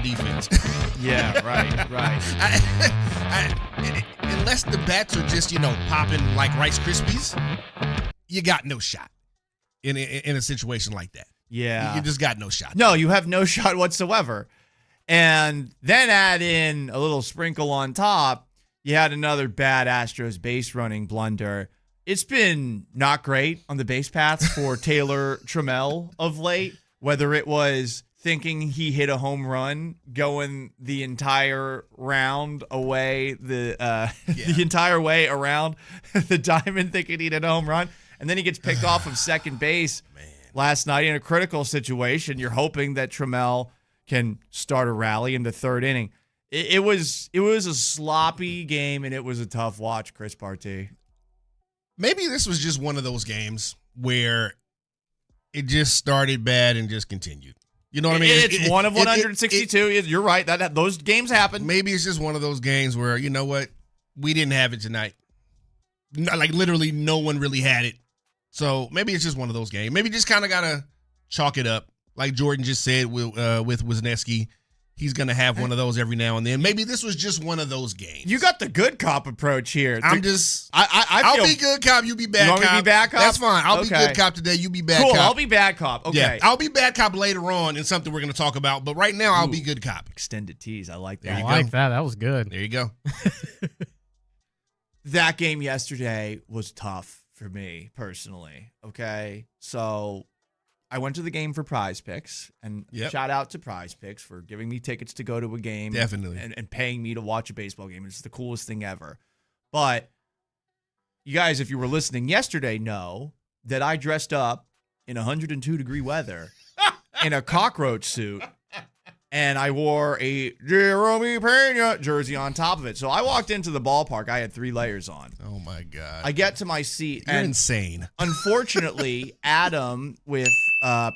defense. Yeah, right. Unless the bats are just, popping like Rice Krispies, you got no shot in a situation like that. Yeah. You just got no shot. No, you have no shot whatsoever. And then add in a little sprinkle on top, you had another bad Astros base running blunder. It's been not great on the base paths for Taylor Trammell of late, whether it was thinking he hit a home run going the entire round away, the entire way around the diamond thinking he hit a home run, and then he gets picked off of second base last night in a critical situation. You're hoping that Trammell can start a rally in the third inning. It was a sloppy game, and it was a tough watch, Chris Partee. Maybe this was just one of those games where it just started bad and just continued. You know what I mean? It's one of 162. You're right. That those games happen. Maybe it's just one of those games where, you know what? We didn't have it tonight. Like, literally no one really had it. So maybe it's just one of those games. Maybe just kind of got to chalk it up. Like Jordan just said with Wisniewski. He's going to have one of those every now and then. Maybe this was just one of those games. You got the good cop approach here. I'll be good cop, you be bad cop. You want me to be bad cop? That's fine. I'll be good cop today, you be bad cop. Cool, I'll be bad cop. Okay. Yeah, I'll be bad cop later on in something we're going to talk about. But right now, I'll be good cop. Extended tease. I like that. I like that. That was good. There you go. That game yesterday was tough for me personally. Okay. So I went to the game for Prize Picks, and shout out to Prize Picks for giving me tickets to go to a game. Definitely. And paying me to watch a baseball game. It's the coolest thing ever. But you guys, if you were listening yesterday, know that I dressed up in 102-degree weather in a cockroach suit, and I wore a Jerome Pena jersey on top of it. So I walked into the ballpark. I had 3 layers on. Oh, my God. I get to my seat. You're and insane. Unfortunately, Adam with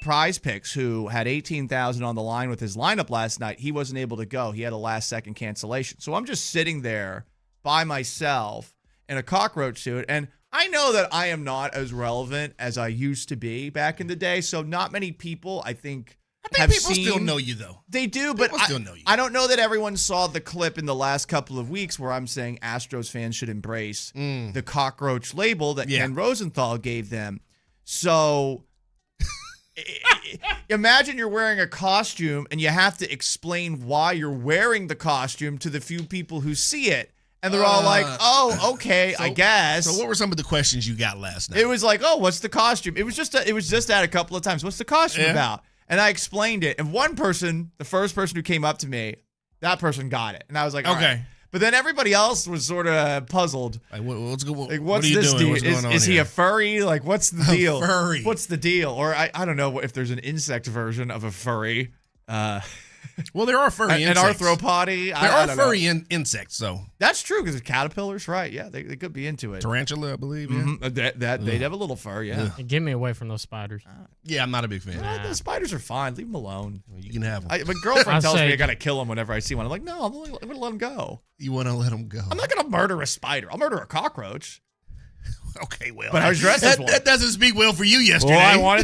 Prize Picks, who had $18,000 on the line with his lineup last night, he wasn't able to go. He had a last-second cancellation. So I'm just sitting there by myself in a cockroach suit, and I know that I am not as relevant as I used to be back in the day, so not many people, I think people still know you, though. They do, people but still know you. I don't know that everyone saw the clip in the last couple of weeks where I'm saying Astros fans should embrace the cockroach label that Ken Rosenthal gave them. So imagine you're wearing a costume and you have to explain why you're wearing the costume to the few people who see it. And they're all like, oh, okay, I guess. So what were some of the questions you got last night? It was like, oh, what's the costume? It was just that a couple of times. What's the costume about? And I explained it. And one person, the first person who came up to me, that person got it. And I was like, okay. Right. But then everybody else was sort of puzzled. Like, what's what are you this doing? Deal? What's going on is he a furry? Like, what's the deal? Furry. What's the deal? Or I don't know if there's an insect version of a furry. Well, there are furry insects. An arthropody. There are furry insects, though. That's true, because caterpillars, right? Yeah, they could be into it. Tarantula, I believe. They'd have a little fur, yeah. Get me away from those spiders. Yeah, I'm not a big fan. The spiders are fine. Leave them alone. You can have them. My girlfriend tells me I got to kill them whenever I see one. I'm like, no, I'm going to let them go. You want to let them go? I'm not going to murder a spider. I'll murder a cockroach. Okay, well. But I was dressed as one. That doesn't speak well for you yesterday. Well,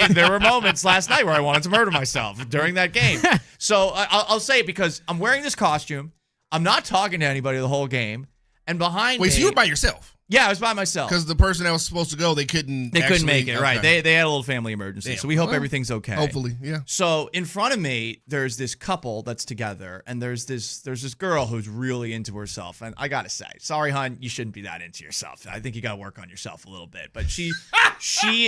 there were moments last night where I wanted to murder myself during that game. So I'll say it because I'm wearing this costume. I'm not talking to anybody the whole game. And behind me. Wait, so you were by yourself? Yeah, I was by myself. Because the person that was supposed to go, they couldn't make it, right. They had a little family emergency. Damn. So we hope everything's okay. Hopefully, yeah. So in front of me, there's this couple that's together, and there's this girl who's really into herself. And I gotta say, sorry, hon, you shouldn't be that into yourself. I think you gotta work on yourself a little bit. But she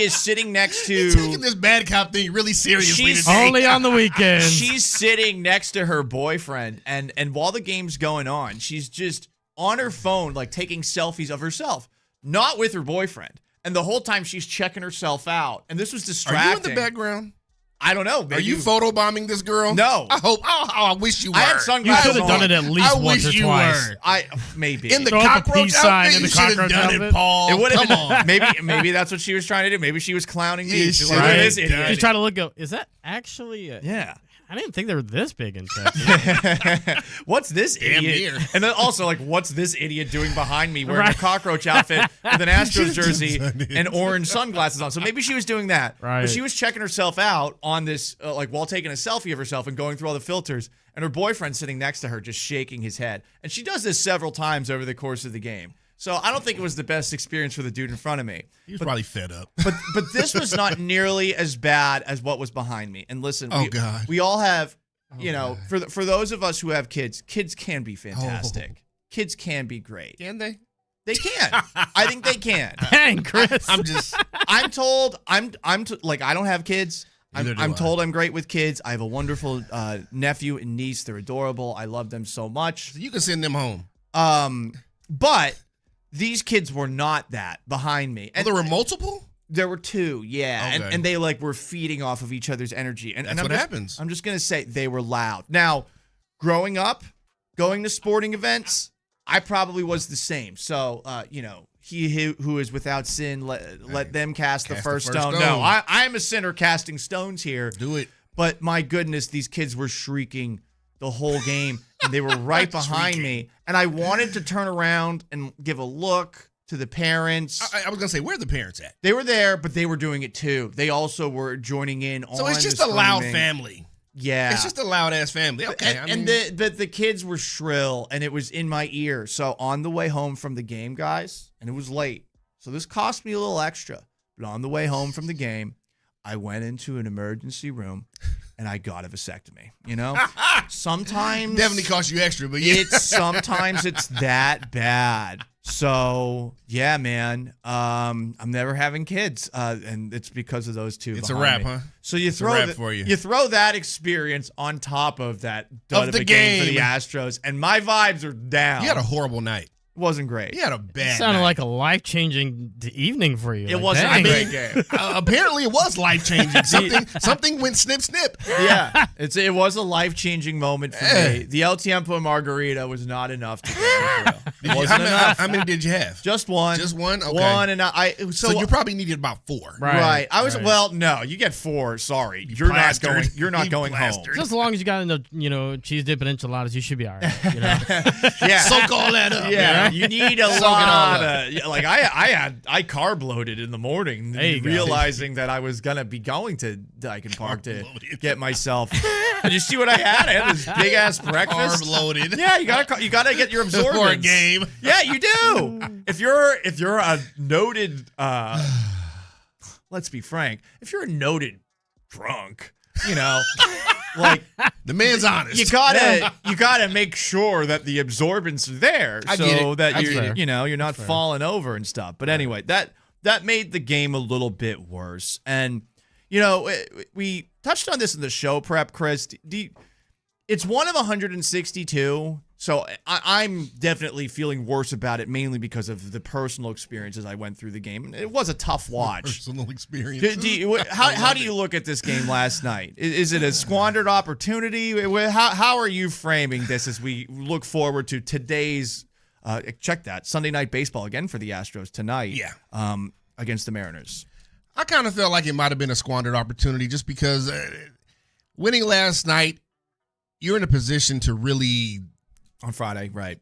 is sitting next to You're taking this bad cop thing really seriously. Only on the weekend. She's sitting next to her boyfriend, and while the game's going on, she's just on her phone, like taking selfies of herself, not with her boyfriend. And the whole time she's checking herself out. And this was distracting. Are you in the background? I don't know. Are you photobombing this girl? No. I hope. I wish you were. I had sunglasses You could have done it at least once or twice. Maybe. In the cockroach outfit, you should have done it, Paul. Come on. Maybe that's what she was trying to do. Maybe she was clowning me. She's She's like, She's trying to is that actually yeah. I didn't think they were this big in Texas. What's this Damn idiot? near. And then also, like, what's this idiot doing behind me wearing a cockroach outfit with an Astros jersey and orange sunglasses on? So maybe she was doing that. Right. But she was checking herself out on this, while taking a selfie of herself and going through all the filters. And her boyfriend sitting next to her just shaking his head. And she does this several times over the course of the game. So I don't think it was the best experience for the dude in front of me. He was probably fed up. But this was not nearly as bad as what was behind me. And listen, God. we all have, for those of us who have kids can be fantastic. Kids can be great. Can they? They can. I think they can. Dang, Chris. I'm told I don't have kids. Neither do I'm I. told I'm great with kids. I have a wonderful nephew and niece. They're adorable. I love them so much. So you can send them home. But these kids were not that behind me. And there were multiple? There were two, yeah, Okay. and they were feeding off of each other's energy. And That's what happens. I'm just gonna say they were loud. Now, growing up, going to sporting events, I probably was the same. So, he who is without sin, let them cast the first stone. No, I am a sinner casting stones here. Do it. But my goodness, these kids were shrieking the whole game, and they were right behind me. And I wanted to turn around and give a look to the parents. I was going to say, where are the parents at? They were there, but they were doing it too. They also were joining in on So it's just the a loud screaming. family. Yeah. It's just a loud-ass family. Okay. And the kids were shrill, and it was in my ear. So on the way home from the game, guys, and it was late, so this cost me a little extra. But on the way home from the game, I went into an emergency room, and I got a vasectomy. Sometimes definitely cost you extra, but yeah. sometimes it's that bad. So yeah, man, I'm never having kids, and it's because of those two. It's a behind wrap, me. huh? So you It's a wrap throw for you. You throw that experience on top of that dud of the a game for game. the Astros, and my vibes are down. You had a horrible night. It wasn't great. You had a bad Sounded night. like a life-changing evening for you. It Like, wasn't dang. a great game. Apparently, it was life-changing. Something went snip, snip. Yeah, it was a life-changing moment for me. The El Tiempo margarita was not enough to get me through. It wasn't enough. How many did you have? Just one. Just one? Okay. One, and So you probably needed about 4. Right. I was right. Well, no, you get 4. Sorry. You're not plastered. going you're not You going home. plastered. Just as long as you got into, cheese dip and enchiladas, you should be all right. Yeah. Soak all that up. Yeah, man. you need a Soak it all lot up. of I carb loaded in the morning, There you go. realizing that I was gonna be going to Dyken Park to Carb-loaded. get myself. Did you see what I had? I had this big ass breakfast. Carb loaded. Yeah, you gotta get your absorbance For a game. Yeah, you do. If you're a noted, let's be frank, if you're a noted drunk, like The man's honest. you gotta make sure that the absorbance is there, I get so it. that That's you're fair. you're not falling over and stuff. But anyway, that made the game a little bit worse. And we touched on this in the show prep, Chris. It's one of 162. So I'm definitely feeling worse about it, mainly because of the personal experiences I went through the game. It was a tough watch. Personal experience. How do you look at this game last night? Is it a squandered opportunity? How are you framing this as we look forward to today's check that Sunday night baseball again for the Astros tonight? Yeah. Against the Mariners. I kind of felt like it might have been a squandered opportunity just because winning last night, you're in a position to really On Friday, right?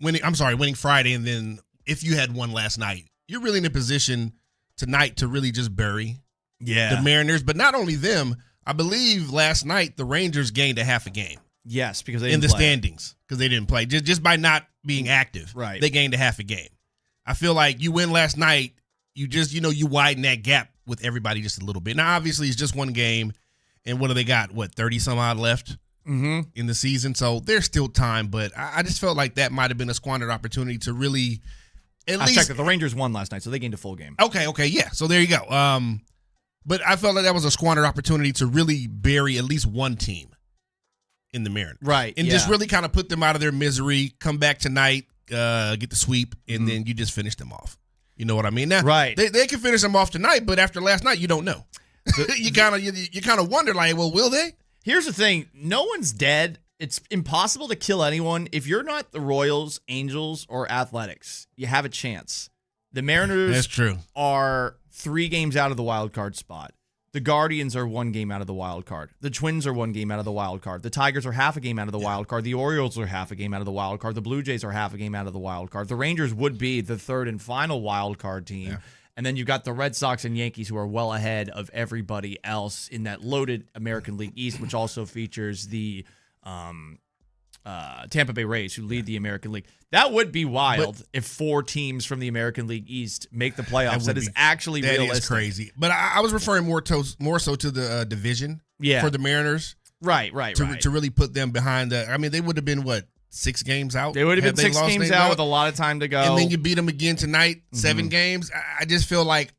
winning Friday, and then if you had won last night, you're really in a position tonight to really just bury the Mariners. But not only them, I believe last night the Rangers gained a half a game. Yes, because they in didn't the play. standings because they didn't play just by not being active. Right. They gained a half a game. I feel like you win last night, you just you widen that gap with everybody just a little bit. Now obviously it's just one game, and what do they got? 30 some odd left in the season, so there's still time. But I just felt like that might have been a squandered opportunity to really at I least checked it. The Rangers won last night, so they gained a full game. Okay, yeah. So there you go. But I felt like that was a squandered opportunity to really bury at least one team in the Mariners. Right. And just really kind of put them out of their misery, come back tonight, get the sweep, and then you just finish them off. You know what I mean? Now, Right. They can finish them off tonight, but after last night, you don't know. you kind of wonder, like, well, will they? Here's the thing. No one's dead. It's impossible to kill anyone. If you're not the Royals, Angels, or Athletics, you have a chance. The Mariners That's true. are 3 games out of the wild card spot. The Guardians are 1 game out of the wild card. The Twins are 1 game out of the wild card. The Tigers are half a game out of the wild card. The Orioles are half a game out of the wild card. The Blue Jays are half a game out of the wild card. The Rangers would be the 3rd and final wild card team. Yeah. And then you've got the Red Sox and Yankees who are well ahead of everybody else in that loaded American League East, which also features the Tampa Bay Rays, who lead the American League. That would be wild if 4 teams from the American League East make the playoffs. That is actually realistic. That is crazy. But I was referring more so to the division for the Mariners. Right. To really put them behind the. I mean, they would have been, 6 games out? They would have been 6 games out with a lot of time to go. And then you beat them again tonight, 7 games. I just feel like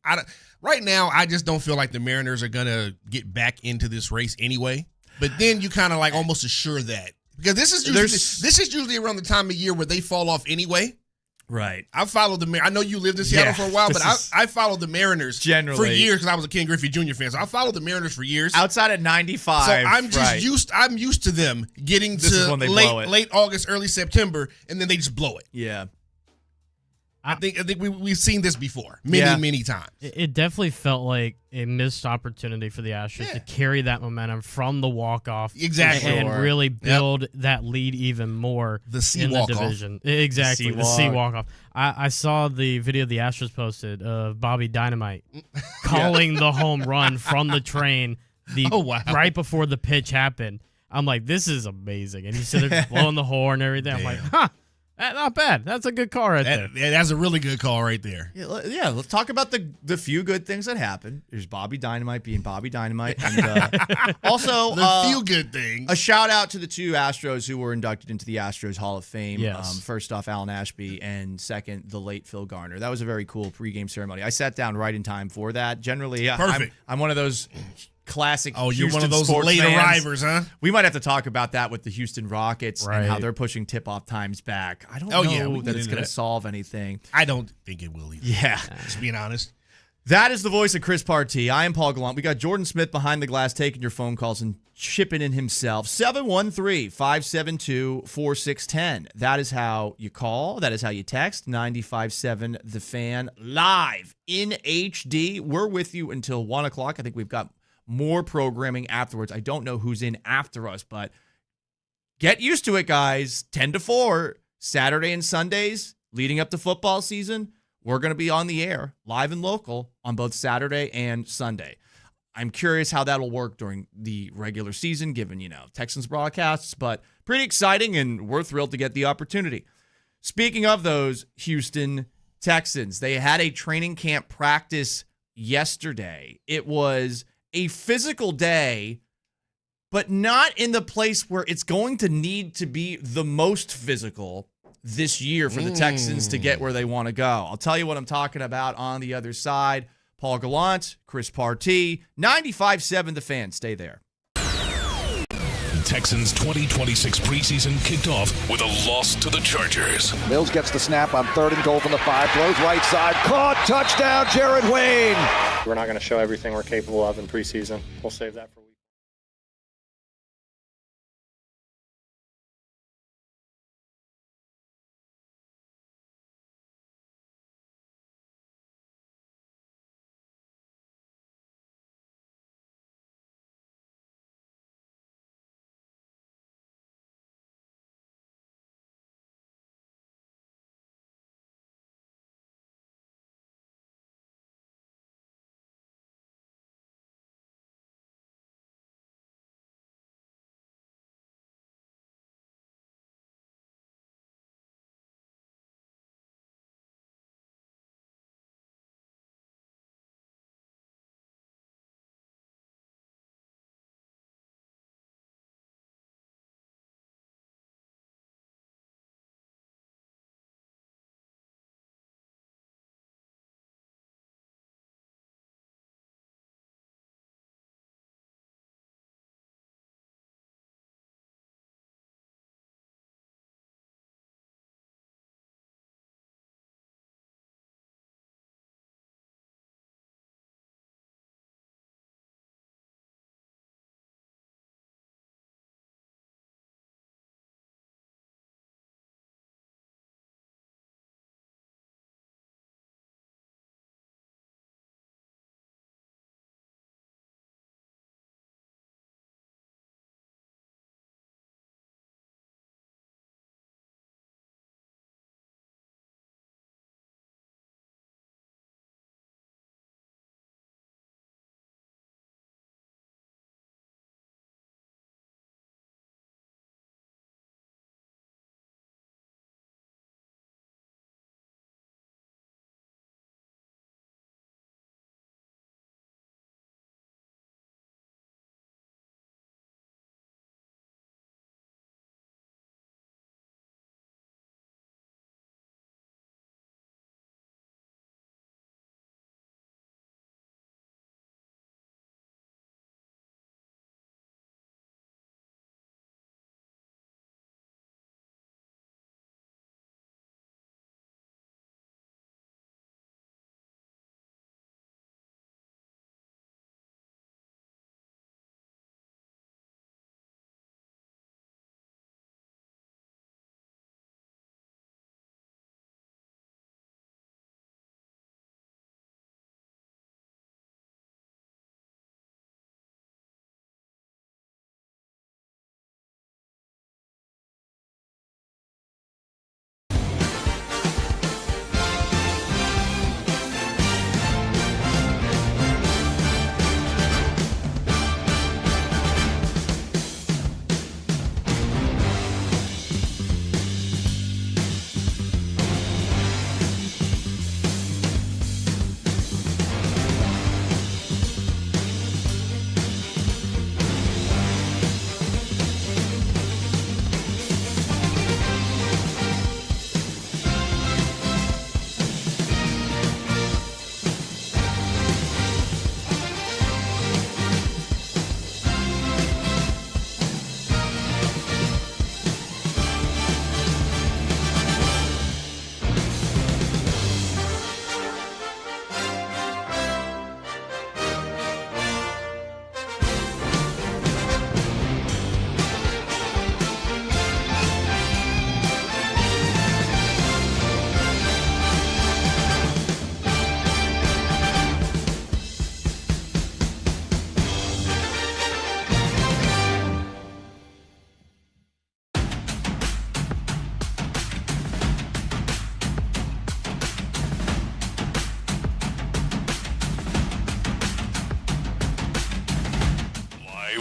right now, I just don't feel like the Mariners are going to get back into this race anyway. But then you kind of like almost assure that. Because this is usually around the time of year where they fall off anyway. Right. I followed I know you lived in Seattle for a while, but I followed the Mariners generally for years because I was a Ken Griffey Jr. fan. So I followed the Mariners for years. Outside of 95. So I'm just used to them getting to late August, early September, and then they just blow it. Yeah. I think we've seen this before many times. It definitely felt like a missed opportunity for the Astros to carry that momentum from the walk-off and really build that lead even more the in the division. Exactly, the C walk-off. I saw the video the Astros posted of Bobby Dynamite calling the home run from the train right before the pitch happened. I'm like, this is amazing. And he's sitting there blowing the horn and everything. I'm like, not bad. That's a good call there. That's a really good call right there. Yeah, let's talk about the few good things that happened. There's Bobby Dynamite being Bobby Dynamite. And also, the few good things. A shout out to the 2 Astros who were inducted into the Astros Hall of Fame. Yes. First off, Alan Ashby, and second, the late Phil Garner. That was a very cool pregame ceremony. I sat down right in time for that. Generally, perfect. I'm one of those classic. Oh, you're Houston one of those sports late fans. arrivers, huh? We might have to talk about that with the Houston Rockets and how they're pushing tip-off times back. I don't know that it's going to solve anything. I don't think it will either. Yeah. Just being honest. That is the voice of Chris Partee. I am Paul Gallant. We got Jordan Smith behind the glass taking your phone calls and chipping in himself. 713-572-4610. That is how you call. That is how you text. 95.7 The Fan live in HD. We're with you until 1 o'clock. I think we've got more programming afterwards. I don't know who's in after us, but get used to it, guys. 10 to 4, Saturday and Sundays, leading up to football season. We're going to be on the air, live and local, on both Saturday and Sunday. I'm curious how that'll work during the regular season, given, Texans broadcasts, but pretty exciting, and we're thrilled to get the opportunity. Speaking of those Houston Texans, they had a training camp practice yesterday. It was a physical day, but not in the place where it's going to need to be the most physical this year for the Texans to get where they want to go. I'll tell you what I'm talking about on the other side. Paul Gallant, Chris Partee, 95.7 The Fan. Stay there. Texans 2026 preseason kicked off with a loss to the Chargers. Mills gets the snap on 3rd and goal from the 5. Throws right side. Caught. Touchdown, Jared Wayne. We're not going to show everything we're capable of in preseason. We'll save that for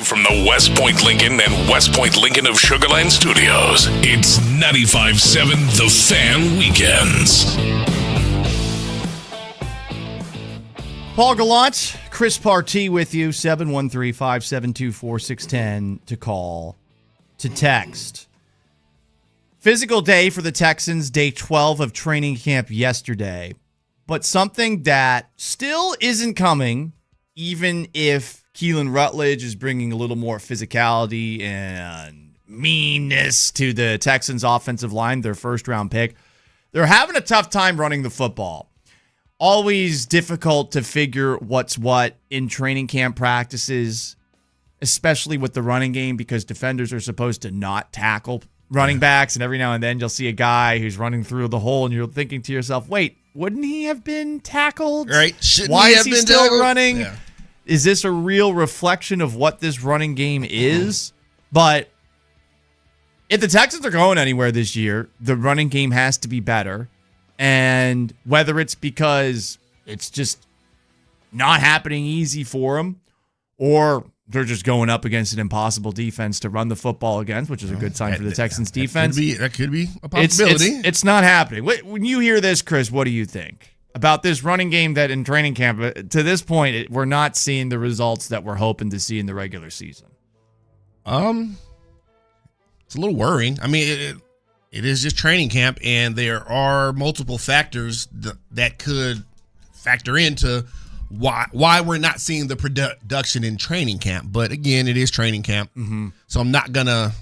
Live from the West Point Lincoln and West Point Lincoln of Sugarland Studios, it's 95.7 The Fan Weekends. Paul Gallant, Chris Partee with you, 713-572-4610 to call, to text. Physical day for the Texans, day 12 of training camp yesterday. But something that still isn't coming, even if Keelan Rutledge is bringing a little more physicality and meanness to the Texans offensive line, their first-round pick. They're having a tough time running the football. Always difficult to figure what's what in training camp practices, especially with the running game, because defenders are supposed to not tackle running backs, and every now and then you'll see a guy who's running through the hole, and you're thinking to yourself, wait, wouldn't he have been tackled? Right. Shouldn't Why he is have he been still tackled? running? Yeah. Is this a real reflection of what this running game is? But if the Texans are going anywhere this year, the running game has to be better. And whether it's because it's just not happening easy for them, or they're just going up against an impossible defense to run the football against, which is a good sign for the Texans defense. That could be a possibility. It's not happening. When you hear this, Chris, what do you think about this running game that in training camp, to this point, we're not seeing the results that we're hoping to see in the regular season? It's a little worrying. I mean, it is just training camp, and there are multiple factors that could factor into why we're not seeing the production in training camp. But again, it is training camp, so I'm not gonna,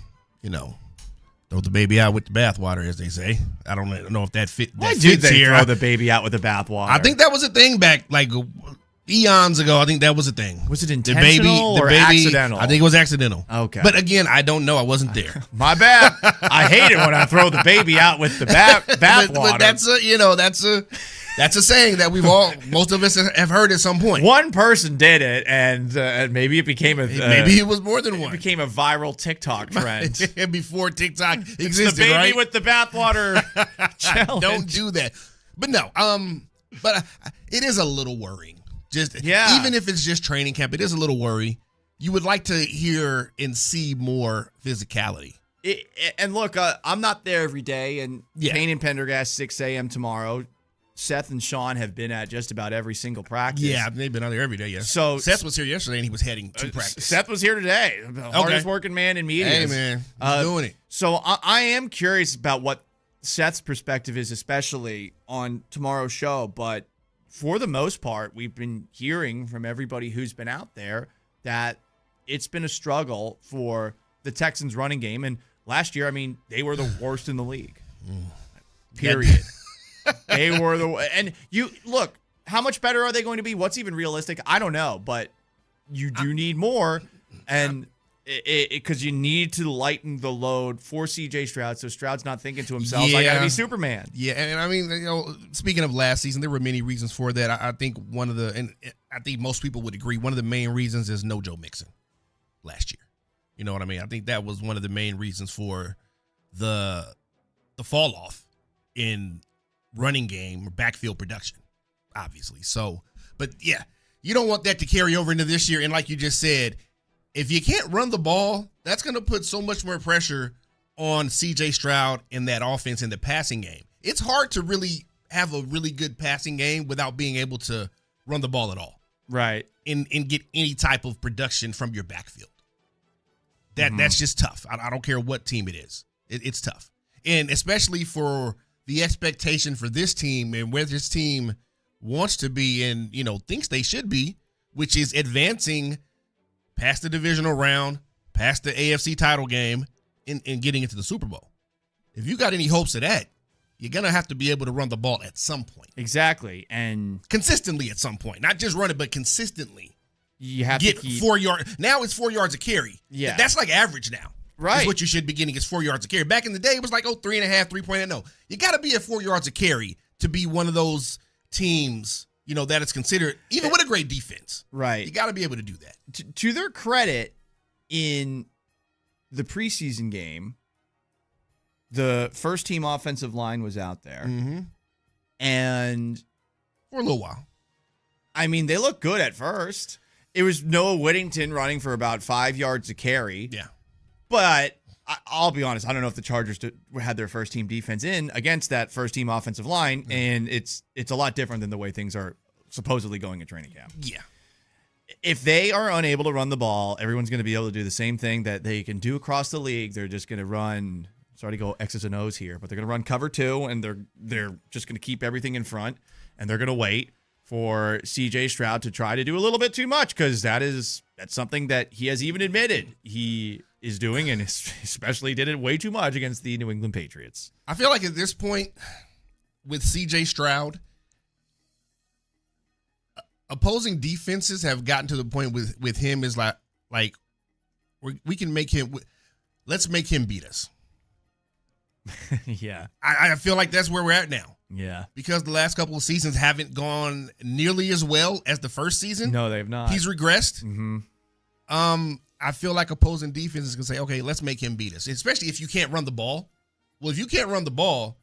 throw the baby out with the bathwater, as they say. I don't know if that fits. Why do they throw the baby out with the bathwater? I think that was a thing back like eons ago. I think that was a thing. Was it intentional or accidental? I think it was accidental. Okay. But again, I don't know. I wasn't there. My bad. I hate it when I throw the baby out with the bathwater. But that's a saying that most of us have heard at some point. One person did it, and maybe it became maybe it was more than one. It became a viral TikTok trend. Before TikTok existed, it's the baby right? with the bathwater challenge. Don't do that. But no, but it is a little worrying. Even if it's just training camp, it is a little worry. You would like to hear and see more physicality. And look, I'm not there every day, and Payne and Pendergast, 6 a.m. tomorrow. Seth and Sean have been at just about every single practice. Yeah, they've been out there every day, yeah. So Seth was here yesterday, and he was heading to practice. Seth was here today. The hardest working man in media. Hey, man, he's doing it. So I am curious about what Seth's perspective is, especially on tomorrow's show. But for the most part, we've been hearing from everybody who's been out there that it's been a struggle for the Texans running game. And last year, I mean, they were the worst in the league. Period. They were and you look, how much better are they going to be? What's even realistic? I don't know, but you do need more, and because you need to lighten the load for CJ Stroud, so Stroud's not thinking to himself, I gotta be Superman. Yeah, and I mean, speaking of last season, there were many reasons for that. I think and I think most people would agree, one of the main reasons is no Joe Mixon last year. You know what I mean? I think that was one of the main reasons for the fall off in running game or backfield production, obviously. So, but yeah, you don't want that to carry over into this year. And like you just said, if you can't run the ball, that's going to put so much more pressure on CJ Stroud in that offense in the passing game. It's hard to really have a really good passing game without being able to run the ball at all. Right. And get any type of production from your backfield. That's just tough. I don't care what team it is. It's tough. And especially for the expectation for this team and where this team wants to be and, thinks they should be, which is advancing past the divisional round, past the AFC title game, and getting into the Super Bowl. If you got any hopes of that, you're going to have to be able to run the ball at some point. Exactly. And consistently at some point. Not just run it, but consistently. You have get to keep 4 yards. Now it's 4 yards a carry. Yeah. That's like average now. Right. Is what you should be getting is 4 yards a carry. Back in the day, it was like, 3.5, 3.8. No, you got to be at 4 yards a carry to be one of those teams, that is considered, even with a great defense. Right. You got to be able to do that. To their credit, in the preseason game, the first team offensive line was out there. Mm-hmm. And for a little while. I mean, they look good at first. It was Noah Whittington running for about 5 yards a carry. Yeah. But I'll be honest, I don't know if the Chargers had their first-team defense in against that first-team offensive line, and it's a lot different than the way things are supposedly going at training camp. Yeah. If they are unable to run the ball, everyone's going to be able to do the same thing that they can do across the league. They're just going to run, sorry to go X's and O's here, but they're going to run cover 2, and they're just going to keep everything in front, and they're going to wait for C.J. Stroud to try to do a little bit too much, because that's something that he has even admitted he is doing, and especially did it way too much against the New England Patriots. I feel like at this point with C.J. Stroud, opposing defenses have gotten to the point with him is like we can make him. Let's make him beat us. Yeah, I feel like that's where we're at now. Yeah, because the last couple of seasons haven't gone nearly as well as the first season. No, they've not. He's regressed. Mm-hmm. I feel like opposing defenses can say, okay, let's make him beat us, especially if you can't run the ball. Well, if you can't run the ball,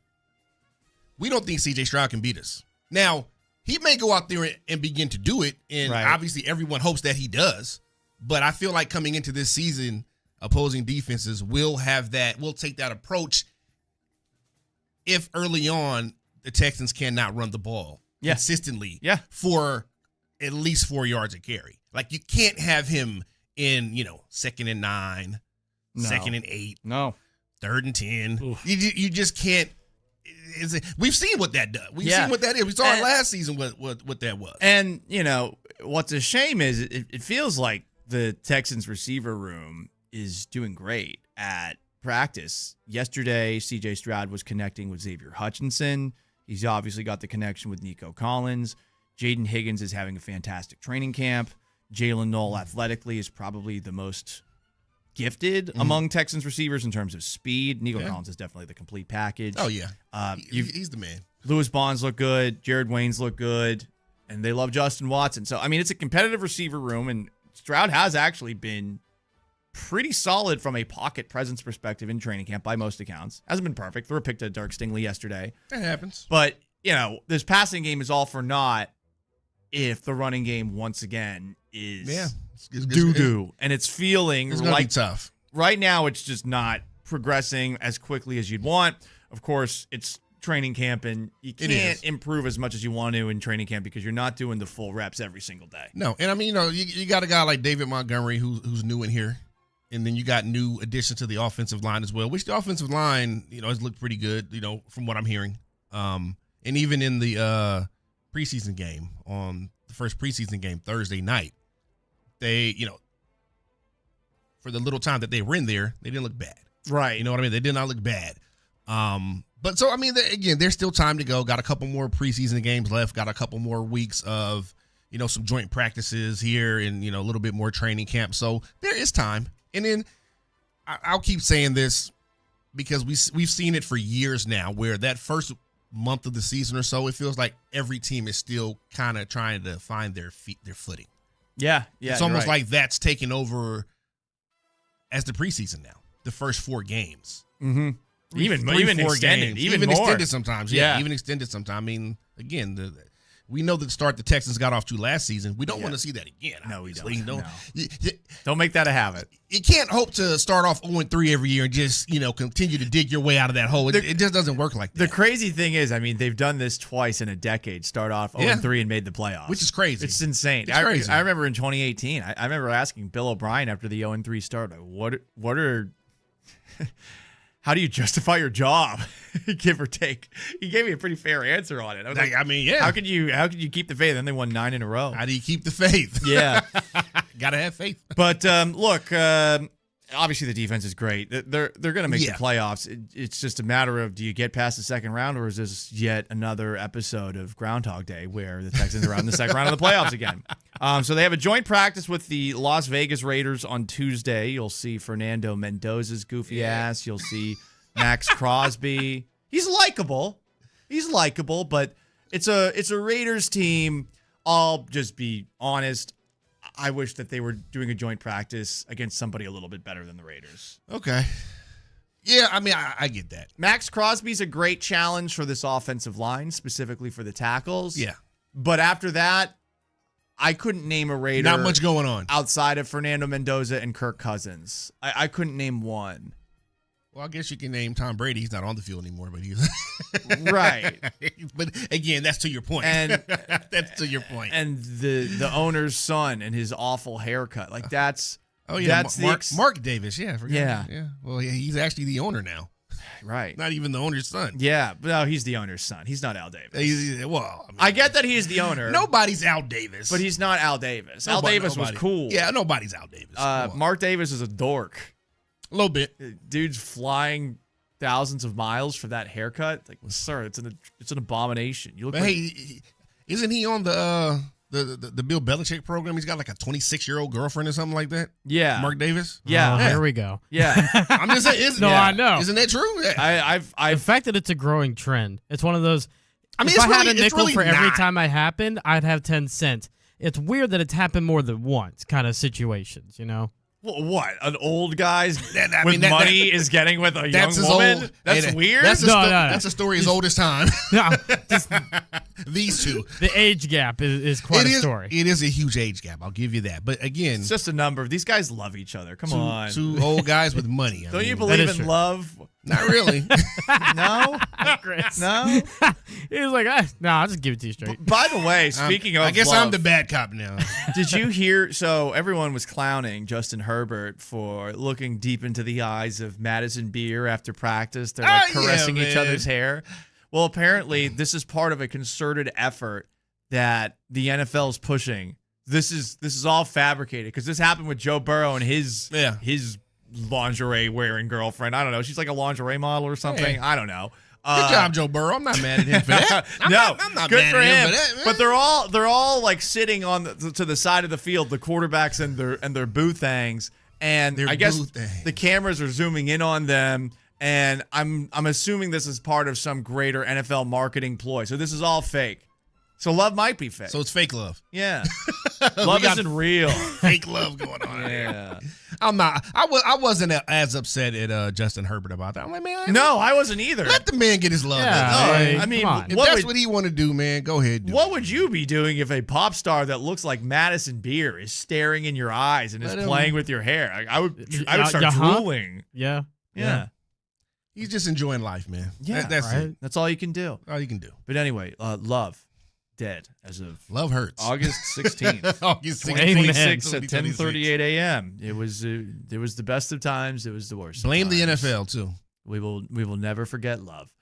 we don't think C.J. Stroud can beat us. Now, he may go out there and begin to do it, and obviously everyone hopes that he does. But I feel like coming into this season, opposing defenses will take that approach if early on the Texans cannot run the ball consistently for at least 4 yards a carry. Like, you can't have him in, 2nd and 9, 2nd and 8, 3rd and 10. You just can't. We've seen what that does. We've seen what that is. We saw it last season what that was. And, what's a shame is it feels like the Texans receiver room is doing great at practice. Yesterday, C.J. Stroud was connecting with Xavier Hutchinson. He's obviously got the connection with Nico Collins. Jaden Higgins is having a fantastic training camp. Jalen Knoll athletically is probably the most gifted among Texans receivers in terms of speed. Nico Collins is definitely the complete package. Oh, yeah. He's the man. Lewis Bonds look good. Jared Waynes look good. And they love Justin Watson. So, I mean, it's a competitive receiver room, and Stroud has actually been pretty solid from a pocket presence perspective in training camp by most accounts. Hasn't been perfect. Threw a pick to Dirk Stingley yesterday. That happens. But, this passing game is all for naught if the running game once again is doo-doo. And it's feeling like tough. Right now, it's just not progressing as quickly as you'd want. Of course, it's training camp, and you can't improve as much as you want to in training camp because you're not doing the full reps every single day. No, and I mean, you got a guy like David Montgomery who's new in here, and then you got new additions to the offensive line as well, which the offensive line, has looked pretty good, from what I'm hearing. And even in the preseason game, on the first preseason game Thursday night, they, for the little time that they were in there, they didn't look bad. Right. You know what I mean? They did not look bad. But so, I mean, again, there's still time to go. Got a couple more preseason games left. Got a couple more weeks of, some joint practices here and, a little bit more training camp. So there is time. And then I'll keep saying this because we've seen it for years now where that first month of the season or so, it feels like every team is still kind of trying to find their footing. Yeah. It's almost like that's taken over as the preseason now, the first 4 games. Mm-hmm. Even extended. Even more. Extended sometimes. Yeah, even extended sometimes. I mean, again, we know the start the Texans got off to last season. We don't want to see that again. No, we obviously. don't. Don't make that a habit. You can't hope to start off 0-3 every year and just, continue to dig your way out of that hole. It just doesn't work like that. The crazy thing is, I mean, they've done this twice in a decade, start off 0-3 and made the playoffs. Which is crazy. It's insane. It's crazy. I remember in 2018, I remember asking Bill O'Brien after the 0-3 start, what are how do you justify your job, give or take? He gave me a pretty fair answer on it. I was like, how could you keep the faith? And they won 9 in a row. How do you keep the faith? Yeah, gotta have faith. But look, obviously the defense is great. They're going to make the playoffs. It's just a matter of, do you get past the second round, or is this yet another episode of Groundhog Day where the Texans are out in the second round of the playoffs again? So they have a joint practice with the Las Vegas Raiders on Tuesday. You'll see Fernando Mendoza's goofy ass. You'll see Max Crosby. He's likable, but it's a Raiders team. I'll just be honest. I wish that they were doing a joint practice against somebody a little bit better than the Raiders. Okay. Yeah, I mean, I get that. Max Crosby's a great challenge for this offensive line, specifically for the tackles. Yeah. But after that, I couldn't name a Raider. Not much going on outside of Fernando Mendoza and Kirk Cousins. I couldn't name one. Well, I guess you can name Tom Brady. He's not on the field anymore, but he's right. But again, that's to your point. And that's to your point. And the owner's son and his awful haircut, like that's that's Mark Davis. Yeah, yeah. Well, he's actually the owner now. Right. Not even the owner's son. Yeah, but no, he's the owner's son. He's not Al Davis. I get that he's the owner. Nobody's Al Davis. But he's not Al Davis. Al Davis was cool. Yeah, nobody's Al Davis. Mark Davis is a dork. A little bit. Dude's flying thousands of miles for that haircut. Like, sir, it's an abomination. You look hey, isn't he on the Bill Belichick program? He's got like a 26-year-old girlfriend or something like that. Yeah, Mark Davis. Yeah, here we go. Yeah, I'm just saying. I know. Isn't that true? Yeah. The fact that it's a growing trend. It's one of those. I mean, if I had a nickel for every time it happened, I'd have 10 cents. It's weird that it's happened more than once, kind of situations, you know. What? An old guy with money is getting with a young woman? That's weird? That's a story as old as time. No, these two. The age gap is quite a story. It is a huge age gap. I'll give you that. But again. It's just a number. These guys love each other. Come on. Two old guys with money. Don't you believe in love? Not really. No? Chris. No? He was like, I'll just give it to you straight. By the way, speaking of I guess love, I'm the bad cop now. Did you hear? So everyone was clowning Justin Herbert for looking deep into the eyes of Madison Beer after practice. They're like caressing each other's hair. Well, apparently this is part of a concerted effort that the NFL is pushing. This is all fabricated because this happened with Joe Burrow and his lingerie wearing girlfriend. I don't know. She's like a lingerie model or something. Hey. I don't know. Good job, Joe Burrow. I'm not mad at him for that. I'm not good mad for at him. For that, man. But they're all like sitting on to the side of the field, the quarterbacks and their booth hangs, and I guess the cameras are zooming in on them. And I'm assuming this is part of some greater NFL marketing ploy. So this is all fake. So love might be fake. So it's fake love. Yeah. Love isn't real. Fake love going on here. I'm not. I wasn't as upset at Justin Herbert about that. I'm like, man. No, I wasn't either. Let the man get his love. Yeah, I mean, if that's what he want to do, man, go ahead. What would you be doing if a pop star that looks like Madison Beer is staring in your eyes and is playing with your hair? I would start drooling. Yeah. He's just enjoying life, man. Yeah, that's it. That's all you can do. All you can do. But anyway, love. Dead as of love hurts. August 16th, August 2026 at 10:38 a.m. It was the best of times. It was the worst. Blame the NFL too. We will never forget love.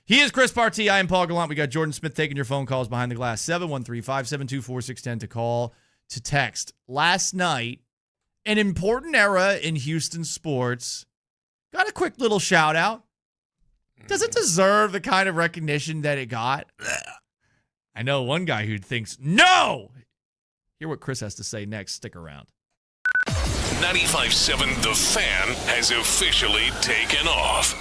He is Chris Partee. I am Paul Gallant. We got Jordan Smith taking your phone calls behind the glass. 713-572-4610 to call, to text. Last night, an important era in Houston sports. Got a quick little shout out. Does it deserve the kind of recognition that it got? I know one guy who thinks, no! Hear what Chris has to say next. Stick around. 95.7 The Fan has officially taken off.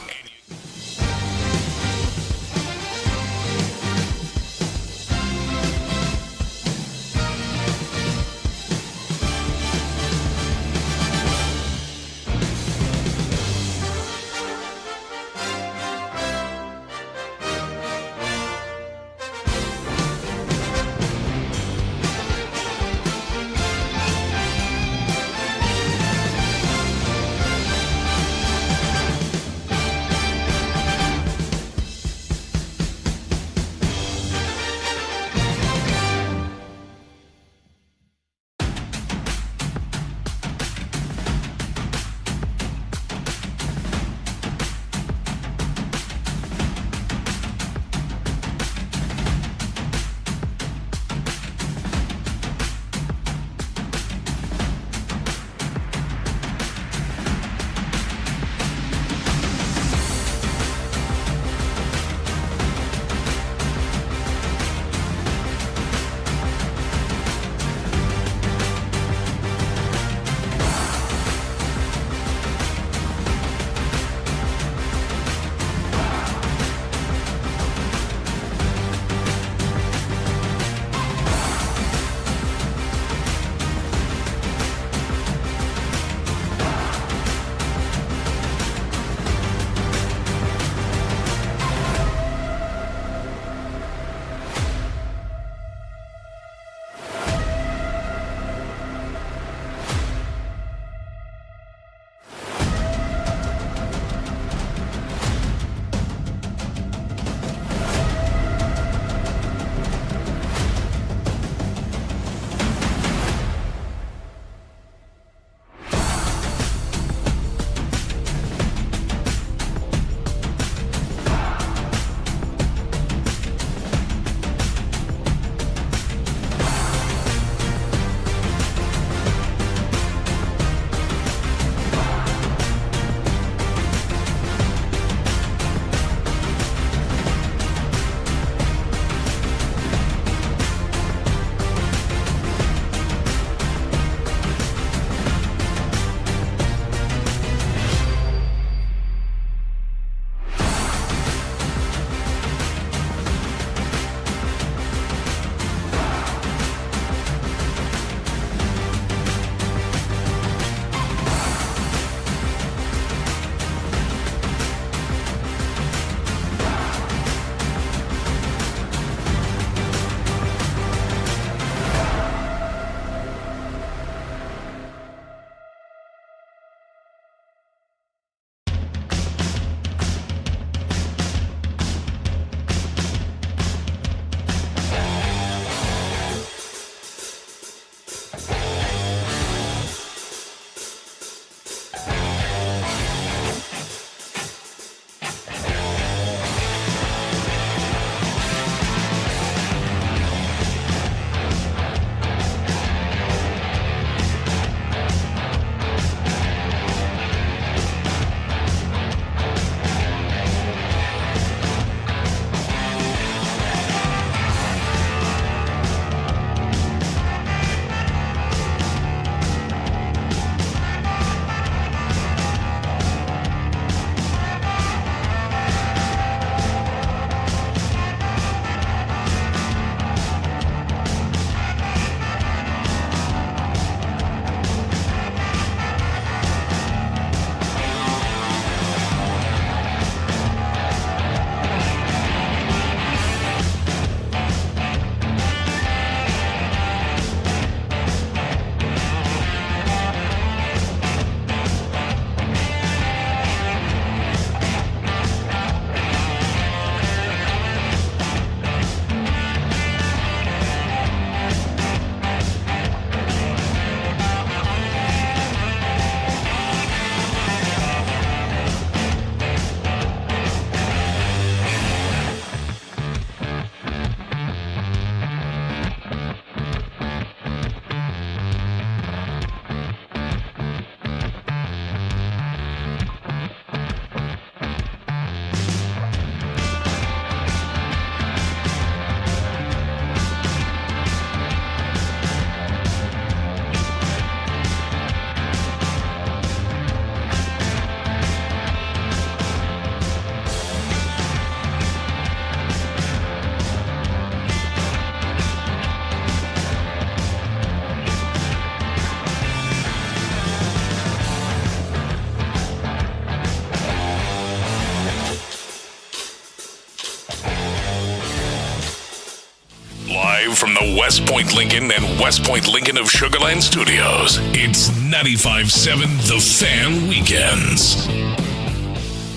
from the West Point Lincoln and West Point Lincoln of Sugar Land Studios, it's 95.7 The Fan Weekends.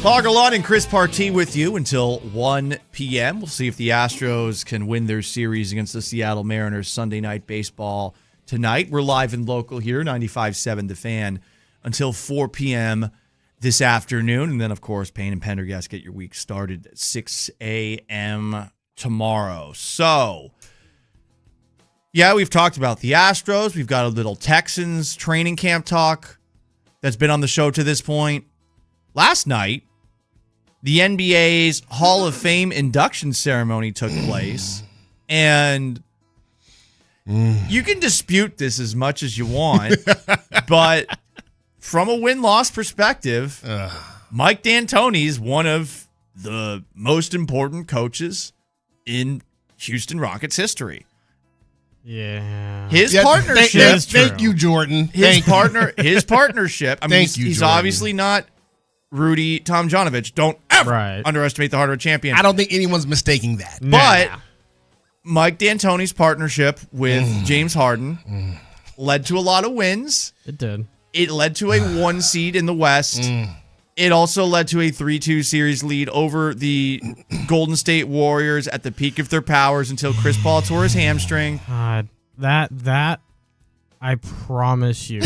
Paul Gallant and Chris Partee with you until 1 p.m. We'll see if the Astros can win their series against the Seattle Mariners Sunday Night Baseball tonight. We're live and local here, 95.7 The Fan, until 4 p.m. this afternoon. And then, of course, Payne and Pendergast get your week started at 6 a.m. tomorrow. So, yeah, we've talked about the Astros. We've got a little Texans training camp talk that's been on the show to this point. Last night, the NBA's Hall of Fame induction ceremony took place, and you can dispute this as much as you want, but from a win-loss perspective, Mike D'Antoni's one of the most important coaches in Houston Rockets history. Yeah. His partnership. Thank you, Jordan. His partnership. I mean, he's obviously not Rudy Tomjanovich. Don't ever underestimate the heart of a champion. I don't think anyone's mistaking that. But Mike D'Antoni's partnership with James Harden led to a lot of wins. It did. It led to a 1 seed in the West. It also led to a 3-2 series lead over the Golden State Warriors at the peak of their powers until Chris Paul tore his hamstring. God, that I promise you,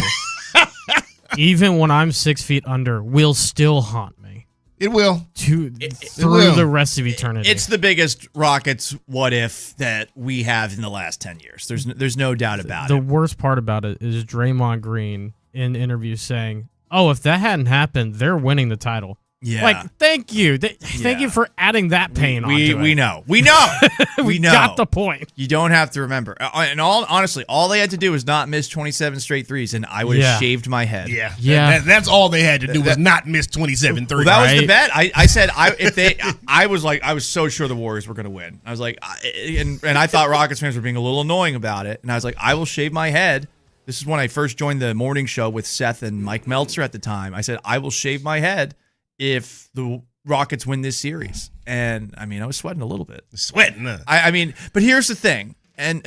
even when I'm 6 feet under, will still haunt me. It will. Through the rest of eternity. It's the biggest Rockets what if that we have in the last 10 years. There's no doubt about it. The worst part about it is Draymond Green in interviews saying, "Oh, if that hadn't happened, they're winning the title." Yeah. Like, thank you. Thank you for adding that pain onto it. We know. We know. got the point. You don't have to remember. And honestly, all they had to do was not miss 27 straight threes, and I would have shaved my head. Yeah. That's all they had to do was not miss 27 threes. Well, that was the bet. I said I was so sure the Warriors were going to win. I was like, and I thought Rockets fans were being a little annoying about it, and I was like, I will shave my head. This is when I first joined the morning show with Seth and Mike Meltzer at the time. I said, I will shave my head if the Rockets win this series. And, I mean, I was sweating a little bit. Sweating. I mean, but here's the thing. And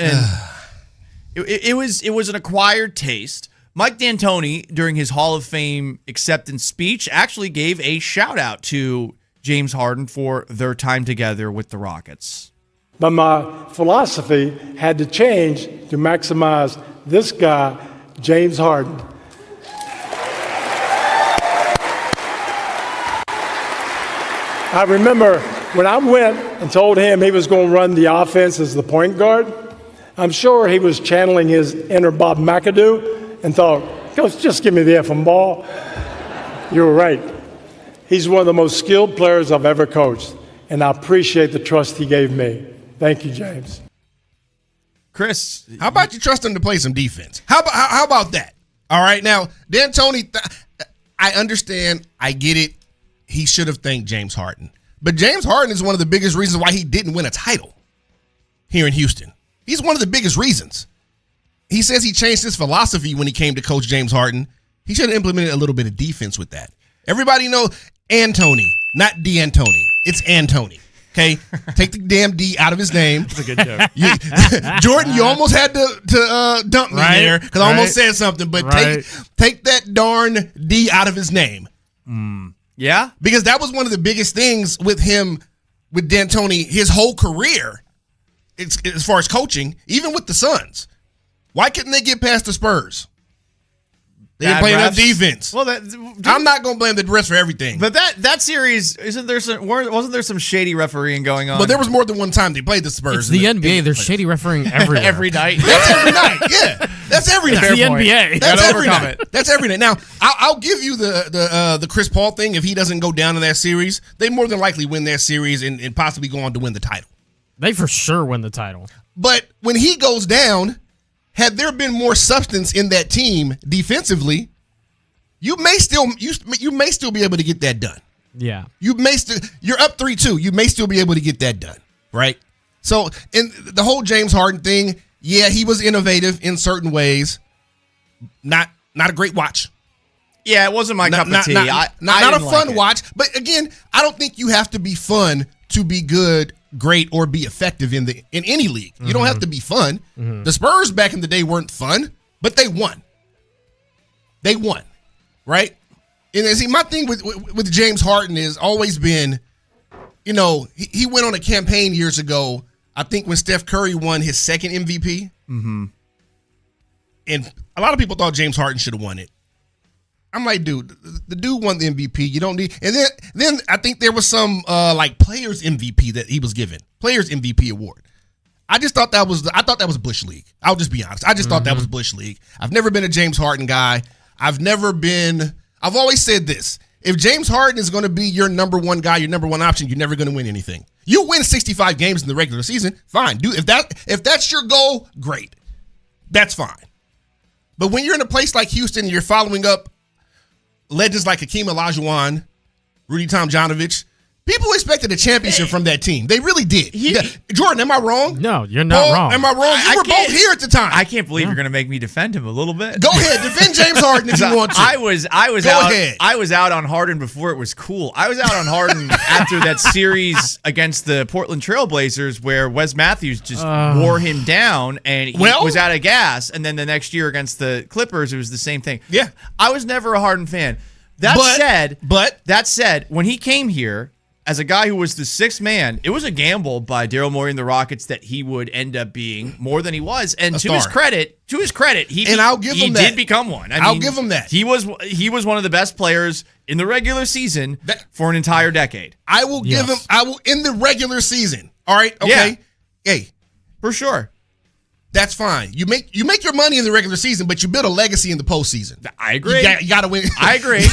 it was an acquired taste. Mike D'Antoni, during his Hall of Fame acceptance speech, actually gave a shout-out to James Harden for their time together with the Rockets. But my philosophy had to change to maximize this guy, James Harden. I remember when I went and told him he was going to run the offense as the point guard, I'm sure he was channeling his inner Bob McAdoo and thought, Coach, just give me the effing ball. You were right. He's one of the most skilled players I've ever coached, and I appreciate the trust he gave me. Thank you, James. Chris, how about you trust him to play some defense? How about that? All right, now, D'Antoni, I understand. I get it. He should have thanked James Harden. But James Harden is one of the biggest reasons why he didn't win a title here in Houston. He's one of the biggest reasons. He says he changed his philosophy when he came to coach James Harden. He should have implemented a little bit of defense with that. Everybody know Antony, not D'Antoni. It's Antony. Okay, take the damn D out of his name. That's a good joke. Jordan, you almost had to dump me there because I almost said something, but take that darn D out of his name. Yeah? Because that was one of the biggest things with him, with D'Antoni, his whole career, as far as coaching, even with the Suns. Why couldn't they get past the Spurs? They didn't play enough defense. Well, I'm not going to blame the refs for everything. But that series, wasn't there some shady refereeing going on? But there was more than one time they played the Spurs. It's the NBA. There's shady refereeing everywhere. Every night. That's every night. Yeah, that's every night. It's the NBA. That's every night. That's every night. Now, I'll give you the Chris Paul thing. If he doesn't go down in that series, they more than likely win that series and possibly go on to win the title. They for sure win the title. But when he goes down, had there been more substance in that team defensively, you may still be able to get that done. Yeah. You're up 3-2. You may still be able to get that done, right? So, in the whole James Harden thing, yeah, he was innovative in certain ways. Not a great watch. Yeah, it wasn't my cup of tea. Not a fun watch. But again, I don't think you have to be fun to be good great or be effective in any league. You don't have to be fun. The Spurs back in the day weren't fun, but they won. They won, right? And see, my thing with James Harden has always been, he went on a campaign years ago, I think when Steph Curry won his second MVP. And a lot of people thought James Harden should have won it. I'm like, dude, the dude won the MVP. You don't need. And then I think there was some players MVP that he was given, players MVP award. I just thought that was Bush League. I'll just be honest. I just thought that was Bush League. I've never been a James Harden guy. I've always said this. If James Harden is going to be your number one guy, your number one option, you're never going to win anything. You win 65 games in the regular season, fine. Dude, if that's your goal, great. That's fine. But when you're in a place like Houston, you're following up legends like Hakeem Olajuwon, Rudy Tomjanovich. People expected a championship from that team. They really did. Jordan, am I wrong? No, you're not wrong. Am I wrong? You were both here at the time. I can't believe you're going to make me defend him a little bit. Go ahead, defend James Harden if you want to. I was out on Harden before it was cool. I was out on Harden after that series against the Portland Trailblazers where Wes Matthews just wore him down and he was out of gas. And then the next year against the Clippers, it was the same thing. Yeah. I was never a Harden fan. That said, when he came here, as a guy who was the sixth man, it was a gamble by Daryl Morey and the Rockets that he would end up being more than he was. And to his credit, he did become one. I'll give him that. He was one of the best players in the regular season for an entire decade. I will give him. I will in the regular season. All right. Okay. Yeah. Hey, for sure. That's fine. You make your money in the regular season, but you build a legacy in the postseason. I agree. You got to win. I agree.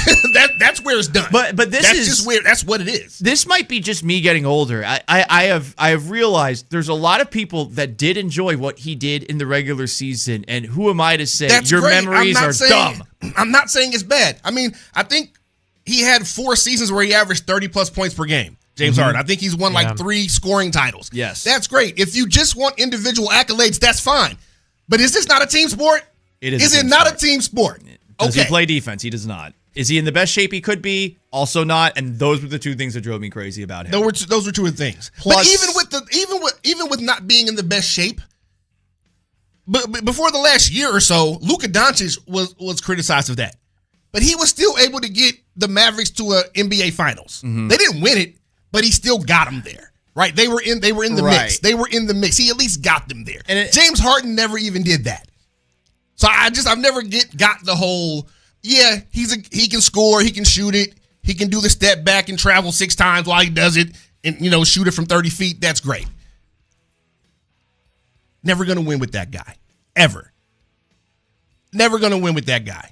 That's where it's done. But that's what it is. This might be just me getting older. I have realized there's a lot of people that did enjoy what he did in the regular season, and who am I to say your memories are dumb? I'm not saying it's bad. I mean, I think he had 4 seasons where he averaged 30+ points per game. James Harden. I think he's won 3 scoring titles. Yes. That's great. If you just want individual accolades, that's fine. But is this not a team sport? It is. Is it not a team sport? Does he play defense? He does not. Is he in the best shape he could be? Also not. And those were the 2 things that drove me crazy about him. Those were 2 of the things. Plus, but even with not being in the best shape, but before the last year or so, Luka Doncic was criticized of that. But he was still able to get the Mavericks to a NBA Finals. They didn't win it, but he still got them there, right? They were in the mix. They were in the mix. He at least got them there. And James Harden never even did that. So I've never got the whole, he can score, he can shoot it, he can do the step back and travel 6 times while he does it and shoot it from 30 feet. That's great. Never going to win with that guy. Ever. Never going to win with that guy.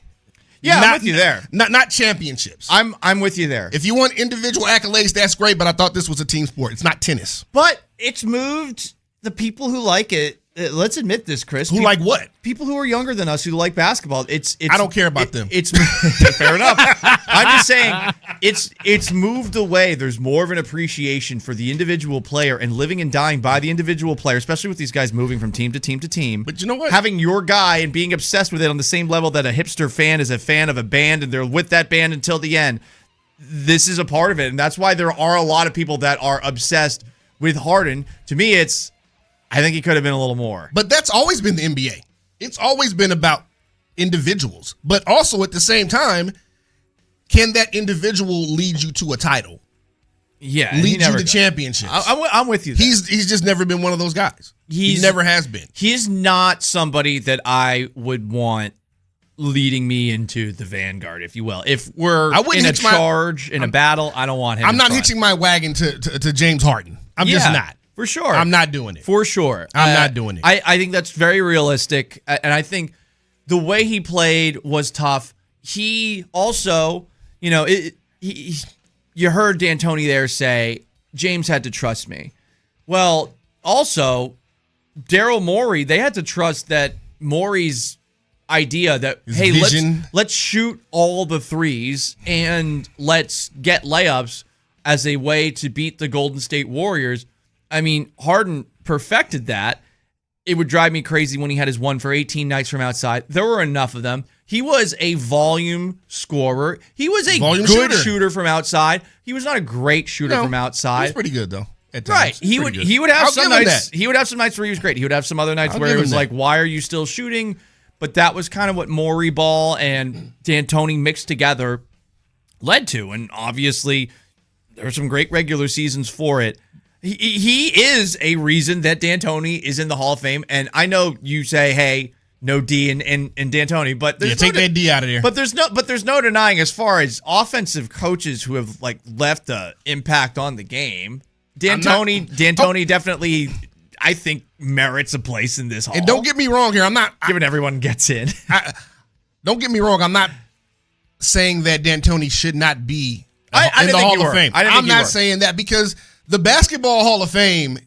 Yeah, I'm with you there. Not championships. I'm with you there. If you want individual accolades, that's great, but I thought this was a team sport. It's not tennis. But it's moved the people who like it. Let's admit this, Chris. Who like what? People who are younger than us who like basketball. I don't care about them. It's fair enough. I'm just saying it's moved away. There's more of an appreciation for the individual player and living and dying by the individual player, especially with these guys moving from team to team to team. But you know what? Having your guy and being obsessed with it on the same level that a hipster fan is a fan of a band and they're with that band until the end. This is a part of it. And that's why there are a lot of people that are obsessed with Harden. To me, I think he could have been a little more. But that's always been the NBA. It's always been about individuals. But also at the same time, can that individual lead you to a title? Yeah. Lead you to championships. I'm with you there. He's just never been one of those guys. He never has been. He's not somebody that I would want leading me into the vanguard, if you will. If we're in a charge, in a battle, I don't want him. I'm not hitching my wagon to James Harden. I'm just not. For sure. I'm not doing it. For sure. I'm not doing it. I think that's very realistic. And I think the way he played was tough. He also, you heard D'Antoni there say, James had to trust me. Well, also, Daryl Morey, they had to trust that Morey's idea that, let's shoot all the threes and let's get layups as a way to beat the Golden State Warriors. I mean, Harden perfected that. It would drive me crazy when he had his 1 for 18 nights from outside. There were enough of them. He was a volume scorer. He was a good shooter from outside. He was not a great shooter from outside. He was pretty good, though. at times. Right. He would have some nights. That. He would have some nights where he was great. He would have some other nights I'll where it was that. like, why are you still shooting? But that was kind of what Morey Ball and D'Antoni mixed together led to. And obviously, there were some great regular seasons for it. He is a reason that D'Antoni is in the Hall of Fame. And I know you say, hey, no D in D'Antoni, but there's take that D out of there. But there's no denying, as far as offensive coaches who have like left an impact on the game, D'Antoni definitely, I think, merits a place in this hall. And don't get me wrong here. I'm not given everyone gets in. Don't get me wrong. I'm not saying that D'Antoni should not be in the Hall of Fame. I'm not saying that, because the Basketball Hall of Fame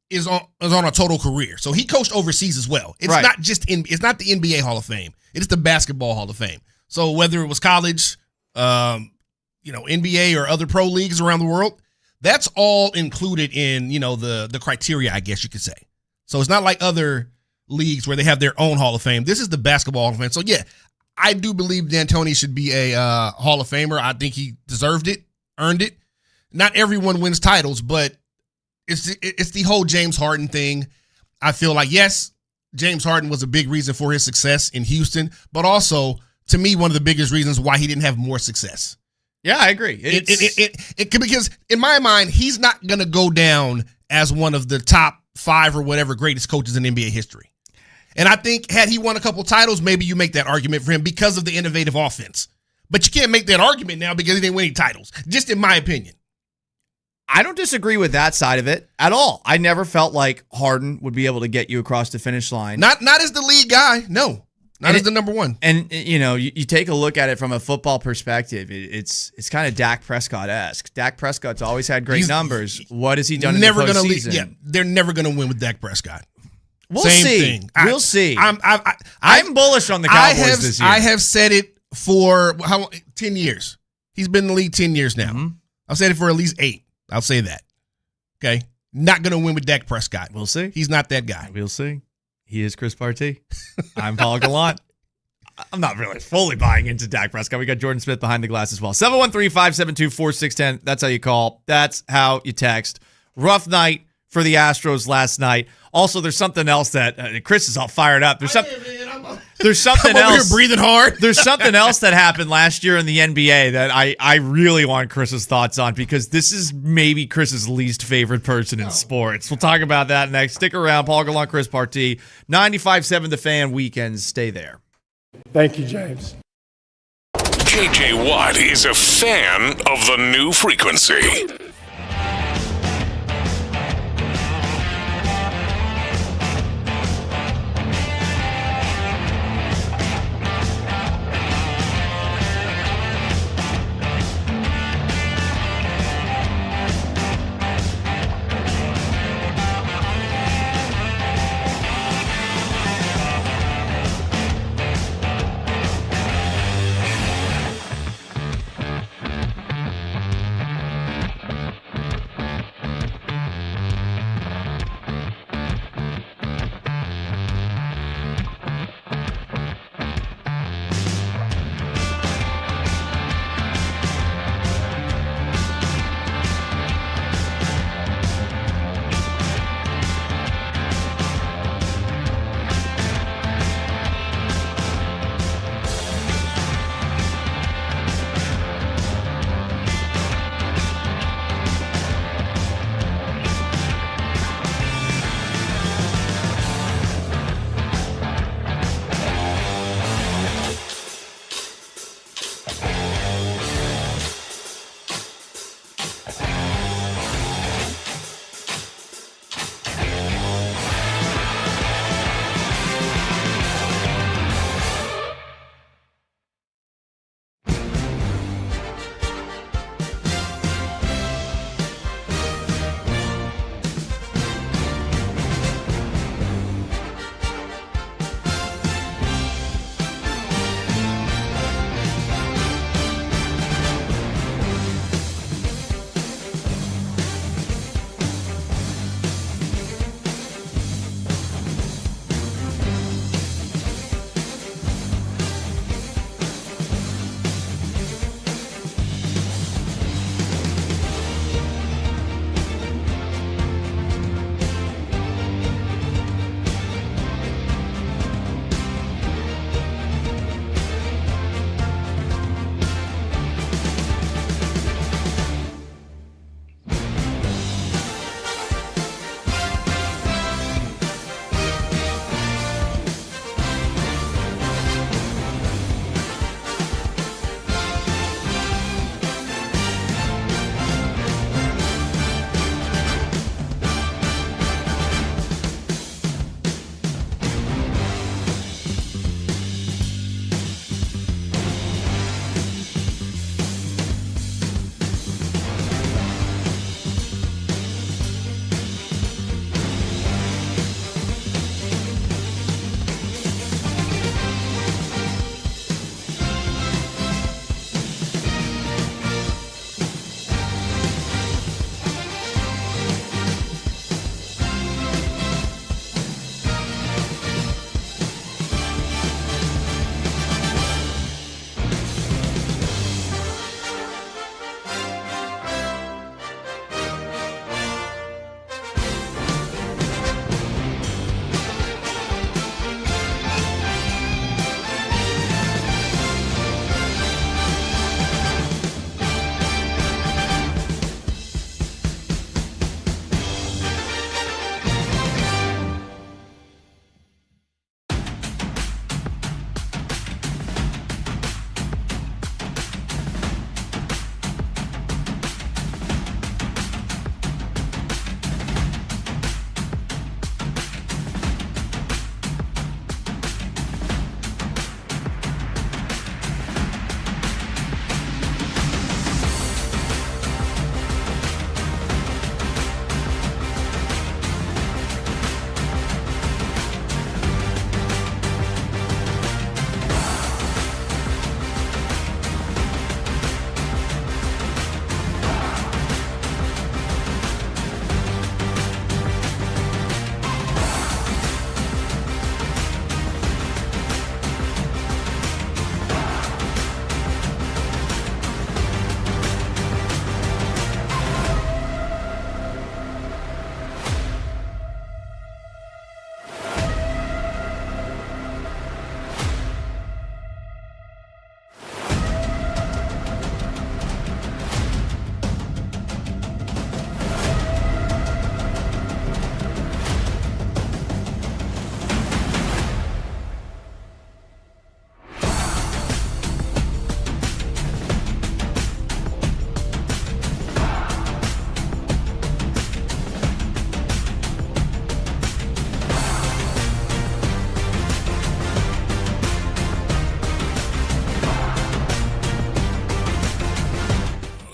is on a total career. So he coached overseas as well. It's not just it's not the NBA Hall of Fame. It's the Basketball Hall of Fame. So whether it was college, NBA or other pro leagues around the world, that's all included in, the criteria, I guess you could say. So it's not like other leagues where they have their own Hall of Fame. This is the Basketball Hall of Fame. So yeah, I do believe D'Antoni should be a Hall of Famer. I think he deserved it, earned it. Not everyone wins titles, but it's the whole James Harden thing. I feel like, yes, James Harden was a big reason for his success in Houston, but also, to me, one of the biggest reasons why he didn't have more success. Yeah, I agree. Because in my mind, he's not going to go down as one of the top 5 or whatever greatest coaches in NBA history. And I think had he won a couple titles, maybe you make that argument for him because of the innovative offense. But you can't make that argument now because he didn't win any titles, just in my opinion. I don't disagree with that side of it at all. I never felt like Harden would be able to get you across the finish line. Not as the lead guy, no. Not as the number one. And, you take a look at it from a football perspective, it's kind of Dak Prescott-esque. Dak Prescott's always had great numbers. What has he done in the postseason? Yeah, they're never going to win with Dak Prescott. We'll see. We'll see. I'm bullish on the Cowboys this year. I have said it for 10 years. He's been in the league 10 years now. Mm-hmm. I've said it for at least 8. I'll say that. Okay? Not going to win with Dak Prescott. We'll see. He's not that guy. We'll see. He is Chris Partee. I'm Paul Gallant. I'm not really fully buying into Dak Prescott. We got Jordan Smith behind the glass as well. 713-572-4610. That's how you call. That's how you text. Rough night for the Astros last night. Also, there's something else that Chris is all fired up. There's something I'm over here breathing hard. There's something else that happened last year in the NBA that I really want Chris's thoughts on, because this is maybe Chris's least favorite person in sports. We'll talk about that next. Stick around. Paul Gallant, Chris Partee, 95.7 The Fan Weekends. Stay there. Thank you, James. JJ Watt is a fan of the new frequency.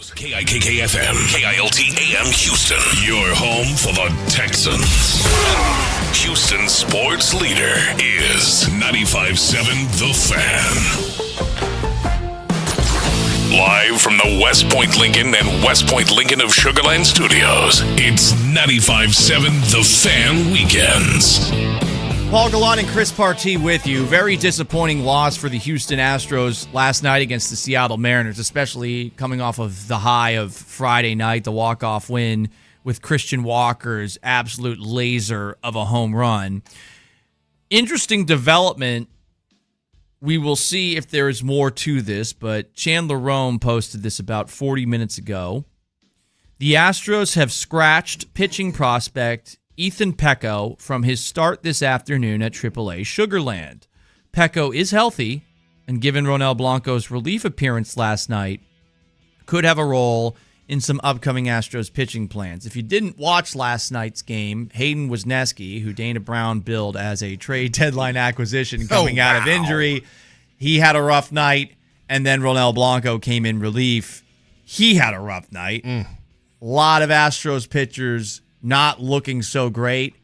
Studios. KIKK-FM, KILT-AM Houston. Your home for the Texans. Houston sports leader is 95.7 The Fan. Live from the West Point Lincoln and West Point Lincoln of Sugar Land Studios, it's 95.7 The Fan Weekends. Paul Gallant and Chris Partee with you. Very disappointing loss for the Houston Astros last night against the Seattle Mariners, especially coming off of the high of Friday night, the walk-off win with Christian Walker's absolute laser of a home run. Interesting development. We will see if there is more to this, but Chandler Rome posted this about 40 minutes ago. The Astros have scratched pitching prospect Ethan Pecco from his start this afternoon at AAA Sugar Land. Pecco is healthy, and given Ronel Blanco's relief appearance last night, could have a role in some upcoming Astros pitching plans. If you didn't watch last night's game, Hayden Wesneski, who Dana Brown billed as a trade deadline acquisition coming out of injury, he had a rough night, and then Ronel Blanco came in relief. He had a rough night. A lot of Astros pitchers not looking so great,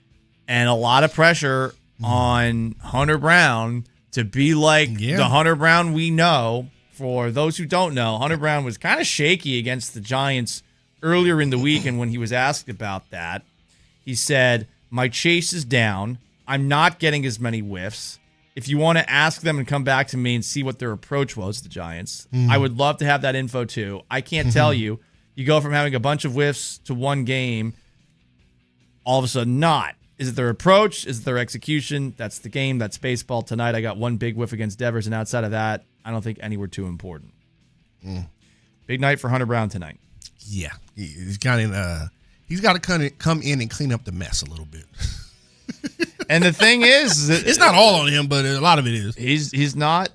and a lot of pressure on Hunter Brown to be like the Hunter Brown we know. For those who don't know, Hunter Brown was kind of shaky against the Giants earlier in the week, and when he was asked about that, he said, "My chase is down. I'm not getting as many whiffs. If you want to ask them and come back to me and see what their approach was, the Giants, I would love to have that info too. I can't tell you. You go from having a bunch of whiffs to one game, all of a sudden not. Is it their approach? Is it their execution? That's the game. That's baseball. Tonight I got one big whiff against Devers, and outside of that, I don't think any were too important." Big night for Hunter Brown tonight. Yeah. He's got to come in and clean up the mess a little bit. And the thing is, it's not all on him, but a lot of it is. He's not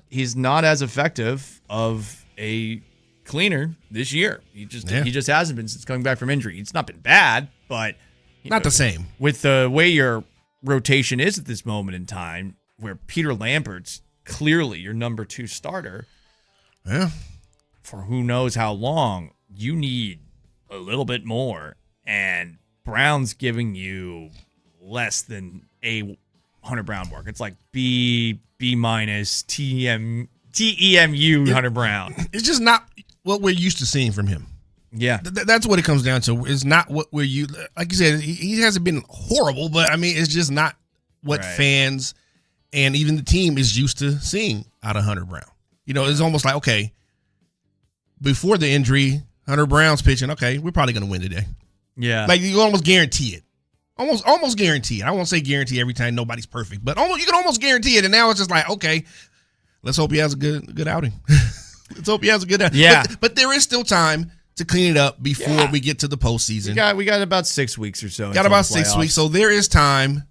as effective of a cleaner this year. He just hasn't been since coming back from injury. It's not been bad, but not the same. With the way your rotation is at this moment in time, where Peter Lambert's clearly your number 2 starter, for who knows how long, you need a little bit more. And Brown's giving you less than A Hunter Brown work. It's like B minus TEMU Hunter Brown. It's just not what we're used to seeing from him. Yeah. That's what it comes down to. It's not what we're used. Like you said, he hasn't been horrible, but I mean, it's just not what fans and even the team is used to seeing out of Hunter Brown. You know, it's almost like, okay, before the injury, Hunter Brown's pitching, okay, we're probably going to win today. Yeah. Like, you almost guarantee it. Almost guarantee it. I won't say guarantee every time, nobody's perfect, but you can almost guarantee it. And now it's just like, okay, let's hope he has a good outing. Let's hope he has a good outing. Yeah. But there is still time to clean it up before we get to the postseason. We got about 6 weeks or so. Got about 6 weeks, so there is time,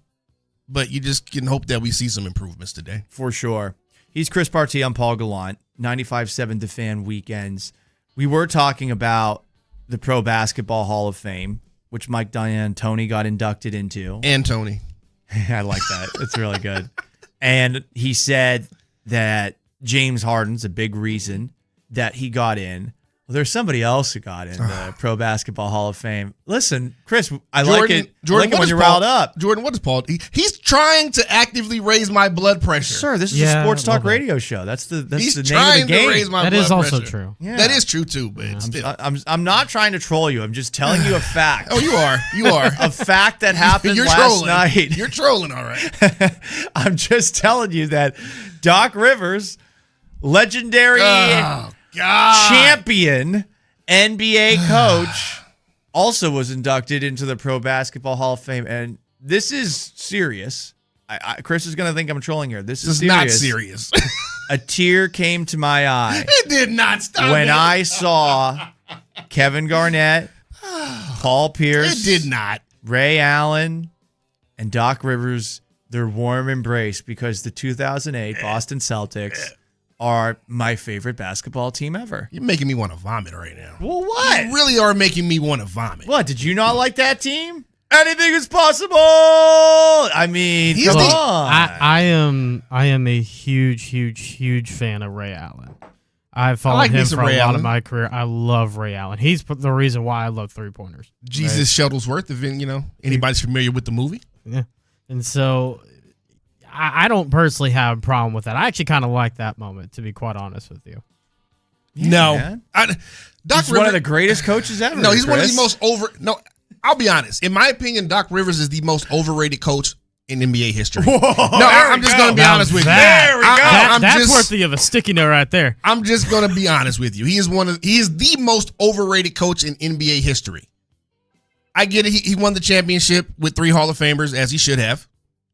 but you just can hope that we see some improvements today. For sure. He's Chris Partee. I'm Paul Gallant. 95.7 The Fan Weekends. We were talking about the Pro Basketball Hall of Fame, which Mike D'Antoni got inducted into. And Tony. I like that. It's really good. And he said that James Harden's a big reason that he got in. Well, there's somebody else who got in the Pro Basketball Hall of Fame. Listen, Chris, I like it when you're riled up. Jordan, what is Paul? He's trying to actively raise my blood pressure. Sir, this is a sports talk radio show. That's the name of the game. He's trying to raise my blood pressure. That is also true. Yeah. That is true too, but still. I'm not trying to troll you. I'm just telling you a fact. Oh, you are. You are. A fact that happened You're last trolling. night. You're trolling, all right. I'm just telling you that Doc Rivers, legendary champion NBA coach, also was inducted into the Pro Basketball Hall of Fame. And this is serious. Chris is going to think I'm trolling here. This is serious. Not serious. A tear came to my eye. It did not stop when I saw Kevin Garnett, Paul Pierce, it did not. Ray Allen, and Doc Rivers, their warm embrace, because the 2008 Boston Celtics are my favorite basketball team ever. You're making me want to vomit right now. Well, what? You really are making me want to vomit. What? Did you not like that team? Anything is possible. I mean, come on. I am a huge fan of Ray Allen. I've followed him for a lot of my career. I love Ray Allen. He's the reason why I love three-pointers. Jesus Shuttlesworth, if anybody's familiar with the movie. Yeah. And so I don't personally have a problem with that. I actually kind of like that moment, to be quite honest with you. Yeah, no. He's one of the greatest coaches ever. No, he's one of the most I'll be honest. In my opinion, Doc Rivers is the most overrated coach in NBA history. Whoa, I'm just going to be honest with you. There we go. That's worthy of a sticky note right there. I'm just going to be honest with you. He is the most overrated coach in NBA history. I get it. He won the championship with 3 Hall of Famers, as he should have.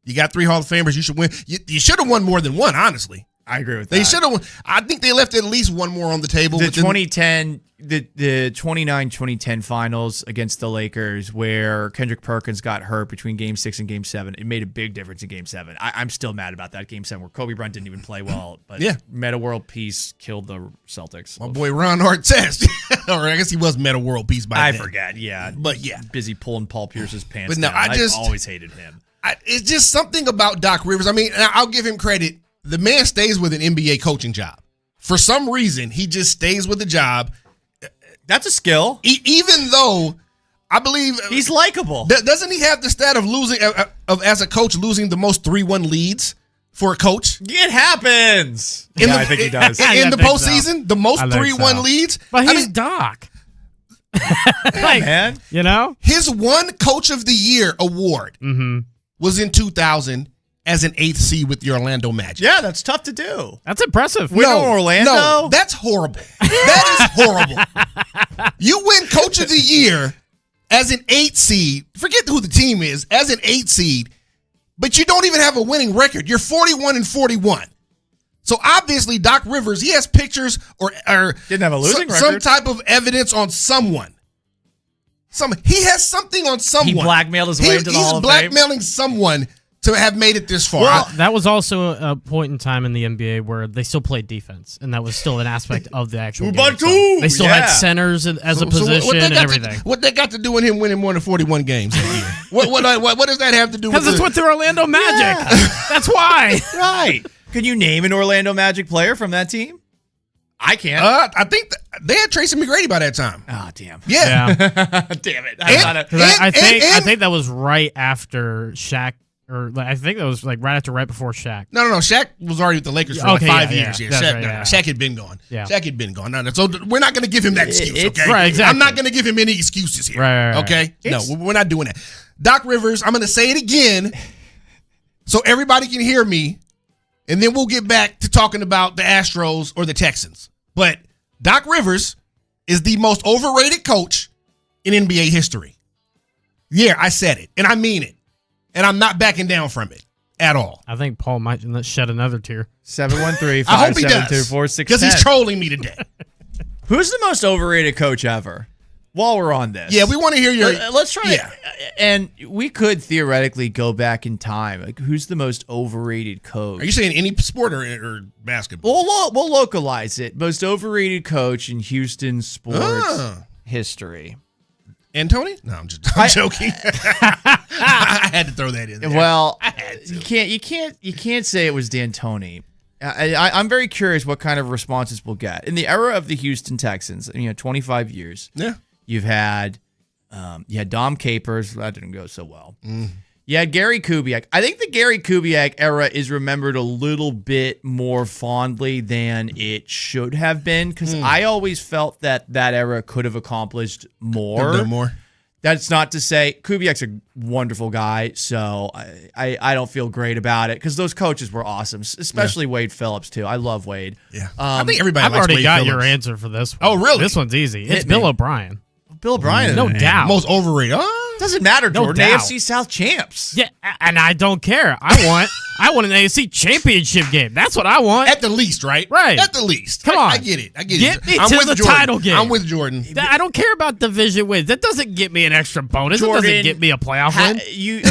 You got 3 Hall of Famers, you should win. You should have won more than one, honestly. I agree with that. They should have won. I think they left at least one more on the table. The 2009-2010 finals against the Lakers, where Kendrick Perkins got hurt between Game 6 and Game 7. It made a big difference in Game 7. I'm still mad about that Game 7 where Kobe Bryant didn't even play well. But Meta World Peace killed the Celtics. My boy Ron Artest. Or I guess he was Meta World Peace by then. I forgot, yeah. But yeah. Busy pulling Paul Pierce's pants but no, down. I always hated him. It's just something about Doc Rivers. I mean, I'll give him credit. The man stays with an NBA coaching job. For some reason, he just stays with the job. That's a skill. Even though I believe he's likable. Doesn't he have the stat of losing as a coach losing the most 3-1 leads for a coach? It happens. I think he does. In the postseason, the most 3-1 leads. But he's Doc. Man, his one Coach of the Year award was in 2000 as an 8th seed with the Orlando Magic. Yeah, that's tough to do. That's impressive. Orlando? No, that's horrible. That is horrible. You win Coach of the Year as an 8th seed. Forget who the team is. As an 8th seed. But you don't even have a winning record. You're 41-41. So obviously, Doc Rivers, he has pictures or didn't have a losing record. Some type of evidence on someone. He has something on someone. He blackmailed his way into the Hall of Fame. He's blackmailing someone to have made it this far. Well, that was also a point in time in the NBA where they still played defense, and that was still an aspect of the actual game. So they still had centers as a position and everything. What they got to do with him winning more than 41 games a year? What does that have to do with it? Because it's with the Orlando Magic. Yeah. That's why. Right. Can you name an Orlando Magic player from that team? I can't. I think they had Tracy McGrady by that time. Oh, damn. Yeah. Damn it. I think that was right after Shaq. Or I think that was right before Shaq. No. Shaq was already with the Lakers for 5 years. Yeah. Shaq had been gone. Yeah. Shaq had been gone. No. So we're not going to give him that excuse, okay? Right, exactly. I'm not going to give him any excuses here. Right. Okay? No, we're not doing that. Doc Rivers, I'm going to say it again so everybody can hear me, and then we'll get back to talking about the Astros or the Texans. But Doc Rivers is the most overrated coach in NBA history. Yeah, I said it, and I mean it. And I'm not backing down from it at all. I think Paul might shed another tear. 713-572-4610. Because he's trolling me today. Who's the most overrated coach ever? While we're on this. Yeah, we want to hear your... Let's try it. And we could theoretically go back in time. Like, who's the most overrated coach? Are you saying any sport or basketball? We'll localize it. Most overrated coach in Houston sports history. Antony? No, I'm joking. I had to throw that in there. Well, you can't say it was D'Antoni. I'm very curious what kind of responses we'll get in the era of the Houston Texans. 25 years. Yeah, you had Dom Capers. That didn't go so well. You had Gary Kubiak. I think the Gary Kubiak era is remembered a little bit more fondly than it should have been because I always felt that era could have accomplished more. That's not to say Kubiak's a wonderful guy, so I don't feel great about it because those coaches were awesome, especially Wade Phillips too. I love Wade. Yeah, I think everybody. I've likes already Wade got Phillips. your answer for this one. Oh, really? This one's easy. It's Bill O'Brien. Bill O'Brien, no doubt, most overrated. Doesn't matter, Jordan. No doubt. AFC South champs. Yeah, and I don't care. I want an AFC championship game. That's what I want. At the least, right? Right. At the least. Come on. I get it. Get me I'm to with the Jordan. title game. I'm with Jordan. I don't care about division wins. That doesn't get me an extra bonus. Jordan, it doesn't get me a playoff win.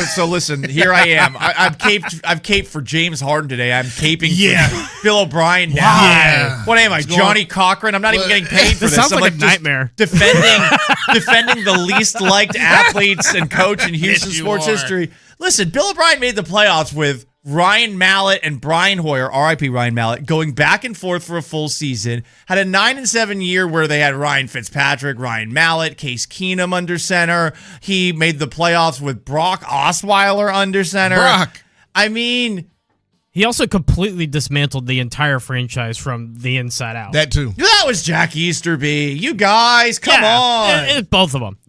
So listen, here I am. I've caped for James Harden today. I'm caping for Bill O'Brien now. Wow. Yeah. What am I, Johnny Cochran? I'm not even getting paid for this. Sounds I'm like a nightmare. Defending the least liked athletes and coach in Houston Yes, sports history. Listen, Bill O'Brien made the playoffs with Ryan Mallett and Brian Hoyer, RIP Ryan Mallett, going back and forth for a full season. Had a 9-7 year where they had Ryan Fitzpatrick, Ryan Mallett, Case Keenum under center. He made the playoffs with Brock Osweiler under center. Brock. I mean, he also completely dismantled the entire franchise from the inside out. That too. that was Jack Easterby. You guys, come on. It's both of them.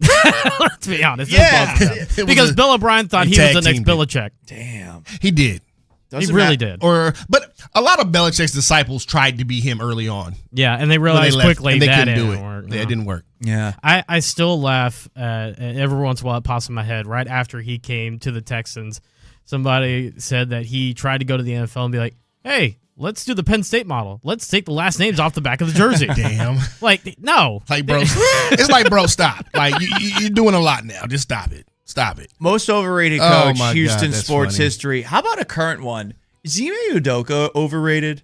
Let's be honest. Yeah. It's both of them. Because Bill O'Brien thought he was the next Belichick. Damn. He did. He really did. But a lot of Belichick's disciples tried to be him early on. Yeah, and they realized quickly and they that couldn't do didn't it. work. Yeah, it didn't work. Yeah. I still laugh every once in a while. It pops in my head. Right after he came to the Texans, somebody said that he tried to go to the NFL and be like, hey, let's do the Penn State model. Let's take the last names off the back of the jersey. Damn. Like, no. Like, bro, it's like, bro, stop. Like, you're doing a lot now. Just stop it. Stop it. Most overrated Oh coach, my Houston God, that's sports funny. history. How about a current one? Is Ime Udoka overrated?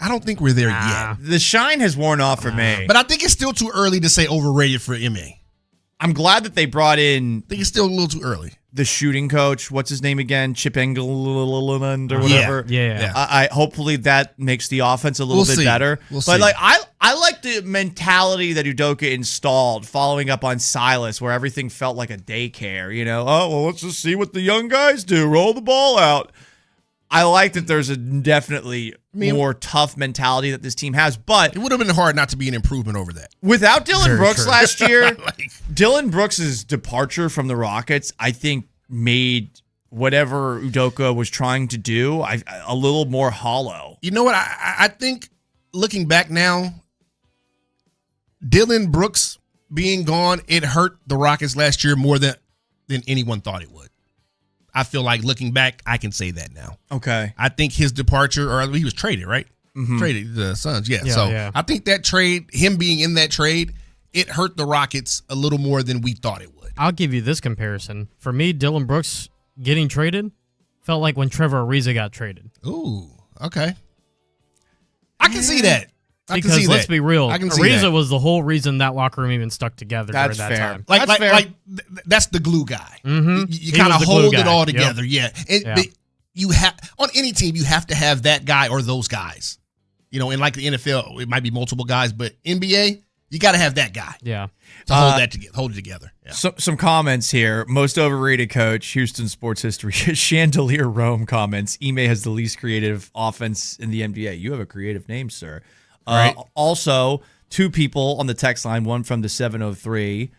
I don't think we're there yet. The shine has worn off for me. But I think it's still too early to say overrated for MA. I'm glad that they brought in I think it's still a little too early. the shooting coach. What's his name again? Chip Engelland or whatever. Yeah. I hopefully that makes the offense a little We'll bit see. better. We'll but see. like I like the mentality that Udoka installed following up on Silas, where everything felt like a daycare. You know, oh well, let's just see what the young guys do. Roll the ball out. I like that there's a definitely more tough mentality that this team has, but It would have been hard not to be an improvement over that. without Dylan Very Brooks true. last year, Like, Dylan Brooks' departure from the Rockets, I think, made whatever Udoka was trying to do a little more hollow. you know what? I think looking back now, Dylan Brooks being gone, it hurt the Rockets last year more than anyone thought it would. I feel like looking back, I can say that now. Okay. I think his departure, or he was traded, right? Traded to the Suns, yeah. Yeah, So yeah. I think that trade, him being in that trade, it hurt the Rockets a little more than we thought it would. I'll give you this comparison. For me, Dylan Brooks getting traded felt like when Trevor Ariza got traded. Ooh, okay. I can see that. I can Because see let's that. be real, I can see Ariza that. was the whole reason that locker room even stuck together That's during that fair. time. Like, That's fair. that's the glue guy. Mhm. You He kind of was the glue hold it guy. all Yep. together. Yeah. Yeah. But you have on any team, you have to have that guy or those guys. You know, in like the NFL, it might be multiple guys, but NBA, you got to have that guy Yeah. to hold that together, hold it together. Yeah. Some comments here. Most overrated coach, Houston sports history. Chandelier Rome comments. Ime has the least creative offense in the NBA. You have a creative name, sir. Right. Also, two people on the text line, one from the 713,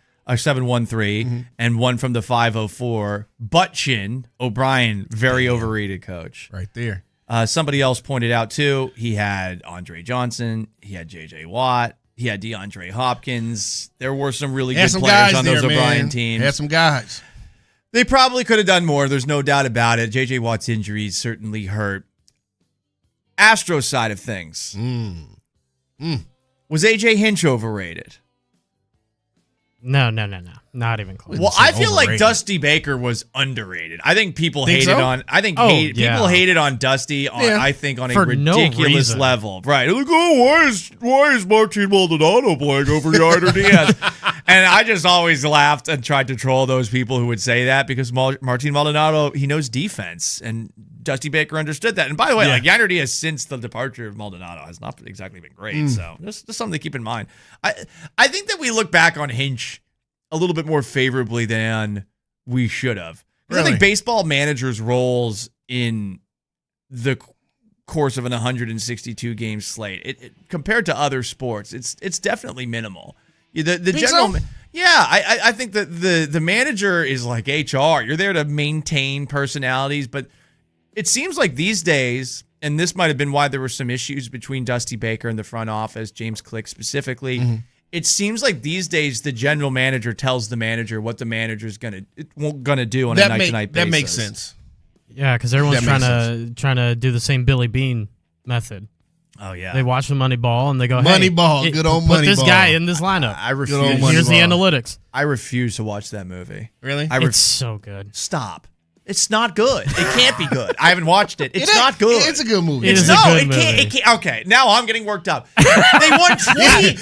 and one from the 504. Buttchin O'Brien, very overrated coach. Right there. Somebody else pointed out, too, he had Andre Johnson, he had J.J. Watt, he had DeAndre Hopkins. There were some really Had good some players guys on those there, O'Brien man. teams. Had some guys. They probably could have done more. There's no doubt about it. J.J. Watt's injuries certainly hurt. Astros side of things. Was A.J. Hinch overrated? No. Not even close. Well, say I feel like overrated. Dusty Baker was underrated. I think people Think hated so? on. I think Oh, people yeah. hated on Dusty. Yeah. I think on a For no ridiculous reason. level. Right? Like, oh, why is Martin Maldonado playing over Yarder Diaz? And I just always laughed and tried to troll those people who would say that because Martin Maldonado, he knows defense, and Dusty Baker understood that. And by the way, like Yarder Diaz since the departure of Maldonado has not exactly been great. So just something to keep in mind. I think that we look back on Hinch a little bit more favorably than we should have. 'Cause I Really? think baseball managers' roles in the course of an 162 game slate, it compared to other sports, it's definitely minimal. The Think general, so? yeah, I think that the manager is like HR. You're there to maintain personalities, but it seems like these days, and this might have been why there were some issues between Dusty Baker and the front office, James Click specifically. It seems like these days the general manager tells the manager what the manager's gonna do on a night-to-night basis. That makes sense. Yeah, because everyone's That trying to do the same Billy Bean method. Oh yeah, They watch the Moneyball and they go, Moneyball, hey, good old put this Moneyball. guy in this lineup. I old refuse. Moneyball. Here's the analytics. I refuse to watch that movie. Really? It's so good. Stop. It's not good. It can't be good. I haven't watched it. It's not good. It's a good movie. It is a no, good it can't. movie. It can't. Okay, now I'm getting worked up. They won 20.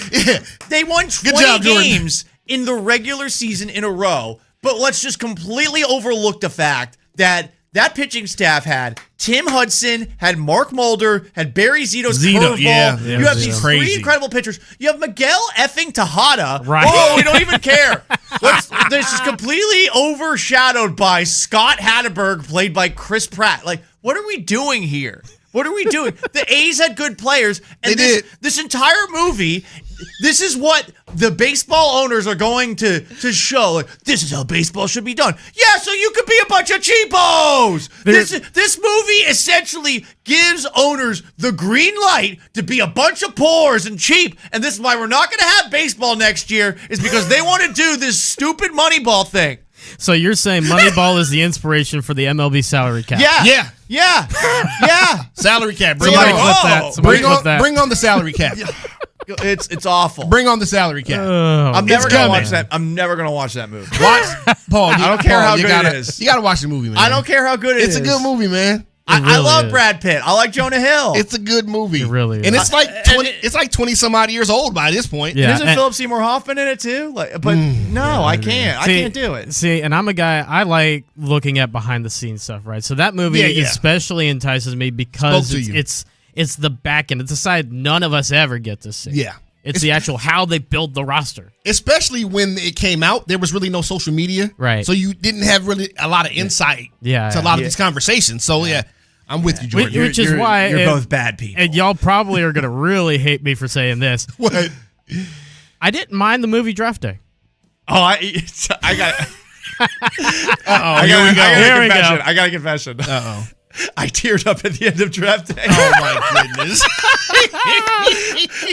They won 20 job, Jordan. games in the regular season in a row. But let's just completely overlook the fact that That pitching staff had Tim Hudson, had Mark Mulder, had Barry Zito's curveball. Yeah, you have these crazy. three incredible pitchers. You have Miguel effing Tejada. Right. Whoa, we don't even care. This is completely overshadowed by Scott Hatteberg, played by Chris Pratt. Like, what are we doing here? What are we doing? The A's had good players, and this entire movie, this is what the baseball owners are going to show. Like, this is how baseball should be done. Yeah, so you could be a bunch of cheapos. This movie essentially gives owners the green light to be a bunch of poors and cheap, and this is why we're not going to have baseball next year, is because they want to do this stupid Moneyball thing. So you're saying Moneyball is the inspiration for the MLB salary cap? Yeah. Salary cap. Bring Somebody on, clip that. Somebody clip that. bring on the salary cap. It's awful. Bring on the salary cap. I'm never gonna coming. watch that. I'm never gonna watch that movie. Watch, Paul. I don't care how good it is. You gotta watch the movie, man. I don't care how good it is. It's a good movie, man. I really love is. Brad Pitt. I like Jonah Hill. It's a good movie. It really is. And it's like 20 some odd years old by this point. Yeah. Isn't Philip Seymour Hoffman in it too? I can't. I can't do it. See, and I'm a guy, I like looking at behind the scenes stuff, right? So that movie especially entices me because it's the back end. It's the side none of us ever get to see. Yeah. It's the actual how they build the roster. Especially when it came out, there was really no social media. Right. So you didn't have really a lot of insight to a lot of these conversations. So, I'm with you, Jordan. Which is why you're both bad people. And y'all probably are going to really hate me for saying this. What? I didn't mind the movie Draft Day. Oh, I got. Here we go. I got a confession. Uh-oh. I teared up at the end of Draft Day. Oh, my goodness.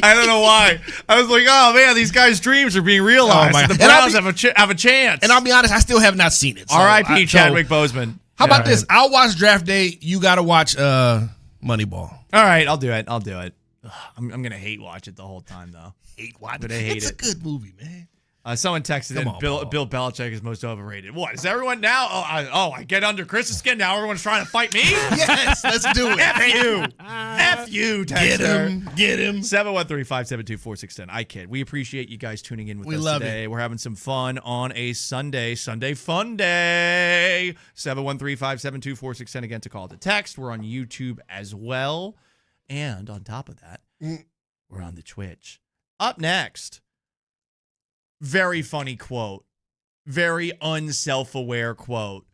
I don't know why. I was like, oh, man, these guys' dreams are being realized. Oh, my the God. Browns have a chance. And I'll be honest, I still have not seen it. So R.I.P. Chadwick Boseman. How about this? I'll watch Draft Day. You got to watch Moneyball. All right, I'll do it. Ugh, I'm going to hate watch it the whole time, though. Hate watch But I hate It's it. a good movie, man. Someone texted Come in, on, Bill Belichick is most overrated. What, is everyone now? I get under Chris's skin. Now everyone's trying to fight me? Yes, let's do it. F you. F you, Texter. Get him. 713-572-4610. I kid. We appreciate you guys tuning in with us love today. it. We're having some fun on a Sunday fun day. 713-572-4610 again to call to text. We're on YouTube as well. And on top of that, we're on the Twitch. Up next, very funny quote, very unself-aware quote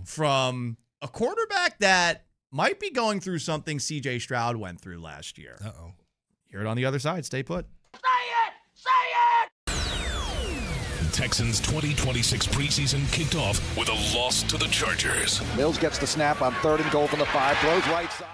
from a quarterback that might be going through something C.J. Stroud went through last year. Uh-oh. Hear it on the other side. Stay put. The Texans' 2026 preseason kicked off with a loss to the Chargers. Mills gets the snap on 3rd and goal from the 5, throws right side.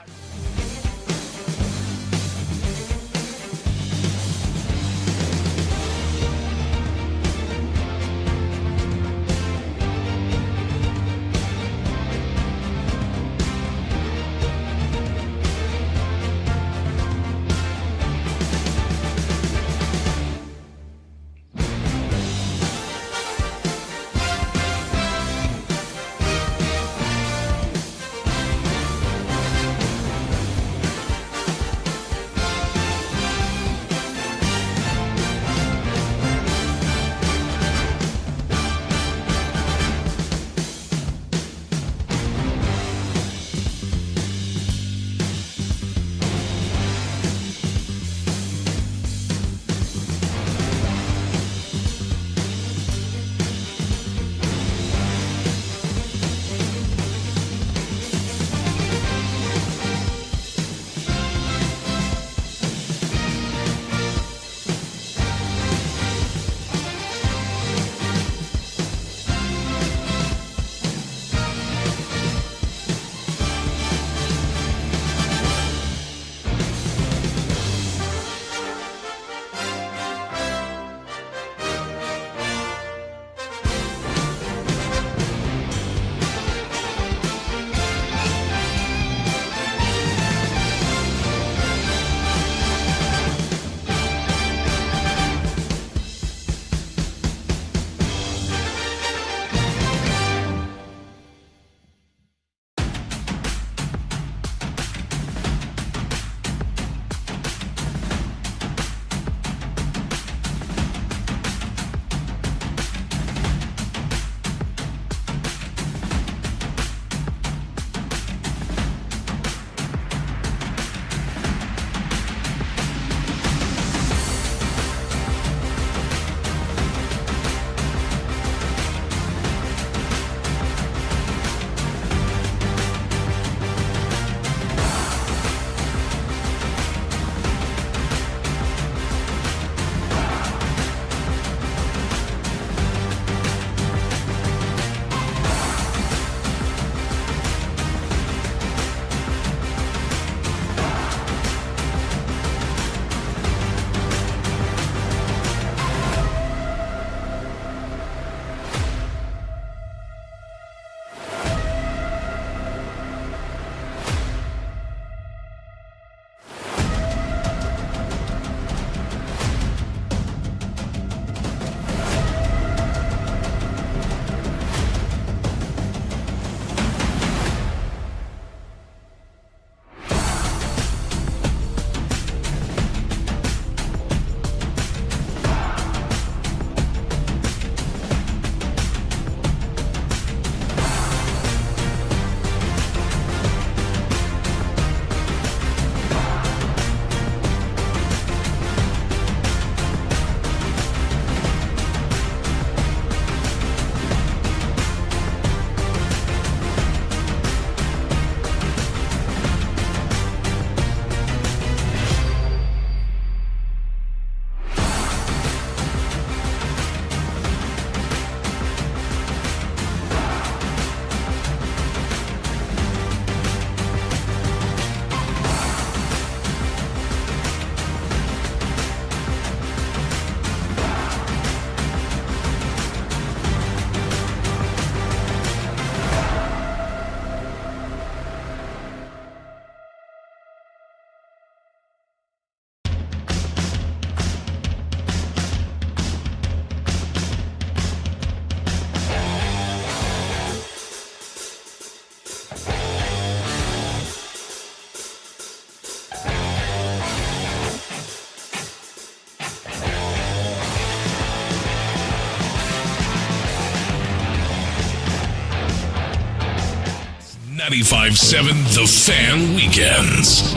95.7 The Fan Weekends.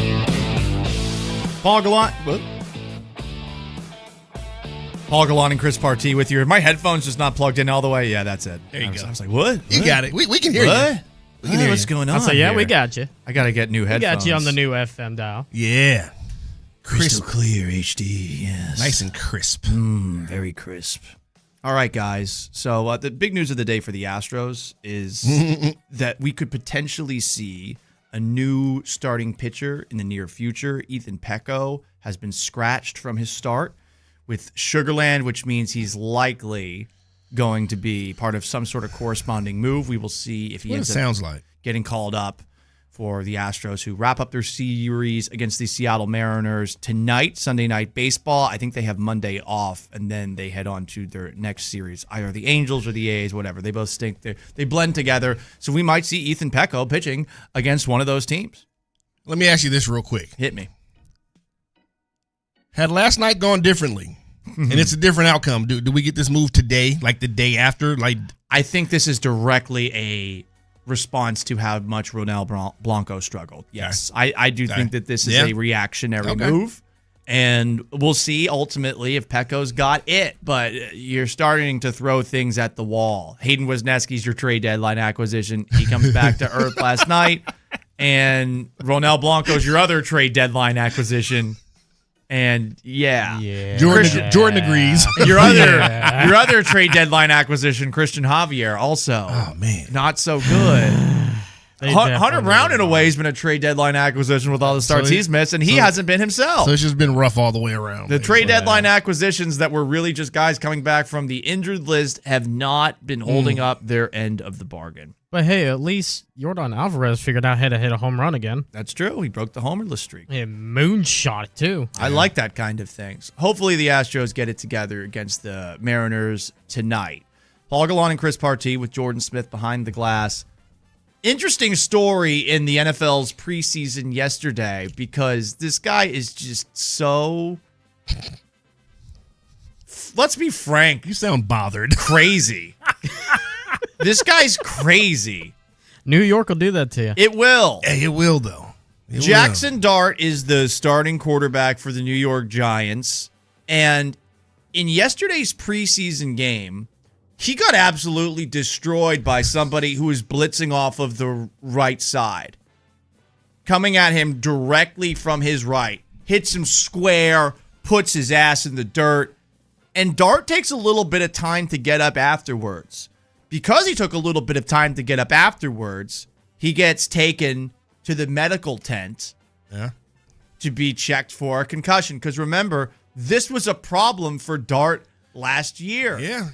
Paul Gallant and Chris Partee with you. My headphones just not plugged in all the way. Yeah, that's it. There you go. I was like, what? You got it. We can hear you. We can hear What's you. going on? I'll say, yeah, here? we got you. I got to get new We headphones. got you on the new FM dial. Yeah. Crystal clear HD, yes. Nice and crisp. Very crisp. All right, guys. So the big news of the day for the Astros is that we could potentially see a new starting pitcher in the near future. Ethan Pecco has been scratched from his start with Sugarland, which means he's likely going to be part of some sort of corresponding move. We will see if he ends up getting called up for the Astros, who wrap up their series against the Seattle Mariners tonight, Sunday Night Baseball. I think they have Monday off, and then they head on to their next series, either the Angels or the A's, whatever. They both stink. They blend together. So we might see Ethan Pecco pitching against one of those teams. Let me ask you this real quick. Hit me. Had last night gone differently, and it's a different outcome, do we get this move today, like the day after? Like, I think this is directly a response to how much Ronel Blanco struggled. Yes, I do think that this is a reactionary move, and we'll see ultimately if Pecco's got it, but you're starting to throw things at the wall. Hayden Wesneski's your trade deadline acquisition. He comes back to earth last night, and Ronel Blanco's your other trade deadline acquisition. And Jordan agrees. Your other trade deadline acquisition, Christian Javier, also. Oh man, not so good. Hunter Brown, in a way, has been a trade deadline acquisition with all the starts he's missed, and he hasn't been himself. So it's just been rough all the way around. The trade deadline acquisitions that were really just guys coming back from the injured list have not been holding up their end of the bargain. But hey, at least Yordan Alvarez figured out how to hit a home run again. That's true. He broke the homerless streak. Yeah, moonshot it too. I like that kind of things. Hopefully the Astros get it together against the Mariners tonight. Paul Gallant and Chris Partee with Jordan Smith behind the glass. Interesting story in the NFL's preseason yesterday, because this guy is just so, let's be frank. You sound bothered. Crazy. This guy's crazy. New York will do that to you. It will. Hey, it will, though. Jackson Dart is the starting quarterback for the New York Giants. And in yesterday's preseason game, he got absolutely destroyed by somebody who was blitzing off of the right side. Coming at him directly from his right. Hits him square, puts his ass in the dirt. And Dart takes a little bit of time to get up afterwards. Because he took a little bit of time to get up afterwards, he gets taken to the medical tent to be checked for a concussion. Because remember, this was a problem for Dart last year. Yeah.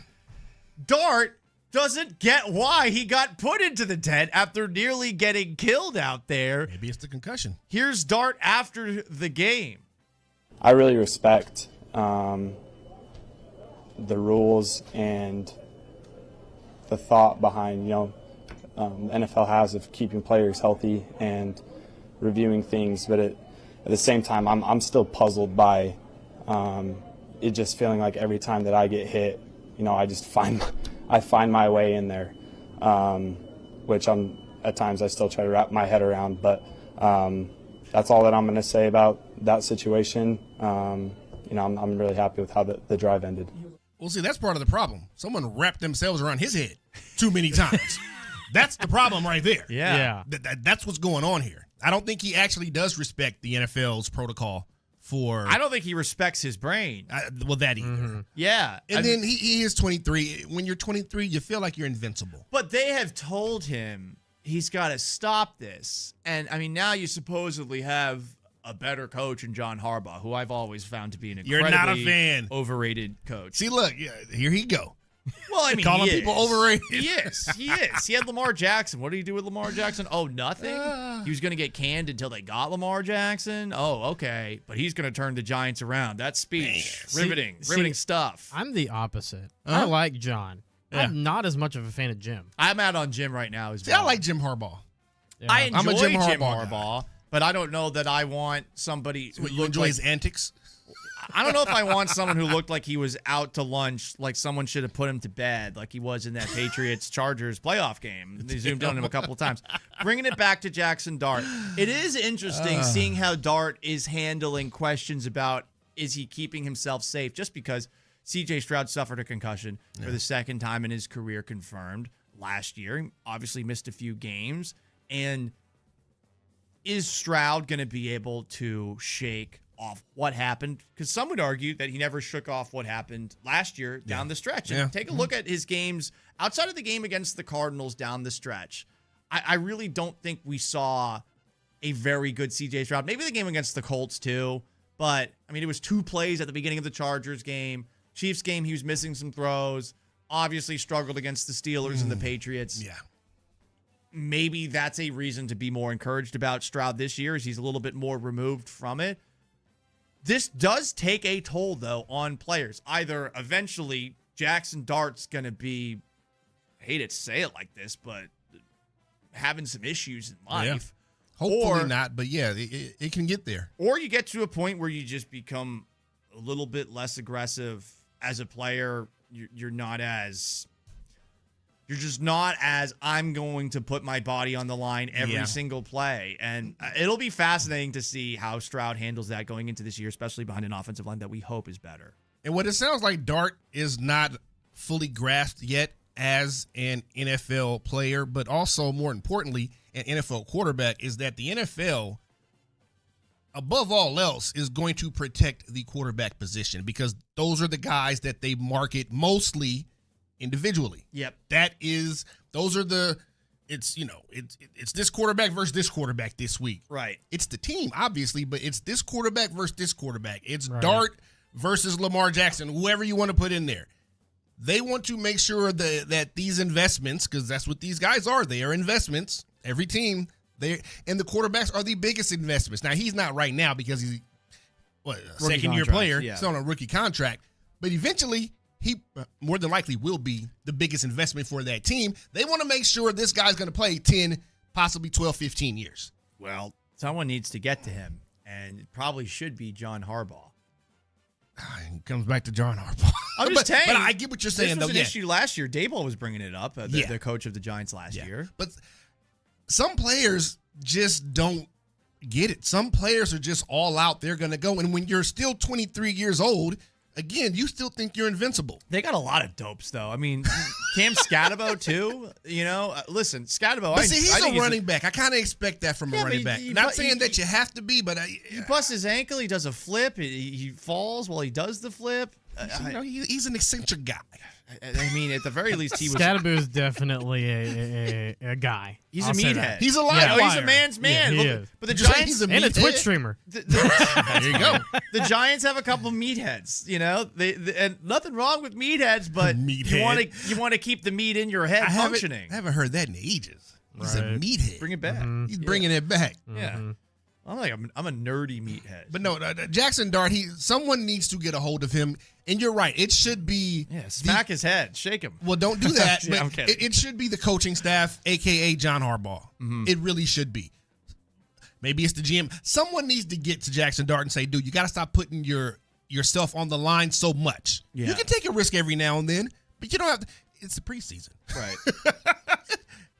Dart doesn't get why he got put into the tent after nearly getting killed out there. Maybe it's the concussion. Here's Dart after the game. I really respect the rules and the thought behind, the NFL has of keeping players healthy and reviewing things, but at the same time, I'm still puzzled by it just feeling like every time that I get hit, I just find my way in there, which at times I still try to wrap my head around, but that's all that I'm going to say about that situation. I'm really happy with how the drive ended. Well, see, that's part of the problem. Someone wrapped themselves around his head too many times. That's the problem right there. Yeah. That's what's going on here. I don't think he actually does respect the NFL's protocol for... I don't think he respects his brain. That either. Mm-hmm. Yeah. And then he is 23. When you're 23, you feel like you're invincible. But they have told him he's got to stop this. And, now you supposedly have a better coach in John Harbaugh, who I've always found to be an incredibly You're not a fan. Overrated coach. See, look, here he go. Well, calling people overrated. He is. He had Lamar Jackson. What did he do with Lamar Jackson? Oh, nothing? He was going to get canned until they got Lamar Jackson? Oh, okay. But he's going to turn the Giants around. That speech. Riveting stuff. I'm the opposite. I like John. Yeah. I'm not as much of a fan of Jim. I'm out on Jim right now as well. I like Jim Harbaugh. Yeah. I enjoy Jim Harbaugh, but I don't know that I want somebody who you enjoy his antics. I don't know if I want someone who looked like he was out to lunch, like someone should have put him to bed, like he was in that Patriots-Chargers playoff game. They zoomed in on him a couple of times. Bringing it back to Jackson Dart, it is interesting seeing how Dart is handling questions about is he keeping himself safe, just because C.J. Stroud suffered a concussion for the second time in his career, confirmed last year. He obviously missed a few games. And is Stroud going to be able to shake off what happened? Because some would argue that he never shook off what happened last year down the stretch. And take a look at his games outside of the game against the Cardinals down the stretch. I really don't think we saw a very good C.J. Stroud. Maybe the game against the Colts too. But, I mean, it was 2 plays at the beginning of the Chargers game. Chiefs game, he was missing some throws. Obviously struggled against the Steelers and the Patriots. Yeah. Maybe that's a reason to be more encouraged about Stroud this year, as he's a little bit more removed from it. This does take a toll, though, on players. Either eventually Jackson Dart's going to be, I hate to say it like this, but having some issues in life. Yeah. Hopefully not, but yeah, it can get there. Or you get to a point where you just become a little bit less aggressive as a player. You're just not as I'm going to put my body on the line every single play. And it'll be fascinating to see how Stroud handles that going into this year, especially behind an offensive line that we hope is better. And what it sounds like Dart is not fully grasped yet as an NFL player, but also more importantly, an NFL quarterback, is that the NFL, above all else, is going to protect the quarterback position, because those are the guys that they market mostly individually. Yep. It's this quarterback versus this quarterback this week. Right. It's the team, obviously, but it's this quarterback versus this quarterback. It's Dart versus Lamar Jackson, whoever you want to put in there. They want to make sure that these investments, because that's what these guys are, they are investments. Every team, and the quarterbacks are the biggest investments. Now, he's not right now because he's a second-year player. Yeah. He's on a rookie contract. But eventually, he more than likely will be the biggest investment for that team. They want to make sure this guy's going to play 10, possibly 12, 15 years. Well, someone needs to get to him, and it probably should be John Harbaugh. It comes back to John Harbaugh. I'm just saying. But I get what you're saying, This was an issue last year. Daboll was bringing it up, the coach of the Giants last year. But some players just don't get it. Some players are just all out. They're going to go. And when you're still 23 years old, again, you still think you're invincible. They got a lot of dopes, though. I mean, Cam Scatabo, too. Listen, Scatabo. But he's a running back. I kind of expect that from a running back. Not saying that you have to be, but he busts his ankle. He does a flip. He falls while he does the flip. He's an eccentric guy. I mean, at the very least, he was. Scatabo is definitely a guy. He's a meathead. He's a liar. He's a man's man. Yeah, he is. But the Giants and a Twitch streamer. There you go. The Giants have a couple meatheads. And nothing wrong with meatheads, but you want to keep the meat in your head functioning. I haven't heard that in ages. He's a meathead. Bring it back. Mm-hmm. He's bringing it back. Yeah. I'm a nerdy meathead. But no, Jackson Dart, someone needs to get a hold of him. And you're right. It should be. Yeah, smack his head. Shake him. Well, don't do that. Yeah, but it should be the coaching staff, a.k.a. John Harbaugh. Mm-hmm. It really should be. Maybe it's the GM. Someone needs to get to Jackson Dart and say, dude, you got to stop putting yourself on the line so much. Yeah. You can take a risk every now and then, but you don't have to. It's the preseason. Right.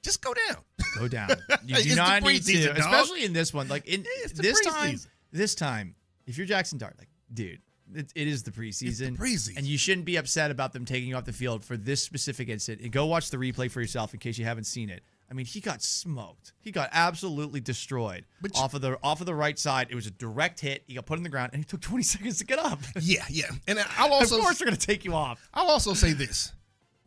Just go down. Go down. You do not need to, dog. Especially in this one. Like in this time, if you're Jackson Dart, like, dude, it is the preseason. It's the preseason. And you shouldn't be upset about them taking you off the field for this specific incident. And go watch the replay for yourself in case you haven't seen it. I mean, he got smoked. He got absolutely destroyed off of the right side. It was a direct hit. He got put on the ground, and he took 20 seconds to get up. Yeah. And I'll also, of course, they're going to take you off. I'll also say this.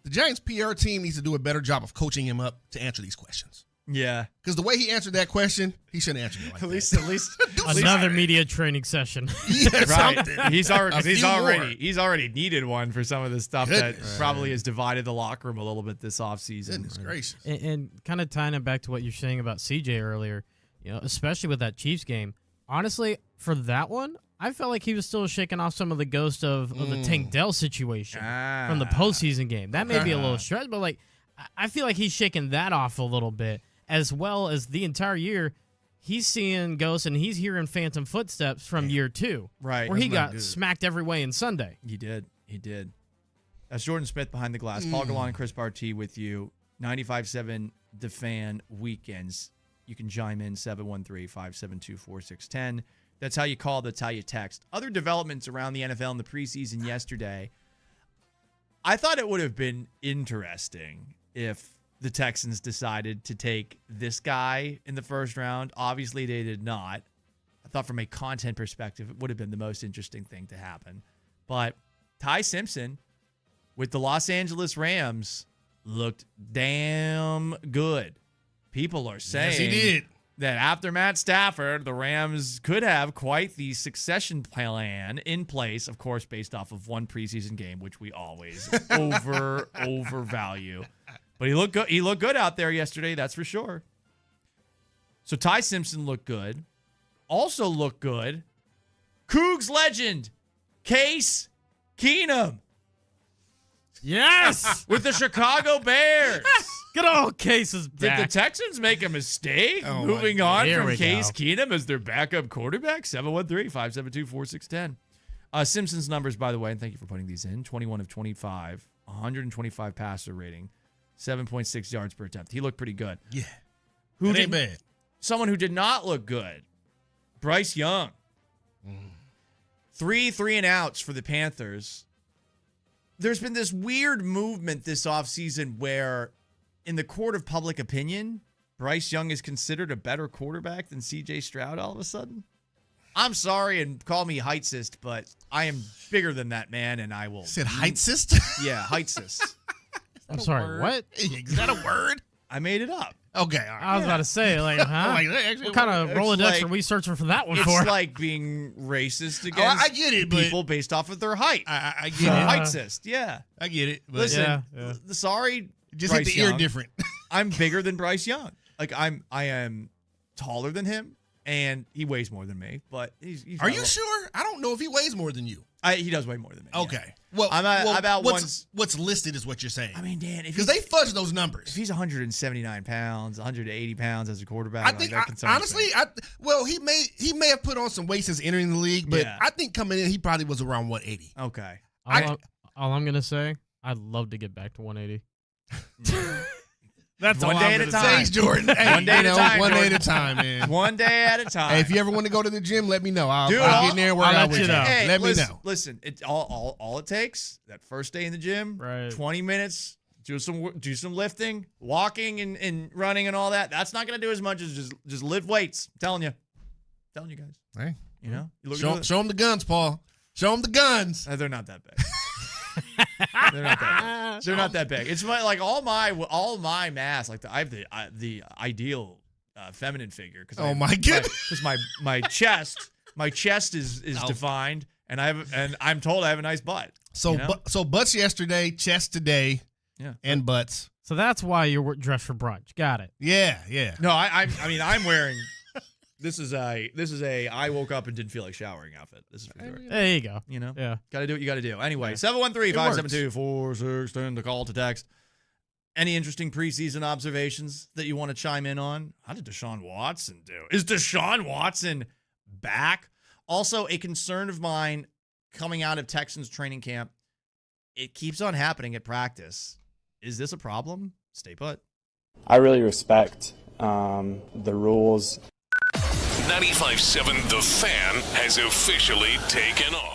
The Giants PR team needs to do a better job of coaching him up to answer these questions. Yeah. Because the way he answered that question, he shouldn't answer it like that. At least another media training session. Yeah, right. He's already needed one for some of the stuff that probably has divided the locker room a little bit this offseason. Goodness gracious. And kind of tying it back to what you're saying about CJ earlier, especially with that Chiefs game. Honestly, for that one, I felt like he was still shaking off some of the ghost of the Tank Dell situation from the postseason game. That may be a little stretch, but I feel like he's shaking that off a little bit, as well as the entire year. he's seeing ghosts and he's hearing phantom footsteps from year 2. Right. Where he got smacked every way in Sunday. He did. That's Jordan Smith behind the glass. Paul Gallant and Chris Barty with you. 95.7 The Fan weekends. You can chime in 713-572-4610. That's how you call. That's how you text. Other developments around the NFL in the preseason yesterday. I thought it would have been interesting if the Texans decided to take this guy in the first round. Obviously, they did not. I thought from a content perspective, it would have been the most interesting thing to happen. But Ty Simpson with the Los Angeles Rams looked damn good. People are saying yes, he did. That after Matt Stafford, the Rams could have quite the succession plan in place, of course, based off of one preseason game, which we always overvalue. But he looked good. He looked good out there yesterday, that's for sure. So Ty Simpson looked good. Also looked good. Cougs legend, Case Keenum. Yes! With the Chicago Bears. Good old Case is back. Did the Texans make a mistake moving on from Case Keenum as their backup quarterback? 713-572-4610. Simpson's numbers, by the way, and thank you for putting these in. 21 of 25, 125 passer rating, 7.6 yards per attempt. He looked pretty good. Yeah. That ain't bad. Someone who did not look good, Bryce Young. 3 3-and-outs for the Panthers. There's been this weird movement this offseason where in the court of public opinion, Bryce Young is considered a better quarterback than C.J. Stroud all of a sudden. I'm sorry and call me heightsist, but I am bigger than that man, and I will. You said heightsist? Yeah, heightsist. I'm sorry, what? Is that a word? I made it up. Okay, all right. I was about to say, like, huh? What kind of Rolodex are we searching for that one for? It's like being racist against I get it, people based off of their height. I get it. Heightsist, yeah. I get it. But Listen, sorry, just Bryce hit the ear Young. different. I'm bigger than Bryce Young. Like I am taller than him, and he weighs more than me. But he's Are you sure? I don't know if he weighs more than you. He does weigh more than me. Okay. Yeah. Well, about what's listed is what you're saying. I mean, Dan, because they fudge those numbers. If he's 179 pounds, 180 pounds as a quarterback, I think honestly, he may have put on some weight since entering the league, but I think coming in he probably was around 180. Okay. All I'm gonna say, I'd love to get back to 180. That's one day at a time. Thanks, Jordan. Hey, one day at a time. One day at a time, man. One day at a time. Hey, if you ever want to go to the gym, let me know. I'll get in there and work out with you. Hey, let me know. Listen, it's all it takes that first day in the gym, 20 minutes, do some lifting, walking and running and all that. That's not gonna do as much as just lift weights. I'm telling you guys. Hey, you know, show them the guns, Paul. Show them the guns. They're not that big. They're not that big. It's like all my mass. Like I have the ideal feminine figure. My goodness. Because my chest is defined, and I'm told I have a nice butt. So you know? So butts yesterday, chest today, and butts. So that's why you're dressed for brunch. Got it. Yeah. No, I mean I'm wearing. This is a I woke up and didn't feel like showering outfit. This is for sure. There you go. You know? Yeah. Got to do what you got to do. Anyway, 713-572-4610 to call to text. Any interesting preseason observations that you want to chime in on? How did Deshaun Watson do? Is Deshaun Watson back? Also, a concern of mine coming out of Texans training camp, it keeps on happening at practice. Is this a problem? Stay put. I really respect the rules. 95.7 The Fan has officially taken off.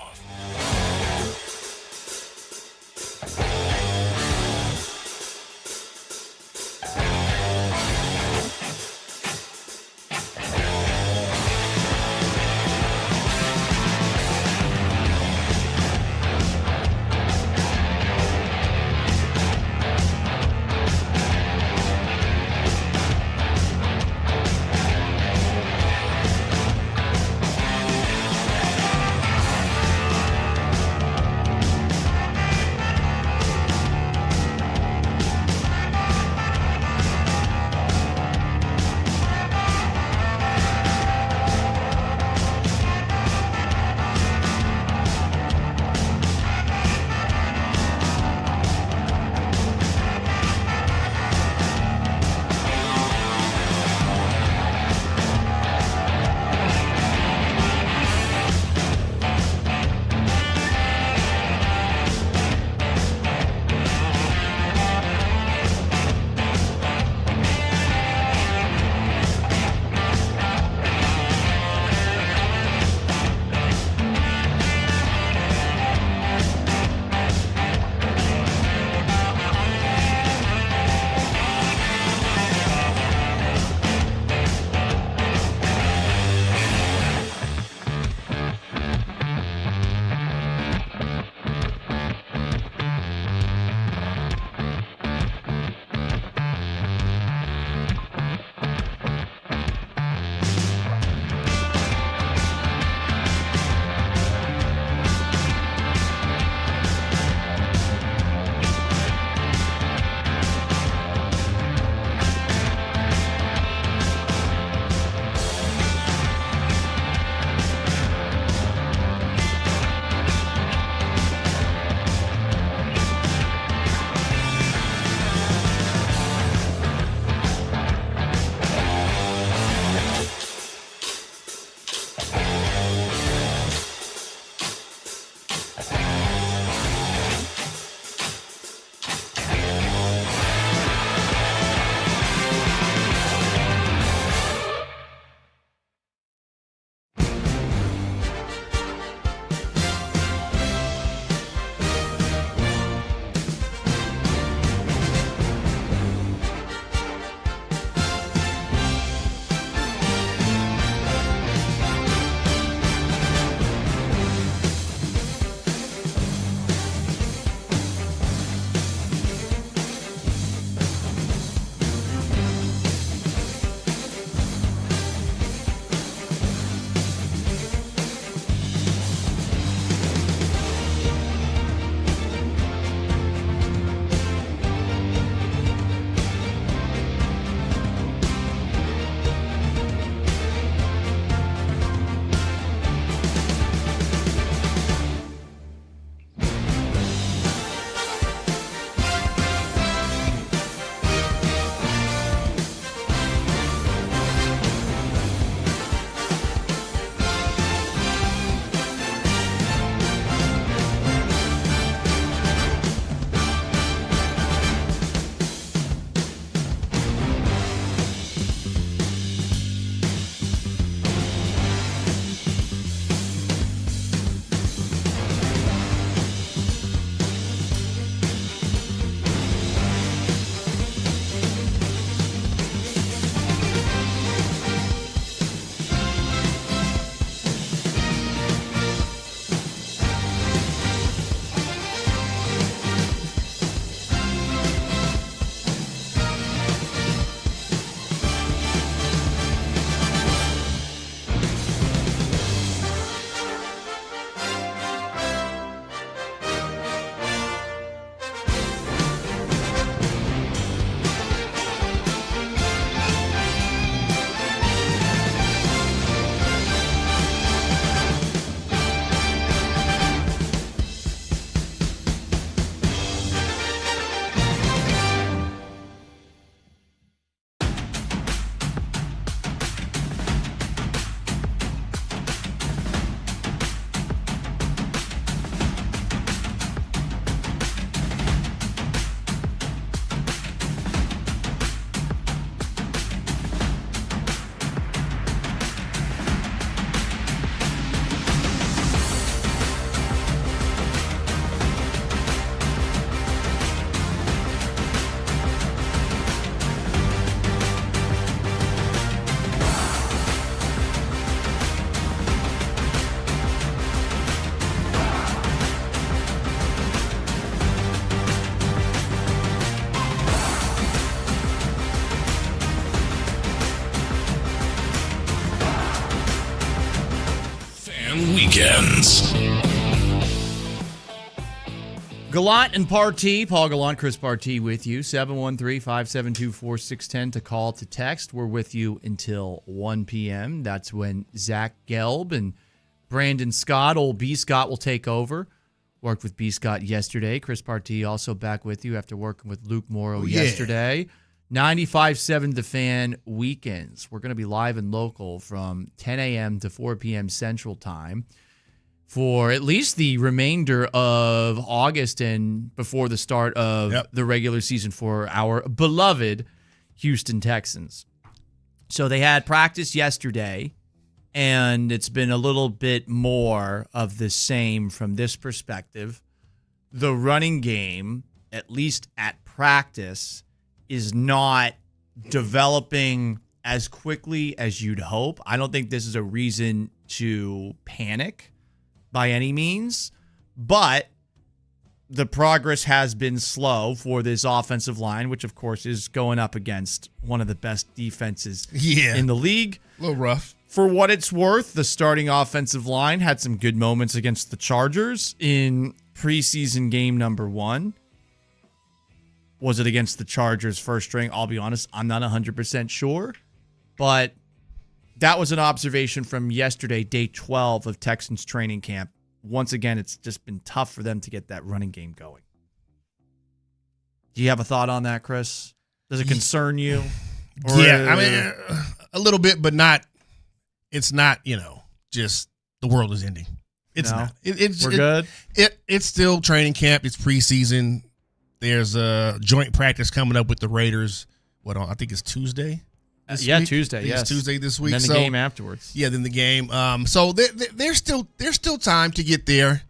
weekends. Gallant and Partee, Paul Gallant, Chris Partee with you. 713-572-4610 to call, to text. We're with you until 1 p.m. That's when Zach Gelb and Brandon Scott, old B. Scott, will take over. Worked with B. Scott yesterday. Chris Partee also back with you after working with Luke Morrow yesterday. 95.7 The Fan weekends. We're going to be live and local from 10 a.m. to 4 p.m. Central Time for at least the remainder of August and before the start of the regular season for our beloved Houston Texans. So they had practice yesterday, and it's been a little bit more of the same from this perspective. The running game, at least at practice, is not developing as quickly as you'd hope. I don't think this is a reason to panic by any means, but the progress has been slow for this offensive line, which of course is going up against one of the best defenses in the league. A little rough. For what it's worth, the starting offensive line had some good moments against the Chargers in preseason game number 1. Was it against the Chargers first string? I'll be honest, I'm not 100% sure, but that was an observation from yesterday, day 12 of Texans training camp. Once again, it's just been tough for them to get that running game going. Do you have a thought on that, Chris? Does it concern you? Yeah, I mean, a little bit, but not. It's not, just the world is ending. It's not. We're good? It's still training camp. It's preseason. There's a joint practice coming up with the Raiders. I think it's Tuesday. Tuesday. Yes, it's Tuesday this week. And then the game afterwards. Yeah, then the game. So there's still time to get there.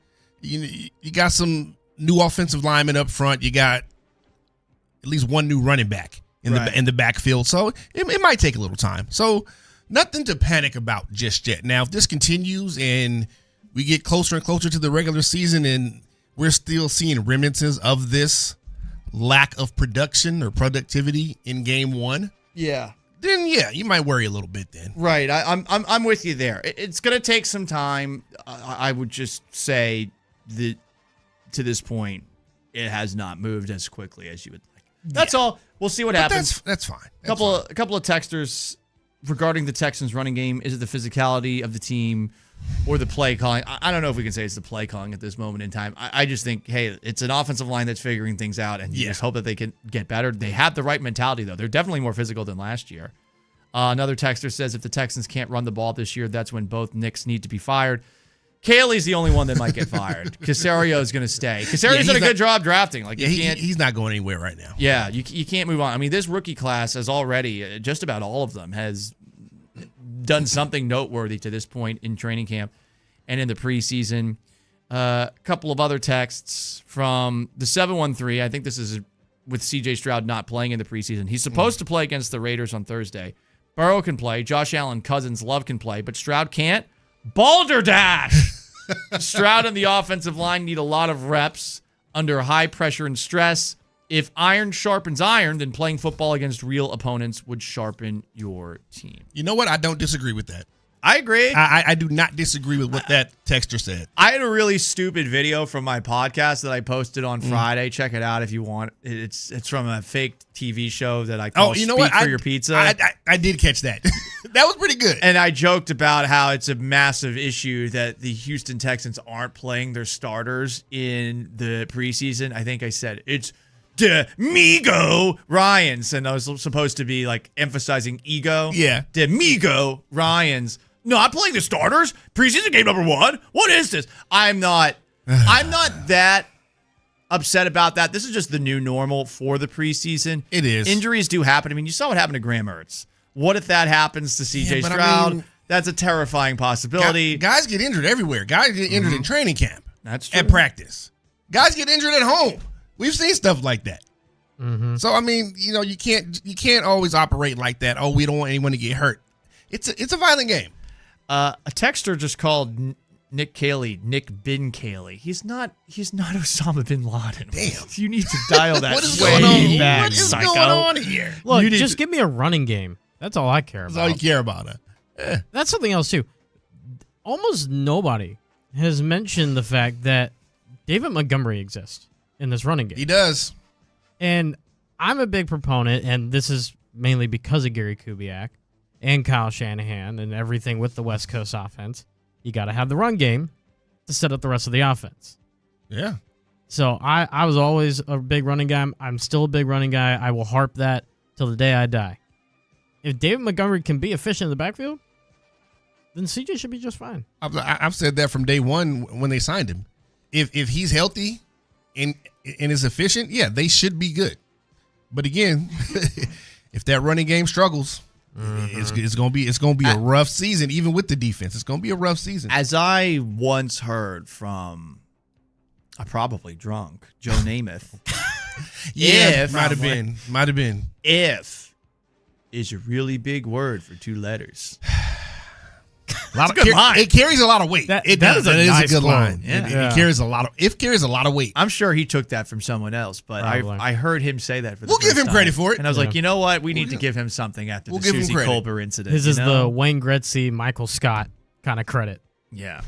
You got some new offensive linemen up front. You got at least one new running back in the backfield. So it might take a little time. So nothing to panic about just yet. Now, if this continues and we get closer and closer to the regular season and we're still seeing remnants of this lack of production or productivity in game 1. Yeah. Then you might worry a little bit then. Right. I'm with you there. It's going to take some time. I would just say that to this point, it has not moved as quickly as you would like. That's all. We'll see what happens. That's fine. A couple of texters regarding the Texans running game. Is it the physicality of the team or the play calling? I don't know if we can say it's the play calling at this moment in time. I just think, hey, it's an offensive line that's figuring things out, and you just hope that they can get better. They have the right mentality, though. They're definitely more physical than last year. Another texter says if the Texans can't run the ball this year, that's when both Knicks need to be fired. Caley's the only one that might get fired. Casario is going to stay. Casario's done a good job drafting. He's not going anywhere right now. Yeah, you can't move on. I mean, this rookie class has already, just about all of them, has done something noteworthy to this point in training camp and in the preseason. A couple of other texts from the 713. I think this is with C.J. Stroud not playing in the preseason. He's supposed to play against the Raiders on Thursday. Burrow can play. Josh Allen, Cousins, Love can play, but Stroud can't. Balderdash! Stroud and the offensive line need a lot of reps under high pressure and stress. If iron sharpens iron, then playing football against real opponents would sharpen your team. You know what? I don't disagree with that. I agree. I do not disagree with what that texter said. I had a really stupid video from my podcast that I posted on Friday. Check it out if you want. It's from a fake TV show that I call Speak for Your Pizza. I did catch that. That was pretty good. And I joked about how it's a massive issue that the Houston Texans aren't playing their starters in the preseason. I think I said it's D'Amigo Ryans, and I was supposed to be like emphasizing ego. Yeah. D'Amigo Ryans. Not playing the starters. Preseason game number 1. What is this? I'm not that upset about that. This is just the new normal for the preseason. It is. Injuries do happen. I mean, you saw what happened to Graham Mertz. What if that happens to C.J. Stroud? I mean, that's a terrifying possibility. Guys get injured everywhere. Guys get injured in training camp. That's true. At practice. Guys get injured at home. We've seen stuff like that. Mm-hmm. So I mean, you can't always operate like that. Oh, we don't want anyone to get hurt. It's a violent game. A texter just called Nick Bin Cayley. He's not Osama bin Laden. Damn. You need to dial that what is way going on? back, What is psycho. going on here? Look, just give me a running game. That's all I care about. That's all you care about. That's something else too. Almost nobody has mentioned the fact that David Montgomery exists in this running game. He does. And I'm a big proponent, and this is mainly because of Gary Kubiak and Kyle Shanahan and everything with the West Coast offense. You got to have the run game to set up the rest of the offense. Yeah. So I was always a big running guy. I'm still a big running guy. I will harp that till the day I die. If David Montgomery can be efficient in the backfield, then CJ should be just fine. I've said that from day one when they signed him. If he's healthy and is efficient, yeah, they should be good. But again, if that running game struggles, it's gonna be a rough season. Even with the defense, it's gonna be a rough season. As I once heard from a probably drunk Joe Namath, might have been. If is a really big word for two letters. It carries a lot of weight. That is a good line. It carries a lot of weight. I'm sure he took that from someone else, but I heard him say that for the We'll give first him time. credit for it. And I was like, you know what? We need to give him something after the Susie Colbert incident. This is the Wayne Gretzky, Michael Scott kind of credit. Yeah.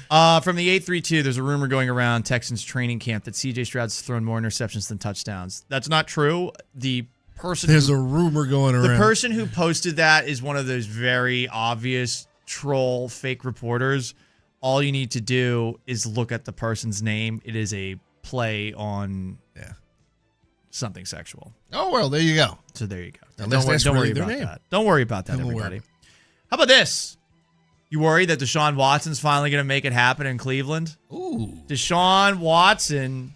From the 832, there's a rumor going around Texans training camp that CJ Stroud's thrown more interceptions than touchdowns. That's not true. There's a rumor going around. The person who posted that is one of those very obvious troll fake reporters. All you need to do is look at the person's name. It is a play on something sexual. Oh, well, there you go. So there you go. Don't worry about that. Don't worry about that, everybody. How about this? You worry that Deshaun Watson's finally going to make it happen in Cleveland? Ooh. Deshaun Watson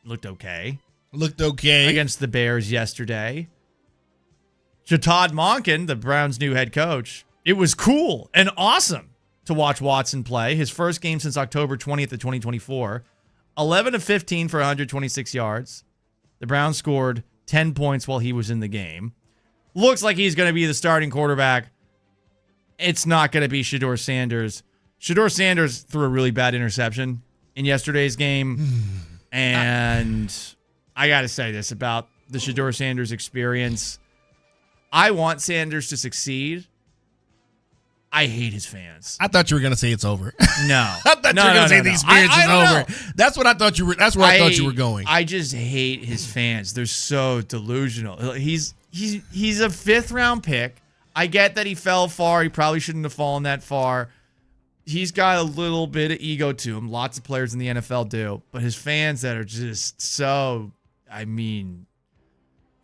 looked okay against the Bears yesterday. Todd Monken, the Browns' new head coach, it was cool and awesome to watch Watson play. His first game since October 20th of 2024. 11 of 15 for 126 yards. The Browns scored 10 points while he was in the game. Looks like he's going to be the starting quarterback. It's not going to be Shedeur Sanders. Shedeur Sanders threw a really bad interception in yesterday's game. And I got to say this about the Shedeur Sanders experience. I want Sanders to succeed. I hate his fans. I thought you were going to say it's over. No. I thought you were going to say the experience is over. That's what I thought you were. That's where I thought you were going. I just hate his fans. They're so delusional. He's a fifth-round pick. I get that he fell far. He probably shouldn't have fallen that far. He's got a little bit of ego to him. Lots of players in the NFL do. But his fans that are just so,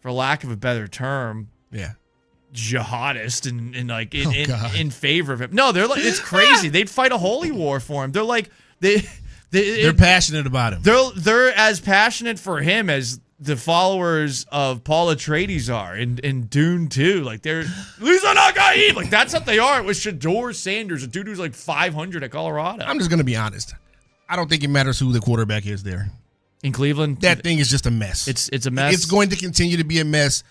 for lack of a better term, jihadist and in favor of him. No, they're like, it's crazy. They'd fight a holy war for him. They're like they're passionate about him. They're as passionate for him as the followers of Paul Atreides are in Dune 2. Like they're Lisa Nagaib. Like that's what they are. It was Shedeur Sanders, a dude who's like 500 at Colorado. I'm just gonna be honest. I don't think it matters who the quarterback is there in Cleveland. That thing is just a mess. It's a mess. It's going to continue to be a mess.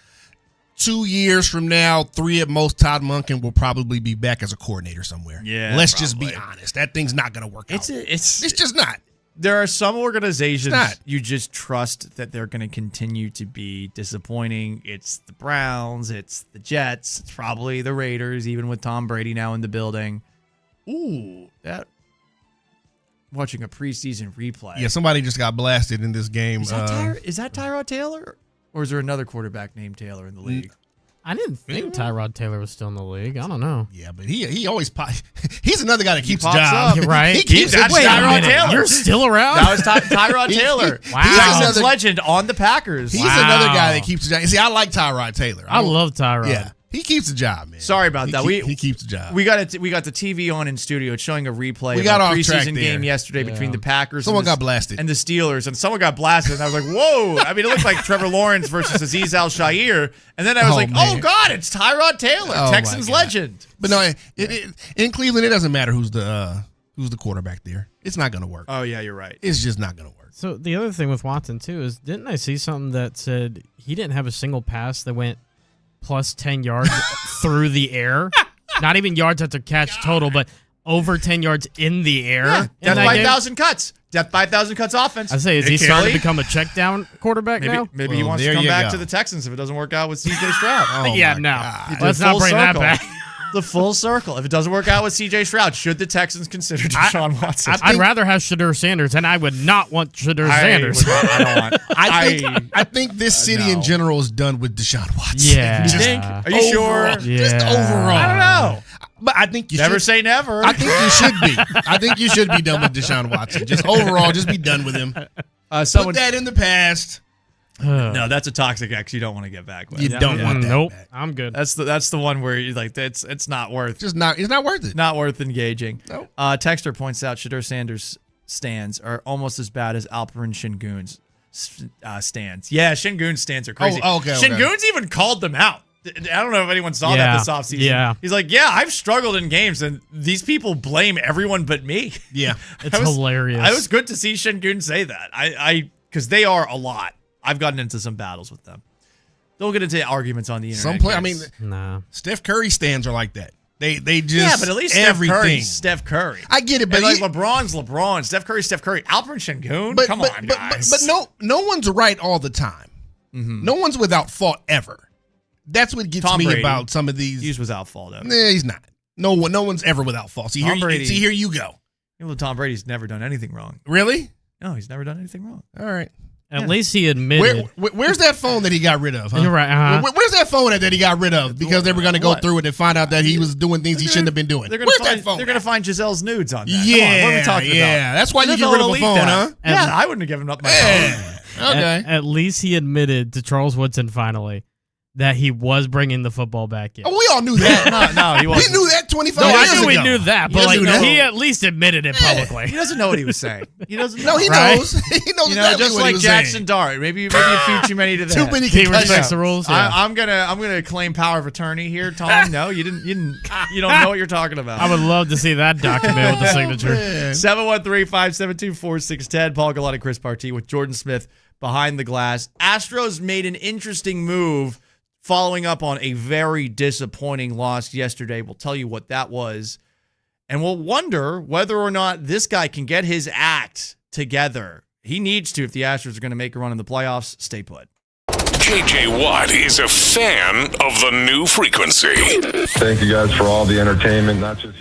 2 years from now, 3 at most, Todd Monken will probably be back as a coordinator somewhere. Yeah, let's just be honest. That thing's not going to work out. It's just not. There are some organizations you just trust that they're going to continue to be disappointing. It's the Browns. It's the Jets. It's probably the Raiders, even with Tom Brady now in the building. Ooh, watching a preseason replay. Yeah, somebody just got blasted in this game. Is that Tyrod Taylor? Or is there another quarterback named Taylor in the league? I didn't think Tyrod Taylor was still in the league. I don't know. Yeah, but he always he's another guy that keeps a job. Right? He keeps that's Tyrod Taylor. You're still around? That was Tyrod Taylor. Wow. Texans legend on the Packers. He's another guy that keeps a job. See, I like Tyrod Taylor. I love Tyrod. Yeah. He keeps a job, man. Sorry about that. He keeps a job. We got the TV on in studio. It's showing a replay of a preseason game yesterday between the Packers someone got blasted. And the Steelers. And someone got blasted. And I was like, whoa. I mean, it looked like Trevor Lawrence versus Azeez Al-Shaair. And then I was like, man. Oh, God, it's Tyrod Taylor, Texans legend. But no, in Cleveland, it doesn't matter who's the quarterback there. It's not going to work. Oh, yeah, you're right. It's just not going to work. So the other thing with Watson, too, is didn't I see something that said he didn't have a single pass that went plus 10 yards through the air? Not even yards after catch total, but over 10 yards in the air. Yeah, death by 1,000 cuts. Death by 1,000 cuts offense. I say, is he starting to become a check down quarterback now? Maybe he wants to come back to the Texans if it doesn't work out with CJ Stroud. No. Let's not bring that back. The full circle. If it doesn't work out with C.J. Stroud, should the Texans consider Deshaun Watson? I'd rather have Shedeur Sanders, and I would not want Shedeur Sanders. I don't want. I think this city in general is done with Deshaun Watson. Yeah. You think? Are you sure? Yeah. Just overall. I don't know. But I think you Never should. say never. I think you should be. I think you should be done with Deshaun Watson. Just overall, just be done with him. Put that in the past. No, that's a toxic ex you don't want to get back with. You don't want that. Nope. back. I'm good. That's the one where you like it's not worth. It's not worth it. Not worth engaging. Nope. Texter points out Shedeur Sanders' stands are almost as bad as Alperin Şengün's stands. Yeah, Şengün's stands are crazy. Oh, okay. Şengün's even called them out. I don't know if anyone saw that this offseason. Yeah. He's like, yeah, I've struggled in games, and these people blame everyone but me. Yeah. It's hilarious. It was good to see Şengün say that. Because they are a lot. I've gotten into some battles with them. Don't get into arguments on the internet. Nah. Steph Curry stands are like that. They just but at least everything. Steph Curry. I get it, but and LeBron's LeBron. Steph Curry. Alperin Şengün. Come on, guys. But no one's right all the time. Mm-hmm. No one's without fault ever. That's what gets Tom me Brady. about some of these. He's without fault. Nah, he's not. No one's ever without fault. See, here you go. Tom Brady's never done anything wrong. Really? No, he's never done anything wrong. All right. At least he admitted. Where's that phone that he got rid of? Huh? You're right. Uh-huh. Where's that phone that he got rid of? Because they were going to go through it and find out that he was doing things he shouldn't have been doing. Where's that phone? They're going to find Giselle's nudes on that. Yeah, Come on, what are we talking about? That's why you get rid of a phone, huh? Yeah, I wouldn't have given up my phone. Okay. At least he admitted to Charles Woodson finally that he was bringing the football back in. Oh, we all knew that. No, he wasn't. We knew that 25 No, years I ago. knew we knew that, but he at least admitted it publicly. He doesn't know what he was saying. He doesn't know. No, he Right? knows. He knows exactly just what like he was Jackson saying. Dart. Maybe a few too many to that. Too many He concussions. respects the rules. Yeah. I'm gonna claim power of attorney here, Tom. No, you don't know what you're talking about. I would love to see that document with the signature. 713-572-4610. Paul Galati, Chris Partee with Jordan Smith behind the glass. Astros made an interesting move following up on a very disappointing loss yesterday. We'll tell you what that was. And we'll wonder whether or not this guy can get his act together. He needs to if the Astros are going to make a run in the playoffs. Stay put. JJ Watt is a fan of the new frequency. Thank you guys for all the entertainment, not just...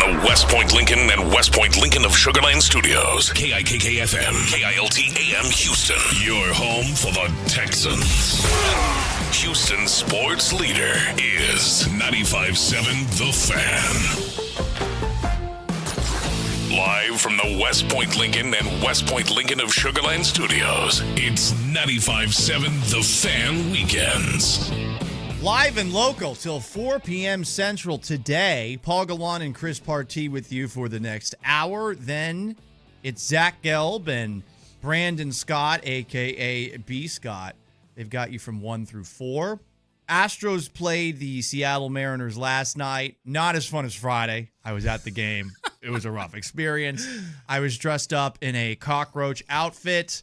the West Point Lincoln and West Point Lincoln of Sugar Land Studios. KIKK-FM, KILT-AM Houston. Your home for the Texans. Houston sports leader is 95.7 The Fan. Live from the West Point Lincoln and West Point Lincoln of Sugar Land Studios, it's 95.7 The Fan Weekends. Live and local till 4 p.m. Central today. Paul Gallant and Chris Partee with you for the next hour. Then it's Zach Gelb and Brandon Scott, a.k.a. B. Scott. They've got you from 1 through 4. Astros played the Seattle Mariners last night. Not as fun as Friday. I was at the game. It was a rough experience. I was dressed up in a cockroach outfit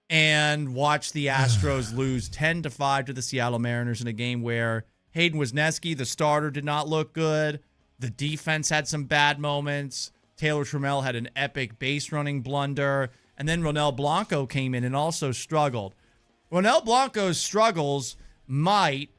and watched the Astros lose 10-5 to the Seattle Mariners in a game where Hayden Wesneski, the starter, did not look good. The defense had some bad moments. Taylor Trammell had an epic base running blunder. And then Ronel Blanco came in and also struggled. Ronel Blanco's struggles might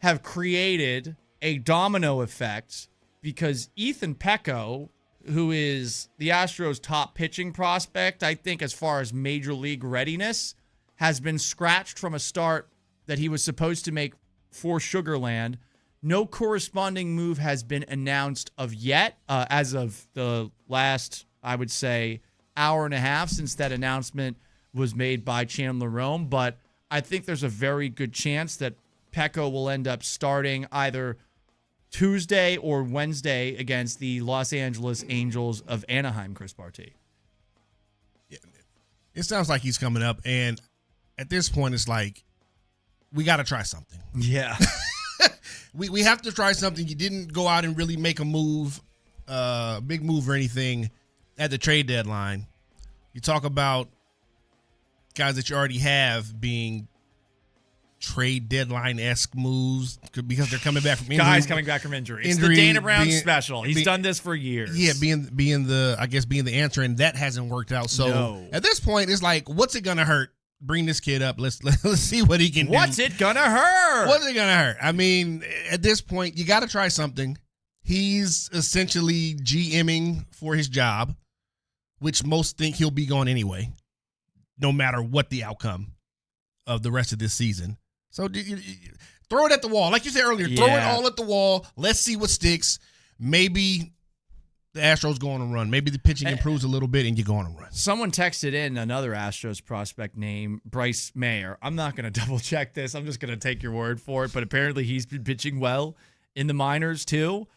have created a domino effect because Ethan Pecco, who is the Astros' top pitching prospect, I think as far as major league readiness, has been scratched from a start that he was supposed to make for Sugarland. No corresponding move has been announced of yet as of the last, I would say, hour and a half since that announcement was made by Chandler Rome, but I think there's a very good chance that Pecco will end up starting either Tuesday or Wednesday against the Los Angeles Angels of Anaheim, Chris Partee. Yeah, it sounds like he's coming up, and at this point, it's like, we got to try something. Yeah. we have to try something. You didn't go out and really make a move, big move or anything at the trade deadline. You talk about guys that you already have being trade deadline-esque moves because they're coming back from injury. Guys coming back from injury. It's the Dana Brown special. He's done this for years. Yeah, being the answer, and that hasn't worked out. So At this point, it's like, what's it gonna hurt? Bring this kid up. Let's see what he can do. What's it gonna hurt? What's it gonna hurt? I mean, at this point, you got to try something. He's essentially GMing for his job, which most think he'll be gone anyway, no matter what the outcome of the rest of this season. So throw it at the wall. Like you said earlier, Throw it all at the wall. Let's see what sticks. Maybe the Astros go on a run. Maybe the pitching improves a little bit and you go on a run. Someone texted in another Astros prospect named Bryce Mayer. I'm not going to double check this. I'm just going to take your word for it. But apparently he's been pitching well in the minors too.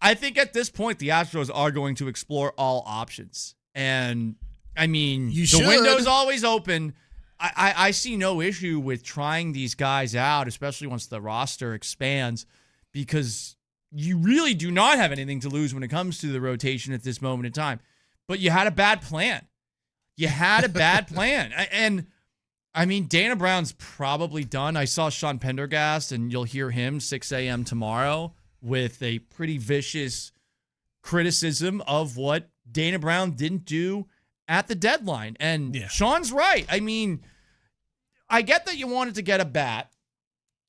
I think at this point, the Astros are going to explore all options. And I mean, the window's always open. I see no issue with trying these guys out, especially once the roster expands, because you really do not have anything to lose when it comes to the rotation at this moment in time. But you had a bad plan. And I mean, Dana Brown's probably done. I saw Sean Pendergast, and you'll hear him 6 a.m. tomorrow with a pretty vicious criticism of what Dana Brown didn't do at the deadline. And Sean's right. I mean, I get that you wanted to get a bat,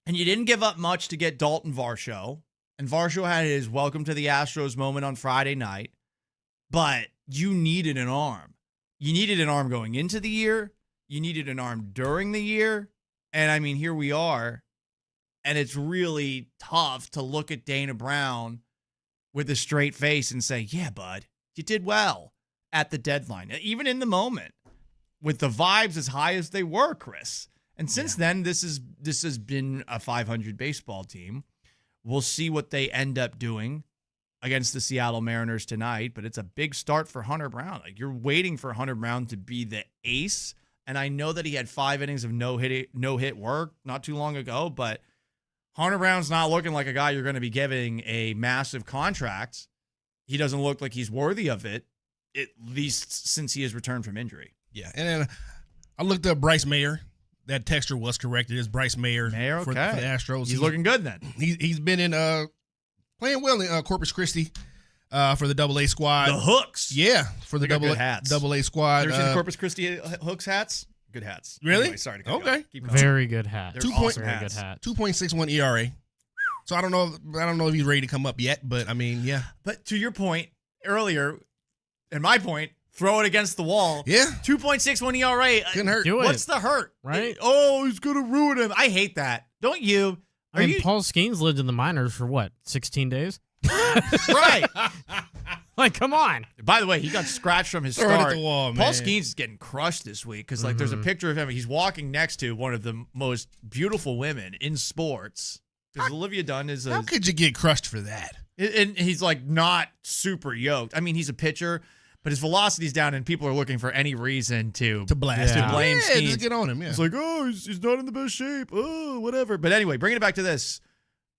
and you didn't give up much to get Dalton Varsho. And Varsho had his welcome to the Astros moment on Friday night. But you needed an arm. You needed an arm going into the year. You needed an arm during the year. And I mean, here we are. And it's really tough to look at Dana Brown with a straight face and say, yeah, bud, you did well at the deadline, even in the moment, with the vibes as high as they were, Chris. And since then, this has been a 500 baseball team. We'll see what they end up doing against the Seattle Mariners tonight, but it's a big start for Hunter Brown. Like, you're waiting for Hunter Brown to be the ace, and I know that he had 5 innings of no-hit work not too long ago, but Hunter Brown's not looking like a guy you're going to be giving a massive contract. He doesn't look like he's worthy of it, at least since he has returned from injury. Yeah, and then I looked up Bryce Mayer. That texture was correct. It is Bryce Mayer, for the Astros. He's looking good then. He's been in playing well in Corpus Christi for the AA squad. The Hooks. Yeah, for the AA squad. You ever seen the Corpus Christi Hooks hats? Good hats. Really? Anyway, sorry to cut you off. Keep going. Very good hat. They're awesome Very good hats. hat. 2.61 ERA. So I don't know if he's ready to come up yet, but I mean, yeah. But to your point earlier, and my point, throw it against the wall. Yeah. 2.61 ERA. Couldn't hurt. Do it. What's the hurt? Right? He's going to ruin him. I hate that. Don't you? I mean, Paul Skeens lived in the minors for what, 16 days? Right. Like, come on. By the way, he got scratched from his Throw it at start. the wall, Paul man. Skeens is getting crushed this week because, like, there's a picture of him. He's walking next to one of the most beautiful women in sports. Because Olivia Dunn is How could you get crushed for that? and he's, like, not super yoked. I mean, he's a pitcher, but his velocity's down, and people are looking for any reason to blast to him. blame Yeah, Skeens. just get on him. Yeah. It's like, he's not in the best shape. Oh, whatever. But anyway, bringing it back to this,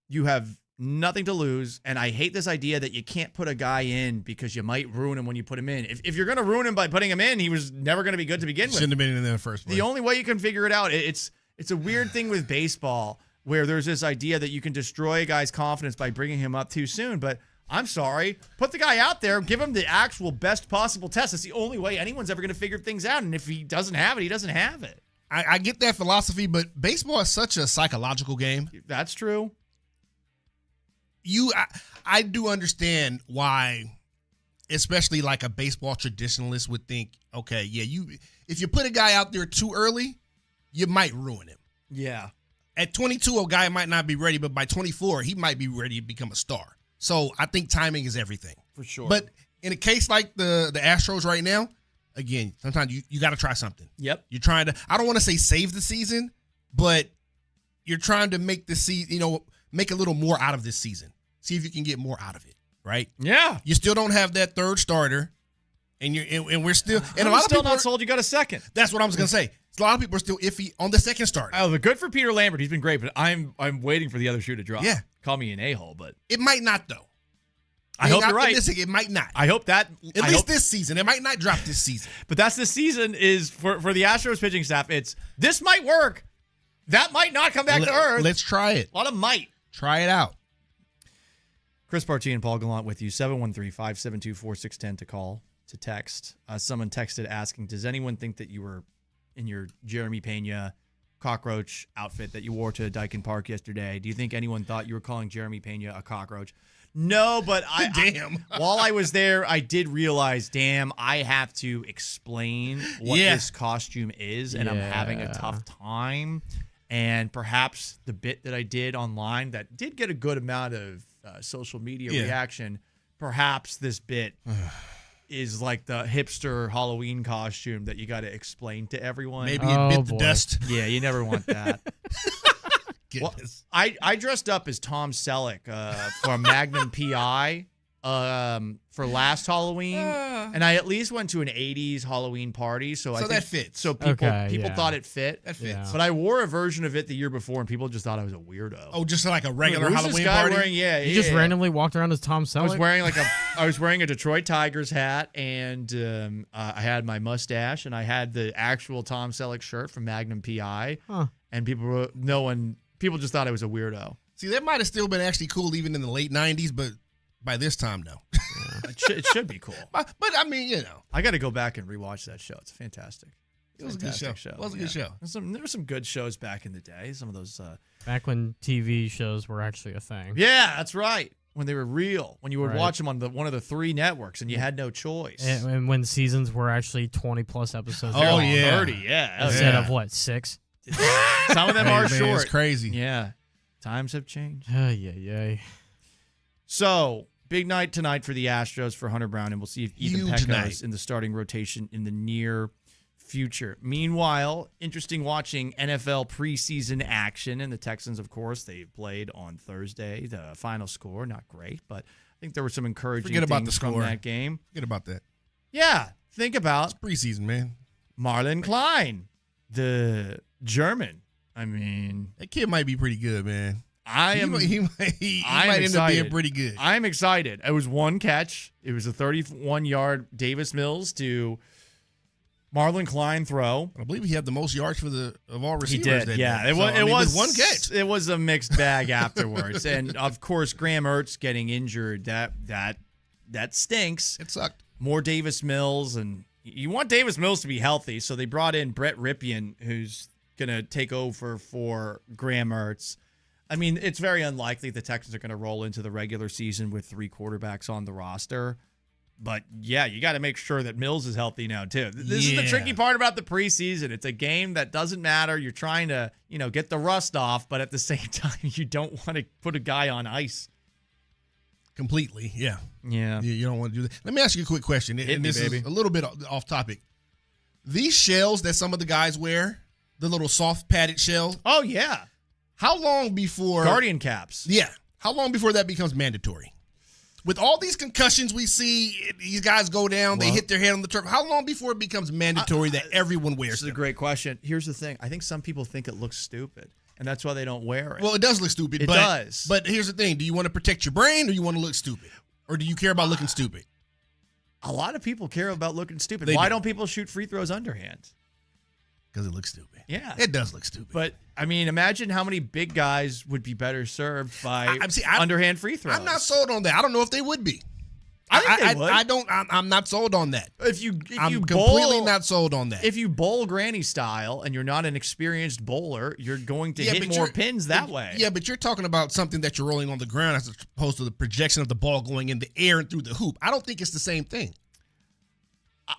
you have nothing to lose, and I hate this idea that you can't put a guy in because you might ruin him when you put him in. If you're going to ruin him by putting him in, he was never going to be good to begin with. Shouldn't have been in there first place. The only way you can figure it out, it's a weird thing with baseball where there's this idea that you can destroy a guy's confidence by bringing him up too soon, but I'm sorry. Put the guy out there. Give him the actual best possible test. That's the only way anyone's ever going to figure things out. And if he doesn't have it, he doesn't have it. I get that philosophy, but baseball is such a psychological game. That's true. I do understand why, especially like a baseball traditionalist would think, okay, yeah, if you put a guy out there too early, you might ruin him. Yeah. At 22, a guy might not be ready, but by 24, he might be ready to become a star. So I think timing is everything. For sure. But in a case like the Astros right now, again, sometimes you got to try something. Yep. You're trying to, I don't want to say save the season, but you're trying to make the season, make a little more out of this season. See if you can get more out of it, right? Yeah. You still don't have that third starter, and we're still, and a lot of still people not sold. You got a second. That's what I was gonna say. A lot of people are still iffy on the second starter. Oh, good for Peter Lambert. He's been great, but I'm waiting for the other shoe to drop. Yeah. Call me an a-hole, but It might not though. I hope you're right. It might not. I hope that At least this season. It might not drop this season. But that's the season is for the Astros pitching staff. It's this might work. That might not come back to earth. Let's try it. A lot of might. Try it out. Chris Barty and Paul Gallant with you. 713-572-4610 to call, to text. Someone texted asking, does anyone think that you were in your Jeremy Pena cockroach outfit that you wore to Dyken Park yesterday? Do you think anyone thought you were calling Jeremy Pena a cockroach? No, but while I was there, I did realize, I have to explain what this costume is, and I'm having a tough time. And perhaps the bit that I did online that did get a good amount of social media reaction, perhaps this bit is like the hipster Halloween costume that you got to explain to everyone. Maybe it bit the dust. Yeah, you never want that. Well, I dressed up as Tom Selleck from Magnum PI for last Halloween, and I at least went to an 80s Halloween party, so I think that fits. So people thought it fit. That fits. Yeah. But I wore a version of it the year before, and people just thought I was a weirdo. Oh, just like a regular Who's Halloween this guy party? wearing? You just randomly walked around as Tom Selleck? I was wearing a Detroit Tigers hat, and I had my mustache, and I had the actual Tom Selleck shirt from Magnum PI, and people just thought I was a weirdo. See, that might have still been actually cool even in the late 90s, but by this time, no. It should be cool. But I mean, I got to go back and rewatch that show. It's fantastic. It was a good show. It was a good show. There were some good shows back in the day. Some of those. Back when TV shows were actually a thing. Yeah, that's right. When they were real. When you would watch them on one of the 3 networks and you had no choice. And when seasons were actually 20+ episodes. Oh, yeah. 30, yeah. Instead of what, 6? Some of them are short. It's crazy. Yeah. Times have changed. Yeah. So, big night tonight for the Astros for Hunter Brown, and we'll see if Ethan Huge Peck night. goes in the starting rotation in the near future. Meanwhile, interesting watching NFL preseason action, and the Texans, of course, they played on Thursday. The final score, not great, but I think there were some encouraging things from that game. Forget about that. Yeah, think about It's preseason, man. Marlon Klein, the German. I mean, That kid might be pretty good, man. He might end up being pretty good. I'm excited. It was one catch. It was a 31-yard Davis Mills to Marlon Klein throw. I believe he had the most yards of all receivers. He did, that yeah. day. It was one catch. It was a mixed bag afterwards, and of course, Graham Ertz getting injured. That stinks. It sucked. More Davis Mills, and you want Davis Mills to be healthy, so they brought in Brett Ripien, who's gonna take over for Graham Ertz. I mean, it's very unlikely the Texans are going to roll into the regular season with 3 quarterbacks on the roster. But, yeah, you got to make sure that Mills is healthy now, too. This is the tricky part about the preseason. It's a game that doesn't matter. You're trying to, get the rust off, but at the same time, you don't want to put a guy on ice. Completely, yeah. Yeah. You don't want to do that. Let me ask you a quick question. This is a little bit off topic. These shells that some of the guys wear, the little soft padded shell. Oh, yeah. How long before... Guardian caps. Yeah. How long before that becomes mandatory? With all these concussions we see, these guys go down, they hit their head on the turf. How long before it becomes mandatory that everyone wears This is a great question. Here's the thing. I think some people think it looks stupid, and that's why they don't wear it. Well, it does look stupid. It does. But here's the thing. Do you want to protect your brain or you want to look stupid? Or do you care about looking stupid? A lot of people care about looking stupid. They Why do. don't people shoot free throws underhand? Because it looks stupid. Yeah. It does look stupid. But, I mean, imagine how many big guys would be better served by underhand free throws. I'm not sold on that. I don't know if they would be. I think they would. I'm not sold on that. I'm completely not sold on that. If you bowl granny style and you're not an experienced bowler, you're going to hit more pins that way. Yeah, but you're talking about something that you're rolling on the ground as opposed to the projection of the ball going in the air and through the hoop. I don't think it's the same thing.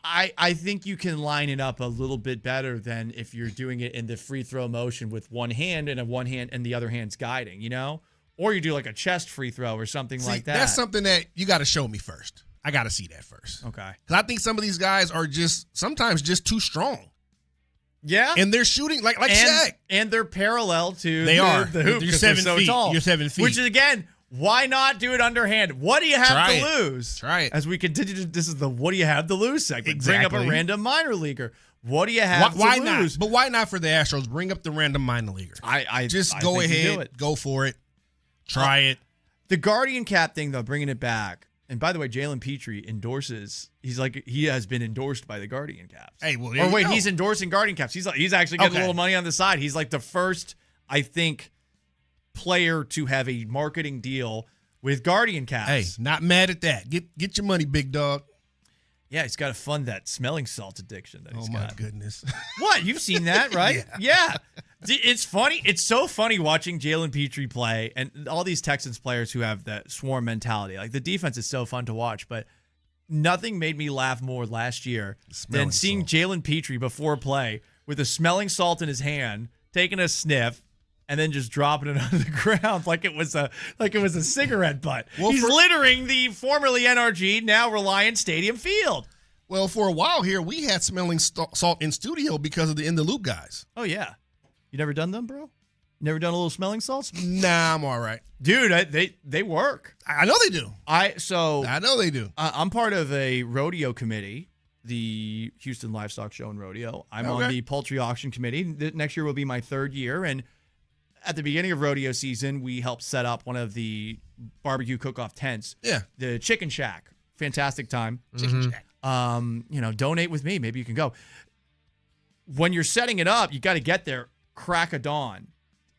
I think you can line it up a little bit better than if you're doing it in the free throw motion with one hand and the other hand's guiding, Or you do like a chest free throw or something like that. That's something that you got to show me first. I got to see that first. Okay. Because I think some of these guys are sometimes just too strong. Yeah. And they're shooting like Shaq. And they're parallel to the hoop. You're 7 feet. Tall. You're 7 feet. Which is, again, why not do it underhand? What do you have to lose? Try it. As we continue to, this is the what do you have to lose segment. Exactly. Bring up a random minor leaguer. What do you have to why lose? Not? But why not for the Astros? Bring up the random minor leaguer. I go think you do ahead. it. Go for it. Try it. The Guardian cap thing, though, bringing it back. And by the way, Jalen Petrie endorses. He has been endorsed by the Guardian caps. Hey, well, or wait, he's endorsing Guardian caps. He's actually getting a little money on the side. He's like the first, I think, player to have a marketing deal with Guardian caps. Hey, not mad at that. Get your money, big dog. Yeah, he's got to fund that smelling salt addiction that he's got. Oh, my goodness. What? You've seen that, right? Yeah. It's funny. It's so funny watching Jalen Petrie play and all these Texans players who have that swarm mentality. Like, the defense is so fun to watch, but nothing made me laugh more last year than seeing Jalen Petrie before play with a smelling salt in his hand, taking a sniff, and then just dropping it on the ground like it was a cigarette butt. Well, he's littering the formerly NRG, now Reliant Stadium field. Well, for a while here, we had smelling salt in studio because of the In the Loop guys. Oh, yeah. You never done them, bro? Never done a little smelling salts? Nah, I'm all right. Dude, they work. I know they do. I know they do. I'm part of a rodeo committee, the Houston Livestock Show and Rodeo. I'm on the poultry auction committee. Next year will be my 3rd year, and at the beginning of rodeo season, we helped set up one of the barbecue cook-off tents. Yeah. The Chicken Shack. Fantastic time. Chicken Shack. Donate with me. Maybe you can go. When you're setting it up, you got to get there crack of dawn.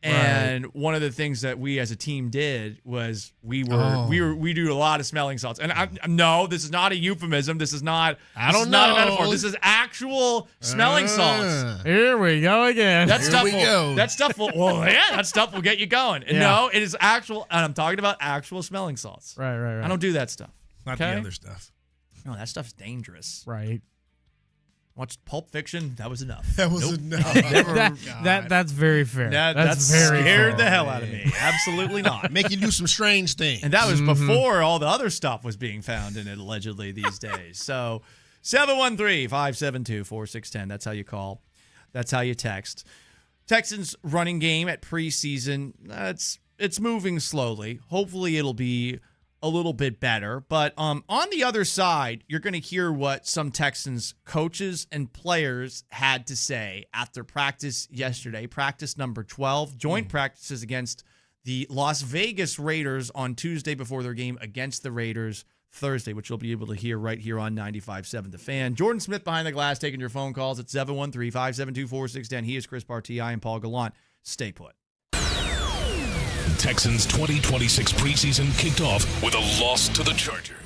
And one of the things that we as a team did was we do a lot of smelling salts. And no, this is not a euphemism. This is not a metaphor. This is actual smelling salts. Here we go again. That stuff will get you going. Yeah. No, it is actual, and I'm talking about actual smelling salts. Right. I don't do that stuff. Not the other stuff. No, that stuff's dangerous. Right. Watched Pulp Fiction. That was enough. That was enough. That's very fair. That's very scared the hell out of me. Absolutely not. Make you do some strange things. And that was before all the other stuff was being found in it, allegedly, these days. So 713-572-4610. That's how you call. That's how you text. Texans running game at preseason. It's moving slowly. Hopefully it'll be a little bit better. But on the other side, you're going to hear what some Texans coaches and players had to say after practice yesterday, practice number 12, joint practices against the Las Vegas Raiders on Tuesday before their game against the Raiders Thursday, which you'll be able to hear right here on 95.7 The Fan. Jordan Smith behind the glass taking your phone calls at 713-572-4610. He is Chris Barti. I am Paul Gallant. Stay put. Texans 2026 preseason kicked off with a loss to the Chargers.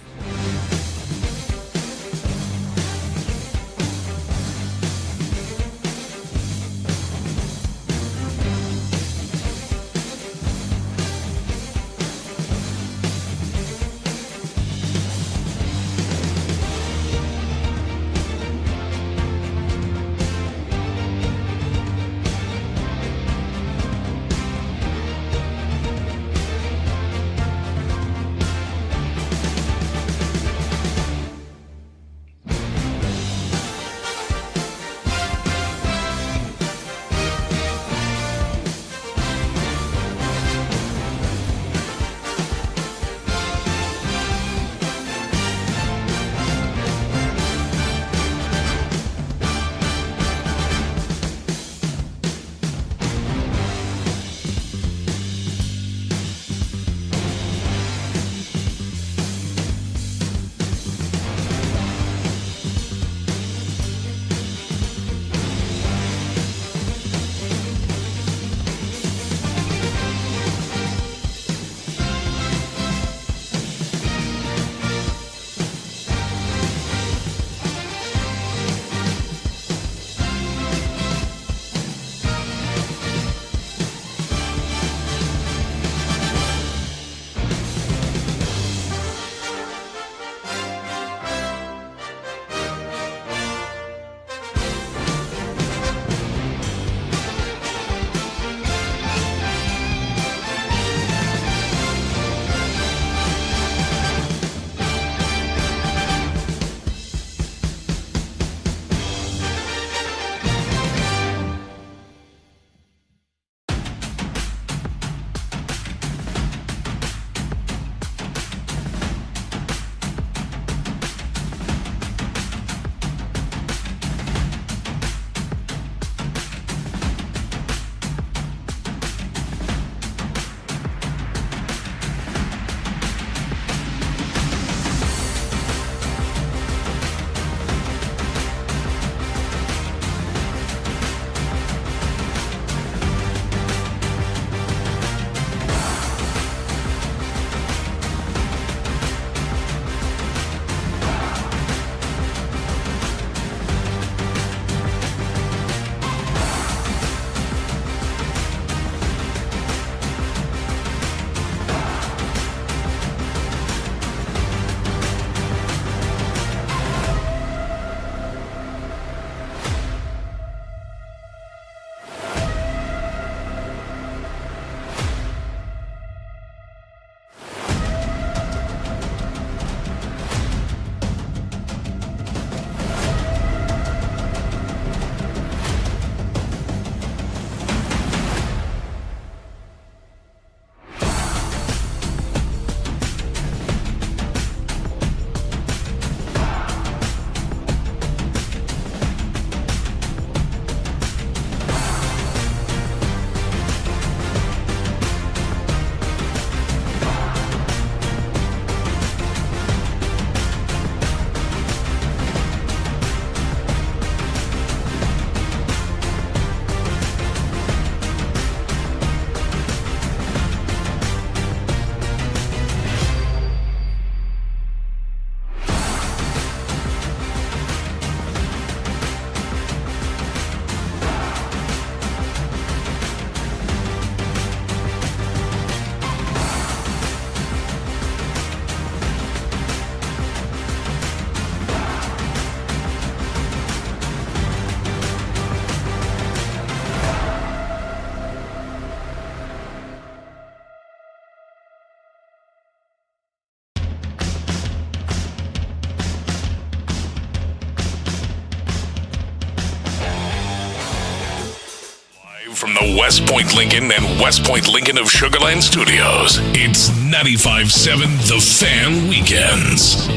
From the West Point Lincoln and West Point Lincoln of Sugar Land Studios, it's 95.7 The Fan Weekends.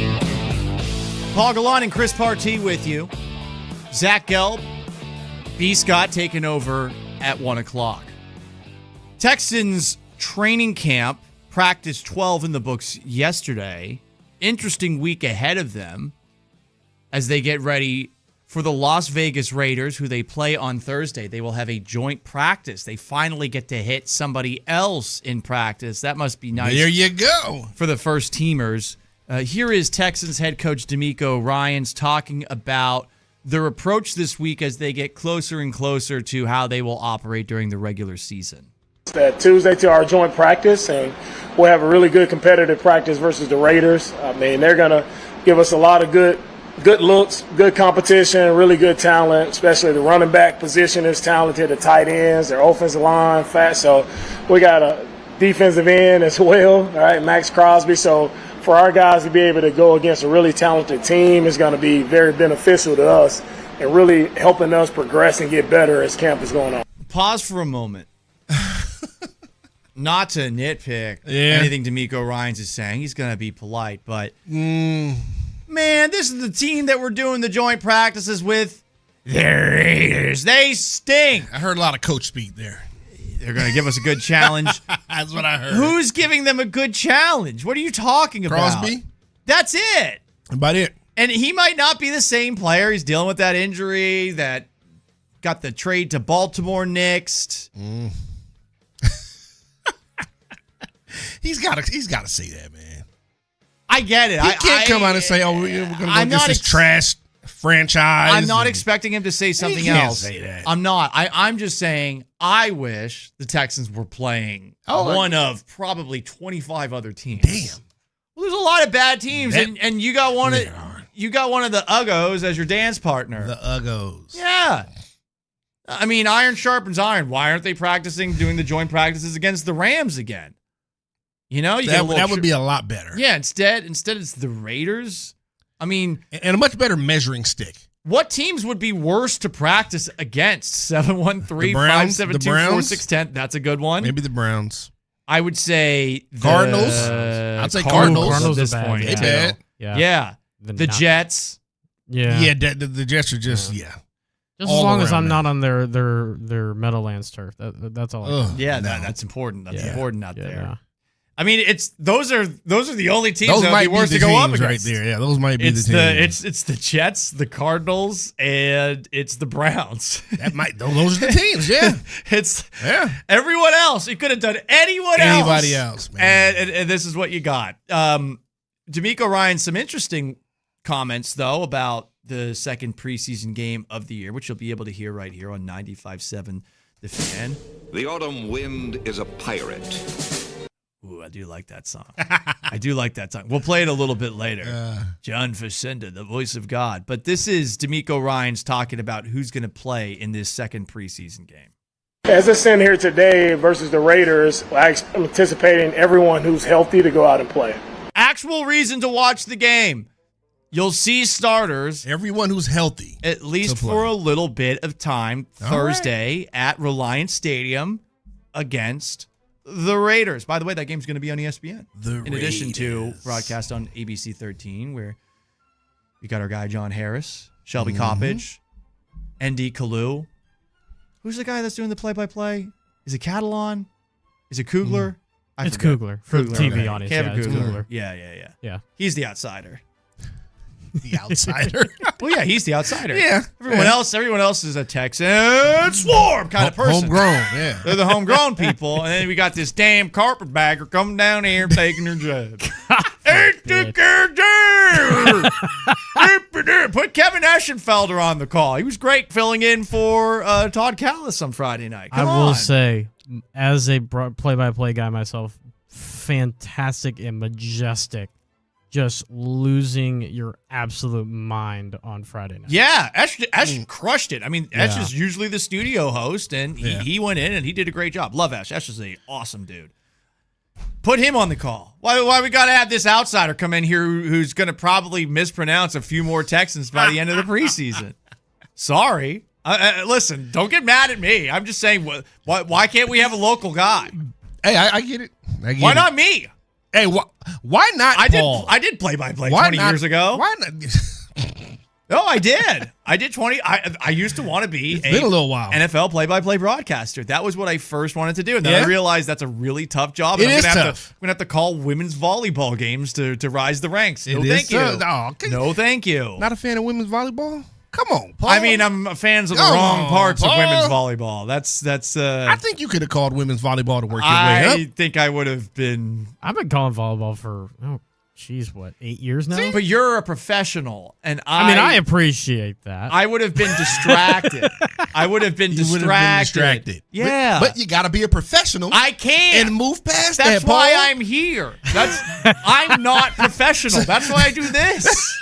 Paul Gallant and Chris Partee with you. Zach Gelb, B. Scott taking over at 1 o'clock. Texans training camp, practice 12 in the books yesterday. Interesting week ahead of them as they get ready for the Las Vegas Raiders, who they play on Thursday. They will have a joint practice. They finally get to hit somebody else in practice. That must be nice. There you go. For the first teamers. Here is Texans head coach D'Amico Ryans talking about their approach this week as they get closer and closer to how they will operate during the regular season. That Tuesday to our joint practice, and we'll have a really good competitive practice versus the Raiders. I mean, they're going to give us a lot of good looks, good competition, really good talent, especially the running back position is talented, the tight ends, their offensive line, fast. So we got a defensive end as well, all right, Max Crosby. So for our guys to be able to go against a really talented team is going to be very beneficial to us and really helping us progress and get better as camp is going on. Pause for a moment. Not to nitpick anything D'Amico Ryans is saying. He's going to be polite, but man, this is the team that we're doing the joint practices with. The Raiders. They stink. I heard a lot of coach speak there. They're going to give us a good challenge. That's what I heard. Who's giving them a good challenge? What are you talking about? Crosby? That's it. About it. And he might not be the same player. He's dealing with that injury that got the trade to Baltimore nixed. He's got to say that, man. I get it. He can't come out and say, "Oh, we're going to go against this trash franchise." I'm not expecting him to say something else. Say that. I'm not. I'm just saying I wish the Texans were playing one of probably 25 other teams. Damn. Well, there's a lot of bad teams, and you got one of the Uggos as your dance partner. The Uggos. Yeah. I mean, iron sharpens iron. Why aren't they practicing doing the joint practices against the Rams again? You know, that would be a lot better. Yeah, instead it's the Raiders. I mean, and a much better measuring stick. What teams would be worse to practice against? 713-572-4610. That's a good one. Maybe the Browns. I would say the Cardinals. I'd say Cardinals at this point. They bad. Yeah. The Jets. Yeah, the Jets are just Just as long as I'm not on their Meadowlands turf. That's all. That's important. That's important out there. Yeah. I mean, those are the only teams that would be worse to go up against. Right there. Yeah, those might be the teams. It's the Jets, the Cardinals, and it's the Browns. Those are the teams. Yeah, it's everyone else. You could have done anybody else, man. And this is what you got. D'Amico Ryans, some interesting comments though about the second preseason game of the year, which you'll be able to hear right here on 95.7 The Fan. The autumn wind is a pirate. Ooh, I do like that song. We'll play it a little bit later. John Facenda, the voice of God. But this is D'Amico Ryans talking about who's going to play in this second preseason game. As I stand here today versus the Raiders, I'm anticipating everyone who's healthy to go out and play. Actual reason to watch the game. You'll see starters. Everyone who's healthy. At least for a little bit of time Thursday at Reliance Stadium against the Raiders. By the way, that game's going to be on ESPN. In addition to broadcast on ABC 13, where we got our guy John Harris, Shelby Coppage, ND Kalu. Who's the guy that's doing the play-by-play? Is it Catalan? Is it Kugler? It's Kugler. For the TV audience. Kevin It's Kugler. Yeah. He's the outsider. The outsider. Well, yeah, he's the outsider. Yeah. Everyone else is a Texan swarm kind of person. Homegrown, yeah. They're the homegrown people, and then we got this damn carpetbagger coming down here taking their job. Put Kevin Eschenfelder on the call. He was great filling in for Todd Callis on Friday night. Come on. will say, as a play-by-play guy myself, fantastic and majestic. Just losing your absolute mind on Friday night. Yeah, Esh crushed it. I mean, Esh is usually the studio host, and he went in and he did a great job. Love Esh. Esh is an awesome dude. Put him on the call. Why we got to have this outsider come in here who's going to probably mispronounce a few more Texans by the end of the preseason? Sorry. Listen, don't get mad at me. I'm just saying, why can't we have a local guy? Hey, I get it. Why not me? Hey, why not Paul? I did play-by-play 20 years ago. Why not? No, I did. I did 20. I used to want to be been a little while. NFL play-by-play broadcaster. That was what I first wanted to do. And then I realized that's a really tough job. It is tough. I'm going to have to call women's volleyball games to rise the ranks. No, thank you. No, thank you. Not a fan of women's volleyball? Come on, Paul. I mean, I'm fans of the wrong parts of women's volleyball. That's. I think you could have called women's volleyball to work your way up. I think I would have been. I've been calling volleyball for 8 years now? But you're a professional, and I appreciate that. I would have been distracted. Yeah. But you got to be a professional. I can't. And move past That's that, Paul. why I'm here. I'm not professional. That's why I do this.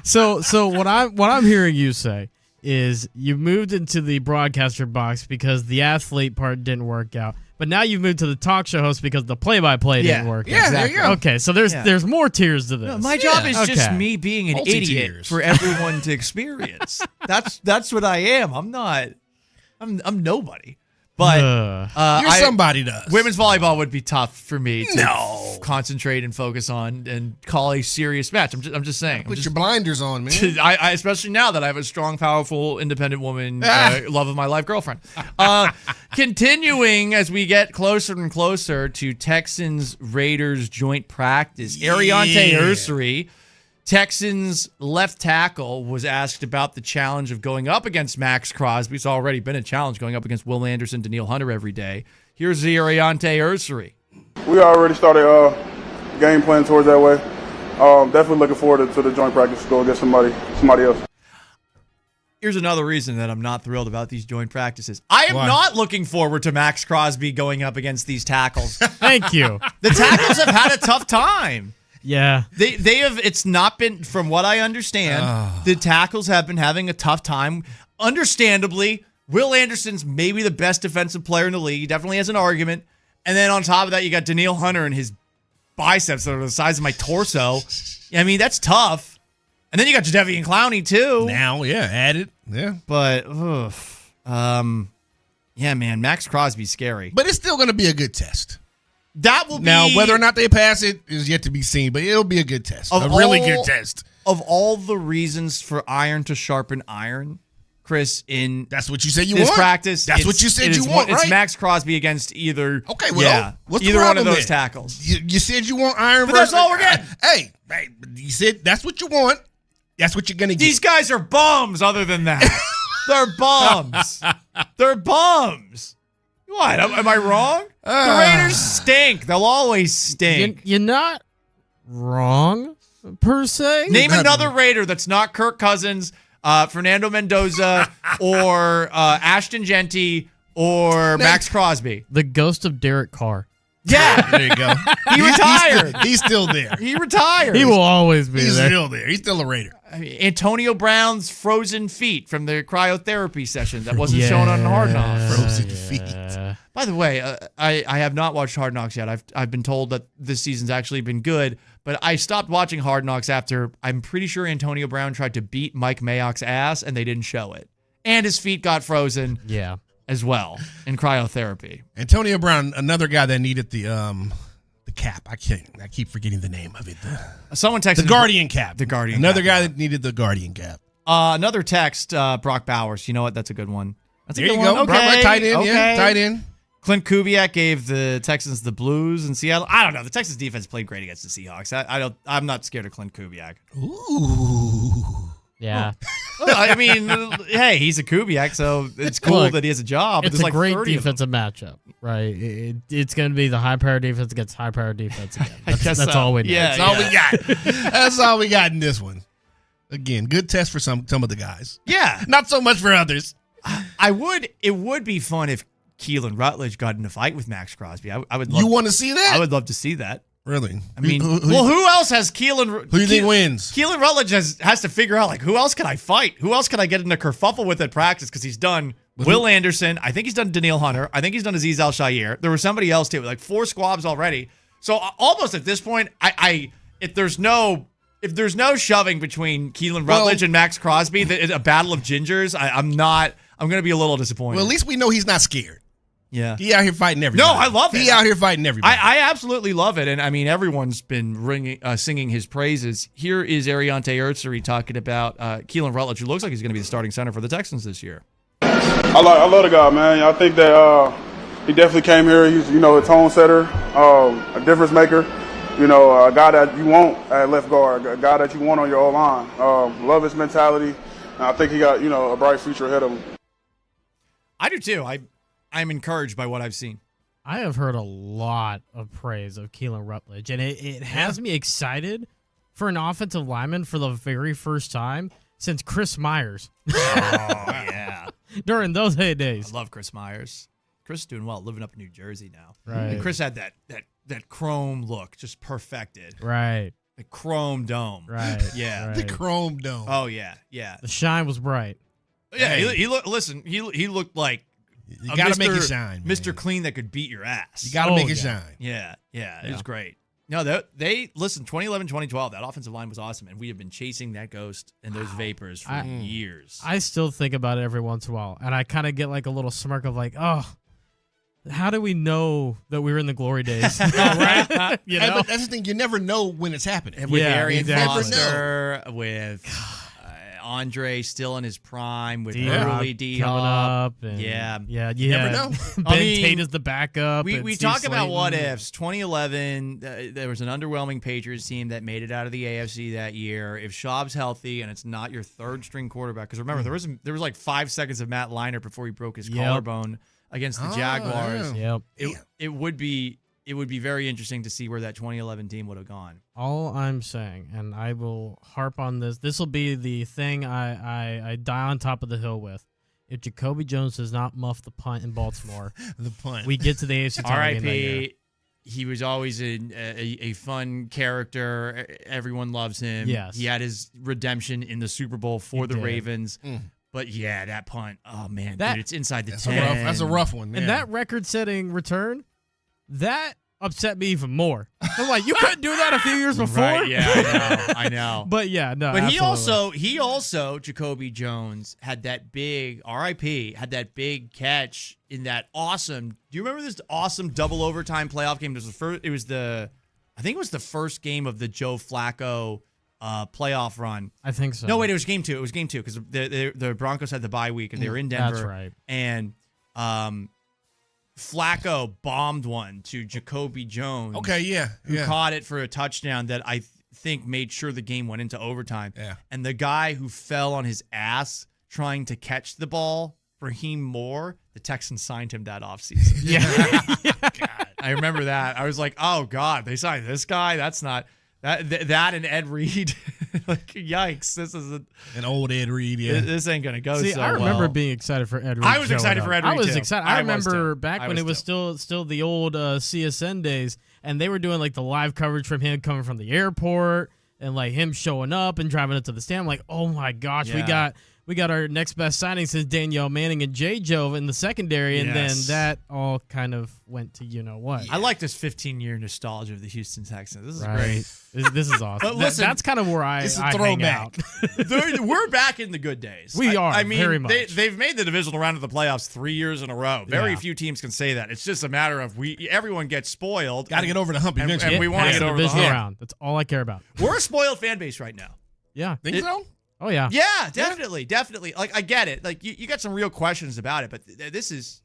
So what I'm hearing you say is you moved into the broadcaster box because the athlete part didn't work out. But now you've moved to the talk show host because the play-by-play didn't work. Yeah, exactly. There you go. Okay, so there's more tiers to this. No, my job is just me being an idiot for everyone to experience. That's what I am. I'm nobody. But you're somebody to us. Women's volleyball would be tough for me to concentrate and focus on and call a serious match. I'm just saying. Put your blinders on, man. I especially now that I have a strong, powerful, independent woman, love of my life girlfriend. Continuing as we get closer and closer to Texans-Raiders joint practice. Ariante Ursary, Texans left tackle, was asked about the challenge of going up against Max Crosby. It's already been a challenge going up against Will Anderson, Danielle Hunter every day. Here's the Ariante Ursary. We already started game plan towards that way. Definitely looking forward to the joint practice to go against somebody else. Here's another reason that I'm not thrilled about these joint practices. I am not looking forward to Max Crosby going up against these tackles. Thank you. The tackles have had a tough time. Yeah. They have, it's not been, from what I understand, the tackles have been having a tough time. Understandably, Will Anderson's maybe the best defensive player in the league. He definitely has an argument. And then on top of that, you got Danielle Hunter and his biceps that are the size of my torso. I mean, that's tough. And then you got Jadeveon Clowney too. Now, added. Yeah. But, yeah, man, Max Crosby's scary. But it's still going to be a good test. That will be. Now, whether or not they pass it is yet to be seen, but it'll be a good test. A really good test. Of all the reasons for iron to sharpen iron, Chris, that's what you said you want. This practice. That's what you said you want, right? It's Max Crosby against either. Okay, well, what's either the one of those then? tackles. You said you want iron, but that's all we're getting. Hey, you said that's what you want. That's what you're gonna get. These guys are bums. Other than that, they're bums. They're bums. What? Am I wrong? The Raiders stink. They'll always stink. You're not wrong, per se. Name another Raider that's not Kirk Cousins, Fernando Mendoza, or Ashton Genty, or Max Crosby. The ghost of Derek Carr. Yeah. There you go. He retired. He's still there. He retired. He will always be He's there. still there. He's still a Raider. Antonio Brown's frozen feet from the cryotherapy session that wasn't shown on Hard Knocks. Frozen feet. By the way, I have not watched Hard Knocks yet. I've been told that this season's actually been good, but I stopped watching Hard Knocks after I'm pretty sure Antonio Brown tried to beat Mike Mayock's ass and they didn't show it. And his feet got frozen as well in cryotherapy. Antonio Brown, another guy that needed the cap. I keep forgetting the name of it. Someone texted the Guardian cap. The Guardian. Another cap, guy that needed the Guardian cap. Another text. Brock Bowers. You know what? That's a good one. That's there a good you one. go. Okay. Right, tight end. Okay. Yeah, tight end. Clint Kubiak gave the Texans the blues in Seattle. I don't know. The Texans defense played great against the Seahawks. I'm not scared of Clint Kubiak. Ooh. Yeah. Well, I mean, hey, he's a Kubiak, so it's cool that he has a job. It's a great defensive matchup, right? It's going to be the high-power defense against high-power defense again. That's all we need. That's all we got. That's all we got in this one. Again, good test for some of the guys. Yeah. Not so much for others. It would be fun if Keelan Rutledge got in a fight with Max Crosby. I would love You want to see that? I would love to see that. Really? I mean, who else has Keelan? Who do you think wins? Keelan Rutledge has to figure out, like, who else can I fight? Who else can I get in a kerfuffle with at practice? Because he's done Will Anderson. I think he's done Danielle Hunter. I think he's done Azeez Al-Shaair. There was somebody else, too. Like 4 squabs already. So almost at this point, if there's no shoving between Keelan Rutledge and Max Crosby, a battle of gingers, I'm going to be a little disappointed. Well, at least we know he's not scared. Yeah. He out here fighting everybody. No, I love it. He out here fighting everybody. I absolutely love it. And, I mean, everyone's been singing his praises. Here is Ariante Urtsuri talking about Keelan Rutledge, who looks like he's going to be the starting center for the Texans this year. I love the guy, man. I think that he definitely came here. He's, a tone setter, a difference maker, a guy that you want at left guard, a guy that you want on your O-line. Love his mentality. And I think he got, a bright future ahead of him. I do, too. I'm encouraged by what I've seen. I have heard a lot of praise of Keelan Rutledge, and it has me excited for an offensive lineman for the very first time since Chris Myers. Oh, yeah. During those heydays. I love Chris Myers. Chris is doing well, living up in New Jersey now. Right. And Chris had that chrome look, just perfected. Right. The chrome dome. Right. Yeah. Right. The chrome dome. Oh, yeah. Yeah. The shine was bright. Yeah, hey. he looked like you got to make it shine, man. Mr. Clean that could beat your ass. You got to make it shine. Yeah, it was great. No, they listen, 2011, 2012, that offensive line was awesome, and we have been chasing that ghost and those vapors for years. I still think about it every once in a while, and I kind of get like a little smirk of like, oh, how do we know that we were in the glory days? Right? But that's the thing. You never know when it's happening. With Arian Foster, with Andre still in his prime, with early D coming up. And you never know. Ben Tate is the backup. We talk about what ifs. 2011, there was an underwhelming Patriots team that made it out of the AFC that year. If Schaub's healthy and it's not your third string quarterback, because remember there was like 5 seconds of Matt Leinart before he broke his collarbone against the Jaguars. Yep. It would be very interesting to see where that 2011 team would have gone. All I'm saying, and I will harp on this, this will be the thing I die on top of the hill with. If Jacoby Jones does not muff the punt in Baltimore, we get to the AFC title game that year. R.I.P. He was always a fun character. Everyone loves him. Yes. He had his redemption in the Super Bowl for the Ravens. But yeah, that punt, oh man, dude, it's inside the 10. That's a rough one, man. And that record-setting return, that upset me even more. I'm like, you couldn't do that a few years before? Right, yeah, I know. But yeah, no. But absolutely. he also, Jacoby Jones, had that big, RIP, had that big catch in that awesome, do you remember this awesome double overtime playoff game? I think it was the first game of the Joe Flacco playoff run. I think so. No, wait, it was game 2. It was game 2 because the Broncos had the bye week and they were in Denver. That's right. And Flacco bombed one to Jacoby Jones. Okay, yeah. Who caught it for a touchdown that I think made sure the game went into overtime. Yeah. And the guy who fell on his ass trying to catch the ball, Raheem Moore, the Texans signed him that offseason. Yeah. God, I remember that. I was like, oh, God, they signed this guy? That's not... That and Ed Reed, like yikes! This is an old Ed Reed. Yeah, this ain't gonna go. See, so I remember well. being excited for Ed Reed. I was excited for Ed Reed. I was too. excited. I remember back when it was too. still the old CSN days, and they were doing like the live coverage from him coming from the airport and like him showing up and driving up to the stand. I'm like, oh my gosh, we got our next best signing since Danielle Manning and J. Joe in the secondary, and then that all kind of went to what. I like this 15-year nostalgia of the Houston Texans. This is great. This is awesome. But listen, that's kind of where I hang out. We're back in the good days. We are. I mean, very much. They've made the divisional round of the playoffs 3 years in a row. Very few teams can say that. It's just a matter of everyone gets spoiled. Got to get over the hump eventually. And we want to get over the hump. Round. That's all I care about. We're a spoiled fan base right now. Yeah. Think so? Oh, yeah. Yeah, definitely. Like, I get it. Like, you got some real questions about it, but this is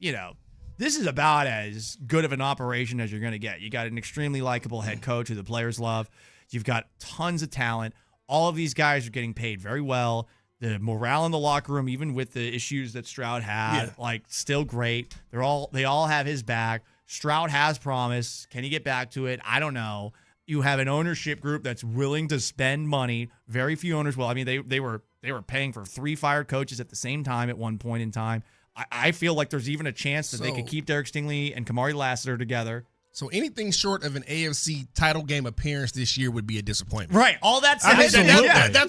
about as good of an operation as you're going to get. You got an extremely likable head coach who the players love. You've got tons of talent. All of these guys are getting paid very well. The morale in the locker room, even with the issues that Stroud had, still great. They all have his back. Stroud has promise. Can he get back to it? I don't know. You have an ownership group that's willing to spend money. Very few owners will. I mean, they were paying for 3 fired coaches at the same time at one point in time. I feel like there's even a chance that they could keep Derek Stingley and Kamari Lassiter together. So anything short of an AFC title game appearance this year would be a disappointment. Right. All that's that's what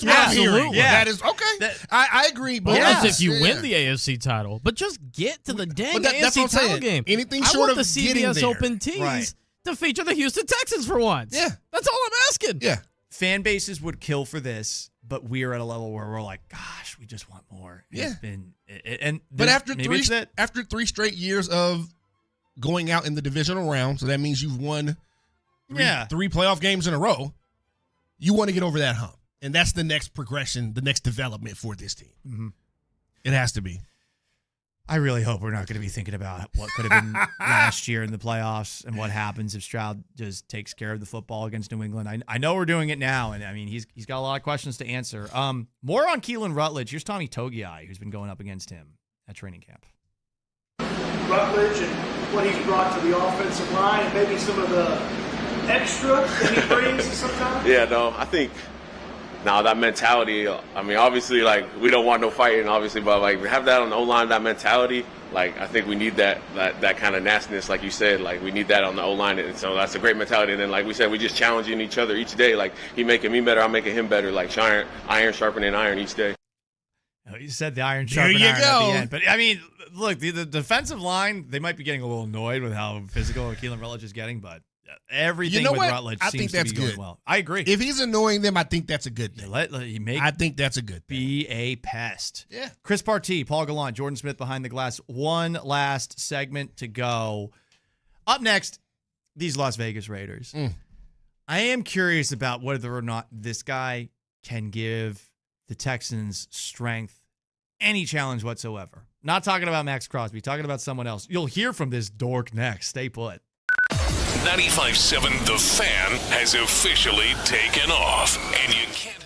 I'm hearing. Yeah. That is okay. I agree. But if you win the AFC title, but just get to the dang AFC title game. Anything short of the CBS there. Open tees to feature the Houston Texans for once. Yeah. That's all I'm asking. Yeah. Fan bases would kill for this, but we're at a level where we're like, gosh, we just want more. Yeah. But after 3 straight years of going out in the divisional round, so that means you've won three playoff games in a row, you want to get over that hump. And that's the next progression, the next development for this team. Mm-hmm. It has to be. I really hope we're not going to be thinking about what could have been last year in the playoffs and what happens if Stroud just takes care of the football against New England. I know we're doing it now, and I mean he's got a lot of questions to answer. More on Keelan Rutledge. Here's Tommy Togiai, who's been going up against him at training camp. Rutledge and what he's brought to the offensive line, and maybe some of the extra that he brings sometimes. Yeah, no, I think. Now that mentality, I mean, obviously, like, we don't want no fighting, obviously, but, like, have that on the O-line, that mentality, like, I think we need that kind of nastiness, like you said, like, we need that on the O-line, and so that's a great mentality, and then, like we said, we just challenging each other each day, like, he making me better, I'm making him better, like, iron sharpening iron each day. You said the iron sharpening iron at the end, but, I mean, look, the defensive line, they might be getting a little annoyed with how physical Keelan Rutledge is getting, but everything with Rutledge seems to be going well. I agree. If he's annoying them, I think that's a good thing. I think that's a good thing. Be a pest. Yeah. Chris Partee, Paul Gallant, Jordan Smith behind the glass. One last segment to go. Up next, these Las Vegas Raiders. I am curious about whether or not this guy can give the Texans strength, any challenge whatsoever. Not talking about Max Crosby, talking about someone else. You'll hear from this dork next. Stay put. 95.7 The Fan has officially taken off, and you can't.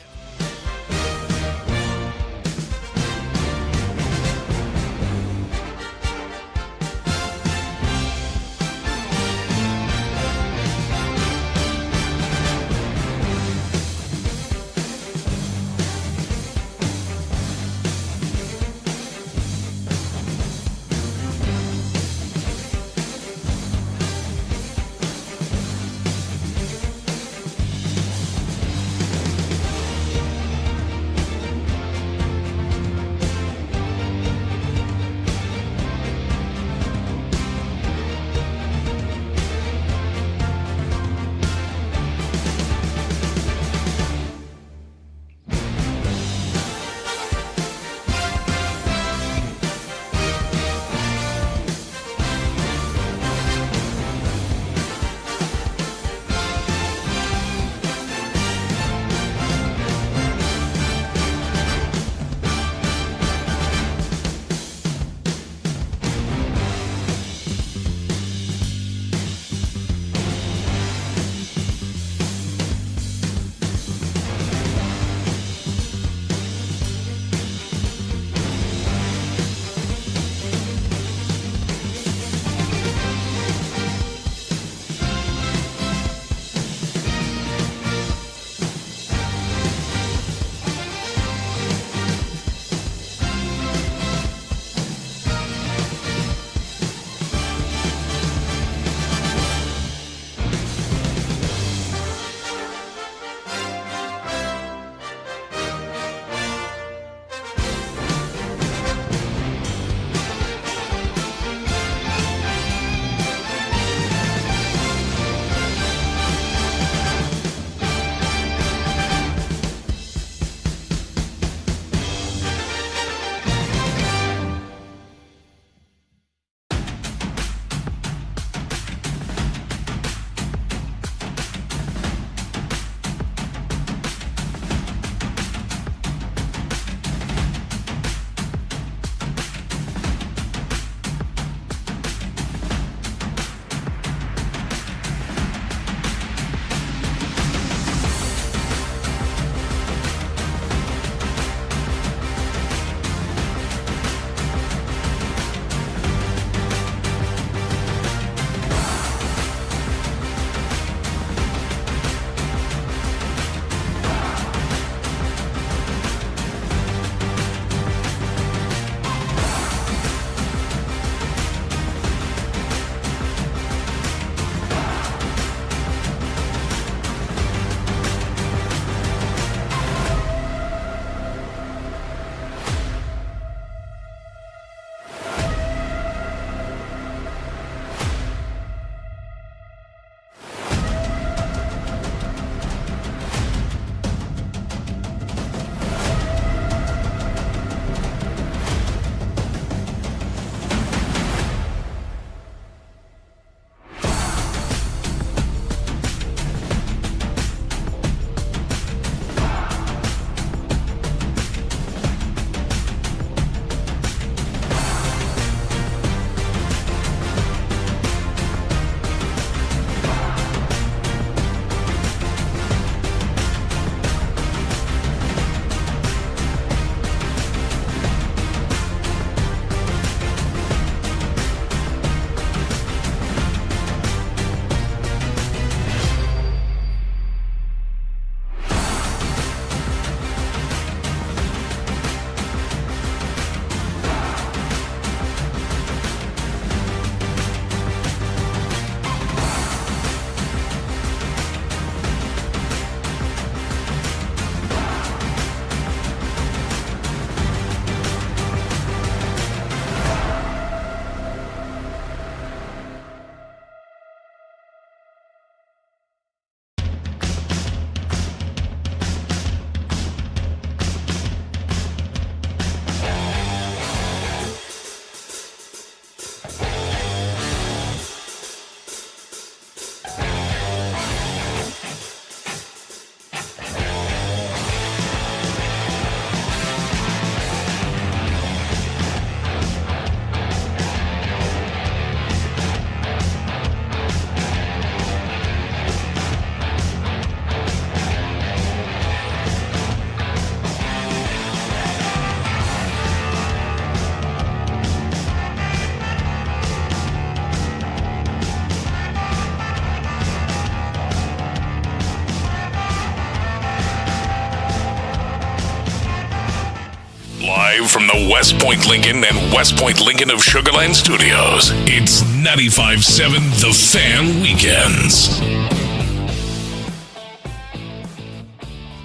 Live from the West Point Lincoln and West Point Lincoln of Sugarland Studios, it's 95.7 The Fan Weekends.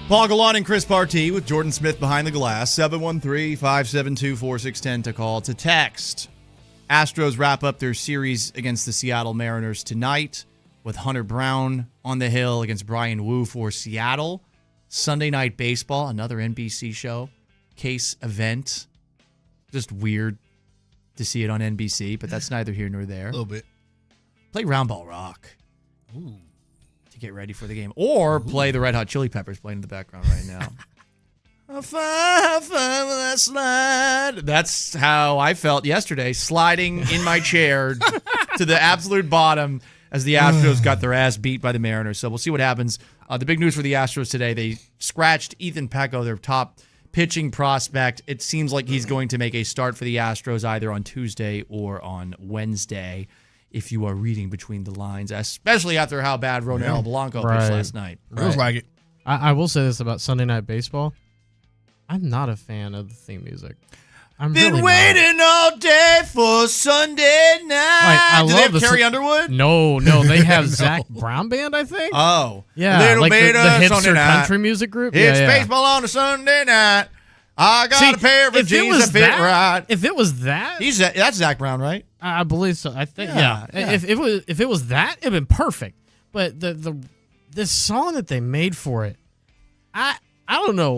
Paul Gallant and Chris Partee with Jordan Smith behind the glass. 713-572-4610 to call. To text. Astros wrap up their series against the Seattle Mariners tonight with Hunter Brown on the hill against Brian Wu for Seattle. Sunday Night Baseball, another NBC show. Case event. Just weird to see it on NBC, but that's neither here nor there. A little bit. Play Round Ball Rock. Ooh. To get ready for the game. Or play the Red Hot Chili Peppers playing in the background right now. How far will I slide? That's how I felt yesterday, sliding in my chair to the absolute bottom as the Astros got their ass beat by the Mariners. So we'll see what happens. The big news for the Astros today, they scratched Ethan Pecco, their top pitching prospect. It seems like he's going to make a start for the Astros either on Tuesday or on Wednesday, if you are reading between the lines, especially after how bad Ronel Blanco pitched last night. Feels like it. I will say this about Sunday Night Baseball. I'm not a fan of the theme music. I'm Been really waiting all day for Sunday night. Do they have Carrie Underwood? No, they have Zach Brown Band, I think. Oh. Yeah, Little like bit the of hipster Sunday night. country music group. It's yeah. baseball on a Sunday night. I got a pair of jeans that fit right. If it was that, that's Zach Brown, right? I believe so. I think yeah. If it was that, it'd been perfect. But this song that they made for it, I don't know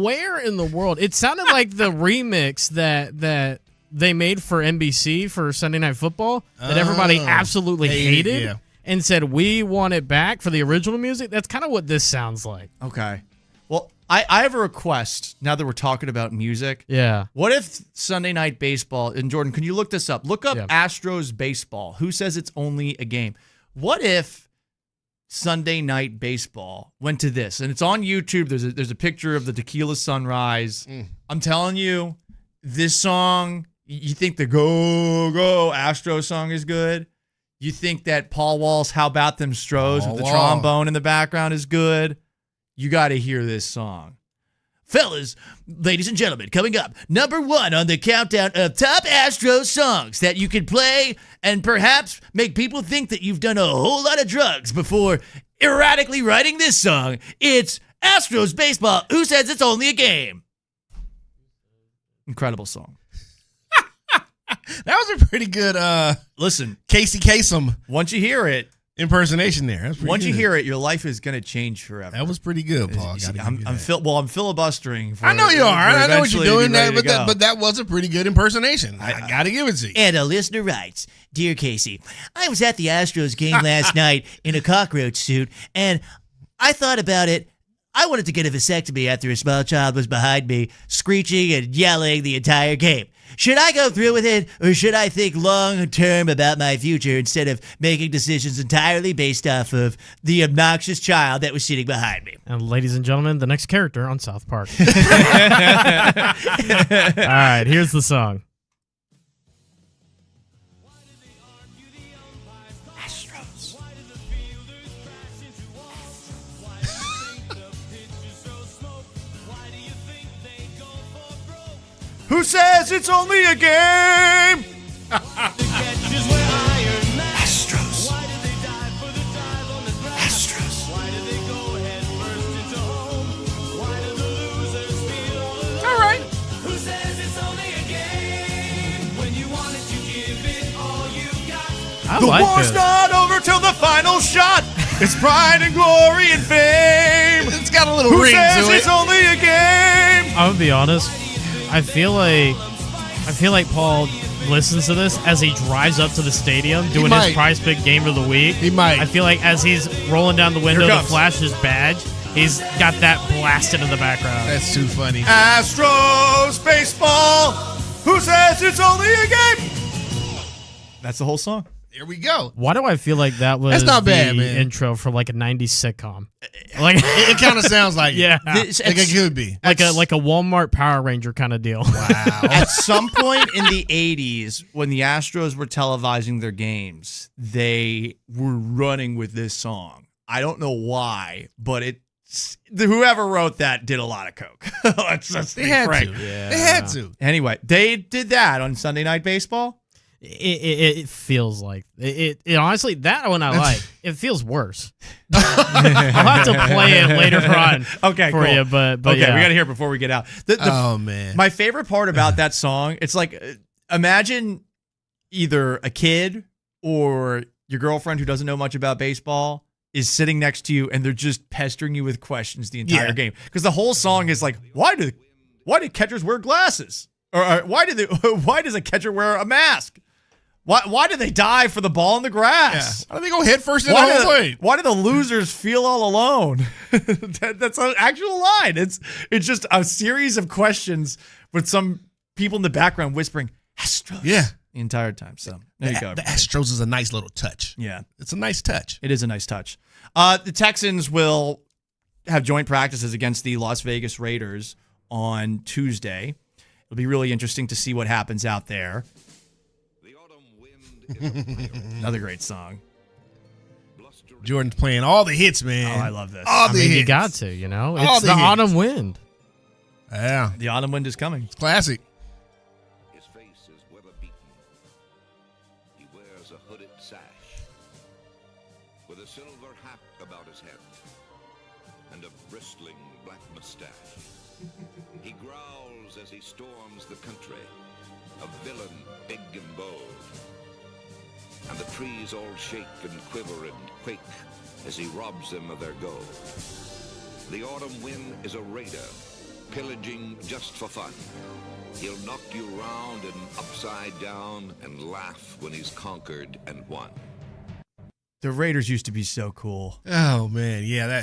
where in the world it sounded like the remix that they made for NBC for Sunday Night Football that everybody absolutely hated and said we want it back for the original music. That's kind of what this sounds like. Okay. Well, I have a request now that we're talking about music. Yeah. What if Sunday Night Baseball, and Jordan, can you look this up? Look up Astros Baseball. Who says it's only a game? What if Sunday Night Baseball went to this? And it's on YouTube. There's a picture of the Tequila Sunrise. I'm telling you, this song, you think the Go Go Astros song is good? You think that Paul Wall's How About Them Stros with the trombone in the background is good? You got to hear this song. Fellas, ladies and gentlemen, coming up, number 1 on the countdown of top Astros songs that you can play and perhaps make people think that you've done a whole lot of drugs before erratically writing this song. It's Astros Baseball. Who says it's only a game? Incredible song. That was a pretty good listen, Casey Kasem. Once you hear it, impersonation there. Once you hear it, your life is going to change forever. That was pretty good, Paul. I'm filibustering. I know you are. I know what you're doing, but that was a pretty good impersonation. I got to give it to you. And a listener writes, Dear Casey, I was at the Astros game last night in a cockroach suit, and I thought about it. I wanted to get a vasectomy after a small child was behind me, screeching and yelling the entire game. Should I go through with it, or should I think long-term about my future instead of making decisions entirely based off of the obnoxious child that was sitting behind me? And ladies and gentlemen, the next character on South Park. All right, here's the song. Who says it's only a game? Astros. Astros. All right. Who says it's only a game? When you want it, you give it all you got. The war's not over till the final shot. It's pride and glory and fame. It's got a little Who ring says to it. it's only a game? I'm gonna be honest. I feel like Paul listens to this as he drives up to the stadium doing his Prize Pick Game of the Week. He might. I feel like as he's rolling down the window to flash his badge, he's got that blasted in the background. That's too funny. Astros baseball. Who says it's only a game? That's the whole song. Here we go. Why do I feel like that was That's not the bad, man. intro for like a 90s sitcom? Like it kind of sounds like yeah, like it could be like a Walmart Power Ranger kind of deal. Wow. At some point in the 80s, when the Astros were televising their games, they were running with this song. I don't know why, but it whoever wrote that did a lot of coke. They had to. Yeah. They had to. Anyway, they did that on Sunday Night Baseball. It feels like it honestly, that one I like. It feels worse. I'll have to play it later on for you, but okay, yeah. we got to hear it before we get out. Oh man, my favorite part about that song, it's like imagine either a kid or your girlfriend who doesn't know much about baseball is sitting next to you and they're just pestering you with questions the entire game, because the whole song is like, why do catchers wear glasses, or why does a catcher wear a mask? Why do they dive for the ball in the grass? Yeah. Why do they go head first in the home plate? Why do the losers feel all alone? That's an actual line. It's just a series of questions with some people in the background whispering, Astros. Yeah. The entire time. So there you go. The Astros is a nice little touch. Yeah. It's a nice touch. It is a nice touch. The Texans will have joint practices against the Las Vegas Raiders on Tuesday. It'll be really interesting to see what happens out there. Another great song. Jordan's playing all the hits, man. Oh, I love this. I mean, you got to, you know. It's the autumn wind. Yeah. The autumn wind is coming. It's classic. His face is weather beaten. He wears a hooded sash with a silver hat about his head and a bristling black mustache. He growls as he storms the country, a villain big and bold. And the trees all shake and quiver and quake as he robs them of their gold. The autumn wind is a raider, pillaging just for fun. He'll knock you round and upside down and laugh when he's conquered and won. The Raiders used to be so cool. Oh, man. Yeah,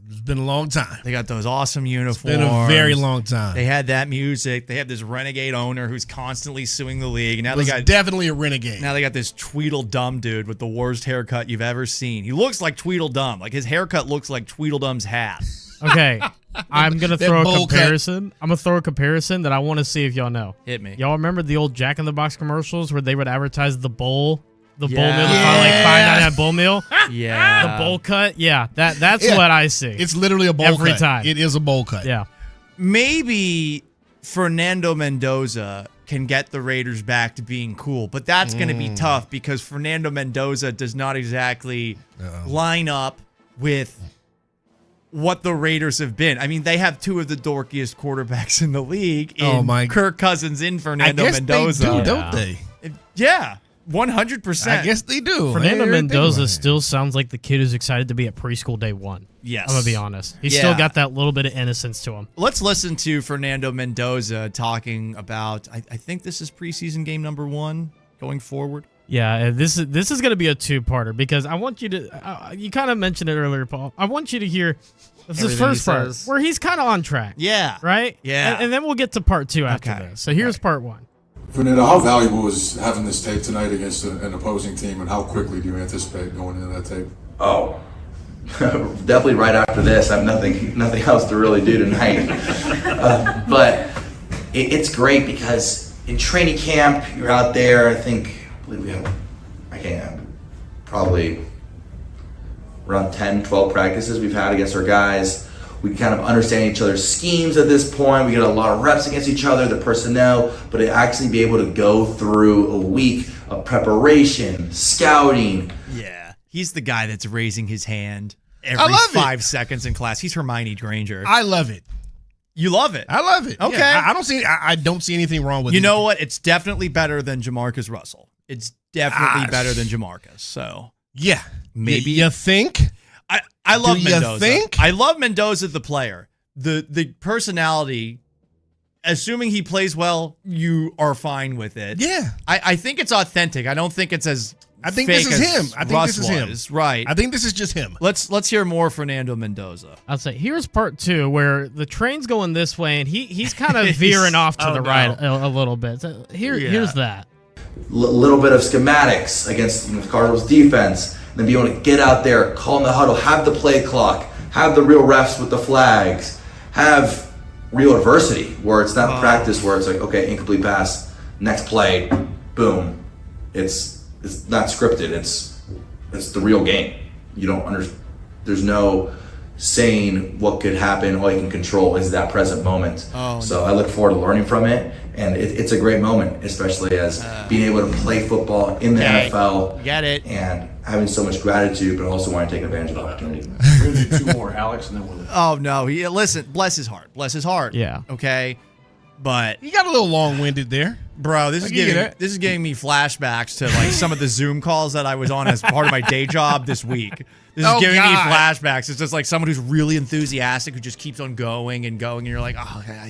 it's been a long time. They got those awesome uniforms. It's been a very long time. They had that music. They have this renegade owner who's constantly suing the league. Now they got definitely a renegade. Now they got this Tweedledum dude with the worst haircut you've ever seen. He looks like Tweedledum. Like his haircut looks like Tweedledum's hat. Okay, I'm gonna throw a comparison. I'm gonna throw a comparison that I want to see if y'all know. Hit me. Y'all remember the old Jack in the Box commercials where they would advertise the bowl? The bowl meal, like $5.99 bowl meal. Yeah. The bowl cut. Yeah, that's what I see. It's literally a bowl cut. Every time. It is a bowl cut. Yeah. Maybe Fernando Mendoza can get the Raiders back to being cool, but that's going to be tough because Fernando Mendoza does not exactly line up with what the Raiders have been. I mean, they have two of the dorkiest quarterbacks in the league in Kirk Cousins and Fernando Mendoza. They do, don't they? Yeah. 100%. I guess they do. Fernando Mendoza still sounds like the kid who's excited to be at preschool day one. Yes. I'm going to be honest. He's still got that little bit of innocence to him. Let's listen to Fernando Mendoza talking about, I think this is preseason game number 1 going forward. Yeah, this is going to be a two-parter because I want you to, you kind of mentioned it earlier, Paul. I want you to hear this first part where he's kind of on track. Yeah. Right? Yeah. And then we'll get to part 2 after this. So here's part 1. Fernando, how valuable is having this tape tonight against an opposing team, and how quickly do you anticipate going into that tape? Oh, definitely right after this. I have nothing else to really do tonight. But it's great because in training camp, you're out there. I believe we have, probably around 10, 12 practices we've had against our guys. We kind of understand each other's schemes at this point. We get a lot of reps against each other, the personnel, but to actually be able to go through a week of preparation, scouting. Yeah, he's the guy that's raising his hand every 5 seconds in class. He's Hermione Granger. I love it. You love it? I love it. Okay. Yeah, I don't see anything wrong with it. You know what? It's definitely better than Jamarcus Russell. It's definitely better than Jamarcus. So yeah, maybe you think. I love Mendoza. You think? I love Mendoza, the player. The personality, assuming he plays well, you are fine with it. Yeah. I think it's authentic. I don't think it's as I think fake this is as him. I think Russ this is him. was. Right. I think this is just him. Let's hear more Fernando Mendoza. I'll say here's part 2 where the train's going this way and he's kind of veering off to the right a little bit. So here's that. Little bit of schematics against the Cardinals defense. Then be able to get out there, call in the huddle, have the play clock, have the real refs with the flags, have real adversity where it's not practice where it's like, okay, incomplete pass, next play, boom. It's not scripted. It's the real game. You don't understand. There's no saying what could happen. All you can control is that present moment. So I look forward to learning from it, and it's a great moment, especially as being able to play football in the NFL. Get it. And having so much gratitude, but also wanting to take advantage of the opportunity. We're going to do 2 more, Alex, and then we'll... Oh, no. Listen, bless his heart. Bless his heart. Yeah. Okay? But... He got a little long-winded there. Bro, this is giving me flashbacks to like some of the Zoom calls that I was on as part of my day job this week. This is giving me flashbacks. It's just like someone who's really enthusiastic who just keeps on going and going, and you're like, oh, okay,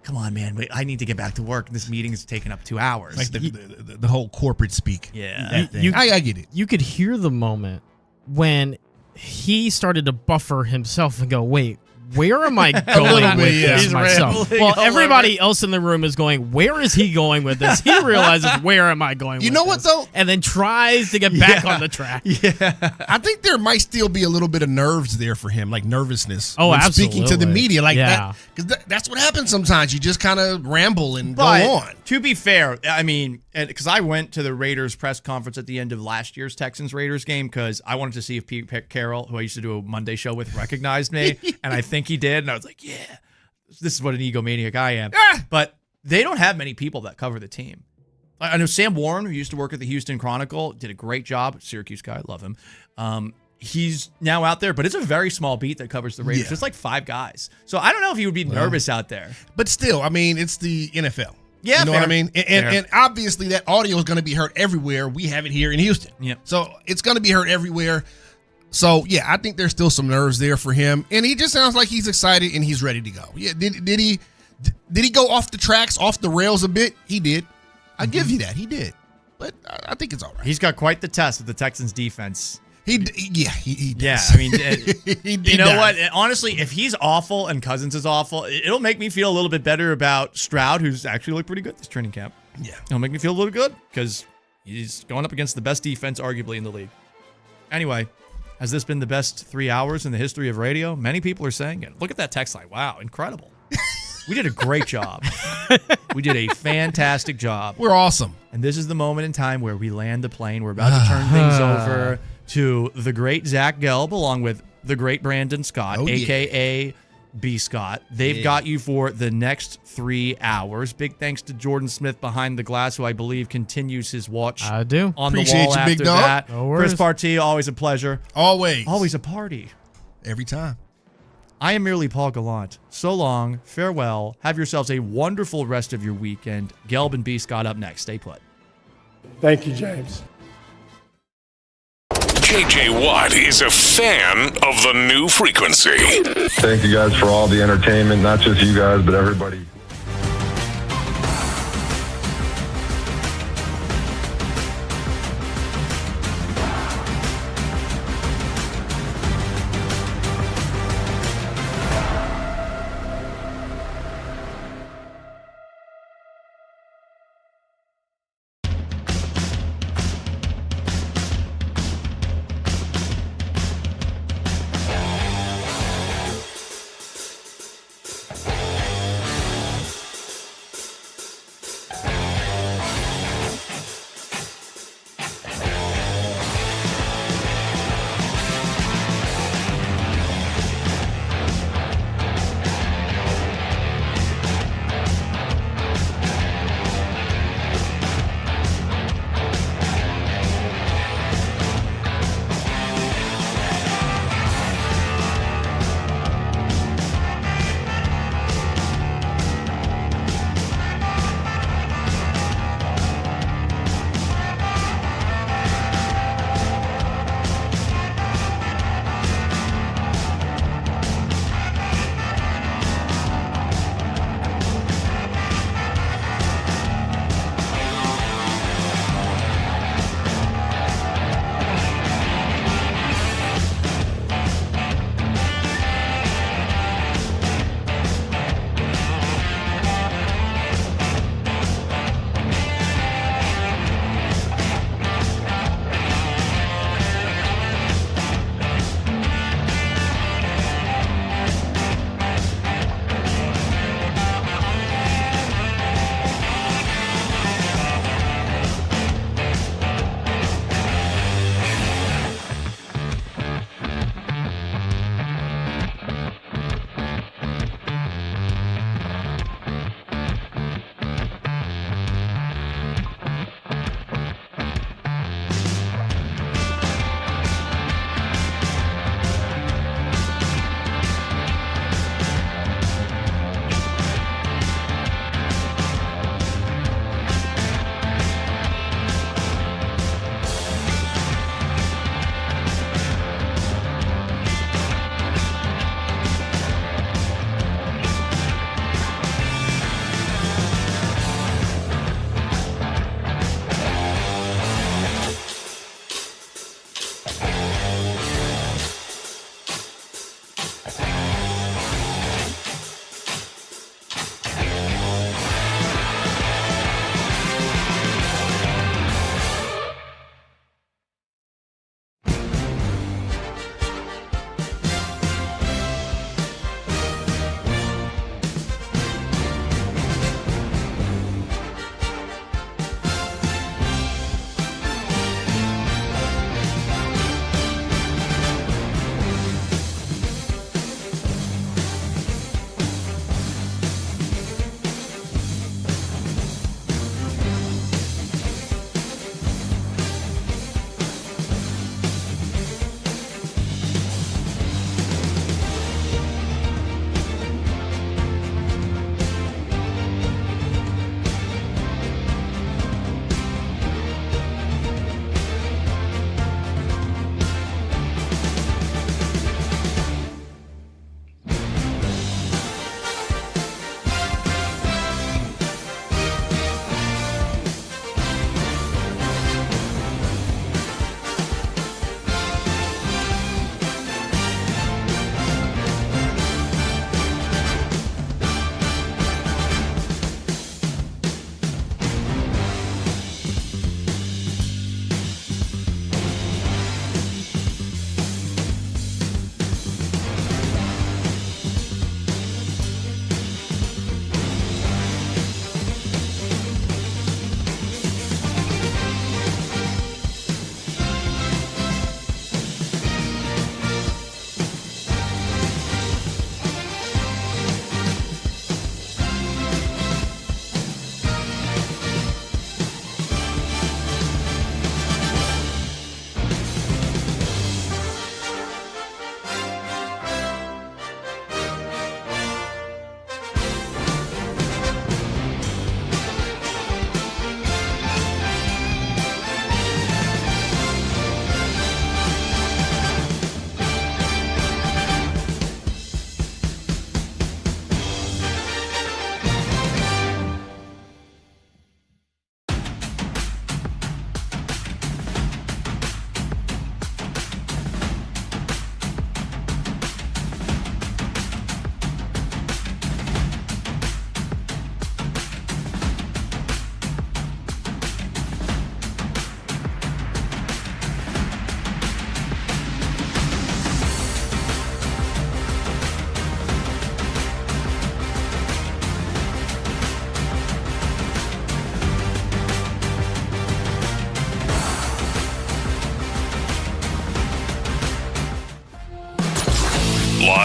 come on, man. Wait, I need to get back to work. This meeting is taking up 2 hours. Like the whole corporate speak. Yeah. I get it. You could hear the moment when he started to buffer himself and go, wait, where am I going with this myself? Well, everybody else in the room is going, where is he going with this? He realizes, where am I going with this? You know what, though? And then tries to get back on the track. Yeah. I think there might still be a little bit of nerves there for him, like nervousness. Oh, when absolutely. Speaking to the media like that. Because that's what happens sometimes. You just kind of ramble and go on. To be fair, I mean, because I went to the Raiders press conference at the end of last year's Texans-Raiders game because I wanted to see if Pete Carroll, who I used to do a Monday show with, recognized me. And I think he did. And I was like, yeah, this is what an egomaniac I am. But they don't have many people that cover the team. I know Sam Warren, who used to work at the Houston Chronicle, did a great job. Syracuse guy, love him. He's now out there, but it's a very small beat that covers the Raiders. Yeah. It's like 5 guys. So I don't know if he would be nervous out there. But still, I mean, it's the NFL. Yeah, you know fair. what I mean? And obviously that audio is going to be heard everywhere. We have it here in Houston. Yep. So it's going to be heard everywhere. So, yeah, I think there's still some nerves there for him. And he just sounds like he's excited and he's ready to go. Yeah, did he go off the tracks, off the rails a bit? He did. I give you that. He did. But I think it's all right. He's got quite the test with the Texans defense. He does. Yeah, I mean, you know what? Honestly, if he's awful and Cousins is awful, it'll make me feel a little bit better about Stroud, who's actually looked pretty good this training camp. Yeah. It'll make me feel a little good because he's going up against the best defense, arguably, in the league. Anyway, has this been the best 3 hours in the history of radio? Many people are saying it. Look at that text line. Wow, incredible. We did a great job. We did a fantastic job. We're awesome. And this is the moment in time where we land the plane. We're about to turn things over to the great Zach Gelb, along with the great Brandon Scott, a.k.a. B. Scott. They've got you for the next 3 hours. Big thanks to Jordan Smith behind the glass, who I believe continues his watch on the wall after big dog. that. No Chris Partee, always a pleasure. Always a party. Every time. I am merely Paul Gallant. So long, farewell. Have yourselves a wonderful rest of your weekend. Gelb and B. Scott up next. Stay put. Thank you, James. JJ Watt is a fan of the new frequency. Thank you guys for all the entertainment, not just you guys, but everybody.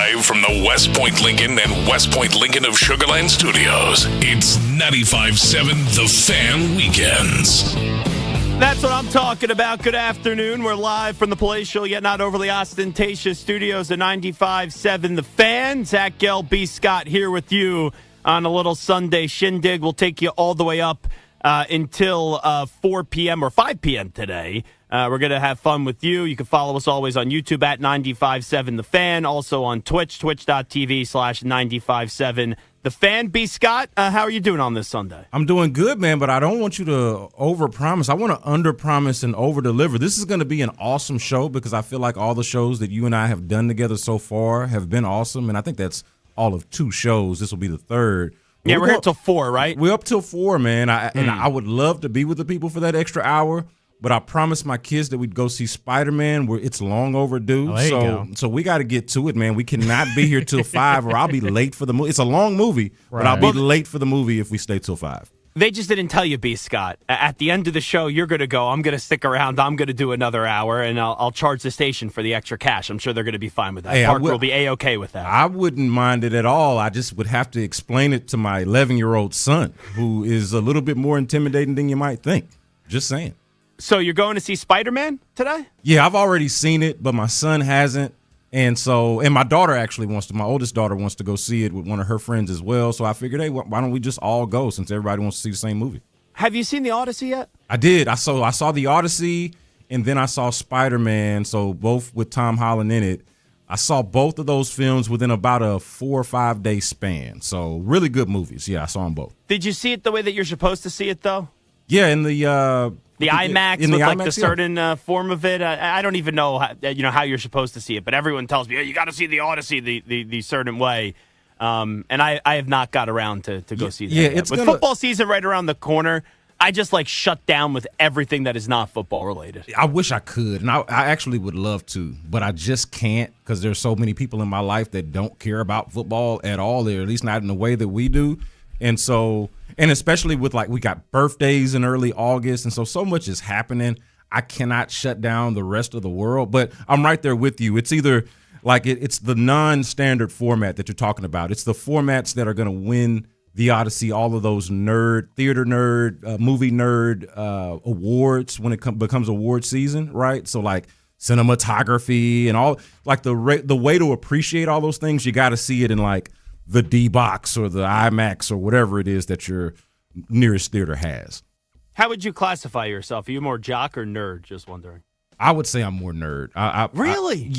Live from the West Point Lincoln and West Point Lincoln of Sugar Land Studios, it's 95.7 The Fan Weekends. That's what I'm talking about. Good afternoon. We're live from the palatial, yet not overly ostentatious studios at 95.7 The Fan. Zach Gell, B. Scott here with you on a little Sunday shindig. We'll take you all the way up until 4 p.m. or 5 p.m. today. We're going to have fun with you. You can follow us always on YouTube at 95.7 The Fan. Also on Twitch, twitch.tv/957 The Fan. B. Scott, how are you doing on this Sunday? I'm doing good, man, but I don't want you to overpromise. I want to underpromise and overdeliver. This is going to be an awesome show because I feel like all the shows that you and I have done together so far have been awesome, and I think that's all of 2 shows. This will be the 3rd. Yeah, we're here till 4, right? We're up till 4, man. And I would love to be with the people for that extra hour, but I promised my kids that we'd go see Spider-Man, where it's long overdue. So we got to get to it, man. We cannot be here till 5 or I'll be late for the movie. It's a long movie, but I'll be late for the movie if we stay till 5. They just didn't tell you, B. Scott. At the end of the show, you're going to go, I'm going to stick around, I'm going to do another hour, and I'll charge the station for the extra cash. I'm sure they're going to be fine with that. Hey, Parker will be A-okay with that. I wouldn't mind it at all. I just would have to explain it to my 11-year-old son, who is a little bit more intimidating than you might think. Just saying. So you're going to see Spider-Man today? Yeah, I've already seen it, but my son hasn't. And my daughter actually my oldest daughter wants to go see it with one of her friends as well. So I figured, hey, why don't we just all go since everybody wants to see the same movie? Have you seen The Odyssey yet? I did. I saw The Odyssey, and then I saw Spider-Man, so both with Tom Holland in it. I saw both of those films within about a 4 or 5 day span. So really good movies. Yeah, I saw them both. Did you see it the way that you're supposed to see it, though? Yeah, in the IMAX in with the like IMAX, the certain form of it. I don't even know how you're supposed to see it, but everyone tells me, you got to see The Odyssey the certain way. And I have not got around to go see that. Yeah, yet. With football season right around the corner, I just shut down with everything that is not football related. I wish I could, and I actually would love to, but I just can't because there's so many people in my life that don't care about football at all, or at least not in the way that we do. And especially with we got birthdays in early August, and so much is happening. I cannot shut down the rest of the world, but I'm right there with you. It's either it's the non-standard format that you're talking about. It's the formats that are going to win the Odyssey, all of those theater nerd, movie nerd awards when it becomes award season, right? So cinematography and all the way to appreciate all those things, you got to see it in the D-Box or the IMAX or whatever it is that your nearest theater has. How would you classify yourself? Are you more jock or nerd? Just wondering. I would say I'm more nerd. Really?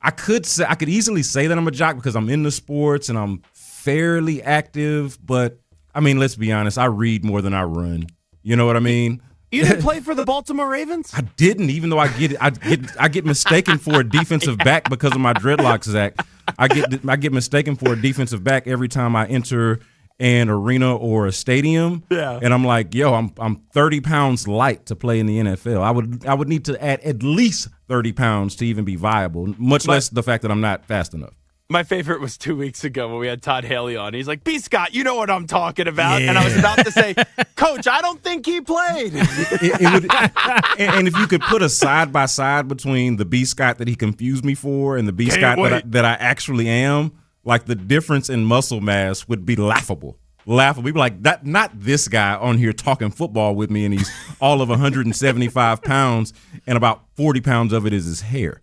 I could easily say that I'm a jock because I'm into sports and I'm fairly active, but I mean, let's be honest, I read more than I run. You know what I mean? You didn't play for the Baltimore Ravens? I didn't, even though I get mistaken for a defensive back because of my dreadlocks, Zach. I get mistaken for a defensive back every time I enter an arena or a stadium. Yeah. And I'm like, yo, I'm 30 pounds light to play in the NFL. I would need to add at least 30 pounds to even be viable, much less the fact that I'm not fast enough. My favorite was 2 weeks ago when we had Todd Haley on. He's like, B. Scott, you know what I'm talking about. Yeah. And I was about to say, Coach, I don't think he played. And if you could put a side-by-side between the B. Scott that he confused me for and the B. Scott that I actually am, the difference in muscle mass would be laughable. We'd be like, not this guy on here talking football with me, and he's all of 175 pounds, and about 40 pounds of it is his hair.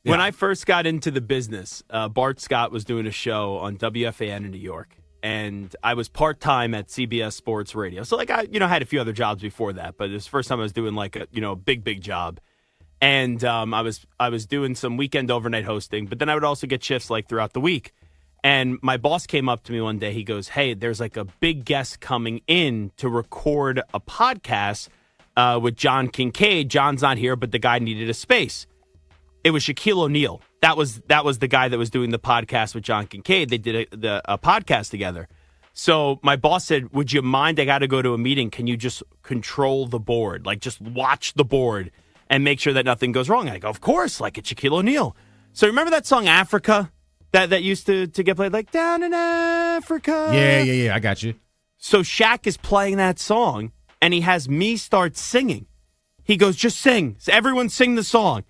Yeah. When I first got into the business, Bart Scott was doing a show on WFAN in New York, and I was part-time at CBS Sports Radio. So, I had a few other jobs before that, but it was the first time I was doing, a big job. And I was doing some weekend overnight hosting, but then I would also get shifts, throughout the week. And my boss came up to me one day. He goes, hey, there's, a big guest coming in to record a podcast with John Kincaid. John's not here, but the guy needed a space. It was Shaquille O'Neal. That was the guy that was doing the podcast with John Kincaid. They did a podcast together. So my boss said, would you mind? I got to go to a meeting. Can you just control the board? Just watch the board and make sure that nothing goes wrong. And I go, of course, it's Shaquille O'Neal. So remember that song Africa that used to get played Down in Africa? Yeah, I got you. So Shaq is playing that song and he has me start singing. He goes, just sing. So everyone sing the song.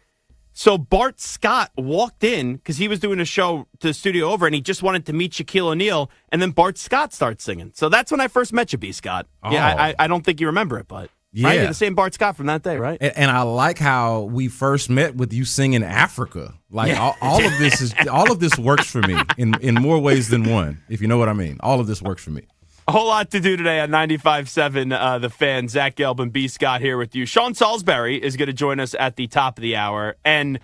So Bart Scott walked in because he was doing a show to the studio over, and he just wanted to meet Shaquille O'Neal, and then Bart Scott starts singing. So that's when I first met you, B. Scott. Oh. Yeah, I don't think you remember it, but Yeah. right? You're the same Bart Scott from that day, right? And I like how we first met with you singing Africa. Like all of this works for me in more ways than one, if you know what I mean. All of this works for me. A whole lot to do today on 95.7 The Fan. Zach Gelb and B. Scott here with you. Sean Salisbury is going to join us at the top of the hour. And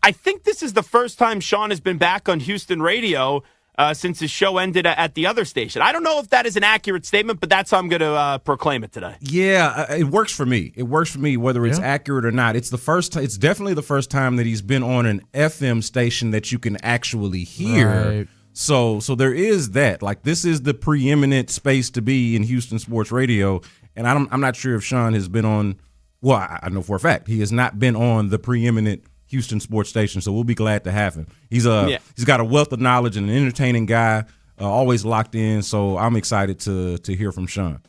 I think this is the first time Sean has been back on Houston radio since his show ended at the other station. I don't know if that is an accurate statement, but that's how I'm going to proclaim it today. Yeah, it works for me. It works for me whether it's accurate or not. It's it's definitely the first time that he's been on an FM station that you can actually hear. Right. So there is that. Like, this is the preeminent space to be in Houston sports radio, and I'm not sure if Sean has been on. Well, I know for a fact he has not been on the preeminent Houston sports station. So we'll be glad to have him. He's got a wealth of knowledge and an entertaining guy, always locked in. So I'm excited to hear from Sean.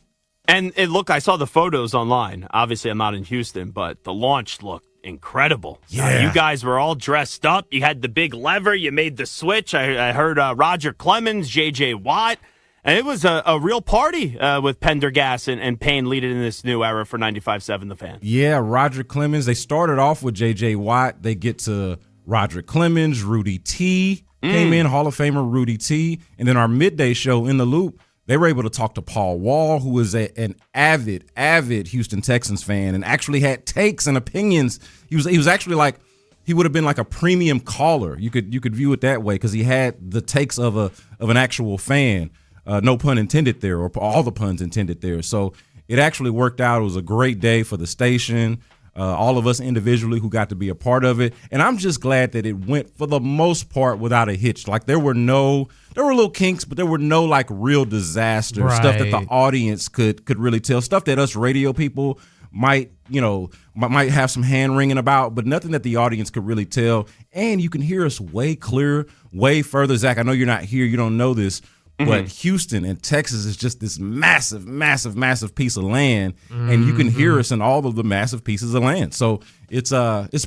And I saw the photos online. Obviously, I'm not in Houston, but the launch looked incredible. Yeah. You guys were all dressed up. You had the big lever. You made the switch. I heard Roger Clemens, J.J. Watt. And it was a real party with Pendergast and Payne leading in this new era for 95.7 The Fan. Yeah, Roger Clemens. They started off with J.J. Watt. They get to Roger Clemens, Rudy T. Came in, Hall of Famer Rudy T. And then our midday show, In the Loop, they were able to talk to Paul Wall, who is an avid Houston Texans fan and actually had takes and opinions. He was actually like, he would have been like a premium caller. You could view it that way because he had the takes of an actual fan. No pun intended there, or all the puns intended there. So it actually worked out. It was a great day for the station, all of us individually who got to be a part of it. And I'm just glad that it went, for the most part, without a hitch. Like, there were little kinks, but there were no like real disaster stuff that the audience could really tell. Stuff that us radio people might have some hand wringing about, but nothing that the audience could really tell. And you can hear us way clearer, way further. Zach, I know you're not here. You don't know this. But Houston and Texas is just this massive, massive, massive piece of land, and you can hear us in all of the massive pieces of land. So it's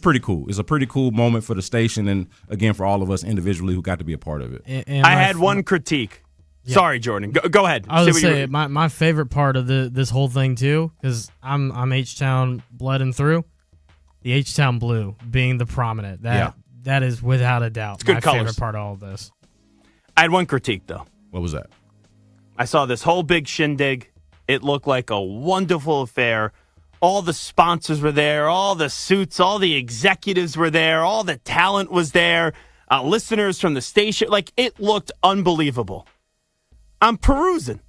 pretty cool. It's a pretty cool moment for the station, and again for all of us individually who got to be a part of it. I had one critique. Yeah. Sorry, Jordan. Go ahead. I was going to say my favorite part of this whole thing too, because I'm H-Town bled and through. The H-Town blue being the prominent that is without a doubt it's good my colors. favorite part of all of this. I had one critique though. What was that? I saw this whole big shindig. It looked like a wonderful affair. All the sponsors were there. All the suits. All the executives were there. All the talent was there. Listeners from the station. Like, it looked unbelievable. I'm perusing.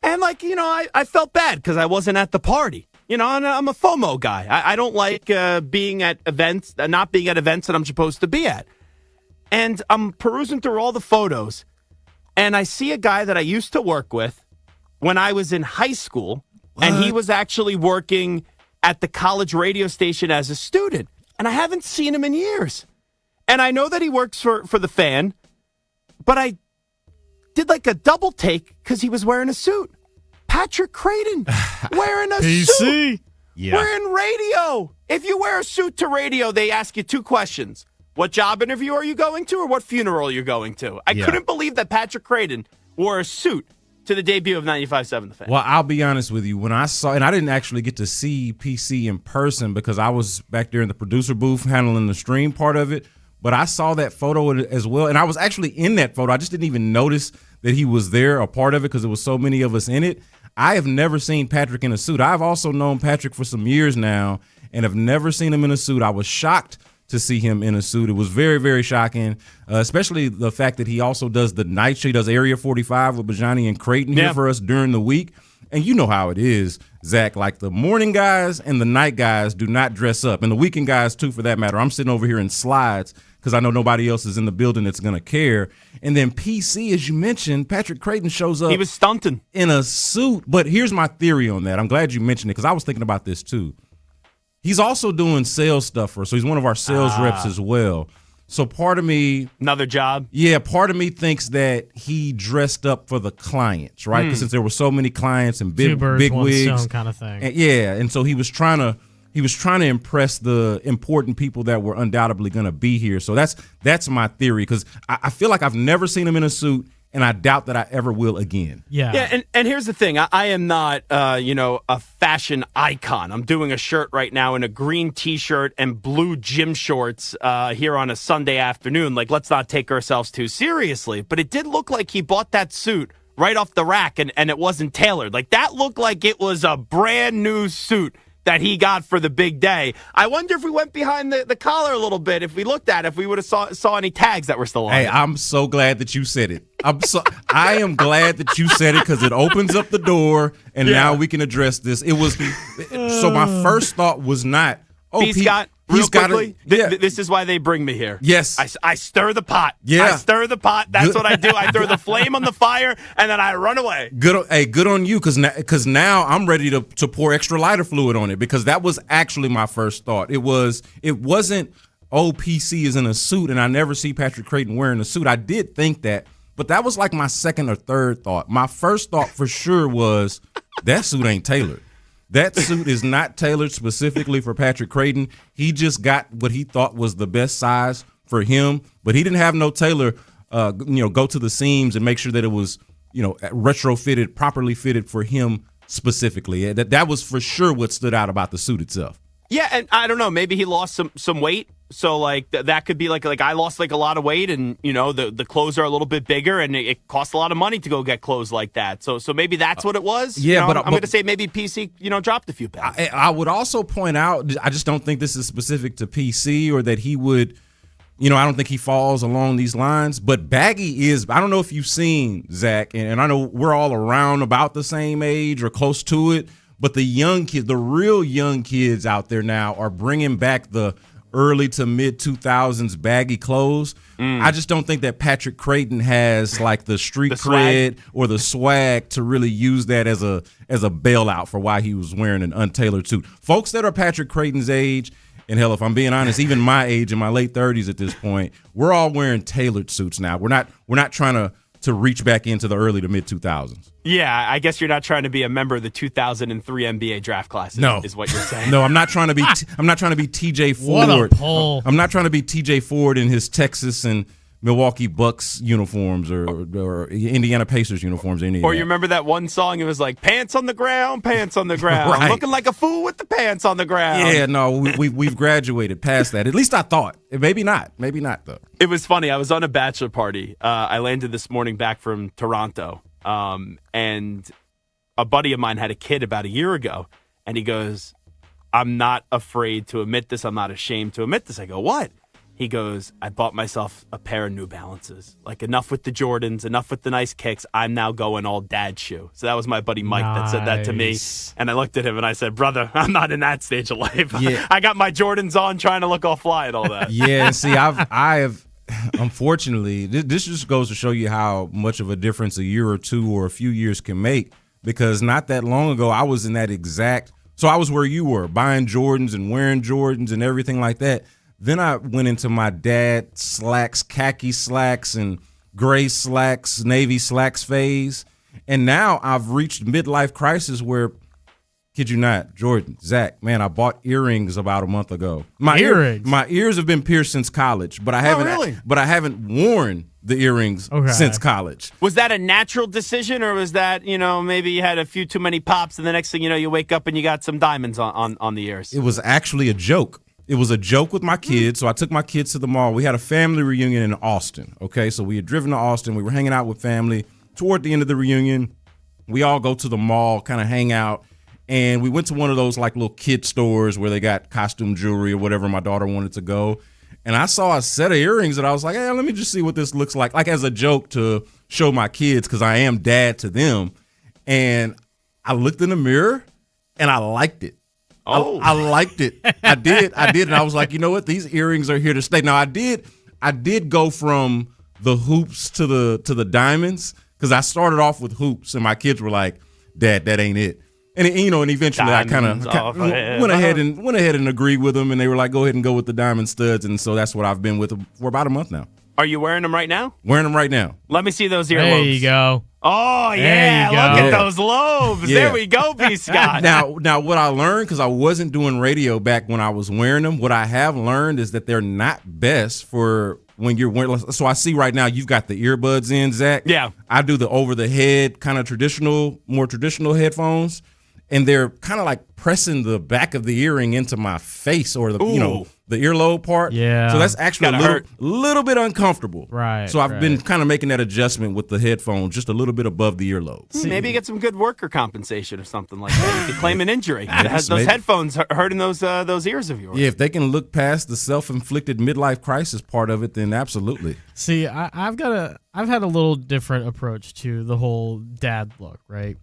And, I felt bad because I wasn't at the party. And I'm a FOMO guy. I don't like being at events, not being at events that I'm supposed to be at. And I'm perusing through all the photos. And I see a guy that I used to work with when I was in high school, and he was actually working at the college radio station as a student. And I haven't seen him in years. And I know that he works for the Fan, but I did like a double take because he was wearing a suit. Patrick Creighton wearing a suit. Yeah. We're in radio. If you wear a suit to radio, they ask you two questions. What job interview are you going to, or what funeral you're going to? I couldn't believe that Patrick Creighton wore a suit to the debut of 95.7 The Fan. Well, I'll be honest with you. When I saw, and I didn't actually get to see PC in person because I was back there in the producer booth handling the stream part of it, but I saw that photo as well, and I was actually in that photo. I just didn't even notice that he was there, a part of it, because there was so many of us in it. I have never seen Patrick in a suit. I've also known Patrick for some years now and have never seen him in a suit. I was shocked to see him in a suit. It was very, very shocking, especially the fact that he also does the night show. He does Area 45 with Bijani and Creighton here for us during the week. And you know how it is, Zach. Like, the morning guys and the night guys do not dress up. And the weekend guys, too, for that matter. I'm sitting over here in slides because I know nobody else is in the building that's going to care. And then PC, as you mentioned, Patrick Creighton shows up. He was stunting. In a suit. But here's my theory on that. I'm glad you mentioned it because I was thinking about this, too. He's also doing sales stuff for us, so he's one of our sales reps as well. So part of me... Another job? Yeah, part of me thinks that he dressed up for the clients, right? Because since there were so many clients and big wigs. Kind of thing. And, and so he was trying to trying to impress the important people that were undoubtedly going to be here. So that's my theory, because I feel like I've never seen him in a suit, and I doubt that I ever will again. Yeah. And here's the thing. I am not, a fashion icon. I'm doing a shirt right now in a green T-shirt and blue gym shorts here on a Sunday afternoon. Like, let's not take ourselves too seriously. But it did look like he bought that suit right off the rack, and it wasn't tailored. Like, that looked like it was a brand new suit that he got for the big day. I wonder if we went behind the collar a little bit, if we looked at it, if we would have saw any tags that were still on. Hey, it. I'm so glad that you said it. I am glad that you said it, because it opens up the door, and now we can address this. It was so my first thought was not, Real quickly, this is why they bring me here. Yes. I stir the pot. Yeah. I stir the pot. That's what I do. I throw the flame on the fire, and then I run away. Good on you, because now I'm ready to pour extra lighter fluid on it, because that was actually my first thought. It wasn't, PC is in a suit, and I never see Patrick Creighton wearing a suit. I did think that, but that was like my second or third thought. My first thought for sure was, that suit ain't tailored. That suit is not tailored specifically for Patrick Creighton. He just got what he thought was the best size for him, but he didn't have no tailor, go to the seams and make sure that it was, retrofitted, properly fitted for him specifically. That was for sure what stood out about the suit itself. Yeah, and I don't know, maybe he lost some weight. So, that could be like I lost, a lot of weight, and, the clothes are a little bit bigger, and it costs a lot of money to go get clothes like that. So maybe that's what it was. Yeah, but I'm going to say maybe PC, dropped a few pounds. I would also point out, I just don't think this is specific to PC, or that he would, I don't think he falls along these lines. But Baggy is, I don't know if you've seen, Zach, and I know we're all around about the same age or close to it, but the young kids, the real young kids out there now are bringing back the early to mid 2000s baggy clothes. I just don't think that Patrick Creighton has the street cred or the swag to really use that as a bailout for why he was wearing an untailored suit. Folks that are Patrick Creighton's age, and hell, if I'm being honest, even my age, in my late 30s at this point, we're all wearing tailored suits now. We're not trying to reach back into the early to mid 2000s. Yeah, I guess you're not trying to be a member of the 2003 NBA draft class. Is what you're saying. No, I'm not trying to be. I'm not trying to be TJ Ford. What a poll. I'm not trying to be TJ Ford in his Texas and Milwaukee Bucks uniforms or Indiana Pacers uniforms. Or you remember that one song? It was like pants on the ground, pants on the ground. Right. Looking like a fool with the pants on the ground. Yeah, no, we've graduated past that. At least I thought. Maybe not though. It was funny. I was on a bachelor party. I landed this morning back from Toronto. And a buddy of mine had a kid about a year ago, and he goes, I'm not afraid to admit this. I'm not ashamed to admit this. I go, what? He goes, I bought myself a pair of New Balances. Enough with the Jordans, enough with the nice kicks. I'm now going all dad shoe. So that was my buddy Mike that said that to me. And I looked at him and I said, brother, I'm not in that stage of life. Yeah. I got my Jordans on trying to look all fly and all that. Yeah, see, I have unfortunately, this just goes to show you how much of a difference a year or two or a few years can make, because not that long ago, I was in that so I was where you were, buying Jordans and wearing Jordans and everything like that. Then I went into my dad slacks, khaki slacks, and gray slacks, navy slacks phase. And now I've reached midlife crisis where, kid you not, Jordan, Zach, man, I bought earrings about a month ago. My ears have been pierced since college, but I haven't worn the earrings since college. Was that a natural decision, or was that, maybe you had a few too many pops, and the next thing you know, you wake up and you got some diamonds on the ears? It was actually a joke. It was a joke with my kids. So I took my kids to the mall. We had a family reunion in Austin. Okay, so we had driven to Austin. We were hanging out with family. Toward the end of the reunion, we all go to the mall, kind of hang out. And we went to one of those little kid stores where they got costume jewelry or whatever my daughter wanted to go. And I saw a set of earrings that I was like, hey, let me just see what this looks like as a joke to show my kids, because I am dad to them. And I looked in the mirror and I liked it. I liked it. I did. And I was like, you know what? These earrings are here to stay. Now I did go from the hoops to the diamonds, because I started off with hoops and my kids were like, Dad, that ain't it. And eventually diamonds I kind of went ahead and agreed with them, and they were like, go ahead and go with the diamond studs. And so that's what I've been with for about a month now. Are you wearing them right now? Wearing them right now. Let me see those earlobes. There you go. Oh, yeah. Look at those lobes. Yeah. There we go, B. Scott. Now, what I learned, because I wasn't doing radio back when I was wearing them, what I have learned is that they're not best for when you're wearing. So I see right now you've got the earbuds in, Zach. Yeah. I do the over-the-head kind of more traditional headphones, and they're kind of like pressing the back of the earring into my face or the the earlobe part. Yeah. So that's actually a little bit uncomfortable. Right. So I've been kind of making that adjustment with the headphones just a little bit above the earlobe. Maybe you get some good worker compensation or something like that. You could claim an injury. Yes, those maybe. headphones hurting those ears of yours. Yeah, if they can look past the self-inflicted midlife crisis part of it, then absolutely. See, I've had a little different approach to the whole dad look, right?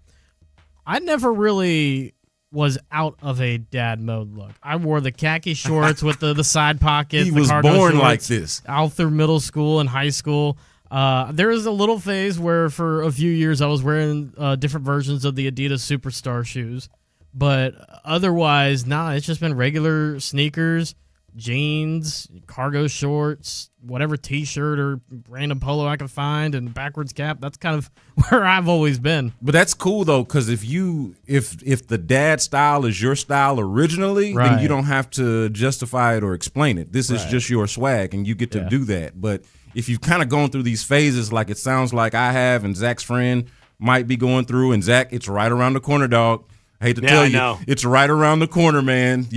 I never really was out of a dad mode look. I wore the khaki shorts with the side pockets. He the was cargo born shorts, like this. All through middle school and high school. There was a little phase where for a few years I was wearing different versions of the Adidas Superstar shoes. But otherwise, it's just been regular sneakers, jeans, cargo shorts, whatever T-shirt or random polo I can find, and backwards cap. That's kind of where I've always been. But that's cool though, because if the dad style is your style originally, then you don't have to justify it or explain it. This is just your swag, and you get to do that. But if you've kind of gone through these phases, like it sounds like I have, and Zach's friend might be going through, and Zach, it's right around the corner, dog. I hate to tell you, it's right around the corner, man.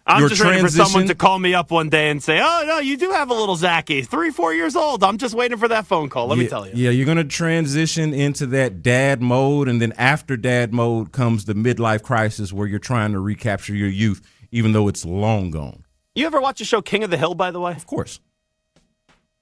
I'm just ready for someone to call me up one day and say, "Oh no, you do have a little Zachy, 3-4 years old." I'm just waiting for that phone call. Let me tell you. Yeah, you're gonna transition into that dad mode, and then after dad mode comes the midlife crisis, where you're trying to recapture your youth, even though it's long gone. You ever watch the show King of the Hill? By the way, of course.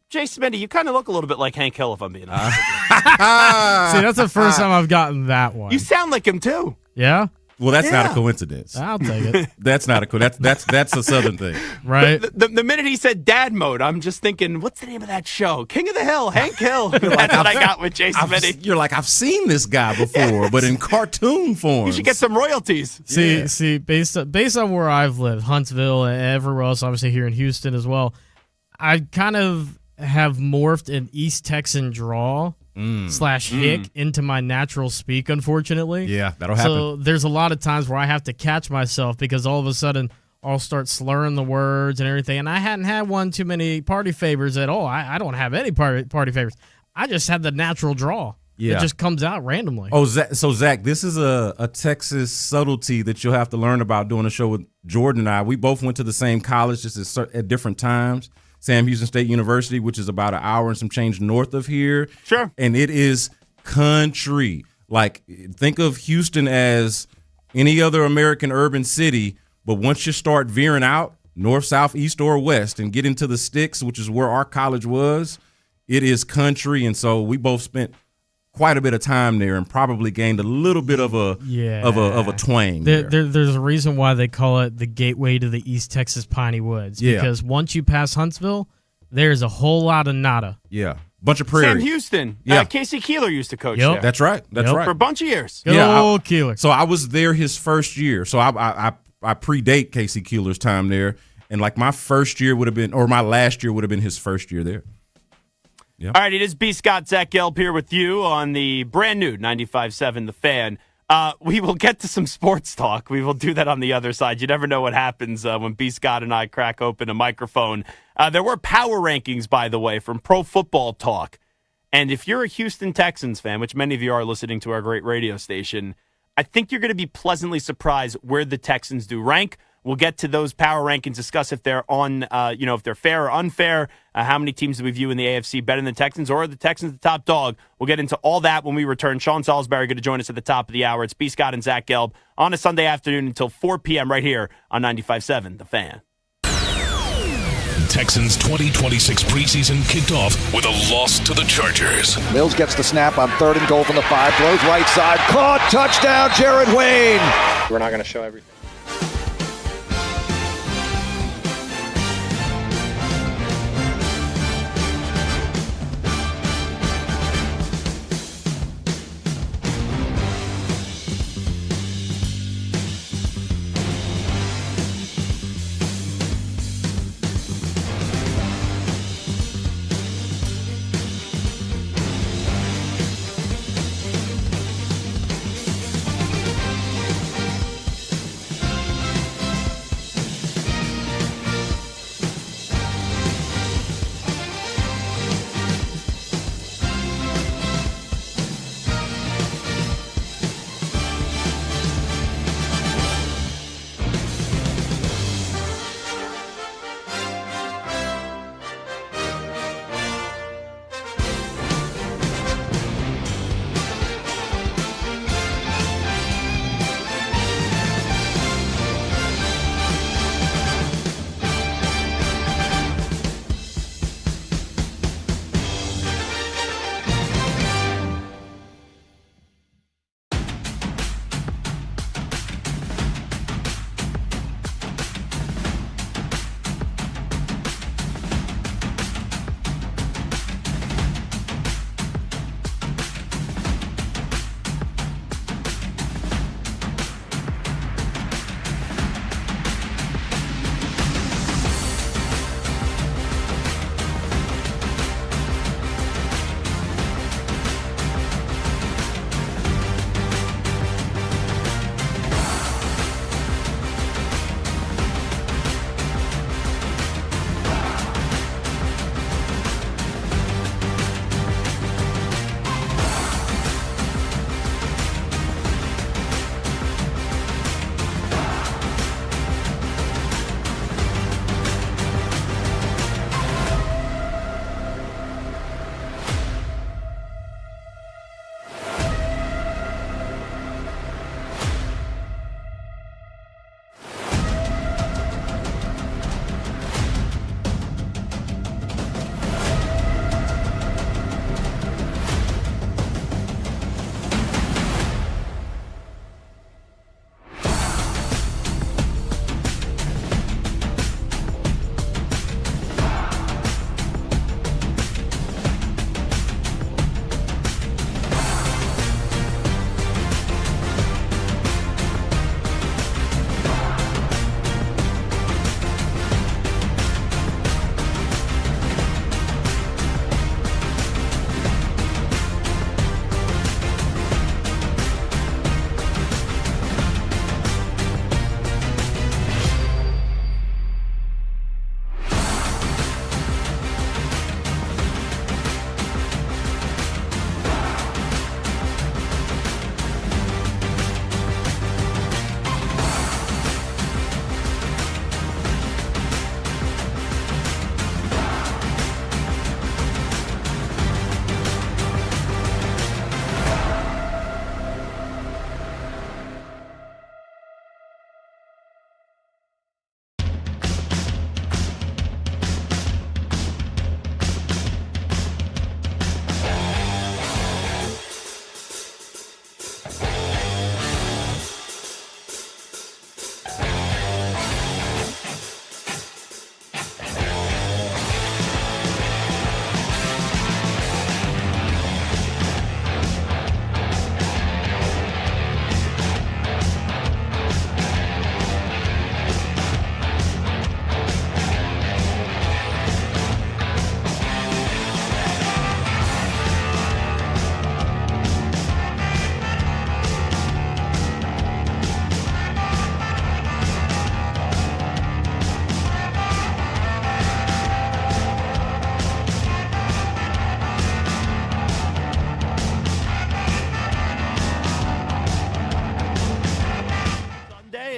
Jay Smitty, you kind of look a little bit like Hank Hill, if I'm being honest. See, that's the first time I've gotten that one. You sound like him too. Yeah. Well, that's not a coincidence. I'll take it. That's not a that's a Southern thing, right? The minute he said dad mode, I'm just thinking, what's the name of that show? King of the Hill, Hank Hill. That's what I got with Jay Smitty. You're like, I've seen this guy before, but in cartoon form. You should get some royalties. See, based on where I've lived, Huntsville and everywhere else, obviously here in Houston as well, I kind of have morphed an East Texan drawl / hick into my natural speak, unfortunately. Yeah, that'll happen. So there's a lot of times where I have to catch myself because all of a sudden I'll start slurring the words and everything. And I hadn't had one too many party favors at all. I don't have any party favors. I just have the natural draw. Yeah. It just comes out randomly. Oh, so Zach, this is a Texas subtlety that you'll have to learn about doing a show with Jordan and I. We both went to the same college just at different times. Sam Houston State University, which is about an hour and some change north of here. Sure. And it is country. Like, think of Houston as any other American urban city, but once you start veering out, north, south, east, or west, and get into the sticks, which is where our college was, it is country. And so we both spent quite a bit of time there and probably gained a little bit of a twang. There's a reason why they call it the gateway to the East Texas Piney Woods. Yeah. Because once you pass Huntsville, there's a whole lot of nada. Yeah. Bunch of prairie. Sam Houston. Yeah. Casey Keeler used to coach Yep. there. That's right. That's right. For a bunch of years. Good Keeler. So I was there his first year. So I predate Casey Keeler's time there. And like my first year would have been, or my last year would have been his first year there. Yep. All right, it is B. Scott, Zach Gelb here with you on the brand new 95.7 The Fan. We will get to some sports talk. We will do that on the other side. You never know what happens when B. Scott and I crack open a microphone. There were power rankings, by the way, from Pro Football Talk. And if you're a Houston Texans fan, which many of you are listening to our great radio station, I think you're going to be pleasantly surprised where the Texans do rank. We'll get to those power rankings, discuss if they're on, if they're fair or unfair, how many teams do we view in the AFC better than the Texans, or are the Texans the top dog? We'll get into all that when we return. Sean Salisbury going to join us at the top of the hour. It's B. Scott and Zach Gelb on a Sunday afternoon until 4 p.m. right here on 95.7 The Fan. Texans 2026 preseason kicked off with a loss to the Chargers. Mills gets the snap on 3rd and goal from the 5, blows right side, caught, touchdown, Jared Wayne. We're not going to show everything.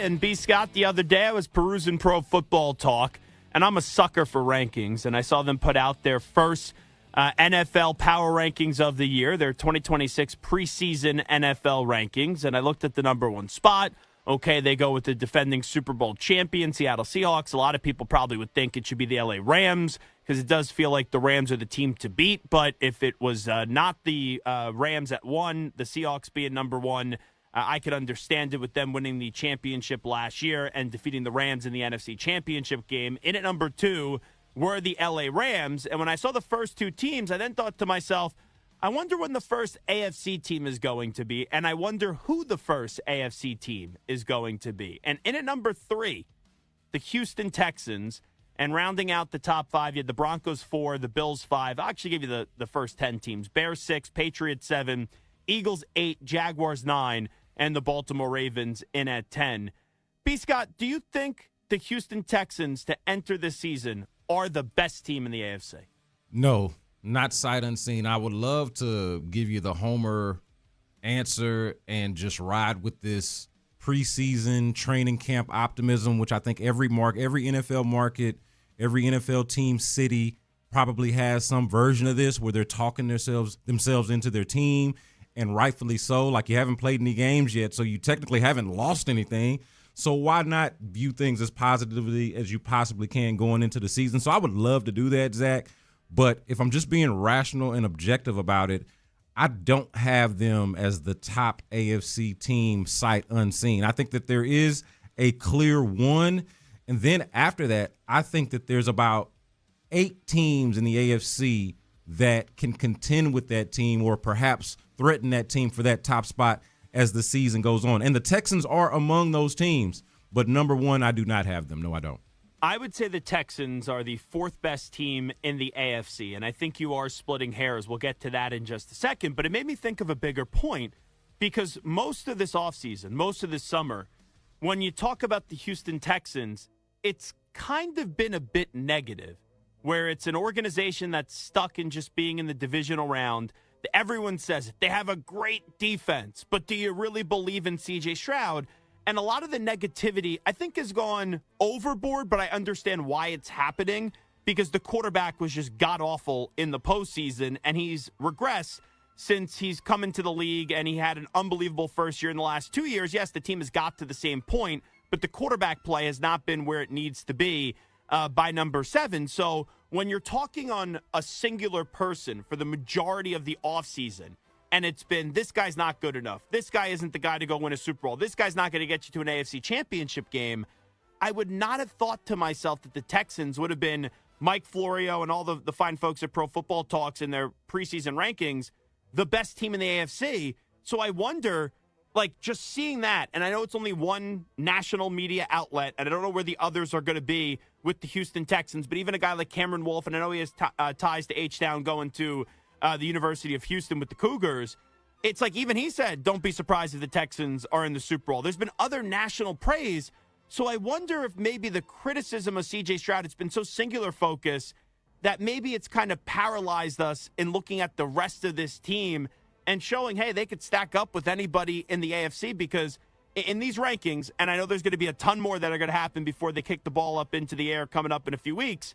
and B. Scott, the other day I was perusing Pro Football Talk, and I'm a sucker for rankings, and I saw them put out their first NFL Power Rankings of the year, their 2026 preseason NFL rankings, and I looked at the number one spot. Okay, they go with the defending Super Bowl champion, Seattle Seahawks. A lot of people probably would think it should be the LA Rams because it does feel like the Rams are the team to beat. But if it was not the Rams at 1, the Seahawks being number 1, I could understand it with them winning the championship last year and defeating the Rams in the NFC Championship game. In at number 2 were the LA Rams. And when I saw the first two teams, I then thought to myself, I wonder when the first AFC team is going to be, and I wonder who the first AFC team is going to be. And in at number 3, the Houston Texans, and rounding out the top 5, you had the Broncos 4, the Bills 5. I'll actually give you the first 10 teams. Bears 6, Patriots 7, Eagles 8, Jaguars 9, and the Baltimore Ravens in at 10. B. Scott, do you think the Houston Texans to enter this season are the best team in the AFC? No. Not sight unseen. I would love to give you the homer answer and just ride with this preseason training camp optimism, which I think every NFL market, every NFL team city probably has some version of this where they're talking themselves into their team, and rightfully so. Like, you haven't played any games yet, so you technically haven't lost anything. So why not view things as positively as you possibly can going into the season? So I would love to do that, Zach. But if I'm just being rational and objective about it, I don't have them as the top AFC team sight unseen. I think that there is a clear one. And then after that, I think that there's about 8 teams in the AFC that can contend with that team or perhaps threaten that team for that top spot as the season goes on. And the Texans are among those teams. But number 1, I do not have them. No, I don't. I would say the Texans are the 4th best team in the AFC, and I think you are splitting hairs. We'll get to that in just a second, but it made me think of a bigger point because most of this offseason, most of this summer, when you talk about the Houston Texans, it's kind of been a bit negative, where it's an organization that's stuck in just being in the divisional round. Everyone says it. They have a great defense, but do you really believe in C.J. Stroud? And a lot of the negativity, I think, has gone overboard, but I understand why it's happening because the quarterback was just god-awful in the postseason, and he's regressed since he's come into the league, and he had an unbelievable first year in the last 2 years. Yes, the team has got to the same point, but the quarterback play has not been where it needs to be by number 7. So when you're talking on a singular person for the majority of the offseason, and it's been, this guy's not good enough, this guy isn't the guy to go win a Super Bowl, this guy's not going to get you to an AFC championship game, I would not have thought to myself that the Texans would have been Mike Florio and all the fine folks at Pro Football Talks in their preseason rankings, the best team in the AFC. So I wonder, like, just seeing that, and I know it's only one national media outlet, and I don't know where the others are going to be with the Houston Texans, but even a guy like Cameron Wolfe, and I know he has ties to H-Town going to the University of Houston with the Cougars, it's like even he said, don't be surprised if the Texans are in the Super Bowl. There's been other national praise, so I wonder if maybe the criticism of C.J. Stroud, it's been so singular focus that maybe it's kind of paralyzed us in looking at the rest of this team and showing, hey, they could stack up with anybody in the AFC because in these rankings, and I know there's going to be a ton more that are going to happen before they kick the ball up into the air coming up in a few weeks,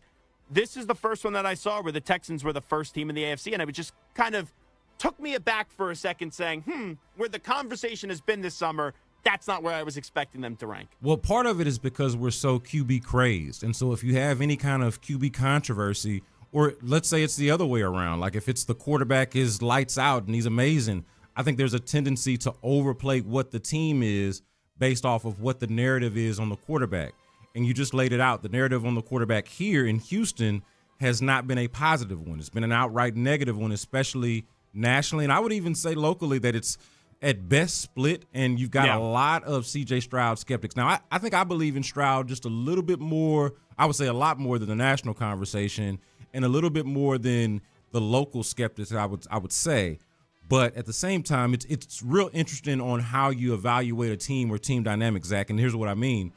this is the first one that I saw where the Texans were the first team in the AFC, and it just kind of took me aback for a second saying, where the conversation has been this summer, that's not where I was expecting them to rank. Well, part of it is because we're so QB crazed. And so if you have any kind of QB controversy, or let's say it's the other way around, like if it's the quarterback is lights out and he's amazing, I think there's a tendency to overplay what the team is based off of what the narrative is on the quarterback. And you just laid it out. The narrative on the quarterback here in Houston has not been a positive one. It's been an outright negative one, especially nationally. And I would even say locally that it's at best split, and you've got a lot of C.J. Stroud skeptics. Now, I think I believe in Stroud just a little bit more, I would say a lot more than the national conversation, and a little bit more than the local skeptics, I would say. But at the same time, it's real interesting on how you evaluate a team or team dynamic, Zach, and here's what I mean.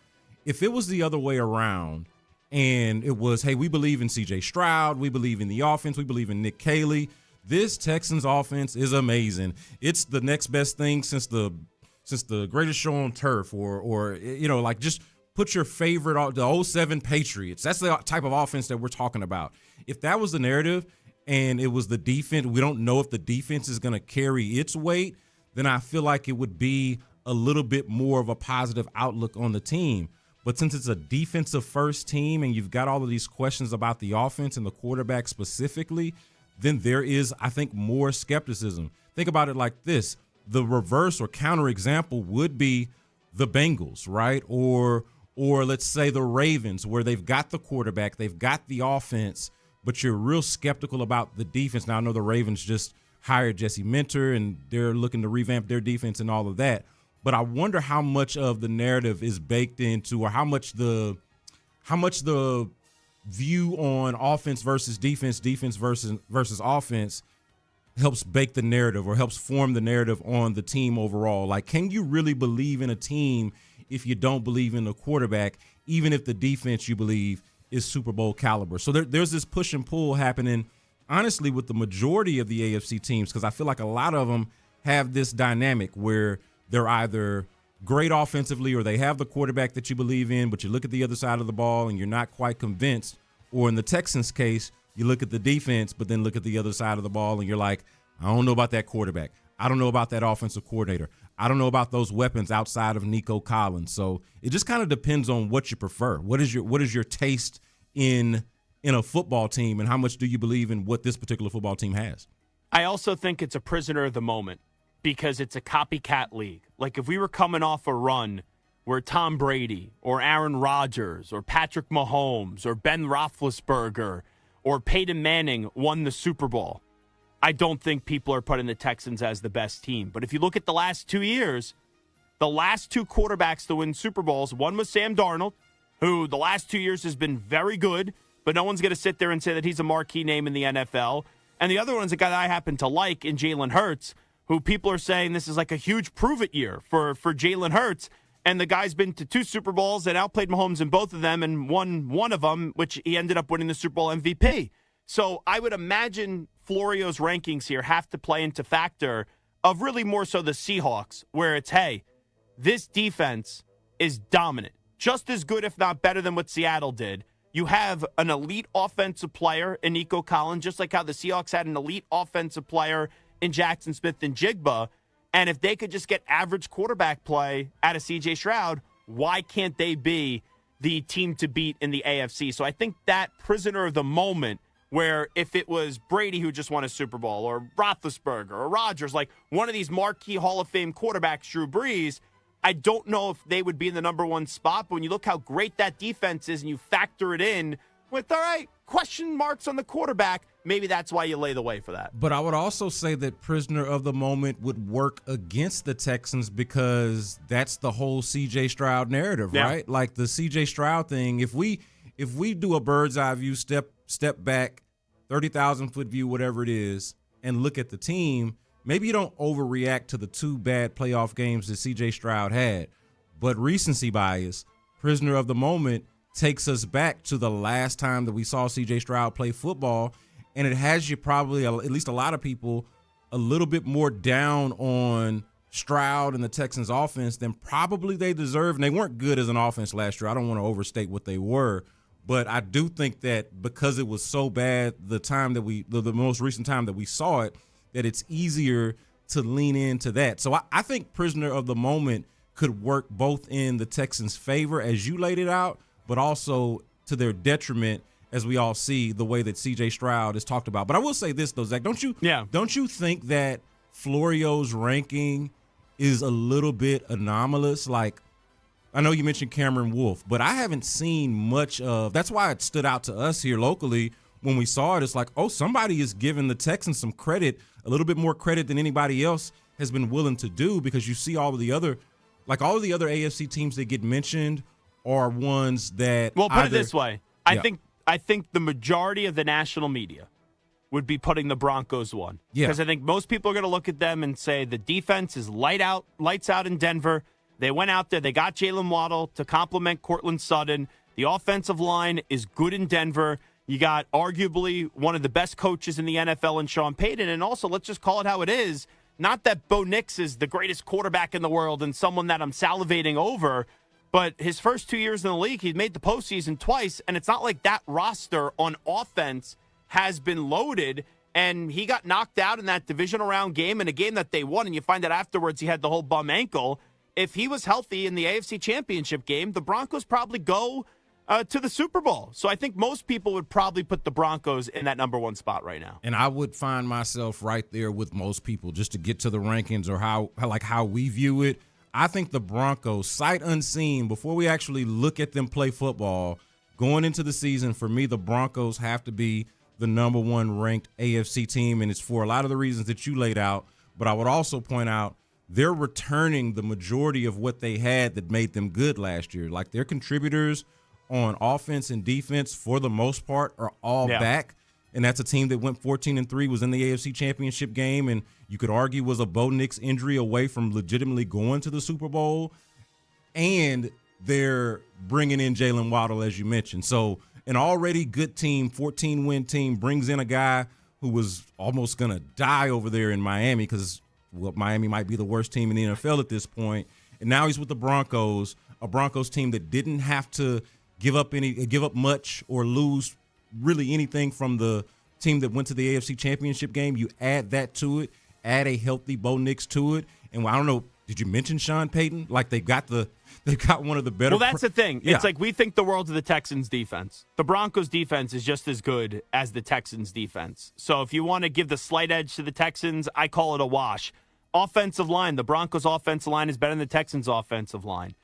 If it was the other way around and it was, hey, we believe in C.J. Stroud, we believe in the offense, we believe in Nick Caley, this Texans offense is amazing. It's the next best thing since the the greatest show on turf, or like just put your favorite, the 07 Patriots. That's the type of offense that we're talking about. If that was the narrative and it was the defense, we don't know if the defense is going to carry its weight, then I feel like it would be a little bit more of a positive outlook on the team. But since it's a defensive first team and you've got all of these questions about the offense and the quarterback specifically, then there is, I think, more skepticism. Think about it like this. The reverse or counter example would be the Bengals, right? Or let's say the Ravens, where they've got the quarterback, they've got the offense, but you're real skeptical about the defense. Now, I know the Ravens just hired Jesse Minter and they're looking to revamp their defense and all of that. But I wonder how much of the narrative is baked into, or how much the view on offense versus defense versus offense helps bake the narrative or helps form the narrative on the team overall. Like, can you really believe in a team if you don't believe in the quarterback, even if the defense you believe is Super Bowl caliber? So there's this push and pull happening, honestly, with the majority of the AFC teams, because I feel like a lot of them have this dynamic where they're either great offensively or they have the quarterback that you believe in, but you look at the other side of the ball and you're not quite convinced. Or in the Texans case, you look at the defense, but then look at the other side of the ball and you're like, I don't know about that quarterback. I don't know about that offensive coordinator. I don't know about those weapons outside of Nico Collins. So it just kind of depends on what you prefer. What is your taste in a football team, and how much do you believe in what this particular football team has? I also think it's a prisoner of the moment, because it's a copycat league. Like, if we were coming off a run where Tom Brady or Aaron Rodgers or Patrick Mahomes or Ben Roethlisberger or Peyton Manning won the Super Bowl, I don't think people are putting the Texans as the best team. But if you look at the last 2 years, the last two quarterbacks to win Super Bowls, one was Sam Darnold, who the last 2 years has been very good, but no one's going to sit there and say that he's a marquee name in the NFL. And the other one's a guy that I happen to like in Jalen Hurts, who people are saying this is like a huge prove-it year for Jalen Hurts. And the guy's been to 2 Super Bowls and outplayed Mahomes in both of them and won one of them, which he ended up winning the Super Bowl MVP. So I would imagine Florio's rankings here have to play into factor of really more so the Seahawks, where it's, hey, this defense is dominant, just as good, if not better than what Seattle did. You have an elite offensive player in Nico Collins, just like how the Seahawks had an elite offensive player in Jackson Smith and Jigba. And if they could just get average quarterback play out of C.J. Stroud, why can't they be the team to beat in the AFC? So I think that prisoner of the moment, where if it was Brady who just won a Super Bowl, or Roethlisberger or Rodgers, like one of these marquee Hall of Fame quarterbacks, Drew Brees, I don't know if they would be in the number one spot. But when you look how great that defense is and you factor it in with, all right, question marks on the quarterback, maybe that's why you lay the way for that. But I would also say that prisoner of the moment would work against the Texans, because that's the whole C.J. Stroud narrative, right? Like the C.J. Stroud thing. If we do a bird's eye view, step back, 30,000-foot view, whatever it is, and look at the team, maybe you don't overreact to the 2 bad playoff games that C.J. Stroud had. But recency bias, prisoner of the moment, takes us back to the last time that we saw C.J. Stroud play football, and it has you probably, at least a lot of people, a little bit more down on Stroud and the Texans offense than probably they deserve. And they weren't good as an offense last year. I don't want to overstate what they were. But I do think that because it was so bad the most recent time that we saw it, that it's easier to lean into that. So I think prisoner of the moment could work both in the Texans' favor, as you laid it out, but also to their detriment, as we all see the way that C.J. Stroud is talked about. But I will say this, though, Zach, don't you think that Florio's ranking is a little bit anomalous? Like, I know you mentioned Cameron Wolfe, but I haven't seen much of – that's why it stood out to us here locally when we saw it. It's like, oh, somebody is giving the Texans some credit, a little bit more credit than anybody else has been willing to do, because you see all of the other AFC teams that get mentioned are ones that – Well, put it this way. I think the majority of the national media would be putting the Broncos one. Yeah. Because I think most people are going to look at them and say the defense is lights out in Denver. They went out there. They got Jalen Waddle to complement Courtland Sutton. The offensive line is good in Denver. You got arguably one of the best coaches in the NFL in Sean Payton. And also, let's just call it how it is. not that Bo Nix is the greatest quarterback in the world and someone that I'm salivating over, but his first 2 years in the league, he's made the postseason twice, and it's not like that roster on offense has been loaded, and he got knocked out in that divisional round game, in a game that they won, and you find out afterwards he had the whole bum ankle. If he was healthy in the AFC Championship game, the Broncos probably go to the Super Bowl. So I think most people would probably put the Broncos in that number one spot right now. And I would find myself right there with most people just to get to the rankings or how we view it. I think the Broncos, sight unseen, before we actually look at them play football, going into the season, for me, the Broncos have to be the number one ranked AFC team, and it's for a lot of the reasons that you laid out. But I would also point out they're returning the majority of what they had that made them good last year. Like, their contributors on offense and defense, for the most part, are all back. And that's a team that went 14-3, was in the AFC Championship game, and you could argue was a Bo Nix injury away from legitimately going to the Super Bowl. And they're bringing in Jalen Waddle, as you mentioned. So an already good team, 14-win team, brings in a guy who was almost going to die over there in Miami because Miami might be the worst team in the NFL at this point. And now he's with the Broncos, a Broncos team that didn't have to give up much or lose really anything from the team that went to the AFC Championship game. You add that to it, add a healthy Bo Nix to it, and I don't know, did you mention Sean Payton? Like, they've got one of the better. Well, that's the thing. Yeah. It's like we think the world of the Texans defense. The Broncos defense is just as good as the Texans defense. So if you want to give the slight edge to the Texans, I call it a wash. Offensive line, the Broncos offensive line is better than the Texans offensive line.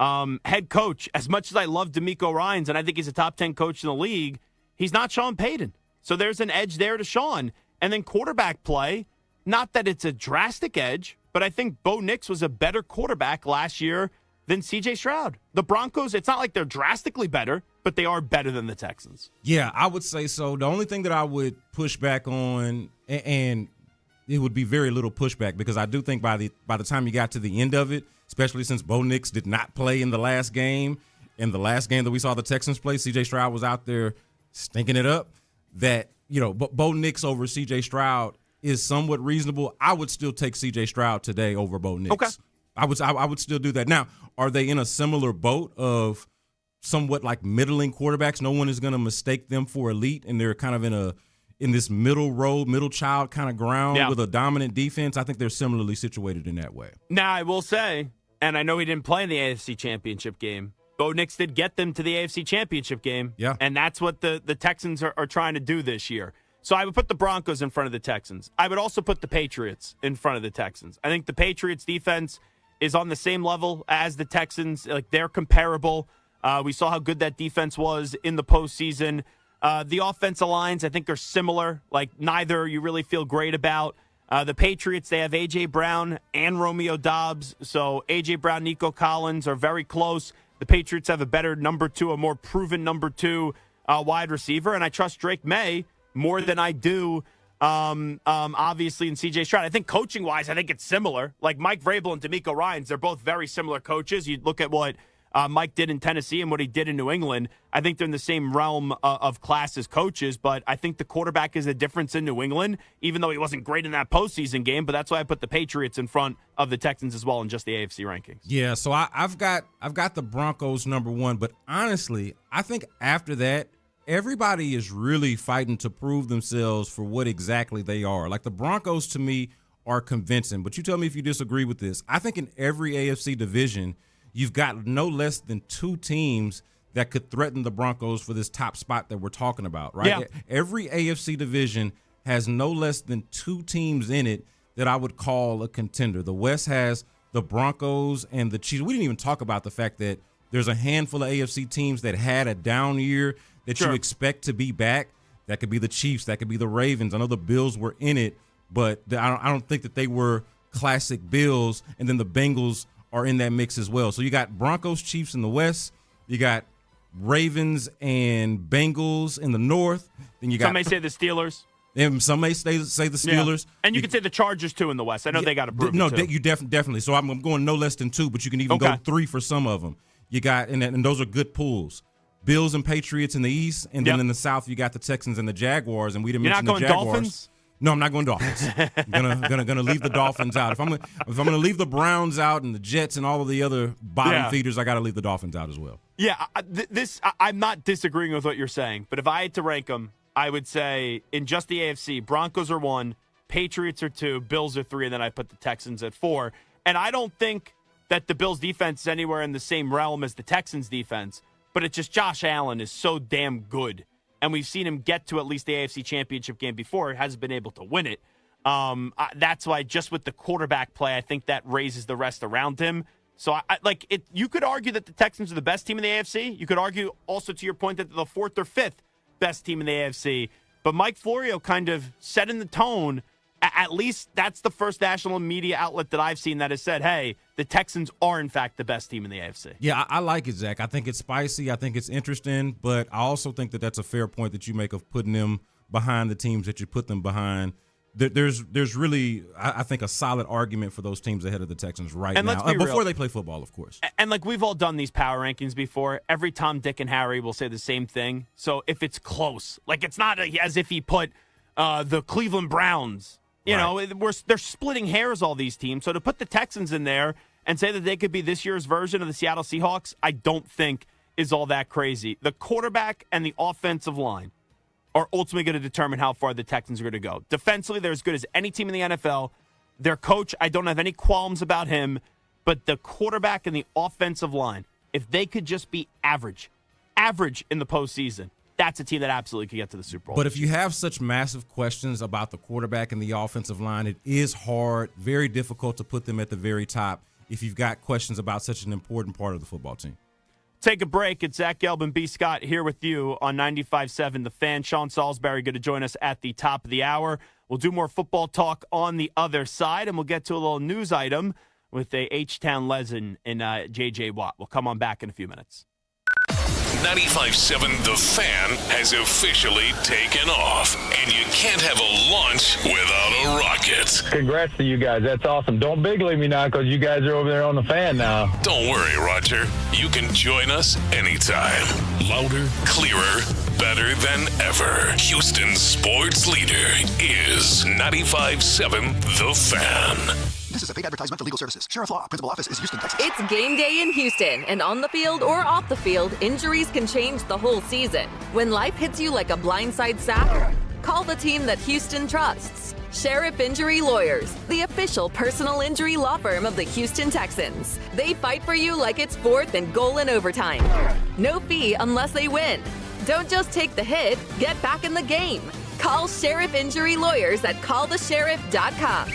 Head coach, as much as I love DeMeco Ryans, and I think he's a top 10 coach in the league, he's not Sean Payton. So there's an edge there to Sean. And then quarterback play, not that it's a drastic edge, but I think Bo Nix was a better quarterback last year than C.J. Stroud. The Broncos, it's not like they're drastically better, but they are better than the Texans. Yeah, I would say so. The only thing that I would push back on, and it would be very little pushback, because I do think by the time you got to the end of it, especially since Bo Nix did not play in the last game, in the last game that we saw the Texans play, C.J. Stroud was out there stinking it up, that, but Bo Nix over C.J. Stroud is somewhat reasonable. I would still take C.J. Stroud today over Bo Nix. Okay. I would still do that. Now, are they in a similar boat of somewhat like middling quarterbacks? No one is going to mistake them for elite, and they're kind of in this middle road, middle child kind of ground with a dominant defense. I think they're similarly situated in that way. Now, I will say, and I know he didn't play in the AFC Championship game, Bo Nix did get them to the AFC Championship game. Yeah. And that's what the Texans are trying to do this year. So I would put the Broncos in front of the Texans. I would also put the Patriots in front of the Texans. I think the Patriots defense is on the same level as the Texans. Like, they're comparable. We saw how good that defense was in the postseason. The offensive lines, I think, are similar. Like, neither you really feel great about. The Patriots, they have A.J. Brown and Romeo Doubs. So A.J. Brown, Nico Collins are very close. The Patriots have a better number two, a more proven number two wide receiver. And I trust Drake May more than I do, obviously, in C.J. Stroud. I think coaching-wise, I think it's similar. Like, Mike Vrabel and DeMeco Ryans, they're both very similar coaches. You look at what Mike did in Tennessee and what he did in New England. I think they're in the same realm of class as coaches, but I think the quarterback is a difference in New England, even though he wasn't great in that postseason game. But that's why I put the Patriots in front of the Texans as well in just the AFC rankings. Yeah, so I've got the Broncos number one, but honestly, I think after that, everybody is really fighting to prove themselves for what exactly they are. Like, the Broncos, to me, are convincing, but you tell me if you disagree with this. I think in every AFC division, you've got no less than two teams that could threaten the Broncos for this top spot that we're talking about, right? Yeah. Every AFC division has no less than two teams in it that I would call a contender. The West has the Broncos and the Chiefs. We didn't even talk about the fact that there's a handful of AFC teams that had a down year that you expect to be back. That could be the Chiefs. That could be the Ravens. I know the Bills were in it, but I don't think that they were classic Bills. And then the Bengals are in that mix as well. So you got Broncos, Chiefs in the West. You got Ravens and Bengals in the North. Then you got, some may say the Steelers. And some may say the Steelers. Yeah. And you could say the Chargers, too, in the West. I know they got to prove no, it, too. You definitely. So I'm going no less than two, but you can even go three for some of them. You got, and those are good pools. Bills and Patriots in the East, and then in the South, you got the Texans and the Jaguars, and we didn't mention the Jaguars. You're not going Dolphins? No, I'm not going Dolphins. I'm gonna leave the Dolphins out. If I'm gonna leave the Browns out and the Jets and all of the other bottom feeders, I got to leave the Dolphins out as well. Yeah, I'm not disagreeing with what you're saying, but if I had to rank them, I would say in just the AFC, Broncos are 1, Patriots are 2, Bills are 3, and then I put the Texans at 4. And I don't think that the Bills' defense is anywhere in the same realm as the Texans' defense, but it's just Josh Allen is so damn good. And we've seen him get to at least the AFC Championship game before. He hasn't been able to win it. That's why just with the quarterback play, I think that raises the rest around him. So, you could argue that the Texans are the best team in the AFC. You could argue also, to your point, that they're the 4th or 5th best team in the AFC. But Mike Florio kind of setting the tone. At least that's the first national media outlet that I've seen that has said, hey, the Texans are, in fact, the best team in the AFC. Yeah, I like it, Zach. I think it's spicy. I think it's interesting. But I also think that that's a fair point that you make of putting them behind the teams that you put them behind. There's really, I think, a solid argument for those teams ahead of the Texans right now. Before they play football, of course. And we've all done these power rankings before. Every Tom, Dick, and Harry will say the same thing. So if it's close, it's not as if he put the Cleveland Browns. You know, they're splitting hairs, all these teams. So to put the Texans in there and say that they could be this year's version of the Seattle Seahawks, I don't think is all that crazy. The quarterback and the offensive line are ultimately going to determine how far the Texans are going to go. Defensively, they're as good as any team in the NFL. Their coach, I don't have any qualms about him, but the quarterback and the offensive line, if they could just be average in the postseason, that's a team that absolutely could get to the Super Bowl. But if you have such massive questions about the quarterback and the offensive line, it is hard, very difficult to put them at the very top if you've got questions about such an important part of the football team. Take a break. It's Zach Gelb, B. Scott here with you on 95.7 The Fan. Sean Salisbury going to join us at the top of the hour. We'll do more football talk on the other side, and we'll get to a little news item with a H-Town legend in J.J. Watt. We'll come on back in a few minutes. 95.7 The Fan has officially taken off, and you can't have a launch without a rocket. Congrats to you guys. That's awesome. Don't big league me now because you guys are over there on The Fan now. Don't worry, Roger. You can join us anytime. Louder, clearer, better than ever. Houston's sports leader is 95.7 The Fan. This is a paid advertisement for legal services. Sheriff Law. Principal office is Houston, Texas. It's game day in Houston, and on the field or off the field, injuries can change the whole season. When life hits you like a blindside sack, call the team that Houston trusts. Sheriff Injury Lawyers, the official personal injury law firm of the Houston Texans. They fight for you like it's 4th and goal in overtime. No fee unless they win. Don't just take the hit, get back in the game. Call Sheriff Injury Lawyers at callthesheriff.com.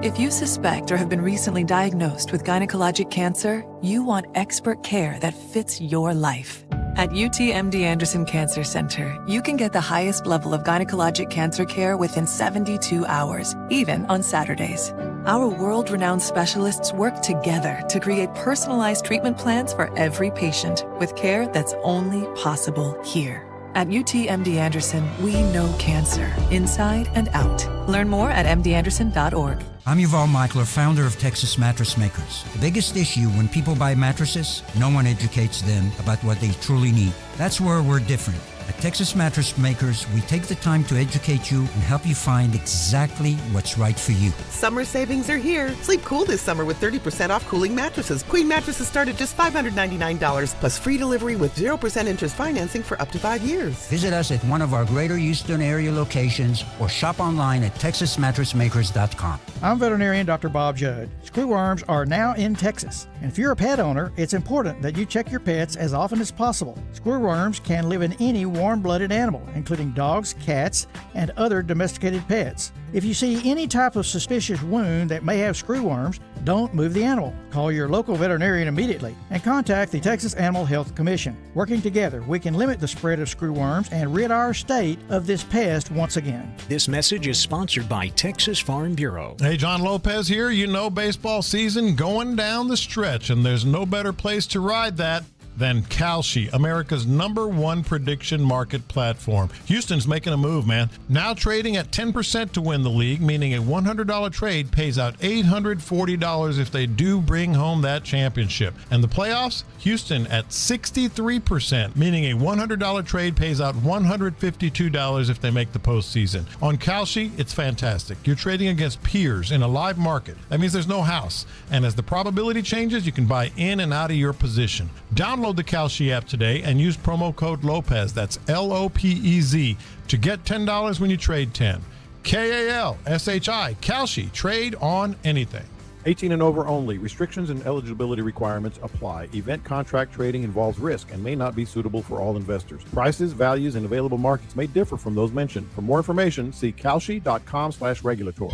If you suspect or have been recently diagnosed with gynecologic cancer, you want expert care that fits your life. At UTMD Anderson Cancer Center, you can get the highest level of gynecologic cancer care within 72 hours, even on Saturdays. Our world-renowned specialists work together to create personalized treatment plans for every patient with care that's only possible here. At UTMD Anderson, we know cancer, inside and out. Learn more at mdanderson.org. I'm Yuval Meikler, founder of Texas Mattress Makers. The biggest issue when people buy mattresses, no one educates them about what they truly need. That's where we're different. At Texas Mattress Makers, we take the time to educate you and help you find exactly what's right for you. Summer savings are here. Sleep cool this summer with 30% off cooling mattresses. Queen mattresses start at just $599, plus free delivery with 0% interest financing for up to 5 years. Visit us at one of our greater Houston area locations or shop online at texasmattressmakers.com. I'm veterinarian Dr. Bob Judd. Screwworms are now in Texas. And if you're a pet owner, it's important that you check your pets as often as possible. Screwworms can live in any warm-blooded animal, including dogs, cats, and other domesticated pets. If you see any type of suspicious wound that may have screwworms, don't move the animal. Call your local veterinarian immediately and contact the Texas Animal Health Commission. Working together, we can limit the spread of screwworms and rid our state of this pest once again. This message is sponsored by Texas Farm Bureau. Hey, John Lopez here. You know baseball season going down the stretch, and there's no better place to ride that than Kalshi, America's #1 prediction market platform. Houston's making a move, man. Now trading at 10% to win the league, meaning a $100 trade pays out $840 if they do bring home that championship. And the playoffs, Houston at 63%, meaning a $100 trade pays out $152 if they make the postseason. On Kalshi, it's fantastic. You're trading against peers in a live market. That means there's no house. And as the probability changes, you can buy in and out of your position. Download the Kalshi app today and use promo code Lopez, that's Lopez, to get $10 when you trade 10. Kalshi, Kalshi, trade on anything. 18 and over only. Restrictions and eligibility requirements apply. Event contract trading involves risk and may not be suitable for all investors. Prices, values, and available markets may differ from those mentioned. For more information, see kalshi.com/regulatory.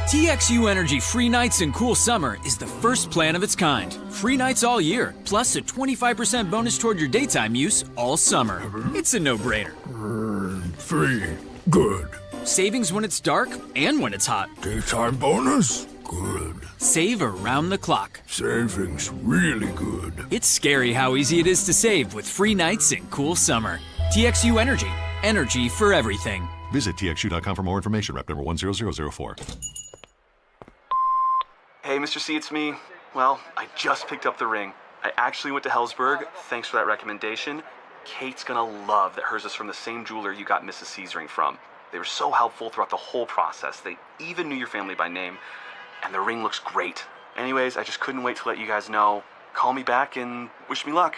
TXU Energy Free Nights and Cool Summer is the first plan of its kind. Free nights all year, plus a 25% bonus toward your daytime use all summer. It's a no-brainer. Free. Good. Savings when it's dark and when it's hot. Daytime bonus? Good. Save around the clock. Savings really good. It's scary how easy it is to save with free nights and cool summer. TXU Energy. Energy for everything. Visit TXU.com for more information. Rep number 10004. Hey, Mr. C, it's me. Well, I just picked up the ring. I actually went to Hellsberg. Thanks for that recommendation. Kate's gonna love that hers is from the same jeweler you got Mrs. C's ring from. They were so helpful throughout the whole process. They even knew your family by name. And the ring looks great. Anyways, I just couldn't wait to let you guys know. Call me back and wish me luck.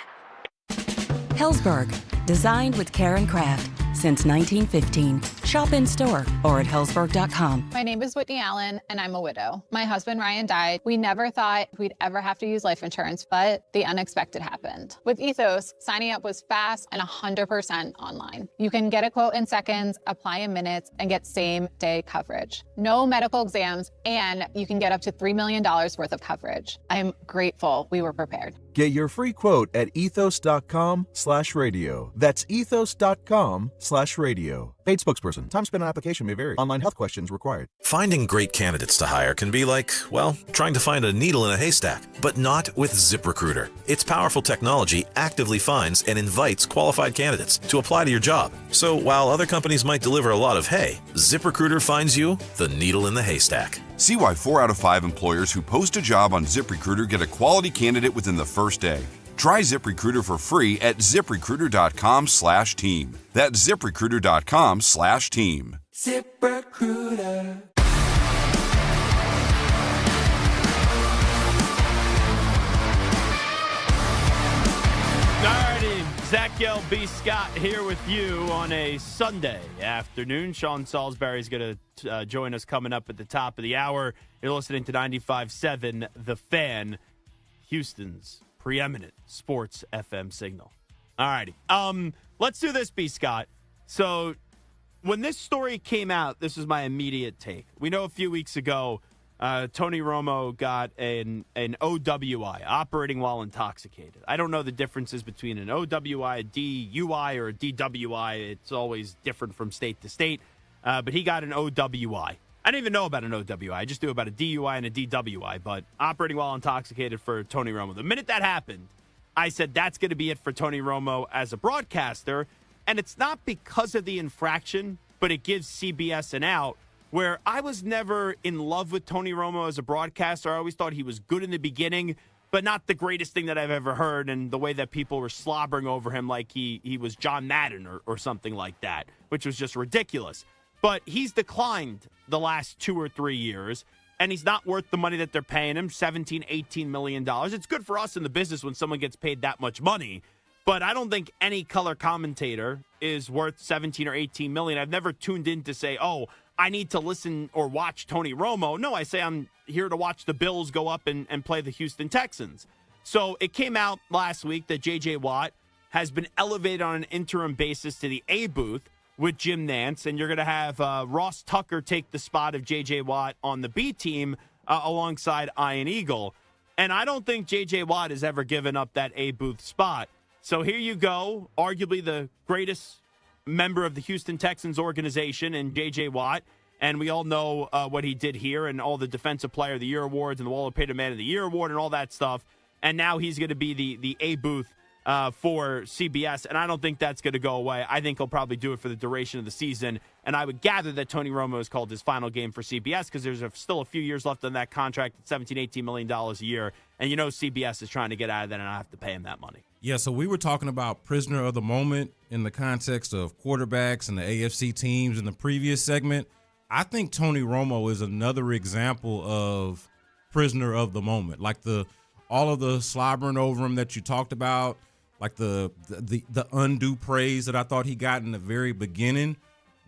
Hellsberg, designed with care and craft since 1915. Shop in store or at hellsberg.com. My name is Whitney Allen, and I'm a widow. My husband, Ryan, died. We never thought we'd ever have to use life insurance, but the unexpected happened. With Ethos, signing up was fast and 100% online. You can get a quote in seconds, apply in minutes, and get same-day coverage. No medical exams, and you can get up to $3 million worth of coverage. I'm grateful we were prepared. Get your free quote at ethos.com/radio. That's ethos.com/radio. Paid spokesperson. Time spent on application may vary. Online health questions required. Finding great candidates to hire can be like, well, trying to find a needle in a haystack, but not with ZipRecruiter. Its powerful technology actively finds and invites qualified candidates to apply to your job. So while other companies might deliver a lot of hay, ZipRecruiter finds you the needle in the haystack. See why 4 out of 5 employers who post a job on ZipRecruiter get a quality candidate within the first day. Try ZipRecruiter for free at ZipRecruiter.com/team. That's ZipRecruiter.com/team. ZipRecruiter. Alrighty, Zach Yell, B. Scott here with you on a Sunday afternoon. Sean Salisbury is going to join us coming up at the top of the hour. You're listening to 95.7 The Fan, Houston's preeminent sports FM signal. Alrighty, let's do this, B. Scott. So when this story came out, this was my immediate take. We know a few weeks ago, Tony Romo got an OWI, operating while intoxicated. I don't know the differences between an OWI, a DUI, or a DWI. It's always different from state to state. But he got an OWI. I didn't even know about an OWI. I just knew about a DUI and a DWI. But operating while intoxicated for Tony Romo. The minute that happened, I said that's going to be it for Tony Romo as a broadcaster. And it's not because of the infraction, but it gives CBS an out. Where I was never in love with Tony Romo as a broadcaster. I always thought he was good in the beginning, but not the greatest thing that I've ever heard. And the way that people were slobbering over him like he was John Madden or something like that, which was just ridiculous. But he's declined the last 2 or 3 years, and he's not worth the money that they're paying him, $17, $18 million. It's good for us in the business when someone gets paid that much money, but I don't think any color commentator is worth $17 or $18 million. I've never tuned in to say, oh, I need to listen or watch Tony Romo. No, I say I'm here to watch the Bills go up and play the Houston Texans. So it came out last week that J.J. Watt has been elevated on an interim basis to the A booth with Jim Nantz, and you're going to have Ross Tucker take the spot of J.J. Watt on the B team alongside Ian Eagle. And I don't think J.J. Watt has ever given up that A booth spot. So here you go, arguably the greatest member of the Houston Texans organization in J.J. Watt, and we all know what he did here and all the Defensive Player of the Year awards and the Walter Payton Man of the Year award and all that stuff, and now he's going to be the A booth for CBS, and I don't think that's going to go away. I think he'll probably do it for the duration of the season, and I would gather that Tony Romo has called his final game for CBS because there's still a few years left on that contract at $17-18 million a year, and CBS is trying to get out of that, and I have to pay him that money. Yeah, so we were talking about prisoner of the moment in the context of quarterbacks and the AFC teams in the previous segment. I think Tony Romo is another example of prisoner of the moment, like all of the slobbering over him that you talked about, like the undue praise that I thought he got in the very beginning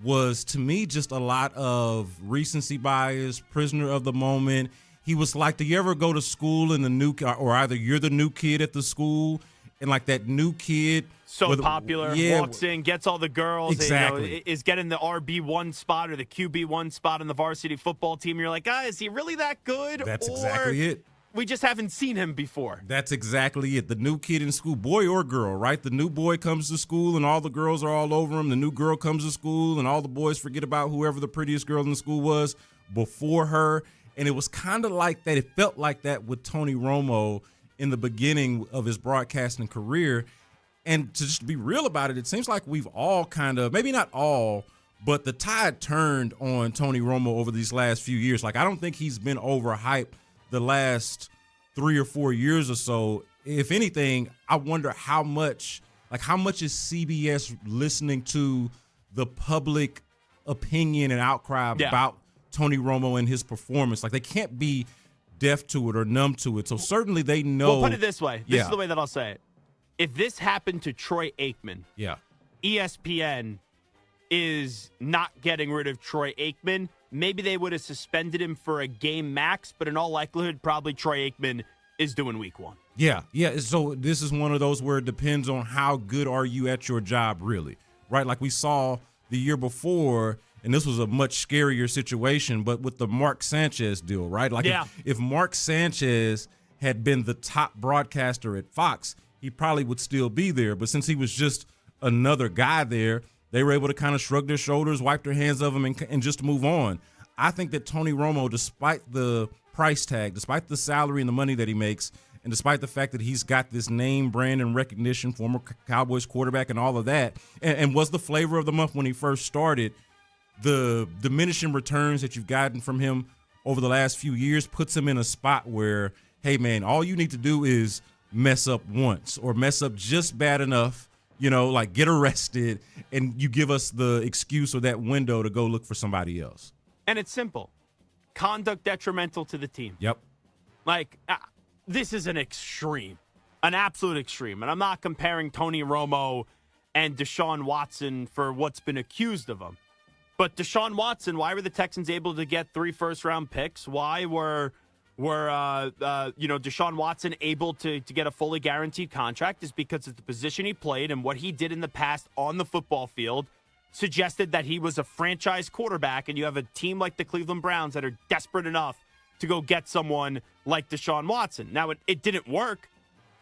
was, to me, just a lot of recency bias, prisoner of the moment. He was like, do you ever go to school and or either you're the new kid at the school and like that new kid popular, walks in, gets all the girls, exactly. Is getting the RB1 spot or the QB1 spot on the varsity football team. You're like, is he really that good? That's exactly it. We just haven't seen him before. That's exactly it. The new kid in school, boy or girl, right? The new boy comes to school and all the girls are all over him. The new girl comes to school and all the boys forget about whoever the prettiest girl in the school was before her. And it was kind of like that. It felt like that with Tony Romo in the beginning of his broadcasting career. And to just be real about it, it seems like we've all kind of, maybe not all, but the tide turned on Tony Romo over these last few years. Like, I don't think he's been overhyped the last 3 or 4 years or so. If anything, I wonder how much is CBS listening to the public opinion and outcry about Tony Romo and his performance. Like, they can't be deaf to it or numb to it. So certainly they know. Well, put it this way. This is the way that I'll say it. If this happened to Troy Aikman, ESPN is not getting rid of Troy Aikman. Maybe they would have suspended him for a game max, but in all likelihood, probably Troy Aikman is doing week 1. Yeah. So this is one of those where it depends on how good are you at your job, really, right? Like we saw the year before, and this was a much scarier situation, but with the Mark Sanchez deal, right? Like if Mark Sanchez had been the top broadcaster at Fox, he probably would still be there. But since he was just another guy there, they were able to kind of shrug their shoulders, wipe their hands of him, and just move on. I think that Tony Romo, despite the price tag, despite the salary and the money that he makes, and despite the fact that he's got this name, brand, and recognition, former Cowboys quarterback and all of that, and was the flavor of the month when he first started, the diminishing returns that you've gotten from him over the last few years puts him in a spot where, hey, man, all you need to do is mess up once or mess up just bad enough, like get arrested, and you give us the excuse or that window to go look for somebody else. And it's simple. Conduct detrimental to the team. Yep. Like, this is an extreme, an absolute extreme. And I'm not comparing Tony Romo and Deshaun Watson for what's been accused of him. But Deshaun Watson, why were the Texans able to get 3 first-round picks? Why were Deshaun Watson able to get a fully guaranteed contract? Is because of the position he played and what he did in the past on the football field suggested that he was a franchise quarterback, and you have a team like the Cleveland Browns that are desperate enough to go get someone like Deshaun Watson. Now, it didn't work,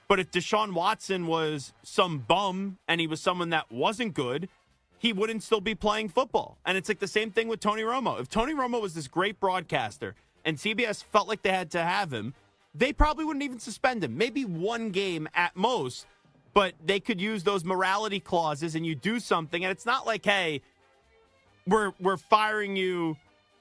but if Deshaun Watson was some bum and he was someone that wasn't good, he wouldn't still be playing football. And it's like the same thing with Tony Romo. If Tony Romo was this great broadcaster and CBS felt like they had to have him, they probably wouldn't even suspend him. Maybe 1 game at most, but they could use those morality clauses and you do something. And it's not like, hey, we're firing you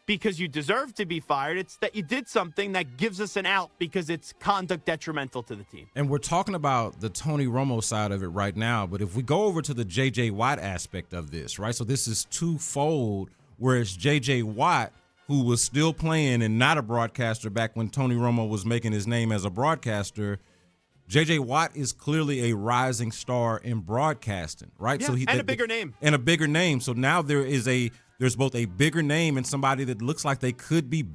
because you deserve to be fired. It's that you did something that gives us an out because it's conduct detrimental to the team. And we're talking about the Tony Romo side of it right now, but if we go over to the J.J. Watt aspect of this, right? So this is twofold, whereas J.J. Watt, who was still playing and not a broadcaster back when Tony Romo was making his name as a broadcaster, J.J. Watt is clearly a rising star in broadcasting, right? Yeah, and a bigger name. And a bigger name. So now there's both a bigger name and somebody that looks like they could be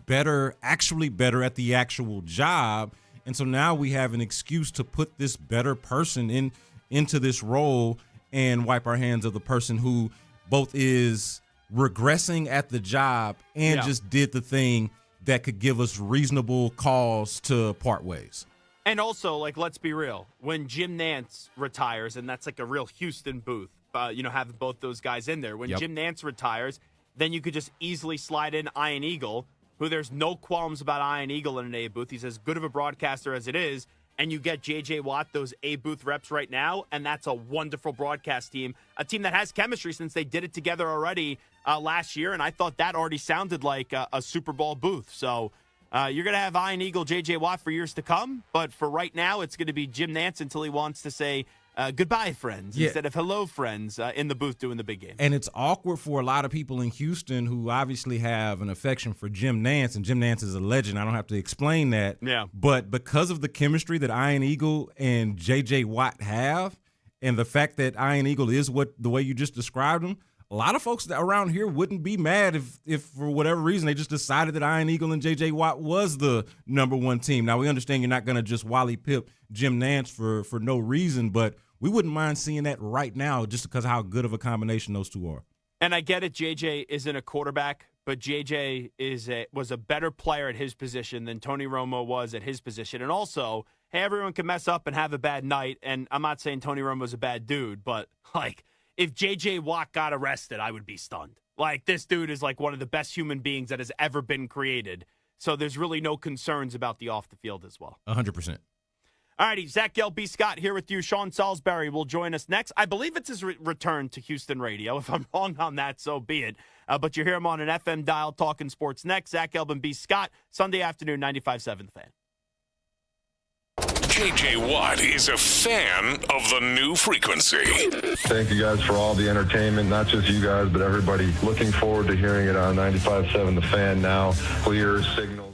actually better at the actual job. And so now we have an excuse to put this better person into this role and wipe our hands of the person who both is regressing at the job and just did the thing that could give us reasonable cause to part ways. And also, like, let's be real. When Jim Nantz retires, and that's like a real Houston Booth, having both those guys in there. When Jim Nantz retires, then you could just easily slide in Ian Eagle, who there's no qualms about Ian Eagle in an A Booth. He's as good of a broadcaster as it is. and you get J.J. Watt those A-Booth reps right now, and that's a wonderful broadcast team, a team that has chemistry since they did it together already last year, and I thought that already sounded like a Super Bowl booth. So you're going to have Iron Eagle J.J. Watt for years to come, but for right now, it's going to be Jim Nantz until he wants to say goodbye, friends, instead of hello, friends, in the booth doing the big game. And it's awkward for a lot of people in Houston who obviously have an affection for Jim Nantz, and Jim Nantz is a legend. I don't have to explain that. Yeah. But because of the chemistry that Iron Eagle and J.J. Watt have, and the fact that Iron Eagle is the way you just described him, a lot of folks around here wouldn't be mad if for whatever reason they just decided that Iron Eagle and J.J. Watt was the number one team. Now, we understand you're not going to just Wally Pip Jim Nantz for no reason, but we wouldn't mind seeing that right now just because of how good of a combination those two are. And I get it, J.J. isn't a quarterback, but J.J. was a better player at his position than Tony Romo was at his position. And also, hey, everyone can mess up and have a bad night, and I'm not saying Tony Romo's a bad dude, but, like, if J.J. Watt got arrested, I would be stunned. Like, this dude is like one of the best human beings that has ever been created. So there's really no concerns about the off the field as well. 100%. All righty, Zach Gelb Scott here with you. Sean Salisbury will join us next. I believe it's his return to Houston radio. If I'm wrong on that, so be it. But you hear him on an FM dial talking sports next. Zach Gelb and B. Scott, Sunday afternoon, 95.7 The Fan. J.J. Watt is a fan of the new frequency. Thank you guys for all the entertainment, not just you guys, but everybody. Looking forward to hearing it on 95.7 The Fan now. Clear signals.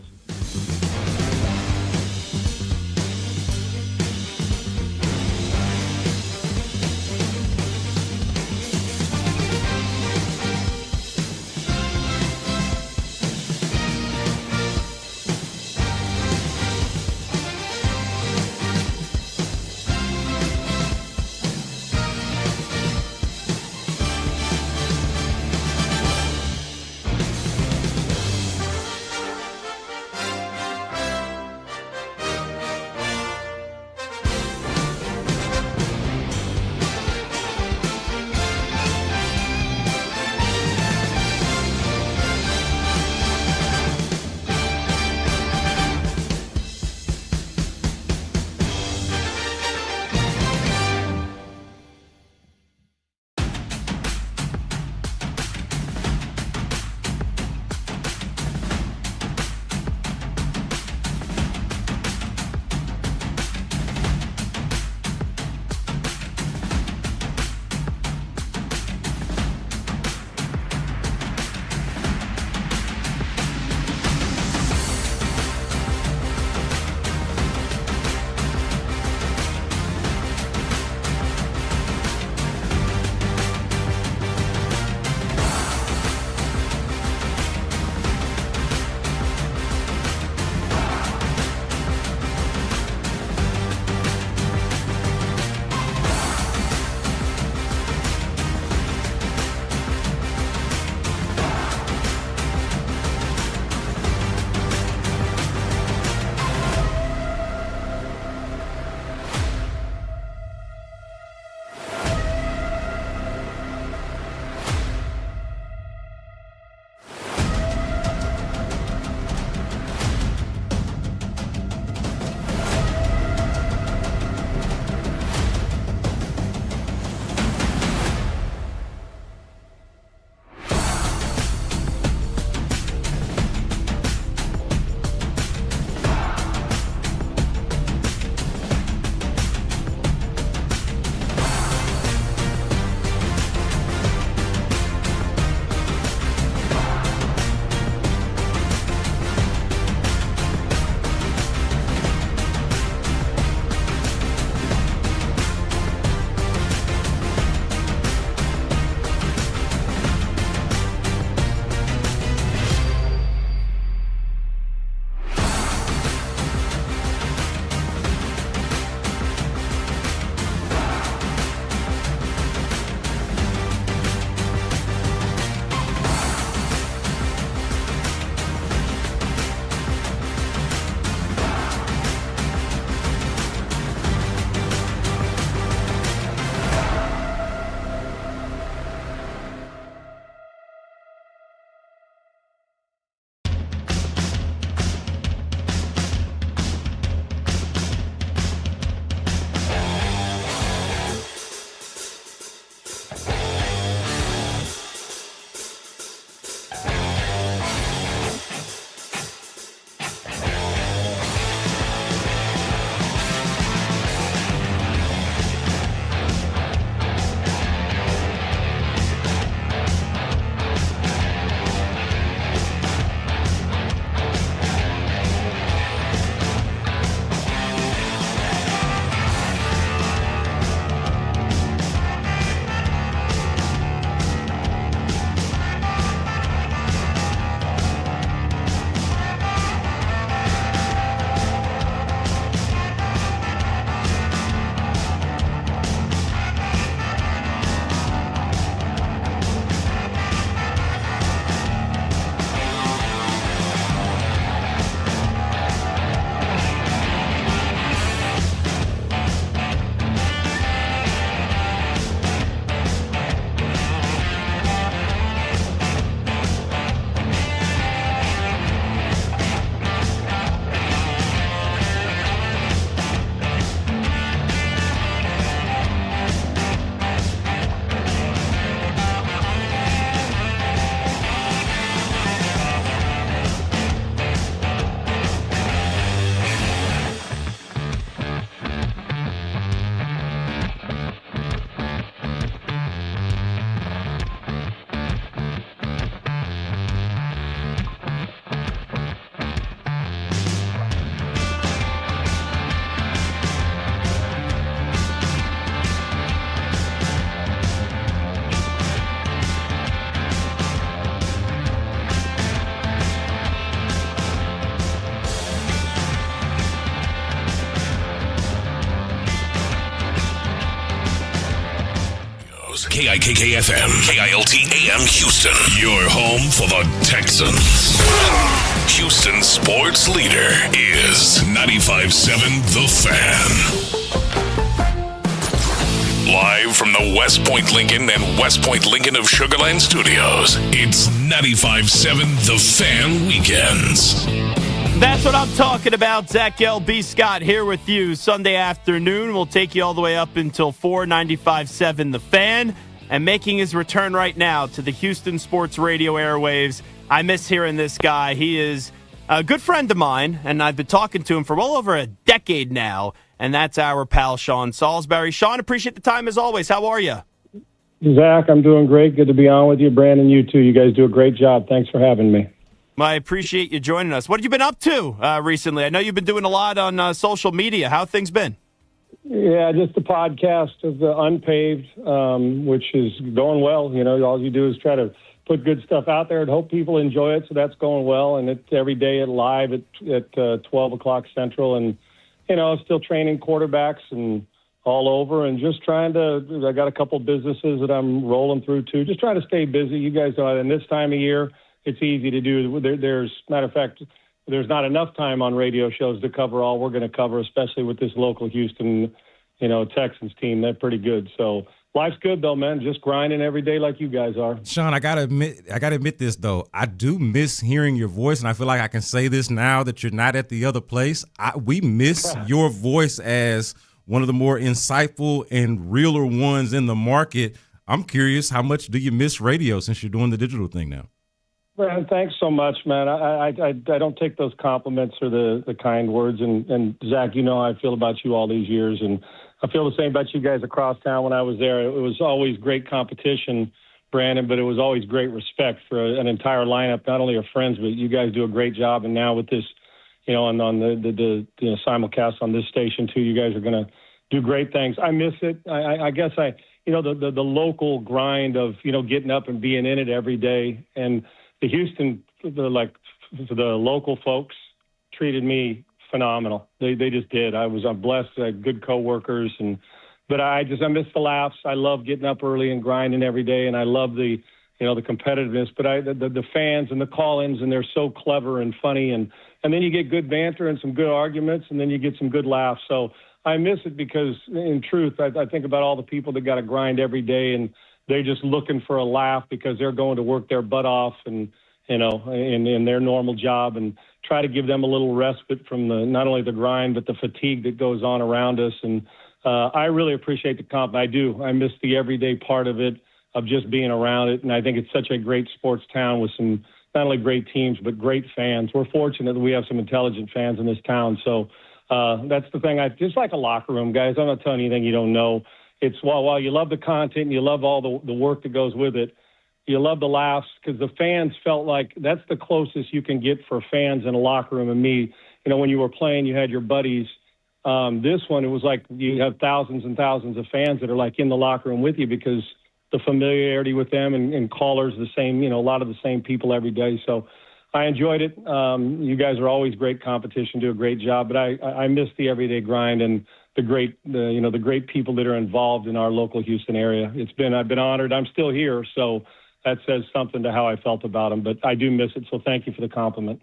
KIKK-FM, KILT-AM Houston. Your home for the Texans. Houston sports leader is 95.7 The Fan. Live from the West Point Lincoln and West Point Lincoln of Sugarland Studios, it's 95.7 The Fan Weekends. That's what I'm talking about. Zach L.B. Scott here with you Sunday afternoon. We'll take you all the way up until 4:95.7 The Fan. And making his return right now to the Houston Sports Radio airwaves. I miss hearing this guy. He is a good friend of mine, and I've been talking to him for well over a decade now. And that's our pal, Sean Salisbury. Sean, appreciate the time as always. How are you? Zach, I'm doing great. Good to be on with you. Brandon, you too. You guys do a great job. Thanks for having me. I appreciate you joining us. What have you been up to recently? I know you've been doing a lot on social media. How have things been? Yeah, just the podcast of the Unpaved, which is going well. You know, all you do is try to put good stuff out there and hope people enjoy it. So that's going well. And it's every day at live at 12 o'clock Central. And, you know, still training quarterbacks and all over and just trying to, I got a couple businesses that I'm rolling through too. Just trying to stay busy. You guys know, in this time of year, it's easy to do. There's, matter of fact, there's not enough time on radio shows to cover all we're going to cover, especially with this local Houston, you know, Texans team. They're pretty good. So life's good though, man. Just grinding every day like you guys are. Sean, I gotta admit this though. I do miss hearing your voice, and I feel like I can say this now that you're not at the other place. We miss your voice as one of the more insightful and realer ones in the market. I'm curious, how much do you miss radio since you're doing the digital thing now? Man, thanks so much, man. I don't take those compliments or the kind words. And Zach, you know how I feel about you all these years, and I feel the same about you guys across town when I was there. It was always great competition, Brandon, but it was always great respect for an entire lineup. Not only are friends, but you guys do a great job. And now with this, you know, on the you know, simulcast on this station too, you guys are going to do great things. I miss it. I guess you know, the local grind of, you know, getting up and being in it every day. And the Houston, the local folks treated me phenomenal. They just did. I'm blessed. I had good coworkers, but I miss the laughs. I love getting up early and grinding every day, and I love the competitiveness. But the fans and the call-ins, and they're so clever and funny, and then you get good banter and some good arguments, and then you get some good laughs. So I miss it because, in truth, I think about all the people that got to grind every day, and they're just looking for a laugh because they're going to work their butt off and, you know, in their normal job, and try to give them a little respite from not only the grind, but the fatigue that goes on around us. And I really appreciate the comp. I do. I miss the everyday part of it, of just being around it. And I think it's such a great sports town with some not only great teams, but great fans. We're fortunate that we have some intelligent fans in this town. So that's the thing. Just like a locker room, guys, I'm not telling you anything you don't know. It's while you love the content and you love all the work that goes with it, you love the laughs, because the fans felt like that's the closest you can get for fans in a locker room. And me, you know, when you were playing, you had your buddies. This one, it was like you have thousands and thousands of fans that are like in the locker room with you, because the familiarity with them and callers the same, you know, a lot of the same people every day. So I enjoyed it. You guys are always great competition, do a great job, but I miss the everyday grind and the great people that are involved in our local Houston area. I've been honored. I'm still here, so that says something to how I felt about them, but I do miss it. So thank you for the compliment.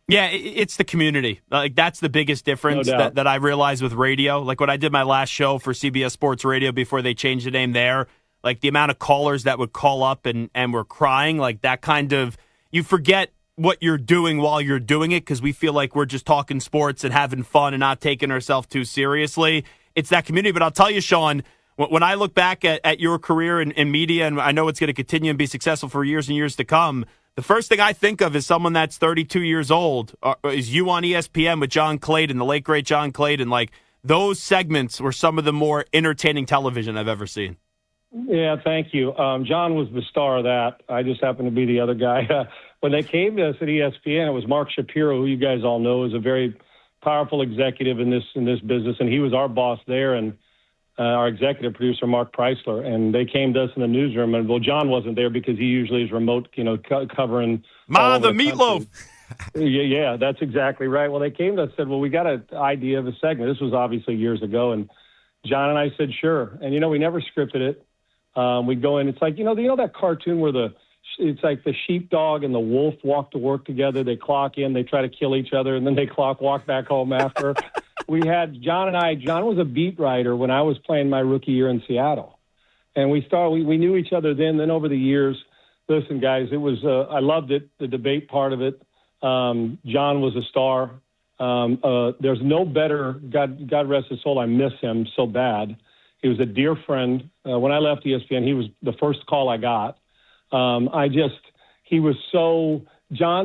Yeah, it's the community. Like, that's the biggest difference that I realized with radio. Like, when I did my last show for CBS Sports Radio before they changed the name there, like the amount of callers that would call up and were crying, like that kind of, you forget what you're doing while you're doing it, because we feel like we're just talking sports and having fun and not taking ourselves too seriously. It's that community. But I'll tell you, Sean, when I look back at your career in media, and I know it's going to continue and be successful for years and years to come, the first thing I think of is someone that's 32 years old is you on ESPN with John Clayton, the late, great John Clayton. Like, those segments were some of the more entertaining television I've ever seen. Yeah, thank you. John was the star of that. I just happened to be the other guy. When they came to us at ESPN, it was Mark Shapiro, who you guys all know is a very powerful executive in this business, and he was our boss there, and our executive producer, Mark Preisler, and they came to us in the newsroom. And, well, John wasn't there because he usually is remote, covering the meatloaf. Yeah, that's exactly right. Well, they came to us and said, well, we got an idea of a segment. This was obviously years ago, and John and I said, sure. And, we never scripted it. We'd go in. It's like, you know that cartoon where it's like the sheepdog and the wolf walk to work together. They clock in, they try to kill each other, and then they walk back home after. We had John was a beat writer when I was playing my rookie year in Seattle. And we knew each other then. Then over the years, listen, guys, it was, I loved it, the debate part of it. John was a star. There's no better, God rest his soul, I miss him so bad. He was a dear friend. When I left ESPN, he was the first call I got. John's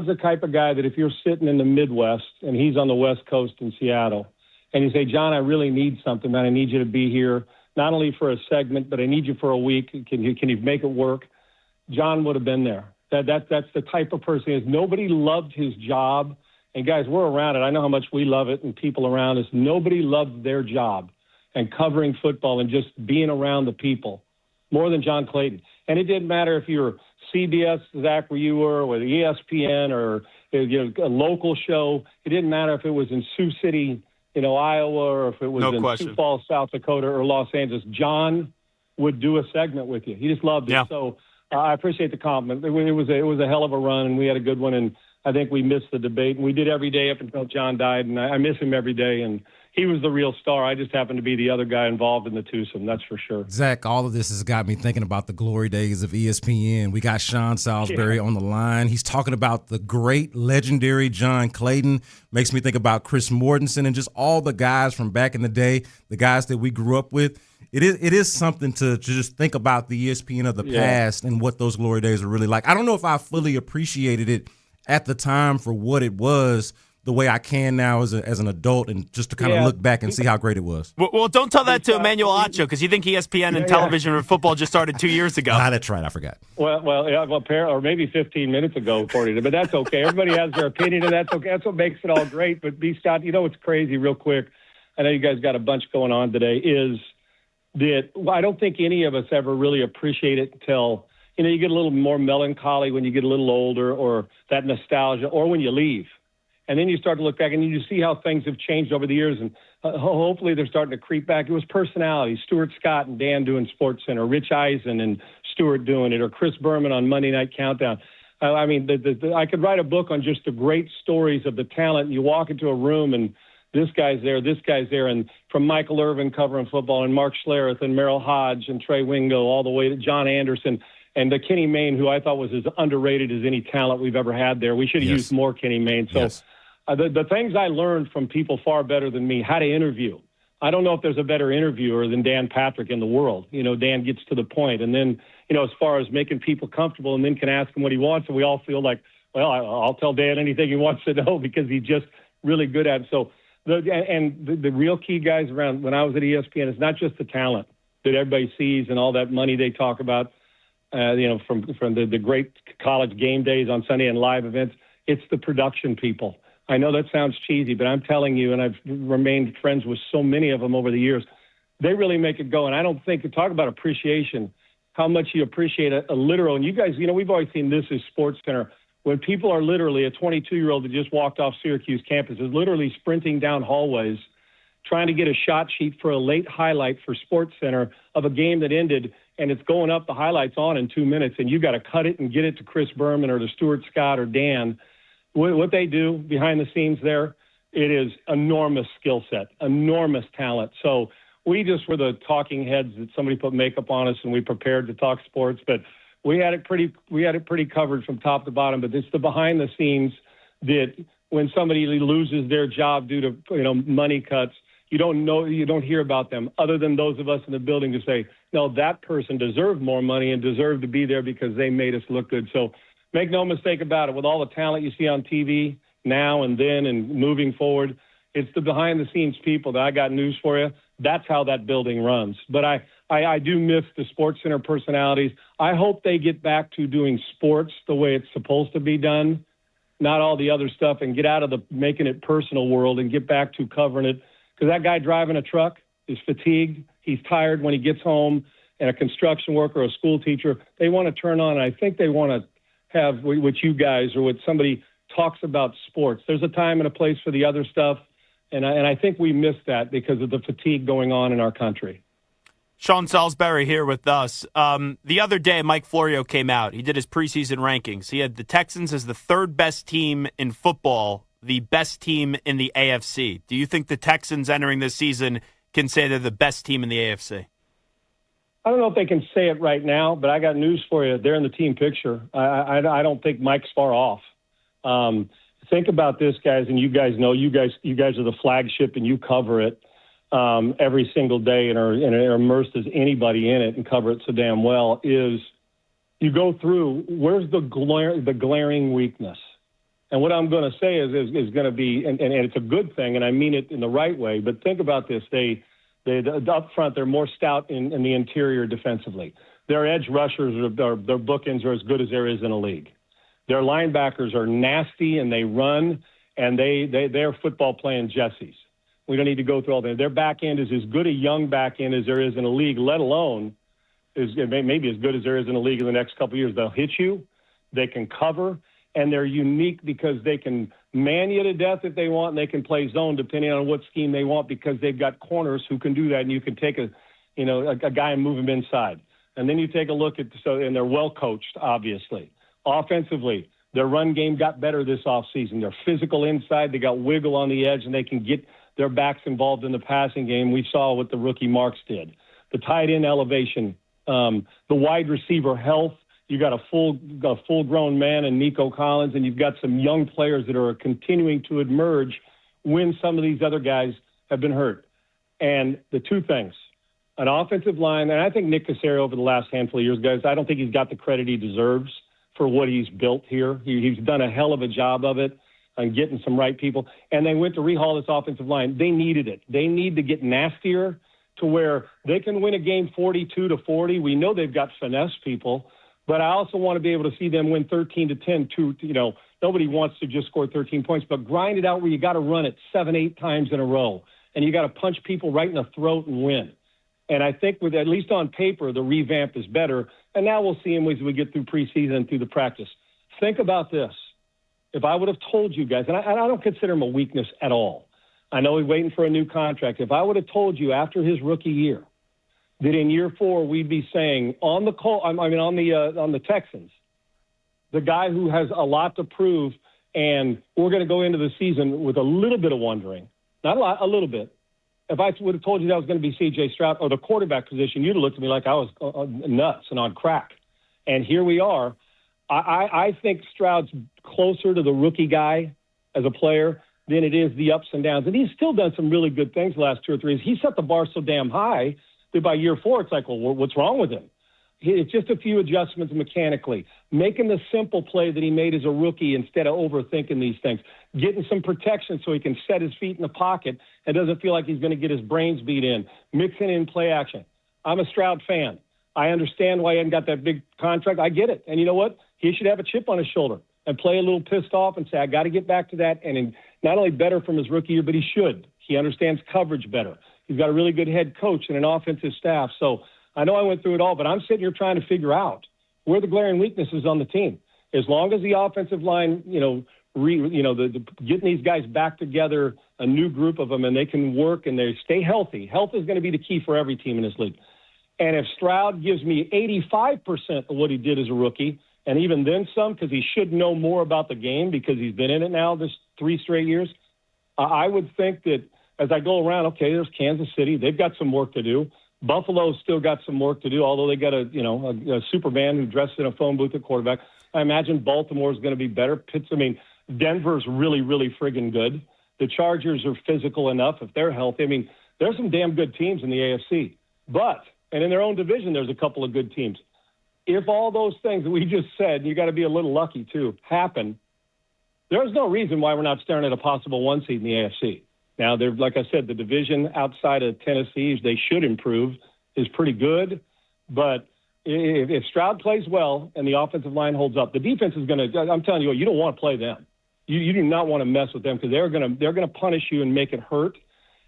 the type of guy that if you're sitting in the Midwest and he's on the West Coast in Seattle, and you say, John, I really need something, man. I need you to be here, not only for a segment, but I need you for a week. Can you make it work? John would have been there. That's the type of person he is. Nobody loved his job. And, guys, we're around it. I know how much we love it and people around us. Nobody loved their job and covering football and just being around the people more than John Clayton. And it didn't matter if you were CBS, Zach, where you were, or ESPN, or a local show. It didn't matter if it was in Sioux City, Iowa, or if it was in Sioux Falls, South Dakota, or Los Angeles. John would do a segment with you. He just loved it. Yeah. So I appreciate the compliment. It was a hell of a run, and we had a good one. And I think we missed the debate, and we did every day up until John died. And I miss him every day. And he was the real star. I just happened to be the other guy involved in the twosome, that's for sure. Zach, all of this has got me thinking about the glory days of ESPN. We got Sean Salisbury on the line. He's talking about the great, legendary John Clayton. Makes me think about Chris Mortensen and just all the guys from back in the day, the guys that we grew up with. It is something to just think about the ESPN of the past and what those glory days are really like. I don't know if I fully appreciated it at the time for what it was, the way I can now as an adult, and just to kind of look back and see how great it was. Well, don't tell that to Emmanuel Acho, because you think ESPN and television or football just started 2 years ago. That's right. I forgot. Well, or maybe 15 minutes ago, according to, but that's okay. Everybody has their opinion, and that's okay. That's what makes it all great. But B. Scott, what's crazy, real quick? I know you guys got a bunch going on today. Is that I don't think any of us ever really appreciate it until you get a little more melancholy when you get a little older, or that nostalgia, or when you leave. And then you start to look back and you see how things have changed over the years. And hopefully they're starting to creep back. It was personality. Stuart Scott and Dan doing SportsCenter, Rich Eisen and Stuart doing it, or Chris Berman on Monday Night Countdown. I mean, I could write a book on just the great stories of the talent. You walk into a room and this guy's there, and from Michael Irvin covering football, and Mark Schlereth and Merrill Hodge and Trey Wingo, all the way to John Anderson and Kenny Mayne, who I thought was as underrated as any talent we've ever had there. We should have used more Kenny Mayne. So. Yes. The things I learned from people far better than me, how to interview. I don't know if there's a better interviewer than Dan Patrick in the world. Dan gets to the point. And then, as far as making people comfortable, and then can ask him what he wants, and we all feel like, well, I'll tell Dan anything he wants to know because he's just really good at it. So, the real key, guys, around when I was at ESPN, it's not just the talent that everybody sees and all that money they talk about, from the great college game days on Sunday and live events. It's the production people. I know that sounds cheesy, but I'm telling you, and I've remained friends with so many of them over the years, they really make it go. And I don't think, talk about appreciation, how much you appreciate a literal, and you guys, we've always seen this as SportsCenter, when people are literally, a 22-year-old that just walked off Syracuse campus is literally sprinting down hallways trying to get a shot sheet for a late highlight for SportsCenter of a game that ended, and it's going up, the highlight's on in 2 minutes, and you got to cut it and get it to Chris Berman or to Stuart Scott or Dan. What they do behind the scenes there, it is enormous skill set, enormous talent. So we just were the talking heads that somebody put makeup on us and we prepared to talk sports, but we had it pretty covered from top to bottom. But it's the behind the scenes that when somebody loses their job due to money cuts, you don't hear about them other than those of us in the building to say, no, that person deserved more money and deserved to be there because they made us look good. So make no mistake about it. With all the talent you see on TV now and then and moving forward, it's the behind-the-scenes people that I got news for you. That's how that building runs. But I do miss the SportsCenter personalities. I hope they get back to doing sports the way it's supposed to be done, not all the other stuff, and get out of the making it personal world and get back to covering it. Because that guy driving a truck is fatigued. He's tired when he gets home. And a construction worker or a school teacher, they want to turn on, and I think they want to have what you guys or what somebody talks about sports. There's a time and a place for the other stuff, and I think we missed that because of the fatigue going on in our country. Sean Salisbury here with us. The other day, Mike Florio came out. He did his preseason rankings. He had the Texans as the third best team in football, the best team in the AFC. Do you think the Texans entering this season can say they're the best team in the AFC? I don't know if they can say it right now, but I got news for you. They're in the team picture. I don't think Mike's far off. Think about this, guys, and you guys know you guys are the flagship and you cover it every single day and are immersed as anybody in it and cover it so damn well. Is you go through where's the glaring weakness, and what I'm going to say is going to be, and it's a good thing, and I mean it in the right way. But think about this: they up front they're more stout in the interior defensively. Their edge rushers, their bookends are as good as there is in a league. Their linebackers are nasty and they run, and they're football playing Jessies. We don't need to go through all that. Their back end is as good a young back end as there is in a league, let alone is maybe as good as there is in a league in the next couple of years. They'll hit you, they can cover, and they're unique because they can man you to death if they want, and they can play zone depending on what scheme they want because they've got corners who can do that, and you can take a guy and move him inside. And then you take a look at and they're well coached, obviously. Offensively, their run game got better this offseason. They're physical inside. They got wiggle on the edge, and they can get their backs involved in the passing game. We saw what the rookie Marks did. The tight end elevation, the wide receiver health. You got a full-grown man in Nico Collins, and you've got some young players that are continuing to emerge when some of these other guys have been hurt. And the two things, an offensive line, and I think Nick Caserio over the last handful of years, guys, I don't think he's got the credit he deserves for what he's built here. He's done a hell of a job of it on getting some right people. And they went to rehaul this offensive line. They needed it. They need to get nastier to where they can win a game 42-40. We know they've got finesse people, but I also want to be able to see them win 13-10. Nobody wants to just score 13 points, but grind it out where you got to run it 7-8 times in a row, and you got to punch people right in the throat and win. And I think with at least on paper, the revamp is better. And now we'll see him as we get through preseason and through the practice. Think about this. If I would have told you guys, and I don't consider him a weakness at all. I know he's waiting for a new contract. If I would have told you after his rookie year that in year 4 we'd be saying on the Texans, the guy who has a lot to prove, and we're going to go into the season with a little bit of wondering, not a lot, a little bit. If I would have told you that was going to be C.J. Stroud or the quarterback position, you'd have looked at me like I was nuts and on crack. And here we are. I think Stroud's closer to the rookie guy as a player than it is the ups and downs. And he's still done some really good things the last 2 or 3 years. He set the bar so damn high that by year 4, it's like, well, what's wrong with him? It's just a few adjustments mechanically. Making the simple play that he made as a rookie instead of overthinking these things. Getting some protection so he can set his feet in the pocket and doesn't feel like he's going to get his brains beat in. Mixing in play action. I'm a Stroud fan. I understand why he hasn't got that big contract. I get it. And you know what? He should have a chip on his shoulder and play a little pissed off and say, I got to get back to that. And not only better from his rookie year, but he should. He understands coverage better. He's got a really good head coach and an offensive staff. So I know I went through it all, but I'm sitting here trying to figure out where the glaring weaknesses on the team. As long as the offensive line, getting these guys back together, a new group of them, and they can work and they stay healthy. Health is going to be the key for every team in this league. And if Stroud gives me 85% of what he did as a rookie, and even then some, because he should know more about the game because he's been in it now this 3 straight years, I would think that as I go around, okay, there's Kansas City. They've got some work to do. Buffalo's still got some work to do, although they got a Superman who dressed in a phone booth at quarterback. I imagine Baltimore's going to be better. Denver's really, really friggin' good. The Chargers are physical enough if they're healthy. I mean, there's some damn good teams in the AFC. And in their own division, there's a couple of good teams. If all those things that we just said, you got to be a little lucky too, happen, there's no reason why we're not staring at a possible 1 seed in the AFC. Now, like I said, the division outside of Tennessee, they should improve, is pretty good. But if Stroud plays well and the offensive line holds up, the defense is going to – I'm telling you what, you don't want to play them. You do not want to mess with them because they're going to punish you and make it hurt.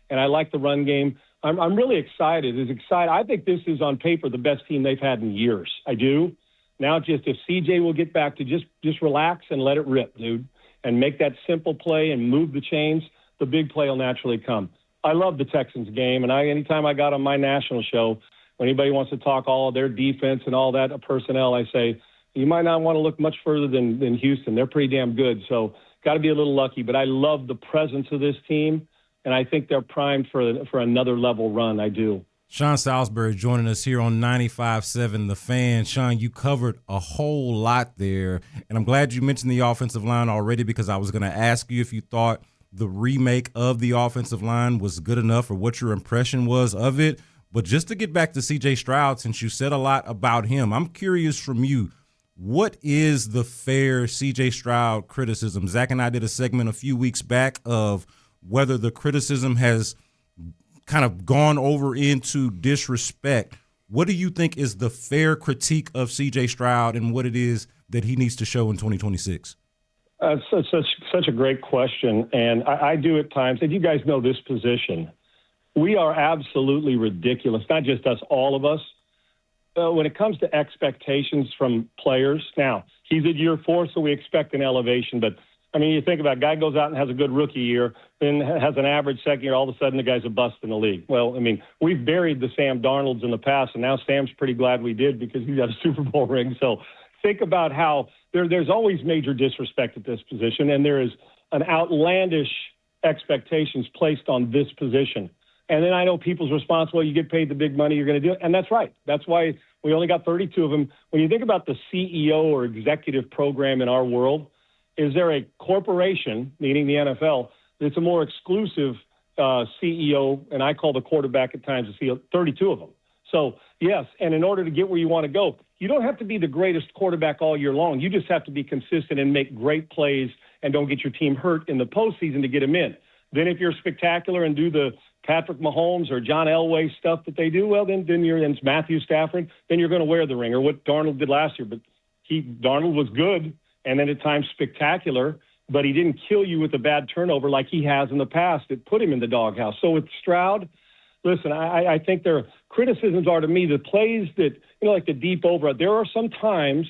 And I like the run game. I'm really excited. I think this is on paper the best team they've had in years. I do. Now just if CJ will get back to just relax and let it rip, dude, and make that simple play and move the chains, the big play will naturally come. I love the Texans game, and anytime I got on my national show, when anybody wants to talk all of their defense and all that personnel, I say, you might not want to look much further than Houston. They're pretty damn good. So got to be a little lucky. But I love the presence of this team, and I think they're primed for another level run. I do. Sean Salisbury joining us here on 95.7 The Fan. Sean, you covered a whole lot there, and I'm glad you mentioned the offensive line already because I was going to ask you if you thought the remake of the offensive line was good enough or what your impression was of it. But just to get back to C.J. Stroud, since you said a lot about him, I'm curious from you, what is the fair C.J. Stroud criticism? Zach and I did a segment a few weeks back of whether the criticism has kind of gone over into disrespect. What do you think is the fair critique of C.J. Stroud and what it is that he needs to show in 2026? Such a great question, and I do at times, and you guys know this position, we are absolutely ridiculous, not just us, all of us, when it comes to expectations from players. Now, he's at year 4, so we expect an elevation, but I mean, you think about it, guy goes out and has a good rookie year, then has an average second year, all of a sudden the guy's a bust in the league. Well, I mean, we've buried the Sam Darnolds in the past, and now Sam's pretty glad we did because he got a Super Bowl ring. So think about how there's always major disrespect at this position, and there is an outlandish expectations placed on this position. And then I know people's response, well, you get paid the big money, you're going to do it. And that's right. That's why we only got 32 of them. When you think about the CEO or executive program in our world, is there a corporation, meaning the NFL, that's a more exclusive CEO, and I call the quarterback at times a CEO, 32 of them. So, yes, and in order to get where you want to go, you don't have to be the greatest quarterback all year long. You just have to be consistent and make great plays and don't get your team hurt in the postseason to get them in. Then if you're spectacular and do the Patrick Mahomes or John Elway stuff that they do, well, then you're in Matthew Stafford, then you're going to wear the ring, or what Darnold did last year. But Darnold was good, and then at times spectacular, but he didn't kill you with a bad turnover like he has in the past. It put him in the doghouse. So with Stroud, listen, I think their criticisms are to me the plays that, like the deep over. There are some times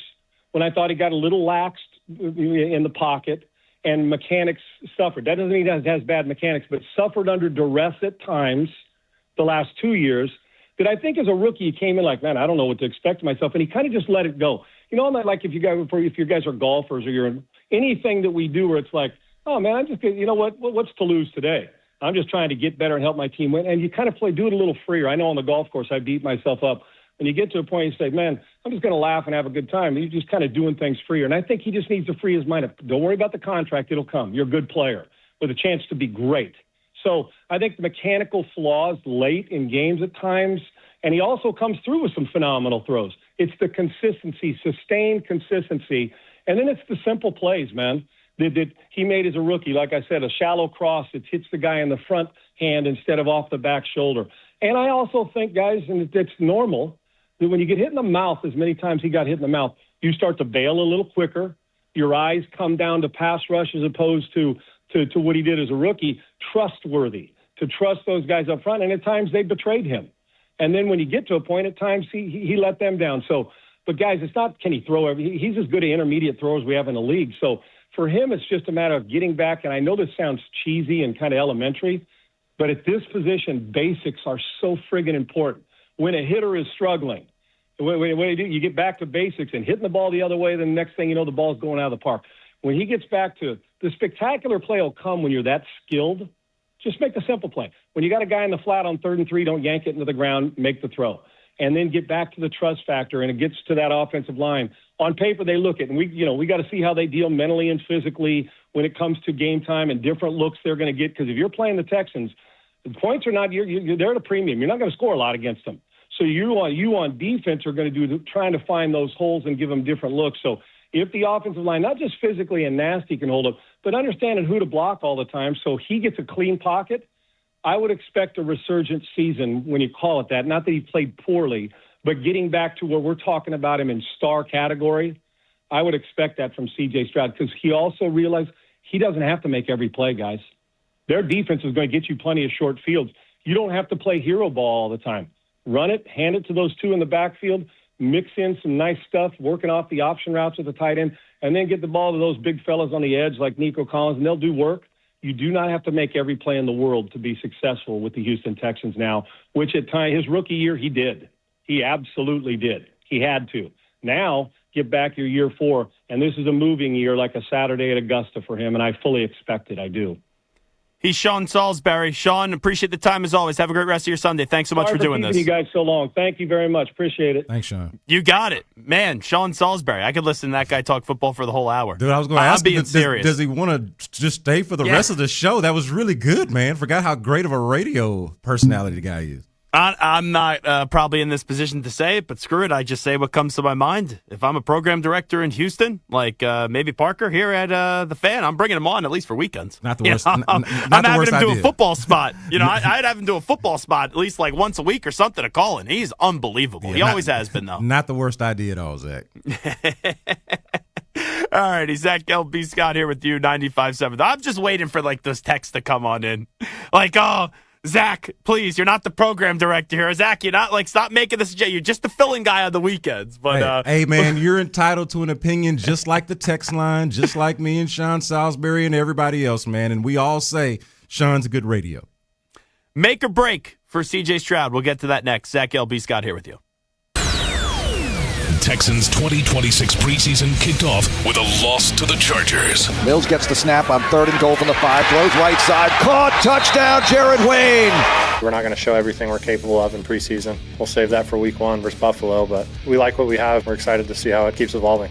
when I thought he got a little laxed in the pocket and mechanics suffered. That doesn't mean he has bad mechanics, but suffered under duress at times the last 2 years that I think as a rookie he came in like, man, I don't know what to expect of myself, and he kind of just let it go. I'm not like if you guys are golfers or you're in anything that we do where it's like, oh, man, I'm just going to, what's to lose today? I'm just trying to get better and help my team win. And you kind of do it a little freer. I know on the golf course I beat myself up. When you get to a point, you say, man, I'm just going to laugh and have a good time. You're just kind of doing things freer. And I think he just needs to free his mind up. Don't worry about the contract. It'll come. You're a good player with a chance to be great. So I think the mechanical flaws late in games at times, and he also comes through with some phenomenal throws. It's the consistency, sustained consistency. And then it's the simple plays, man, that he made as a rookie. Like I said, a shallow cross that hits the guy in the front hand instead of off the back shoulder. And I also think, guys, and it's normal, that when you get hit in the mouth, as many times he got hit in the mouth, you start to bail a little quicker. Your eyes come down to pass rush as opposed to what he did as a rookie, trustworthy, to trust those guys up front. And at times they betrayed him. And then when you get to a point, at times he let them down. So, but guys, it's not can he throw he's as good an intermediate thrower as we have in the league. So for him, it's just a matter of getting back. And I know this sounds cheesy and kind of elementary, but at this position, basics are so friggin' important. When a hitter is struggling, what do you do? You get back to basics and hitting the ball the other way, then the next thing you know, the ball's going out of the park. When he gets back to the spectacular play will come when you're that skilled. Just make the simple play. When you got a guy in the flat on 3rd and 3, don't yank it into the ground, make the throw. And then get back to the trust factor, and it gets to that offensive line. On paper, they look at, and we got to see how they deal mentally and physically when it comes to game time and different looks they're going to get. Because if you're playing the Texans, the points are not, you're there at a premium. You're not going to score a lot against them. So you on defense are going to do trying to find those holes and give them different looks. So if the offensive line, not just physically and nasty can hold up, but understanding who to block all the time so he gets a clean pocket, I would expect a resurgent season when you call it that. Not that he played poorly, but getting back to where we're talking about him in star category, I would expect that from C.J. Stroud because he also realized he doesn't have to make every play, guys. Their defense is going to get you plenty of short fields. You don't have to play hero ball all the time. Run it, hand it to those two in the backfield, mix in some nice stuff, working off the option routes with the tight end, and then get the ball to those big fellas on the edge like Nico Collins, and they'll do work. You do not have to make every play in the world to be successful with the Houston Texans now, which at times, his rookie year, he did. He absolutely did. He had to. Now, get back your year 4, and this is a moving year like a Saturday at Augusta for him, and I fully expect it. I do. He's Sean Salisbury. Sean, appreciate the time as always. Have a great rest of your Sunday. Thanks so much for doing this. You guys so long. Thank you very much. Appreciate it. Thanks, Sean. You got it. Man, Sean Salisbury. I could listen to that guy talk football for the whole hour. Dude, I was going to ask him, serious. Does he want to just stay for the rest of the show? That was really good, man. Forgot how great of a radio personality the guy is. I'm not probably in this position to say it, but screw it. I just say what comes to my mind. If I'm a program director in Houston, like maybe Parker here at the Fan, I'm bringing him on at least for weekends. Not the worst. I'm having him do a football spot. I'd have him do a football spot at least like once a week or something to call in. He's unbelievable. He always has been, though. Not the worst idea at all, Zach. All righty, Zach LB Scott here with you, 95.7. I'm just waiting for like those texts to come on in. Like, oh, Zach, please, you're not the program director here. Zach, you're not stop making this. You're just the filling guy on the weekends. But hey, man, you're entitled to an opinion just like the text line, just like me and Sean Salisbury and everybody else, man. And we all say Sean's a good radio. Make or break for CJ Stroud. We'll get to that next. Zach LB Scott here with you. Texans 2026 preseason kicked off with a loss to the Chargers. Mills gets the snap on 3rd and goal from the 5. Throws right side. Caught. Touchdown, Jared Wayne. We're not going to show everything we're capable of in preseason. We'll save that for week 1 versus Buffalo, but we like what we have. We're excited to see how it keeps evolving.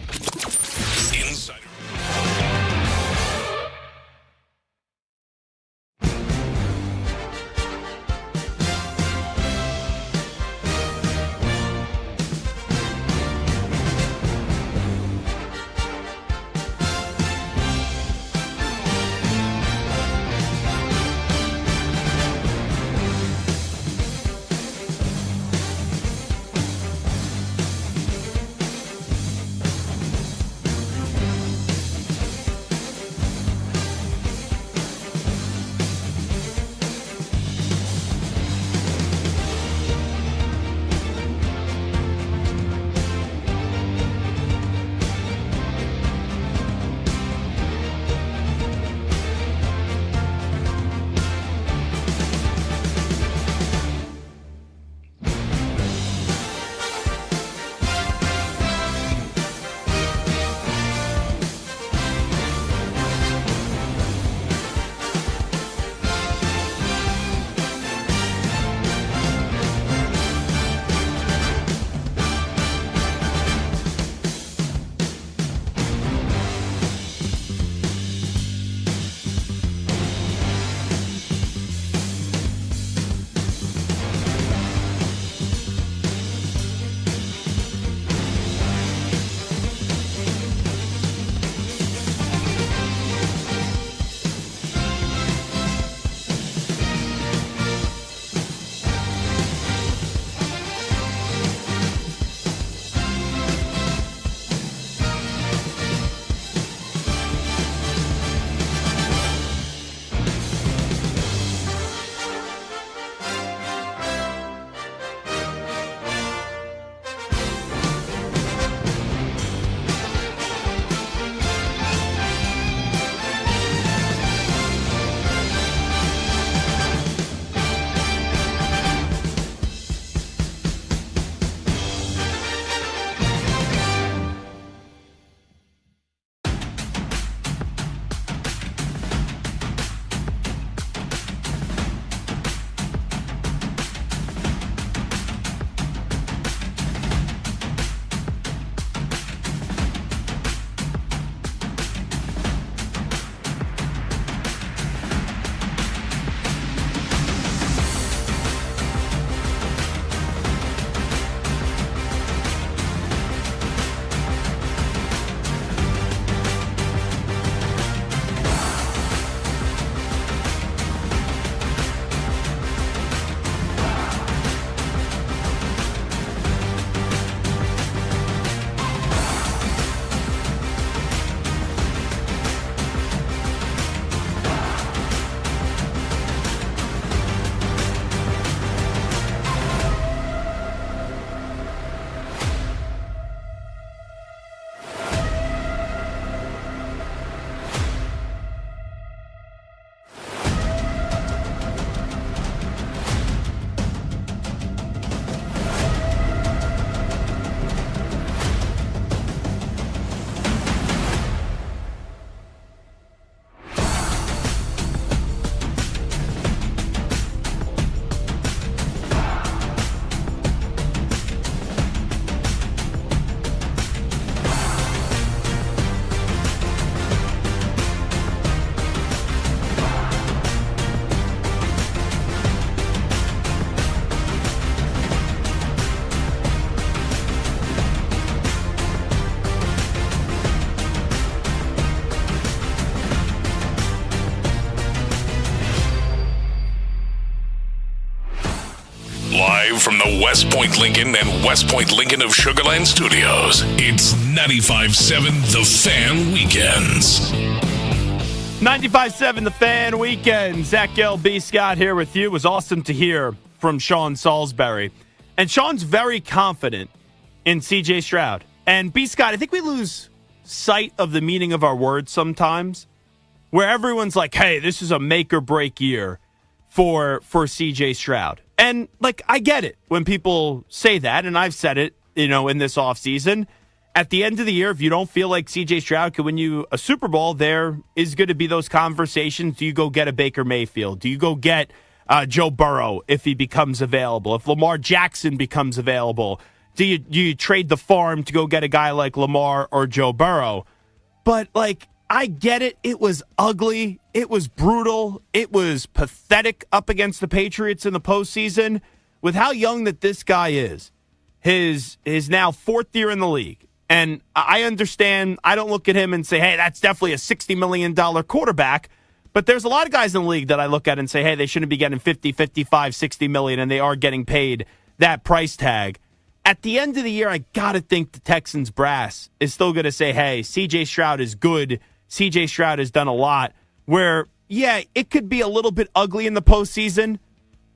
Live from the West Point Lincoln and West Point Lincoln of Sugarland Studios, it's 95.7 The Fan Weekends. 95.7 The Fan Weekend. Zach Gell, B. Scott here with you. It was awesome to hear from Sean Salisbury. And Sean's very confident in C.J. Stroud. And B. Scott, I think we lose sight of the meaning of our words sometimes, where everyone's like, hey, this is a make or break year for C.J. Stroud. And, like, I get it when people say that, and I've said it, in this offseason. At the end of the year, if you don't feel like C.J. Stroud can win you a Super Bowl, there is going to be those conversations. Do you go get a Baker Mayfield? Do you go get Joe Burrow if he becomes available? If Lamar Jackson becomes available, do you trade the farm to go get a guy like Lamar or Joe Burrow? But, like, I get it. It was ugly. It was brutal. It was pathetic up against the Patriots in the postseason. With how young that this guy is, his now fourth year in the league. And I understand, I don't look at him and say, hey, that's definitely a $60 million quarterback. But there's a lot of guys in the league that I look at and say, hey, they shouldn't be getting 50, 55, 60 million, and they are getting paid that price tag. At the end of the year, I got to think the Texans brass is still going to say, hey, C.J. Stroud is good. C.J. Stroud has done a lot. Where, yeah, it could be a little bit ugly in the postseason,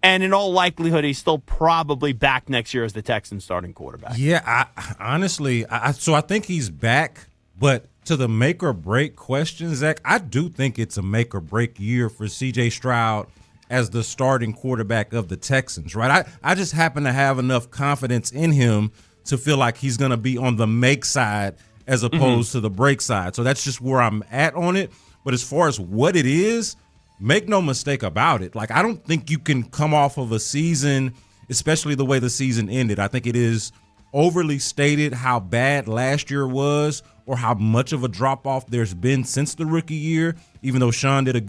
and in all likelihood, he's still probably back next year as the Texans starting quarterback. Yeah, honestly, so I think he's back, but to the make or break question, Zach, I do think it's a make or break year for C.J. Stroud as the starting quarterback of the Texans, right? I just happen to have enough confidence in him to feel like he's going to be on the make side as opposed to the break side. So that's just where I'm at on it. But as far as what it is, make no mistake about it. Like, I don't think you can come off of a season, especially the way the season ended. I think it is overly stated how bad last year was or how much of a drop-off there's been since the rookie year, even though Sean did a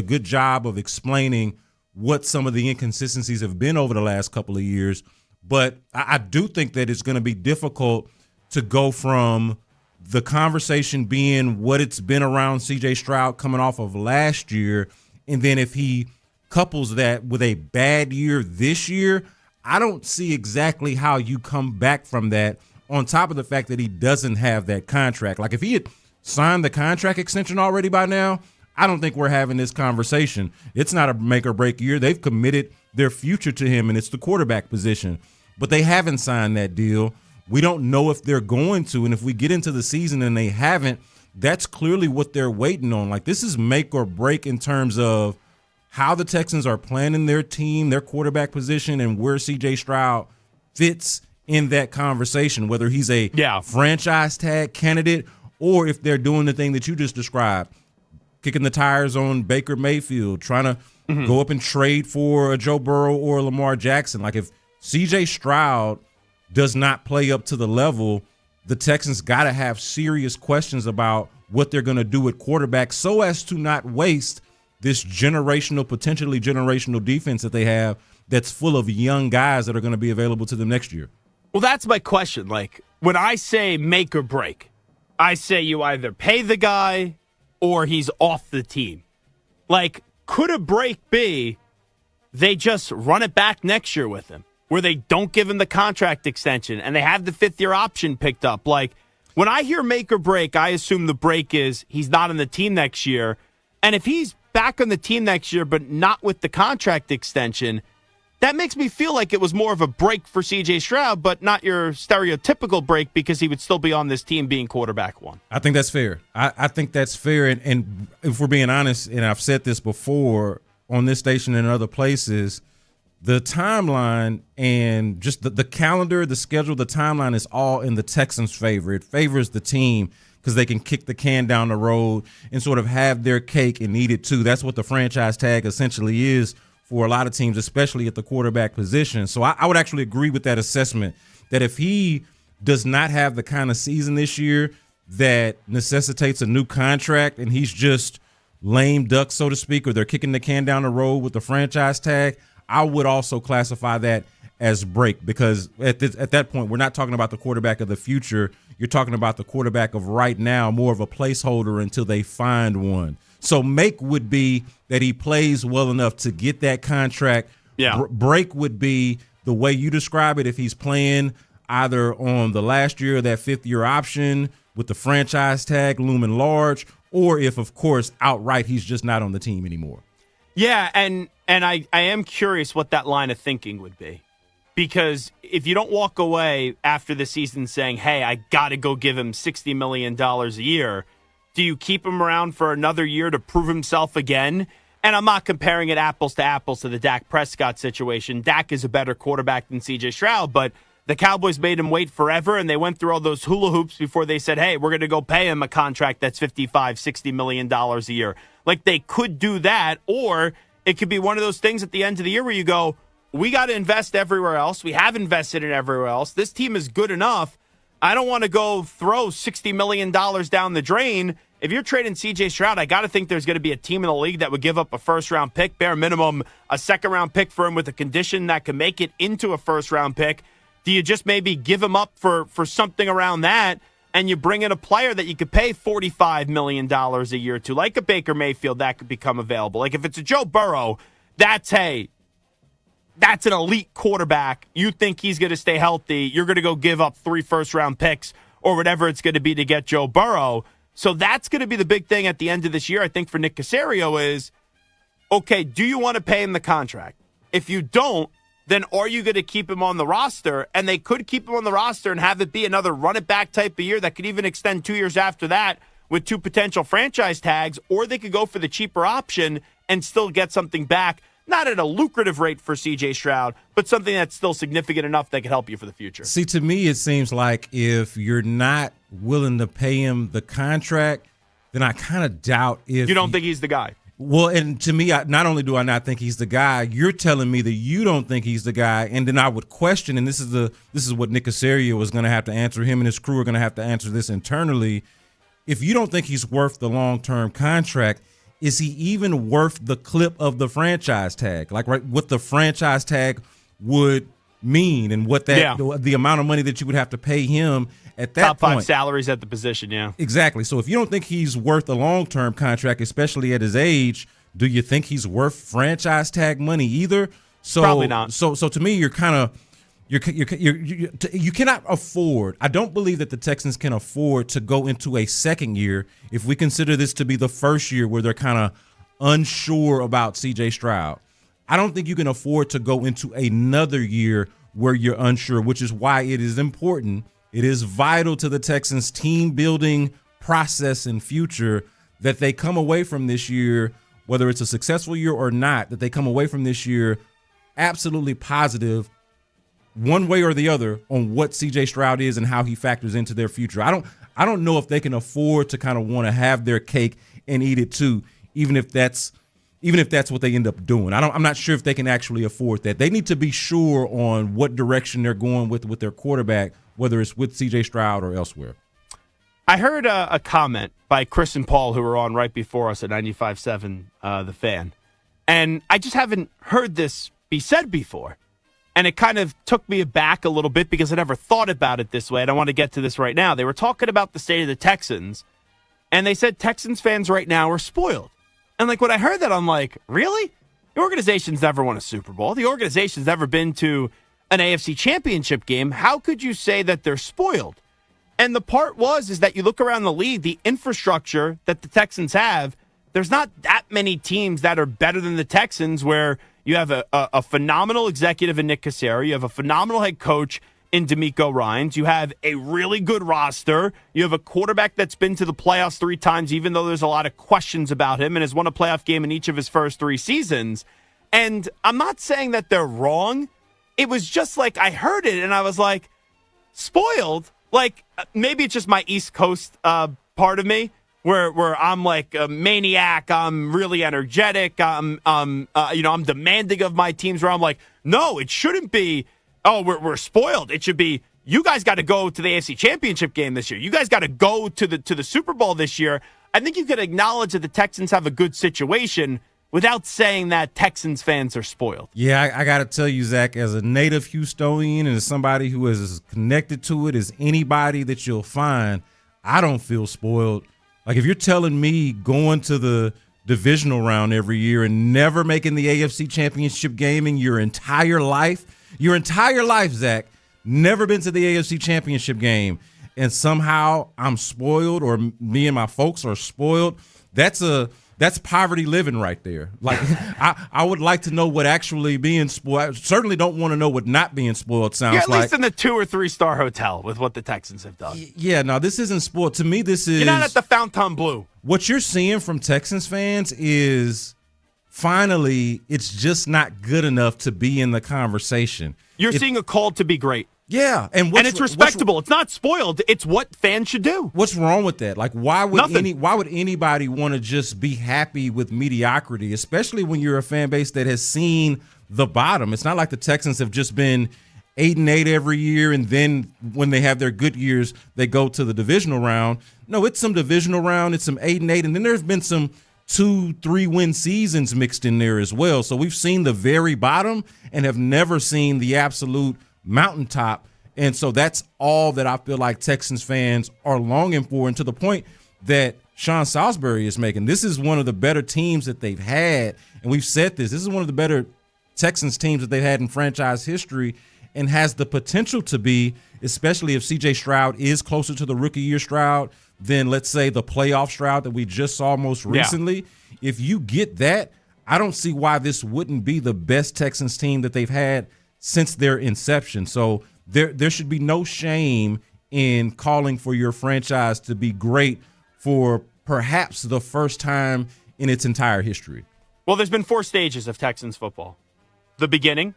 good job of explaining what some of the inconsistencies have been over the last couple of years. But I do think that it's going to be difficult to go from the conversation being what it's been around C.J. Stroud coming off of last year, and then if he couples that with a bad year this year, I don't see exactly how you come back from that, on top of the fact that he doesn't have that contract. Like, if he had signed the contract extension already by now, I don't think we're having this conversation. It's not a make or break year. They've committed their future to him, and it's the quarterback position. But they haven't signed that deal. We don't know if they're going to, and if we get into the season and they haven't, that's clearly what they're waiting on. Like, this is make or break in terms of how the Texans are planning their team, their quarterback position, and where C.J. Stroud fits in that conversation, whether he's a franchise tag candidate or if they're doing the thing that you just described, kicking the tires on Baker Mayfield, trying to go up and trade for a Joe Burrow or a Lamar Jackson. Like, if C.J. Stroud does not play up to the level, the Texans got to have serious questions about what they're going to do at quarterback so as to not waste this potentially generational defense that they have that's full of young guys that are going to be available to them next year. Well, that's my question. Like, when I say make or break, I say you either pay the guy or he's off the team. Like, could a break be they just run it back next year with him, where they don't give him the contract extension and they have the fifth-year option picked up? Like, when I hear make or break, I assume the break is he's not on the team next year. And if he's back on the team next year but not with the contract extension, that makes me feel like it was more of a break for C.J. Stroud, but not your stereotypical break because he would still be on this team being quarterback one. I think that's fair. I think that's fair. And if we're being honest, and I've said this before on this station and other places, the timeline and just the calendar, the schedule, the timeline is all in the Texans' favor. It favors the team because they can kick the can down the road and sort of have their cake and eat it too. That's what the franchise tag essentially is for a lot of teams, especially at the quarterback position. So I would actually agree with that assessment that if he does not have the kind of season this year that necessitates a new contract and he's just lame duck, so to speak, or they're kicking the can down the road with the franchise tag, I would also classify that as break, because at that point, we're not talking about the quarterback of the future. You're talking about the quarterback of right now, more of a placeholder until they find one. So make would be that he plays well enough to get that contract. Yeah. Break would be the way you describe it, if he's playing either on the last year of that fifth-year option with the franchise tag looming large, or if, of course, outright he's just not on the team anymore. Yeah, and I am curious what that line of thinking would be. Because if you don't walk away after the season saying, hey, I got to go give him $60 million a year, do you keep him around for another year to prove himself again? And I'm not comparing it apples to the Dak Prescott situation. Dak is a better quarterback than C.J. Stroud, but the Cowboys made him wait forever, and they went through all those hula hoops before they said, hey, we're going to go pay him a contract that's $55, $60 million a year. Like, they could do that, or it could be one of those things at the end of the year where you go, we got to invest everywhere else. We have invested in everywhere else. This team is good enough. I don't want to go throw $60 million down the drain. If you're trading C.J. Stroud, I got to think there's going to be a team in the league that would give up a first-round pick, bare minimum a second-round pick for him with a condition that can make it into a first-round pick. Do you just maybe give him up for something around that, and you bring in a player that you could pay $45 million a year to, like a Baker Mayfield, that could become available? Like if it's a Joe Burrow, that's an elite quarterback. You think he's going to stay healthy. You're going to go give up 3 first-round picks or whatever it's going to be to get Joe Burrow. So that's going to be the big thing at the end of this year, I think, for Nick Caserio is, okay, do you want to pay him the contract? If you don't, then are you going to keep him on the roster? And they could keep him on the roster and have it be another run-it-back type of year that could even extend 2 years after that with 2 potential franchise tags, or they could go for the cheaper option and still get something back. Not at a lucrative rate for C.J. Stroud, but something that's still significant enough that could help you for the future. See, to me, it seems like if you're not willing to pay him the contract, then I kind of doubt if... You don't think he's the guy? Well, and to me, not only do I not think he's the guy, you're telling me that you don't think he's the guy, and then I would question, and this is what Nick Caserio is going to have to answer. Him and his crew are going to have to answer this internally. If you don't think he's worth the long-term contract, is he even worth the clip of the franchise tag? Like, right, what the franchise tag would mean and what that the amount of money that you would have to pay him at that Top 5 point. salaries at the position, yeah. Exactly. So if you don't think he's worth a long-term contract, especially at his age, do you think he's worth franchise tag money either? So, probably not. So to me, you're kind of you cannot afford. I don't believe that the Texans can afford to go into a second year if we consider this to be the first year where they're kind of unsure about C.J. Stroud. I don't think you can afford to go into another year where you're unsure, which is why it is important. It is vital to the Texans' team-building process and future that they come away from this year, whether it's a successful year or not, that they come away from this year absolutely positive one way or the other on what C.J. Stroud is and how he factors into their future. I don't know if they can afford to kind of want to have their cake and eat it too, even if that's what they end up doing. I'm not sure if they can actually afford that. They need to be sure on what direction they're going with their quarterback, whether it's with C.J. Stroud or elsewhere. I heard a comment by Chris and Paul, who were on right before us at 95.7 The Fan, and I just haven't heard this be said before. And it kind of took me aback a little bit because I never thought about it this way, and I want to get to this right now. They were talking about the state of the Texans, and they said Texans fans right now are spoiled. And like when I heard that, I'm like, really? The organization's never won a Super Bowl. The organization's never been to an AFC championship game. How could you say that they're spoiled? And the part is that you look around the league, the infrastructure that the Texans have, there's not that many teams that are better than the Texans, where you have a phenomenal executive in Nick Caserio, you have a phenomenal head coach in DeMeco Ryans, you have a really good roster, you have a quarterback that's been to the playoffs 3 times, even though there's a lot of questions about him, and has won a playoff game in each of his first 3 seasons. And I'm not saying that they're wrong. It was just like I heard it, and I was like, spoiled? Like, maybe it's just my East Coast part of me, where I'm like a maniac, I'm really energetic, I'm demanding of my teams, where I'm like, no, it shouldn't be, oh, we're spoiled. It should be, you guys got to go to the AFC Championship game this year. You guys got to go to the Super Bowl this year. I think you could acknowledge that the Texans have a good situation without saying that Texans fans are spoiled. Yeah, I got to tell you, Zach, as a native Houstonian and as somebody who is as connected to it as anybody that you'll find, I don't feel spoiled. Like, if you're telling me going to the divisional round every year and never making the AFC Championship game in your entire life, Your entire life, Zach, never been to the AFC Championship game, and somehow I'm spoiled, or me and my folks are spoiled. That's poverty living right there. Like, I would like to know what actually being spoiled. I certainly don't want to know what not being spoiled sounds like. You're at least in the 2 or 3 star hotel with what the Texans have done. Yeah, no, this isn't spoiled. To me, this is. You're not at the Fontainebleau. What you're seeing from Texans fans is finally it's just not good enough to be in the conversation. You're seeing a call to be great. Yeah, and it's respectable. It's not spoiled. It's what fans should do. What's wrong with that? Like, why would anybody want to just be happy with mediocrity, especially when you're a fan base that has seen the bottom? It's not like the Texans have just been 8-8 every year, and then when they have their good years, they go to the divisional round. No, it's some divisional round, it's some 8-8, and then there's been some 2-3 win seasons mixed in there as well. So we've seen the very bottom and have never seen the absolute mountaintop. And so that's all that I feel like Texans fans are longing for, and to the point that Sean Salisbury is making. This is one of the better teams that they've had, and we've said this. This is one of the better Texans teams that they've had in franchise history, and has the potential to be, especially if C.J. Stroud is closer to the rookie year Stroud than, let's say, the playoff Stroud that we just saw most recently. Yeah. If you get that, I don't see why this wouldn't be the best Texans team that they've had since their inception. So there should be no shame in calling for your franchise to be great for perhaps the first time in its entire history. Well, there's been 4 stages of Texans football. The beginning,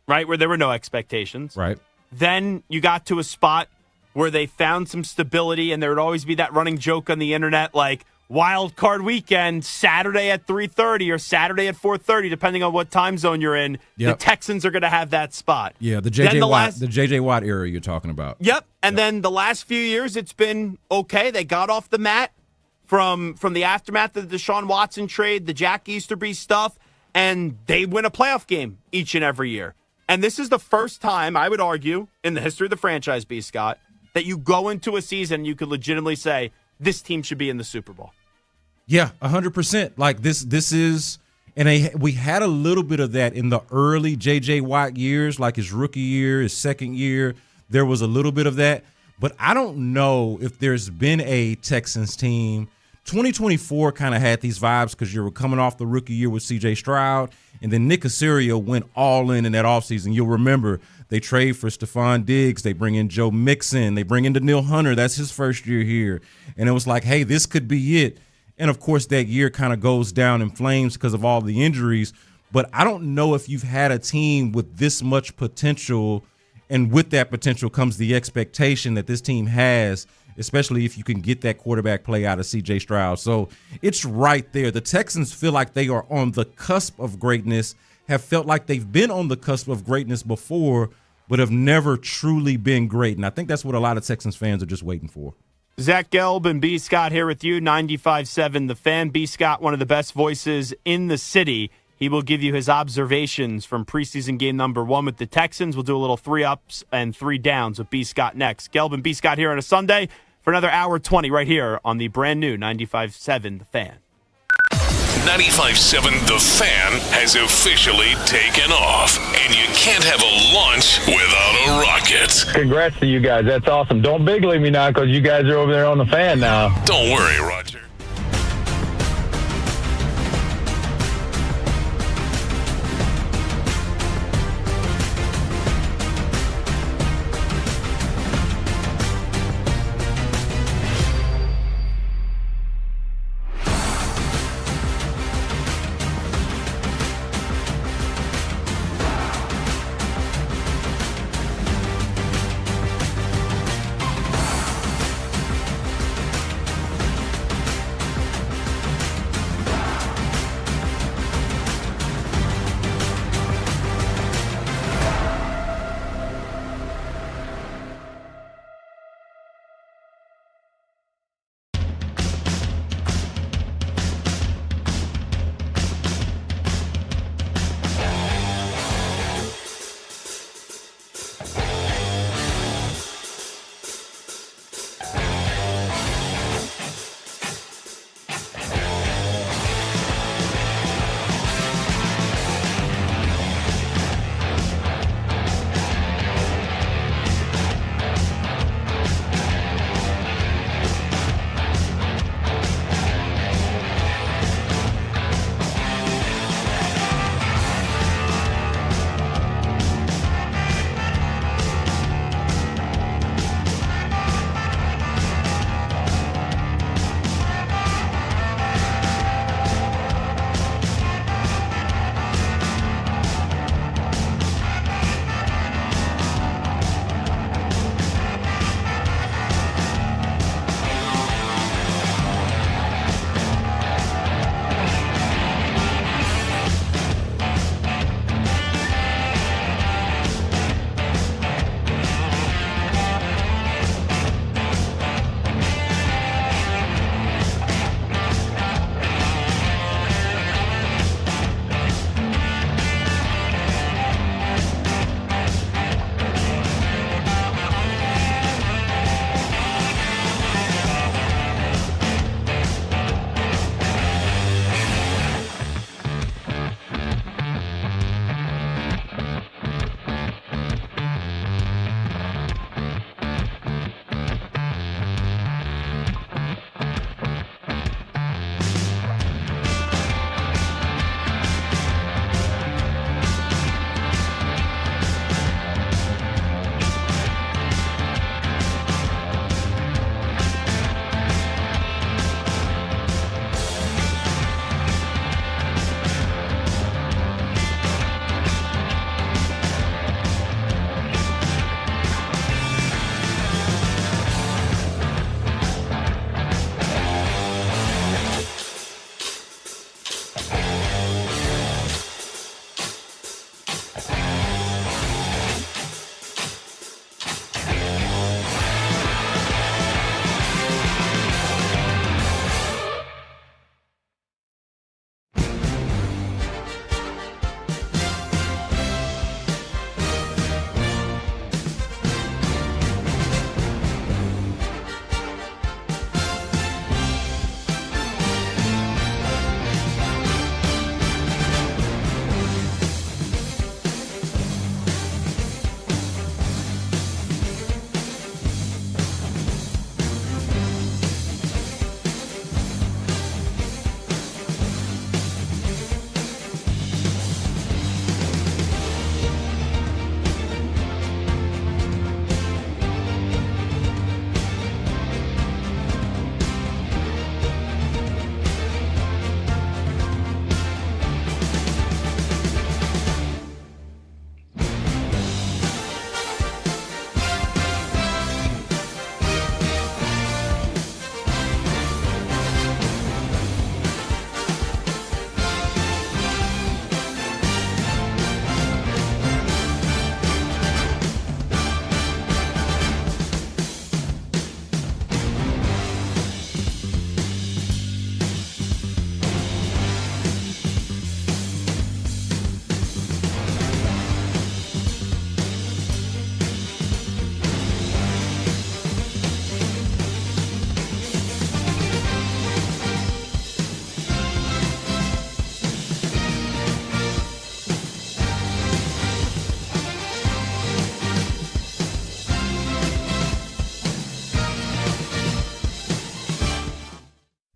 right, where there were no expectations. Right. Then you got to a spot where they found some stability, and there would always be that running joke on the internet like, Wild Card Weekend, Saturday at 3:30 or Saturday at 4:30, depending on what time zone you're in. Yep. The Texans are going to have that spot. Yeah, the J.J. Watt era you're talking about. Yep, and then the last few years it's been okay. They got off the mat from the aftermath of the Deshaun Watson trade, the Jack Easterby stuff, and they win a playoff game each and every year. And this is the first time, I would argue, in the history of the franchise, B. Scott, that you go into a season and you could legitimately say, this team should be in the Super Bowl. Yeah, 100%. Like this is, and we had a little bit of that in the early J.J. Watt years, like his rookie year, his second year. There was a little bit of that. But I don't know if there's been a Texans team. 2024 kind of had these vibes because you were coming off the rookie year with C.J. Stroud, and then Nick Caserio went all in that offseason. You'll remember they trade for Stephon Diggs. They bring in Joe Mixon. They bring in Daniil Hunter. That's his first year here. And it was like, hey, this could be it. And, of course, that year kind of goes down in flames because of all the injuries. But I don't know if you've had a team with this much potential, and with that potential comes the expectation that this team has, especially if you can get that quarterback play out of C.J. Stroud. So it's right there. The Texans feel like they are on the cusp of greatness, have felt like they've been on the cusp of greatness before, but have never truly been great. And I think that's what a lot of Texans fans are just waiting for. Zach Gelb and B. Scott here with you, 95.7 The Fan. B. Scott, one of the best voices in the city. He will give you his observations from preseason game number 1 with the Texans. We'll do a little 3 ups and 3 downs with B. Scott next. Gelb and B. Scott here on a Sunday for another hour 20 right here on the brand new 95.7 The Fan. 95.7 The Fan has officially taken off, and you can't have a lunch without a rocket. Congrats to you guys. That's awesome. Don't big league me now because you guys are over there on the Fan now. Don't worry, Roger.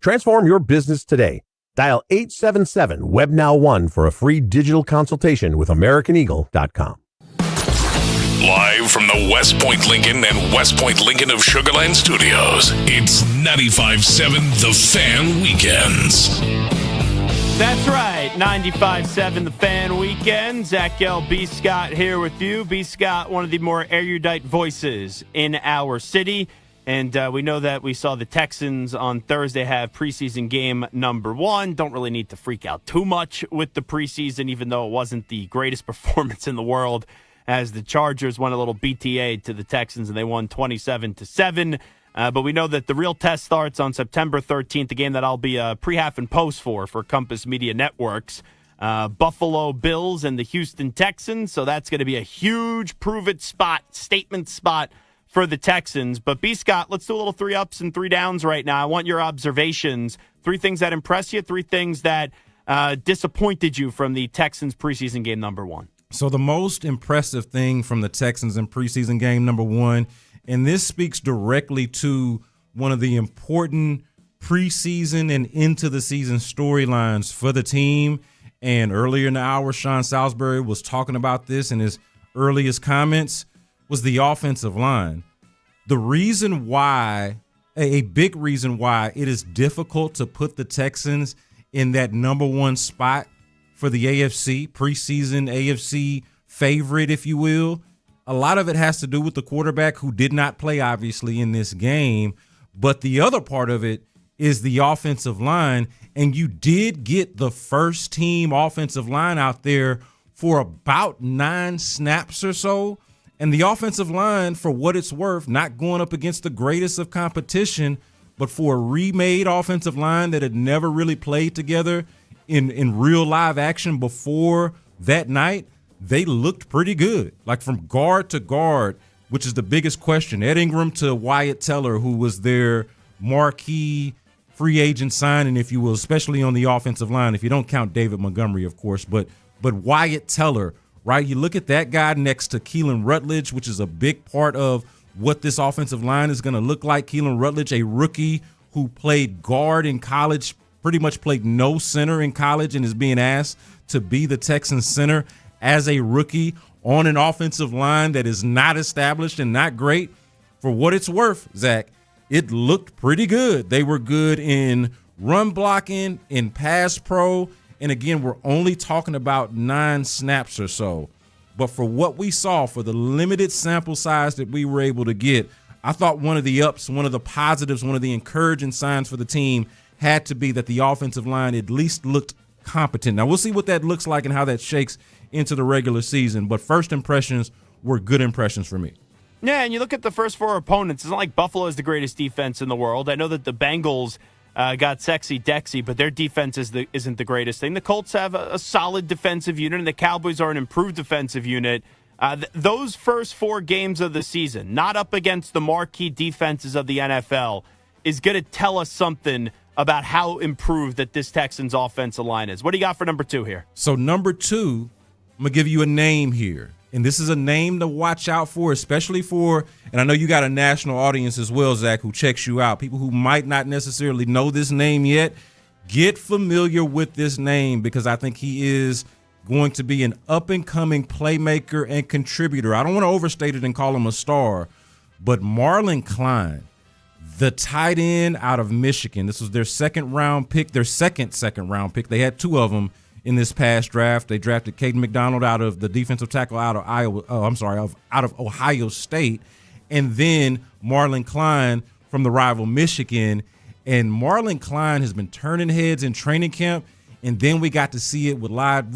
Transform your business today. Dial 877-WebNow1 for a free digital consultation with AmericanEagle.com. Live from the West Point Lincoln and West Point Lincoln of Sugar Land Studios, it's 95.7 The Fan Weekends. That's right, 95.7 The Fan Weekend. Zach Gell, B. Scott here with you. B. Scott, one of the more erudite voices in our city. And we know that we saw the Texans on Thursday have preseason game number 1. Don't really need to freak out too much with the preseason, even though it wasn't the greatest performance in the world, as the Chargers won a little BTA to the Texans and they won 27-7. But we know that the real test starts on September 13th, a game that I'll be pre-half and post for Compass Media Networks. Buffalo Bills and the Houston Texans. So that's going to be a huge prove-it spot, statement spot for the Texans. But B. Scott, let's do a little 3 ups and 3 downs right now. I want your observations. 3 things that impress you, 3 things that disappointed you from the Texans preseason game number 1. So the most impressive thing from the Texans in preseason game number 1, and this speaks directly to one of the important preseason and into the season storylines for the team. And earlier in the hour, Sean Salisbury was talking about this in his earliest comments, was the offensive line. The reason why, a big reason why it is difficult to put the Texans in that number 1 spot for the AFC, preseason AFC favorite, if you will, a lot of it has to do with the quarterback who did not play, obviously, in this game. But the other part of it is the offensive line. And you did get the first team offensive line out there for about 9 snaps or so. And the offensive line, for what it's worth, not going up against the greatest of competition, but for a remade offensive line that had never really played together in real live action before that night, they looked pretty good. Like from guard to guard, which is the biggest question. Ed Ingram to Wyatt Teller, who was their marquee free agent signing, if you will, especially on the offensive line, if you don't count David Montgomery, of course. But Wyatt Teller, right? You look at that guy next to Keelan Rutledge, which is a big part of what this offensive line is going to look like. Keelan Rutledge, a rookie who played guard in college, pretty much played no center in college, and is being asked to be the Texans center as a rookie on an offensive line that is not established and not great. For what it's worth, Zach, it looked pretty good. They were good in run blocking, in pass pro, and again, we're only talking about 9 snaps or so. But for what we saw, for the limited sample size that we were able to get, I thought one of the ups, one of the positives, one of the encouraging signs for the team had to be that the offensive line at least looked competent. Now, we'll see what that looks like and how that shakes into the regular season. But first impressions were good impressions for me. Yeah, and you look at the first 4 opponents. It's not like Buffalo is the greatest defense in the world. I know that the Bengals got sexy Dexy, but their defense isn't the greatest thing. The Colts have a solid defensive unit, and the Cowboys are an improved defensive unit. Those first 4 games of the season, not up against the marquee defenses of the NFL, is going to tell us something about how improved that this Texans offensive line is. What do you got for number 2 here? So number 2, I'm going to give you a name here. And this is a name to watch out for, especially for, and I know you got a national audience as well, Zach, who checks you out. People who might not necessarily know this name yet, get familiar with this name because I think he is going to be an up-and-coming playmaker and contributor. I don't want to overstate it and call him a star, but Marlon Klein, the tight end out of Michigan. This was their second round pick. They had 2 of them in this past draft. They drafted Caden McDonald out of the defensive tackle out of out of Ohio State, and then Marlon Klein from the rival Michigan. And Marlon Klein has been turning heads in training camp, and then we got to see it with live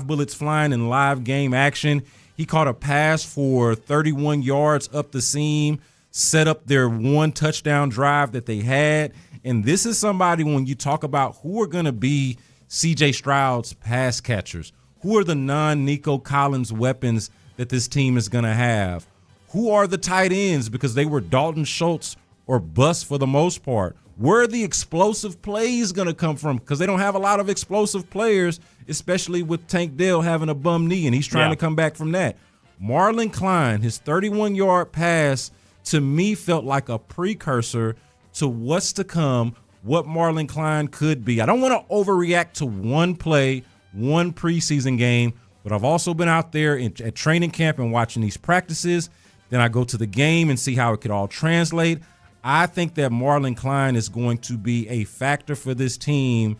bullets flying in live game action. He caught a pass for 31 yards up the seam, set up their 1 touchdown drive that they had. And this is somebody, when you talk about who are going to be C.J. Stroud's pass catchers, who are the non-Nico Collins weapons that this team is going to have, who are the tight ends, because they were Dalton Schultz or bust for the most part. Where are the explosive plays going to come from? Because they don't have a lot of explosive players, especially with Tank Dell having a bum knee, and he's trying to come back from that. Marlon Klein, his 31-yard pass, to me felt like a precursor to what's to come what Marlon Klein could be. I don't want to overreact to one play, one preseason game, but I've also been out there at training camp and watching these practices. Then I go to the game and see how it could all translate. I think that Marlon Klein is going to be a factor for this team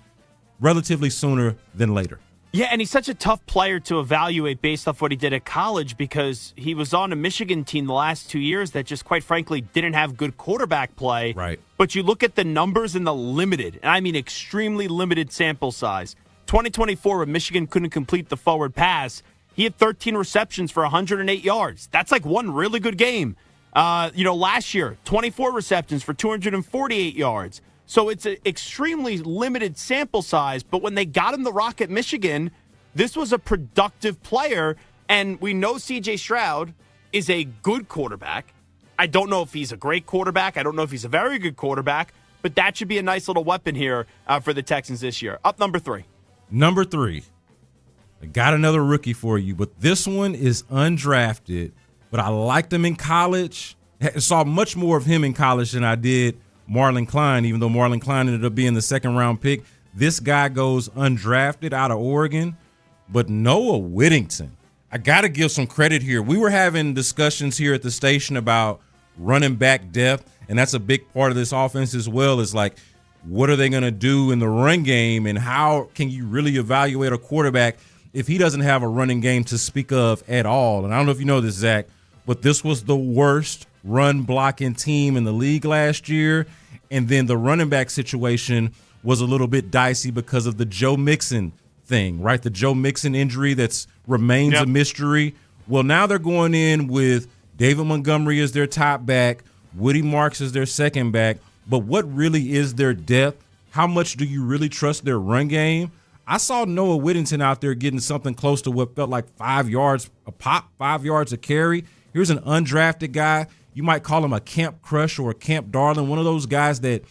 relatively sooner than later. Yeah, and he's such a tough player to evaluate based off what he did at college because he was on a Michigan team the last 2 years that just, quite frankly, didn't have good quarterback play. Right. But you look at the numbers in the limited, and I mean extremely limited sample size. 2024, when Michigan couldn't complete the forward pass, he had 13 receptions for 108 yards. That's like one really good game. Last year, 24 receptions for 248 yards. So it's an extremely limited sample size, but when they got him the rock at Michigan, this was a productive player, and we know C.J. Stroud is a good quarterback. I don't know if he's a great quarterback. I don't know if he's a very good quarterback, but that should be a nice little weapon here for the Texans this year. Up number 3. Number 3. I got another rookie for you, but this one is undrafted, but I liked him in college. I saw much more of him in college than I did Marlon Klein, even though Marlon Klein ended up being the second-round pick. This guy goes undrafted out of Oregon. But Noah Whittington, I got to give some credit here. We were having discussions here at the station about running back depth, and that's a big part of this offense as well, is like, what are they going to do in the run game, and how can you really evaluate a quarterback if he doesn't have a running game to speak of at all? And I don't know if you know this, Zach, but this was the worst run blocking team in the league last year. And then the running back situation was a little bit dicey because of the Joe Mixon thing, right? The Joe Mixon injury that's remains a mystery. Well, now they're going in with David Montgomery as their top back, Woody Marks as their second back. But what really is their depth? How much do you really trust their run game? I saw Noah Whittington out there getting something close to what felt like 5 yards a pop, 5 yards a carry. Here's an undrafted guy. You might call him a camp crush or a camp darling, one of those guys that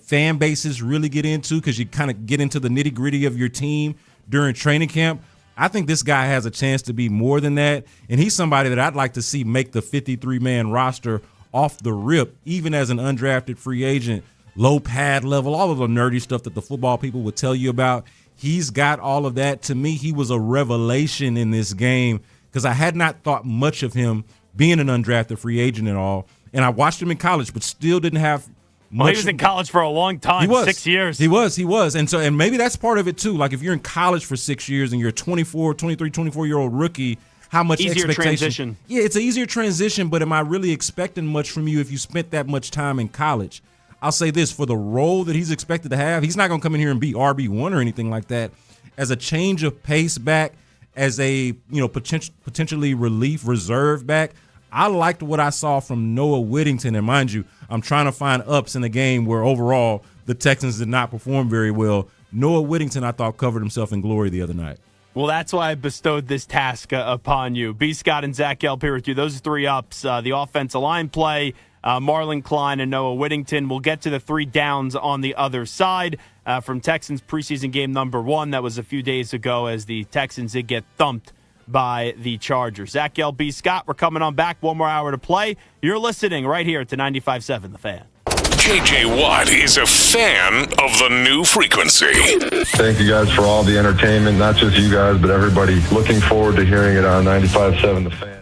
fan bases really get into because you kind of get into the nitty-gritty of your team during training camp. I think this guy has a chance to be more than that, and he's somebody that I'd like to see make the 53-man roster off the rip, even as an undrafted free agent, low pad level, all of the nerdy stuff that the football people would tell you about. He's got all of that. To me, he was a revelation in this game because I had not thought much of him being an undrafted free agent and all. And I watched him in college, but still didn't have much. Well, he was in college for a long time, he was. 6 years. He was. And maybe that's part of it too. Like if you're in college for 6 years and you're a 24-year-old rookie, how much easier expectation? Transition. Yeah, it's an easier transition, but am I really expecting much from you if you spent that much time in college? I'll say this, for the role that he's expected to have, he's not going to come in here and be RB1 or anything like that. As a change of pace back, as a potentially relief reserve back, I liked what I saw from Noah Whittington. And mind you, I'm trying to find ups in a game where overall the Texans did not perform very well. Noah Whittington, I thought, covered himself in glory the other night. Well, that's why I bestowed this task upon you. B. Scott and Zach Gelb here with you. Those are 3 ups. The offensive line play, Marlon Klein and Noah Whittington. We'll get to the 3 downs on the other side from Texans preseason game number 1. That was a few days ago as the Texans did get thumped by the Chargers. Zach Gelb, B. Scott, we're coming on back. 1 more hour to play. You're listening right here to 95.7 The Fan. J.J. Watt is a fan of the new frequency. Thank you guys for all the entertainment, not just you guys, but everybody. Looking forward to hearing it on 95.7 The Fan.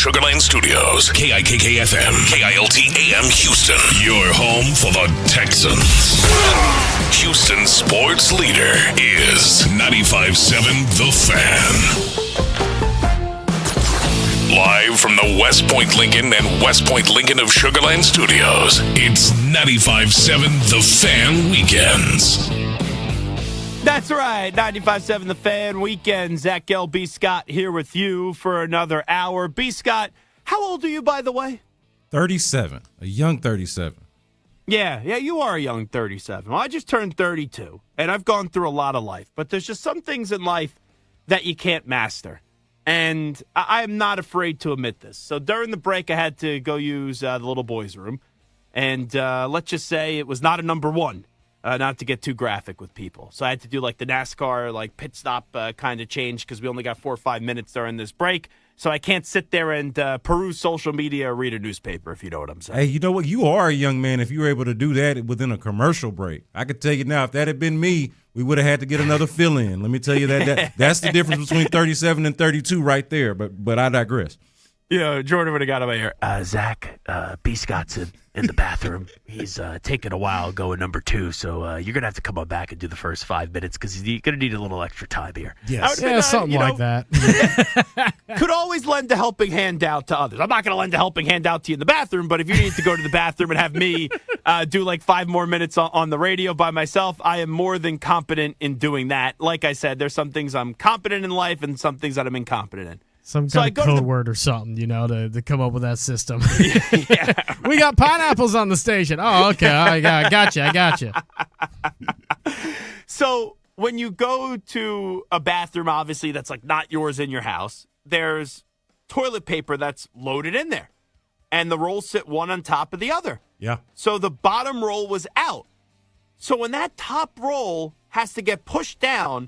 Sugar Land Studios. KIKK-FM, KILT-AM Houston. Your home for the Texans. Houston sports leader is 95.7 The Fan. Live from the West Point Lincoln and West Point Lincoln of Sugar Land Studios, it's 95.7 The Fan Weekends. That's right, 95.7 The Fan Weekends. Zach Gell, B. Scott here with you for another hour. B. Scott, how old are you, by the way? 37, a young 37. Yeah, you are a young 37. Well, I just turned 32, and I've gone through a lot of life. But there's just some things in life that you can't master. And I am not afraid to admit this. So during the break, I had to go use the little boy's room. And let's just say it was not a number one, not to get too graphic with people. So I had to do like the NASCAR pit stop kind of change because we only got 4 or 5 minutes during this break. So I can't sit there and peruse social media or read a newspaper, if you know what I'm saying. Hey, you know what? You are a young man if you were able to do that within a commercial break. I could tell you now, if that had been me, we would have had to get another fill-in. Let me tell you that's the difference between 37 and 32 right there. But I digress. Yeah, Jordan would have got him here. Zach, B. Scott's in the bathroom. He's taking a while going number 2, so you're going to have to come on back and do the first 5 minutes because he's going to need a little extra time here. Yes. Something like that. Could always lend a helping hand out to others. I'm not going to lend a helping hand out to you in the bathroom, but if you need to go to the bathroom and have me do like 5 more minutes on the radio by myself, I am more than competent in doing that. Like I said, there's some things I'm competent in life and some things that I'm incompetent in. Some kind of code word or something, to come up with that system. Yeah. We got pineapples on the station. Oh, okay. I got you. So when you go to a bathroom, obviously, that's like not yours in your house, there's toilet paper that's loaded in there. And the rolls sit one on top of the other. Yeah. So the bottom roll was out. So when that top roll has to get pushed down,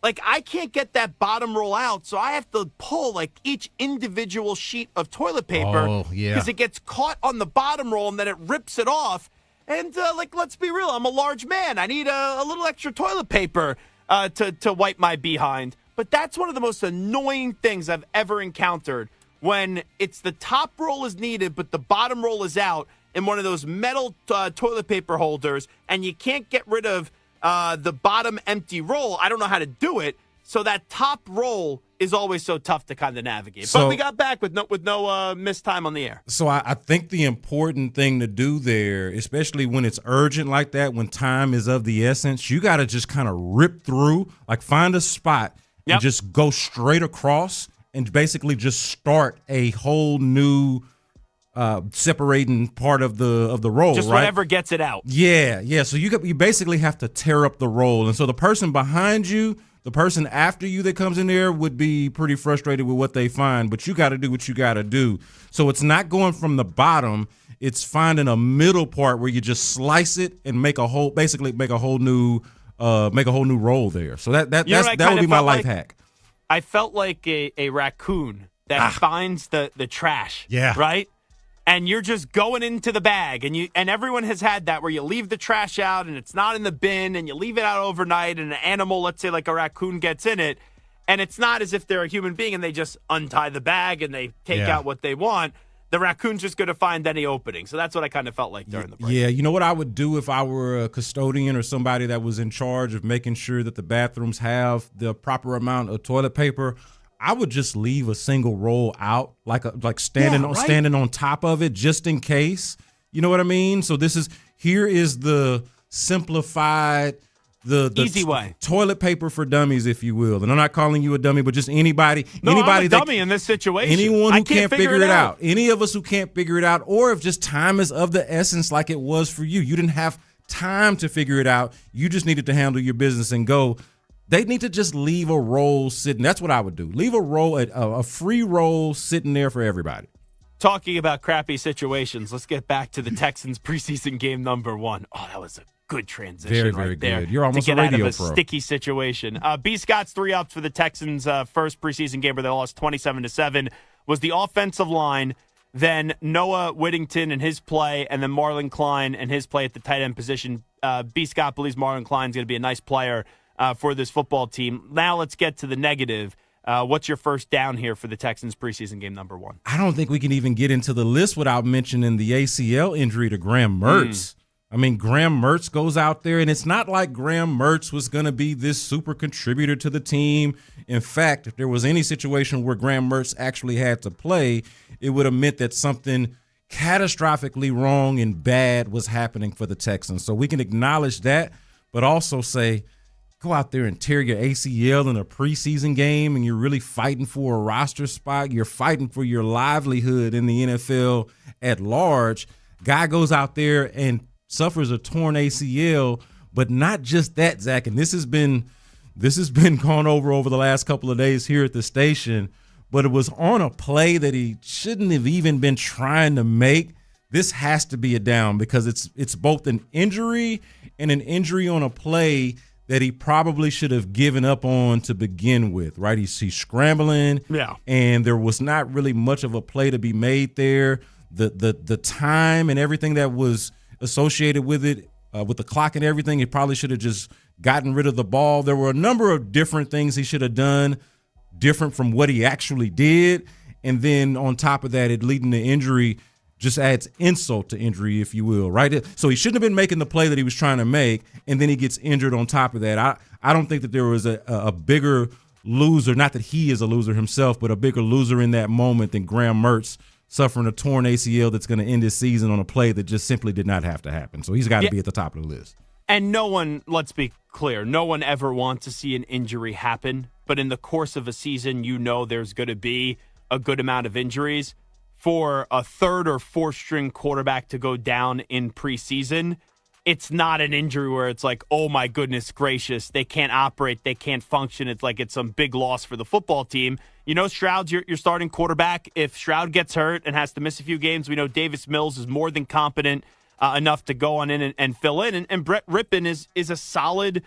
I can't get that bottom roll out, so I have to pull, each individual sheet of toilet paper. Oh, yeah. Because it gets caught on the bottom roll, and then it rips it off. And, let's be real, I'm a large man. I need a little extra toilet paper to wipe my behind. But that's one of the most annoying things I've ever encountered when it's the top roll is needed, but the bottom roll is out in one of those metal toilet paper holders, and you can't get rid of the bottom empty roll. I don't know how to do it. So that top roll is always so tough to kind of navigate. But we got back with no missed time on the air. So I think the important thing to do there, especially when it's urgent like that, when time is of the essence, you got to just kind of rip through, find a spot and just go straight across and basically just start a whole new separating part of the roll, just right? Whatever gets it out. Yeah. So you basically have to tear up the roll, and so the person behind you, the person after you that comes in there would be pretty frustrated with what they find. But you got to do what you got to do. So it's not going from the bottom; it's finding a middle part where you just slice it and make a whole new roll there. So that would be my life hack. I felt like a raccoon that finds the trash. Yeah. Right. And you're just going into the bag, and everyone has had that where you leave the trash out and it's not in the bin, and you leave it out overnight, and an animal, let's say like a raccoon, gets in it, and it's not as if they're a human being and they just untie the bag and they take out what they want. The raccoon's just going to find any opening. So that's what I kind of felt like during the break. Yeah, you know what I would do if I were a custodian or somebody that was in charge of making sure that the bathrooms have the proper amount of toilet paper? I would just leave a single roll out, standing on top of it, just in case. You know what I mean? So here is the simplified, the easy way, toilet paper for dummies, if you will. And I'm not calling you a dummy, but just anybody. I'm a dummy in this situation. Anyone who can't figure it out. Any of us who can't figure it out, or if just time is of the essence, like it was for you. You didn't have time to figure it out. You just needed to handle your business and go. They need to just leave a roll sitting. That's what I would do. Leave a roll, a free roll sitting there for everybody. Talking about crappy situations, let's get back to the Texans preseason game number 1. Oh, that was a good transition very, very right there. Good. You're almost to get a radio out of a pro. Sticky situation. B. Scott's 3 ups for the Texans' first preseason game where they lost 27-7 was the offensive line, then Noah Whittington and his play, and then Marlon Klein and his play at the tight end position. B. Scott believes Marlon Klein's going to be a nice player for this football team. Now let's get to the negative. What's your first down here for the Texans preseason game number 1? I don't think we can even get into the list without mentioning the ACL injury to Graham Mertz. I mean, Graham Mertz goes out there, and it's not like Graham Mertz was going to be this super contributor to the team. In fact, if there was any situation where Graham Mertz actually had to play, it would have meant that something catastrophically wrong and bad was happening for the Texans. So we can acknowledge that, but also say, go out there and tear your ACL in a preseason game, and you're really fighting for a roster spot. You're fighting for your livelihood in the NFL at large. Guy goes out there and suffers a torn ACL, but not just that, Zach. And this has been gone over the last couple of days here at the station, but it was on a play that he shouldn't have even been trying to make. This has to be a down because it's both an injury and an injury on a play that he probably should have given up on to begin with, right? He's scrambling, and there was not really much of a play to be made there. The time and everything that was associated with it, with the clock and everything, he probably should have just gotten rid of the ball. There were a number of different things he should have done different from what he actually did. And then on top of that, it leading to injury just adds insult to injury, if you will, right? So he shouldn't have been making the play that he was trying to make, and then he gets injured on top of that. I don't think that there was a bigger loser, not that he is a loser himself, but a bigger loser in that moment than Graham Mertz suffering a torn ACL that's going to end his season on a play that just simply did not have to happen. So he's got to be at the top of the list. And no one, let's be clear, no one ever wants to see an injury happen. But in the course of a season, there's going to be a good amount of injuries. For a third or fourth string quarterback to go down in preseason, it's not an injury where it's like, oh my goodness gracious, they can't operate, they can't function. It's like it's some big loss for the football team. Stroud's your starting quarterback. If Stroud gets hurt and has to miss a few games, we know Davis Mills is more than competent enough to go on in and fill in. And Brett Rippon is a solid,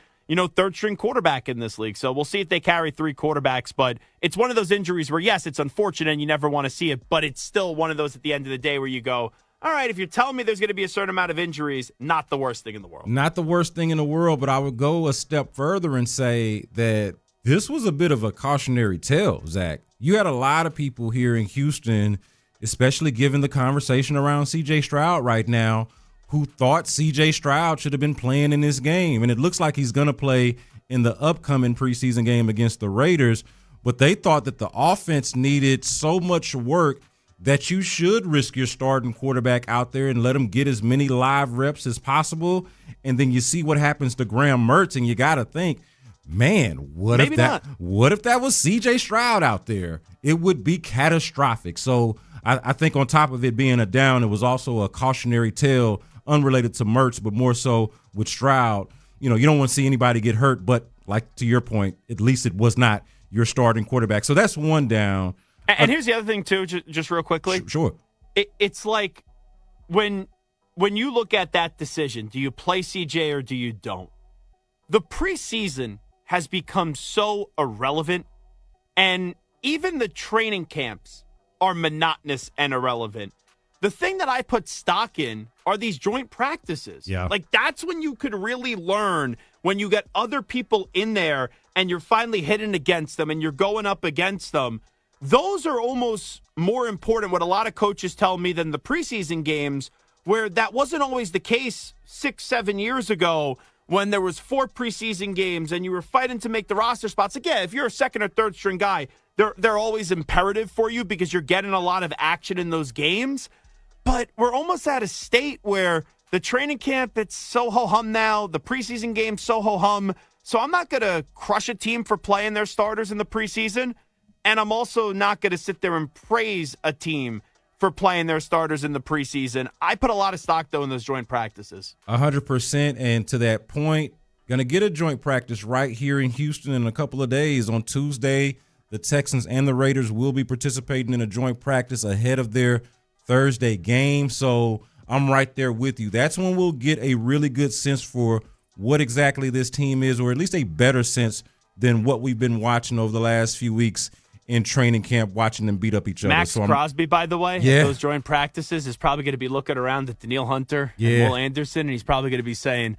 third string quarterback in this league. So we'll see if they carry 3 quarterbacks. But it's one of those injuries where, yes, it's unfortunate and you never want to see it, but it's still one of those at the end of the day where you go, all right, if you're telling me there's going to be a certain amount of injuries, not the worst thing in the world. Not the worst thing in the world, but I would go a step further and say that this was a bit of a cautionary tale, Zach. You had a lot of people here in Houston, especially given the conversation around C.J. Stroud right now, who thought C.J. Stroud should have been playing in this game. And it looks like he's going to play in the upcoming preseason game against the Raiders. But they thought that the offense needed so much work that you should risk your starting quarterback out there and let him get as many live reps as possible. And then you see what happens to Graham Mertz, and you got to think, man, what if that was C.J. Stroud out there? It would be catastrophic. So I think on top of it being a down, it was also a cautionary tale unrelated to Mertz, but more so with Stroud. You don't want to see anybody get hurt, but like to your point, at least it was not your starting quarterback. So that's one down. And here's the other thing, too, just real quickly. Sure. It's like when you look at that decision, do you play CJ or do you don't? The preseason has become so irrelevant, and even the training camps are monotonous and irrelevant. The thing that I put stock in are these joint practices. Yeah. Like, that's when you could really learn, when you get other people in there and you're finally hitting against them and you're going up against them. Those are almost more important, what a lot of coaches tell me, than the preseason games, where that wasn't always the case 6-7 years ago when there was 4 preseason games and you were fighting to make the roster spots. Again, if you're a second or third string guy, they're always imperative for you because you're getting a lot of action in those games. But we're almost at a state where the training camp, it's so ho-hum now. The preseason game's so ho-hum. So I'm not going to crush a team for playing their starters in the preseason. And I'm also not going to sit there and praise a team for playing their starters in the preseason. I put a lot of stock, though, in those joint practices. 100%. And to that point, going to get a joint practice right here in Houston in a couple of days. On Tuesday, the Texans and the Raiders will be participating in a joint practice ahead of their Thursday game. So I'm right there with you. That's when we'll get a really good sense for what exactly this team is, or at least a better sense than what we've been watching over the last few weeks in training camp, watching them beat up each other. Max Crosby, by the way, at those joint practices, is probably going to be looking around at Danielle Hunter and Will Anderson, and he's probably going to be saying,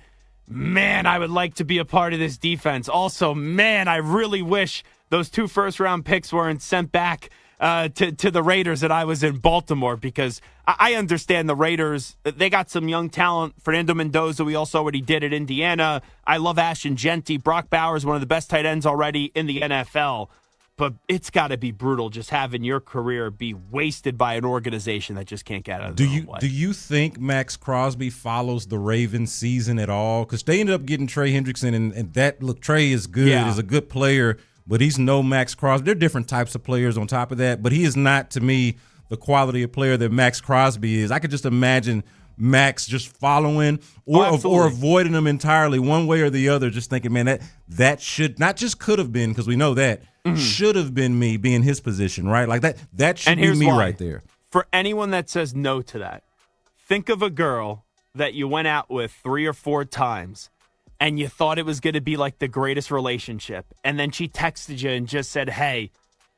man, I would like to be a part of this defense. Also, man, I really wish those 2 first-round picks weren't sent back to the Raiders and I was in Baltimore, because I understand the Raiders, they got some young talent. Fernando Mendoza, we also already did at Indiana. I love Ashton Genty. Brock Bowers, one of the best tight ends already in the NFL. But it's got to be brutal just having your career be wasted by an organization that just can't get out of their own way. Do you think Max Crosby follows the Ravens season at all? Because they ended up getting Trey Hendrickson, and that look, Trey is good, is a good player, but he's no Max Crosby. They're different types of players on top of that, but he is not, to me, the quality of player that Max Crosby is. I could just imagine Max just following or avoiding him entirely one way or the other, just thinking, man, that should not just could have been, because we know that, should have been me being his position, right? Like that should be me right there. For anyone that says no to that, think of a girl that you went out with 3 or 4 times and you thought it was going to be like the greatest relationship. And then she texted you and just said, hey,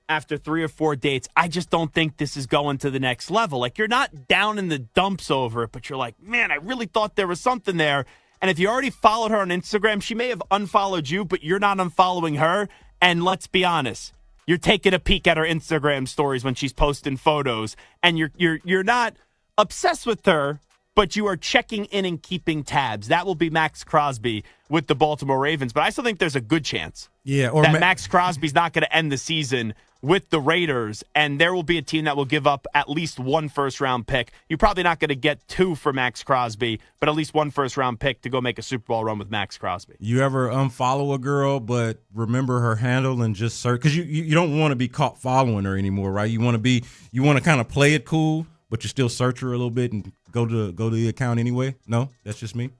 after 3 or 4 dates, I just don't think this is going to the next level. Like, you're not down in the dumps over it, but you're like, man, I really thought there was something there. And if you already followed her on Instagram, she may have unfollowed you, but you're not unfollowing her. And let's be honest, you're taking a peek at her Instagram stories when she's posting photos, and you're not obsessed with her, but you are checking in and keeping tabs. That will be Max Crosby with the Baltimore Ravens. But I still think there's a good chance that Max Crosby's not going to end the season with the Raiders, and there will be a team that will give up at least 1 first-round pick. You're probably not going to get 2 for Max Crosby, but at least 1 first-round pick to go make a Super Bowl run with Max Crosby. You ever unfollow a girl but remember her handle and just search? Because you don't want to be caught following her anymore, right? You want to kind of play it cool, but you still search her a little bit and go to the account anyway? No? That's just me?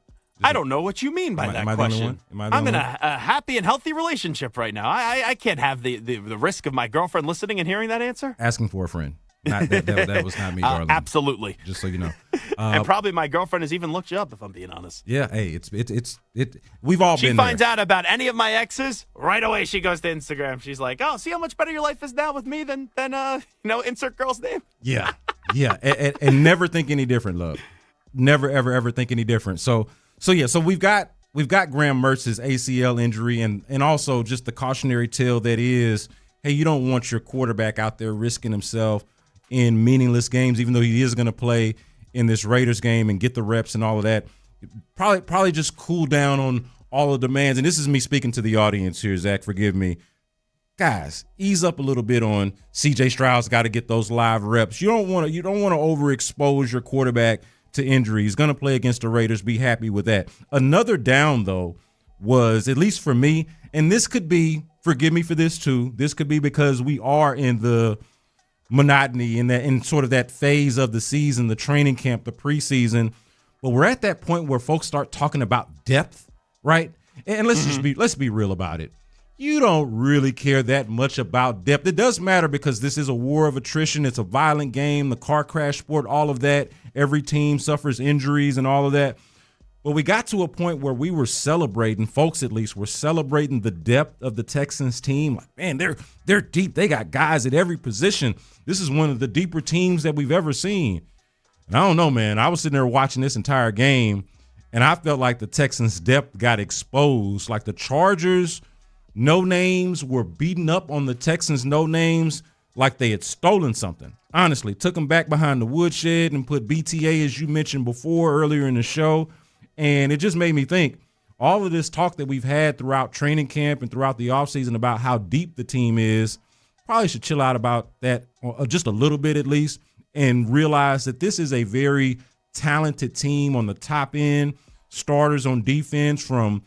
I don't know what you mean by that question. I'm in a happy and healthy relationship right now. I can't have the risk of my girlfriend listening and hearing that answer. Asking for a friend. That was not me, darling. Absolutely. Just so you know. And probably my girlfriend has even looked you up, if I'm being honest. Yeah, hey, we've all been there. She finds out about any of my exes, right away she goes to Instagram. She's like, oh, see how much better your life is now with me than insert girl's name. Yeah. And never think any different, love. Never, ever think any different. So we've got Graham Mertz's ACL injury and also just the cautionary tale that is, hey, you don't want your quarterback out there risking himself in meaningless games, even though he is going to play in this Raiders game and get the reps and all of that. Probably just cool down on all the demands. And this is me speaking to the audience here, Zach, forgive me. Guys, ease up a little bit on C.J. Stroud's got to get those live reps. You don't want to overexpose your quarterback to injury. He's going to play against the Raiders. Be happy with that. Another down, though, was, at least for me, and this could be, forgive me for this too, this could be because we are in the monotony in sort of that phase of the season, the training camp, the preseason, but we're at that point where folks start talking about depth, right? And let's be real about it. You don't really care that much about depth. It does matter because this is a war of attrition. It's a violent game, the car crash sport, all of that. Every team suffers injuries and all of that. But we got to a point where we were celebrating, folks at least, were celebrating the depth of the Texans team. Like, man, they're deep. They got guys at every position. This is one of the deeper teams that we've ever seen. And I don't know, man. I was sitting there watching this entire game, and I felt like the Texans' depth got exposed. Like the Chargers' no-names were beating up on the Texans' no-names like they had stolen something. Honestly, took them back behind the woodshed and put BTA, as you mentioned before earlier in the show. And it just made me think, all of this talk that we've had throughout training camp and throughout the offseason about how deep the team is, probably should chill out about that just a little bit at least and realize that this is a very talented team on the top end, starters on defense from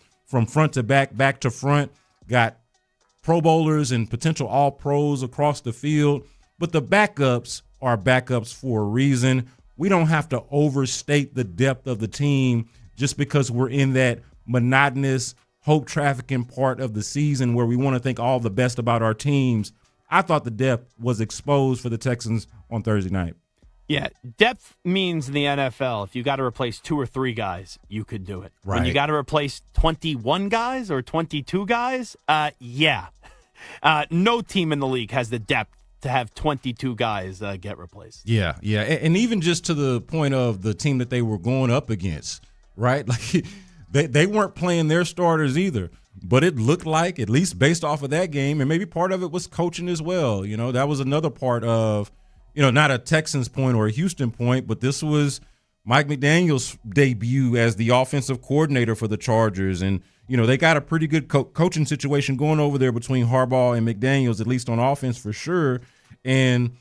front to back to front, got Pro Bowlers and potential All-Pros across the field, but the backups are backups for a reason. We don't have to overstate the depth of the team just because we're in that monotonous hope trafficking part of the season where we want to think all the best about our teams. I thought the depth was exposed for the Texans on Thursday night. Yeah, depth means in the NFL, if you got to replace 2 or 3 guys, you could do it. Right. When you got to replace 21 guys or 22 guys, yeah. No team in the league has the depth to have 22 guys get replaced. Yeah. And even just to the point of the team that they were going up against, right? Like they weren't playing their starters either. But it looked like, at least based off of that game, and maybe part of it was coaching as well. That was another part of, not a Texans point or a Houston point, but this was Mike McDaniel's debut as the offensive coordinator for the Chargers. And, they got a pretty good coaching situation going over there between Harbaugh and McDaniels, at least on offense for sure. And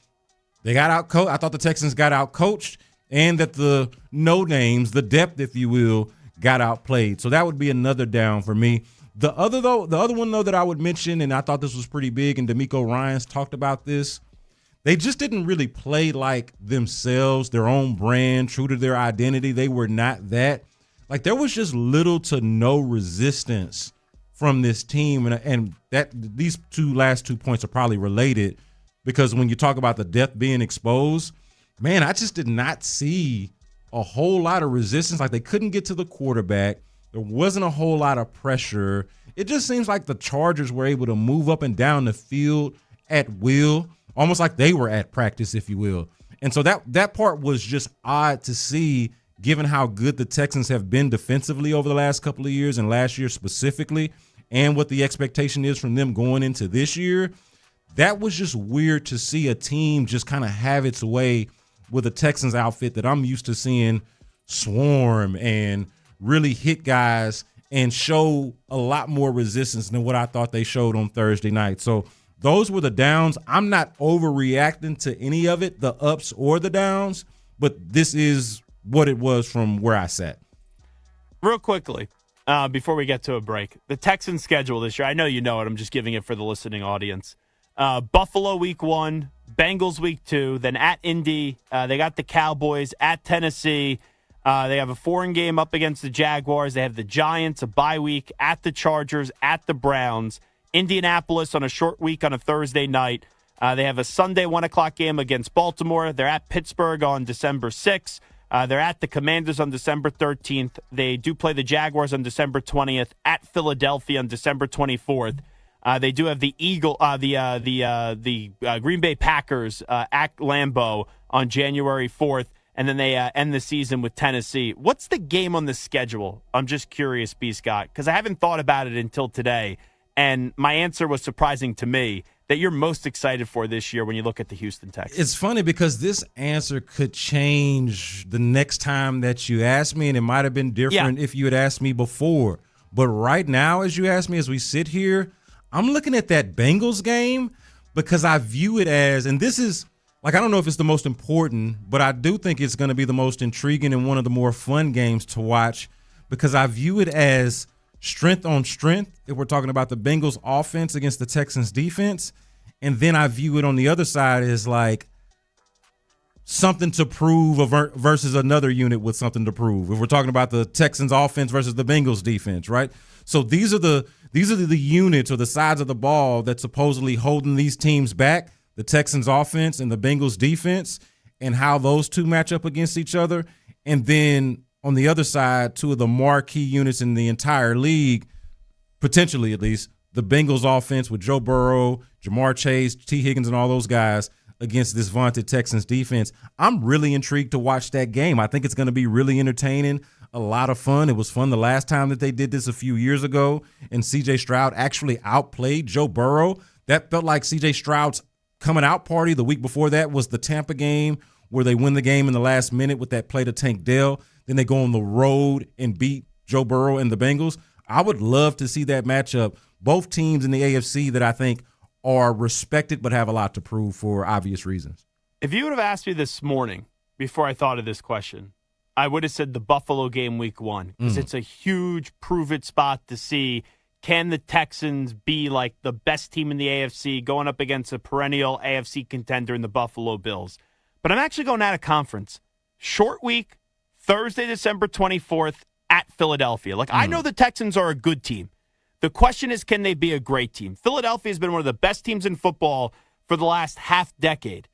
they got out-coached. I thought the Texans got out-coached, and that the no-names, the depth, if you will, got outplayed. So that would be another down for me. The other one that I would mention, and I thought this was pretty big, and D'Amico Ryans talked about this, they just didn't really play like themselves, their own brand, true to their identity. They were not that. Like, there was just little to no resistance from this team, and that these last 2 points are probably related, because when you talk about the depth being exposed, man, I just did not see a whole lot of resistance. Like, they couldn't get to the quarterback. There wasn't a whole lot of pressure. It just seems like the Chargers were able to move up and down the field at will, almost like they were at practice, if you will. And so that part was just odd to see, given how good the Texans have been defensively over the last couple of years, and last year specifically, and what the expectation is from them going into this year. That was just weird to see a team just kind of have its way with a Texans outfit that I'm used to seeing swarm and really hit guys and show a lot more resistance than what I thought they showed on Thursday night. So those were the downs. I'm not overreacting to any of it, the ups or the downs, but this is what it was from where I sat. Real quickly, before we get to a break, the Texans schedule this year, I know you know it, I'm just giving it for the listening audience. Buffalo week 1, Bengals week 2, then at Indy, they got the Cowboys, at Tennessee. They have a foreign game up against the Jaguars. They have the Giants, a bye week, at the Chargers, at the Browns. Indianapolis on a short week on a Thursday night. They have a Sunday 1 o'clock game against Baltimore. They're at Pittsburgh on December 6th. They're at the Commanders on December 13th. They do play the Jaguars on December 20th, at Philadelphia on December 24th. They do have the Green Bay Packers at Lambeau on January 4th, and then they end the season with Tennessee. What's the game on the schedule? I'm just curious, B. Scott, because I haven't thought about it until today, and my answer was surprising to me, that you're most excited for this year when you look at the Houston Texans. It's funny because this answer could change the next time that you ask me, and it might have been different if you had asked me before. But right now, as you ask me, as we sit here, I'm looking at that Bengals game because I view it as, and this is, like, I don't know if it's the most important, but I do think it's going to be the most intriguing and one of the more fun games to watch, because I view it as strength on strength if we're talking about the Bengals offense against the Texans defense. And then I view it on the other side as like something to prove versus another unit with something to prove. If we're talking about the Texans offense versus the Bengals defense, right? So these are the units or the sides of the ball that's supposedly holding these teams back, the Texans offense and the Bengals defense, and how those two match up against each other. And then on the other side, two of the marquee units in the entire league, potentially at least, the Bengals offense with Joe Burrow, Jamar Chase, T. Higgins, and all those guys against this vaunted Texans defense. I'm really intrigued to watch that game. I think it's going to be really entertaining, a lot of fun. It was fun the last time that they did this a few years ago, and C.J. Stroud actually outplayed Joe Burrow. That felt like C.J. Stroud's coming out party. The week before that was the Tampa game where they win the game in the last minute with that play to Tank Dell. Then they go on the road and beat Joe Burrow and the Bengals. I would love to see that matchup. Both teams in the AFC that I think are respected but have a lot to prove for obvious reasons. If you would have asked me this morning before I thought of this question, I would have said the Buffalo game week 1 because it's a huge prove-it spot to see, can the Texans be like the best team in the AFC going up against a perennial AFC contender in the Buffalo Bills. But I'm actually going out of conference. Short week, Thursday, December 24th at Philadelphia. I know the Texans are a good team. The question is, can they be a great team? Philadelphia has been one of the best teams in football for the last half decade.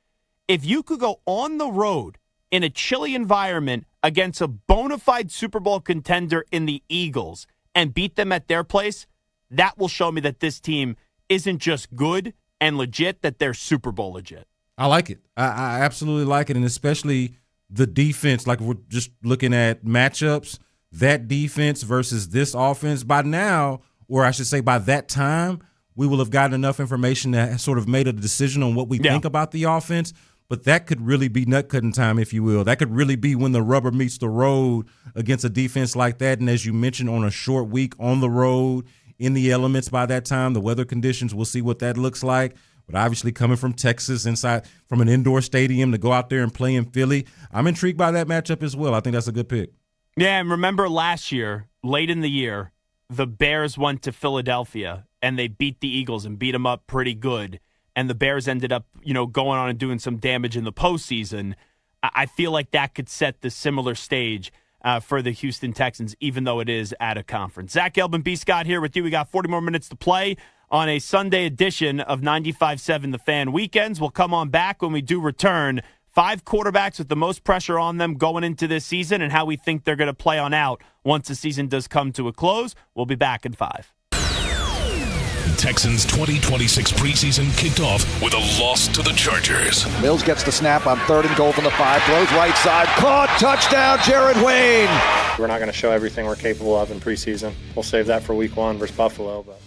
If you could go on the road in a chilly environment against a bona fide Super Bowl contender in the Eagles and beat them at their place, that will show me that this team isn't just good and legit, that they're Super Bowl legit. I like it. I absolutely like it, and especially the defense. Like, we're just looking at matchups, that defense versus this offense. By now, or I should say by that time, we will have gotten enough information that has sort of made a decision on what we think about the offense. But that could really be nut-cutting time, if you will. That could really be when the rubber meets the road against a defense like that. And as you mentioned, on a short week on the road, in the elements by that time, the weather conditions, we'll see what that looks like. But obviously coming from Texas, inside from an indoor stadium to go out there and play in Philly, I'm intrigued by that matchup as well. I think that's a good pick. Yeah, and remember last year, late in the year, the Bears went to Philadelphia, and they beat the Eagles and beat them up pretty good. And the Bears ended up, going on and doing some damage in the postseason. I feel like that could set the similar stage for the Houston Texans, even though it is at a conference. Zach Gelb, B. Scott here with you. We got 40 more minutes to play on a Sunday edition of 95.7 The Fan Weekends. We'll come on back when we do return. 5 quarterbacks with the most pressure on them going into this season and how we think they're going to play on out once the season does come to a close. We'll be back in 5. Texans 2026 preseason kicked off with a loss to the Chargers. Mills gets the snap on 3rd and goal from the 5. Throws right side. Caught. Touchdown, Jared Wayne. We're not going to show everything we're capable of in preseason. We'll save that for week 1 versus Buffalo. But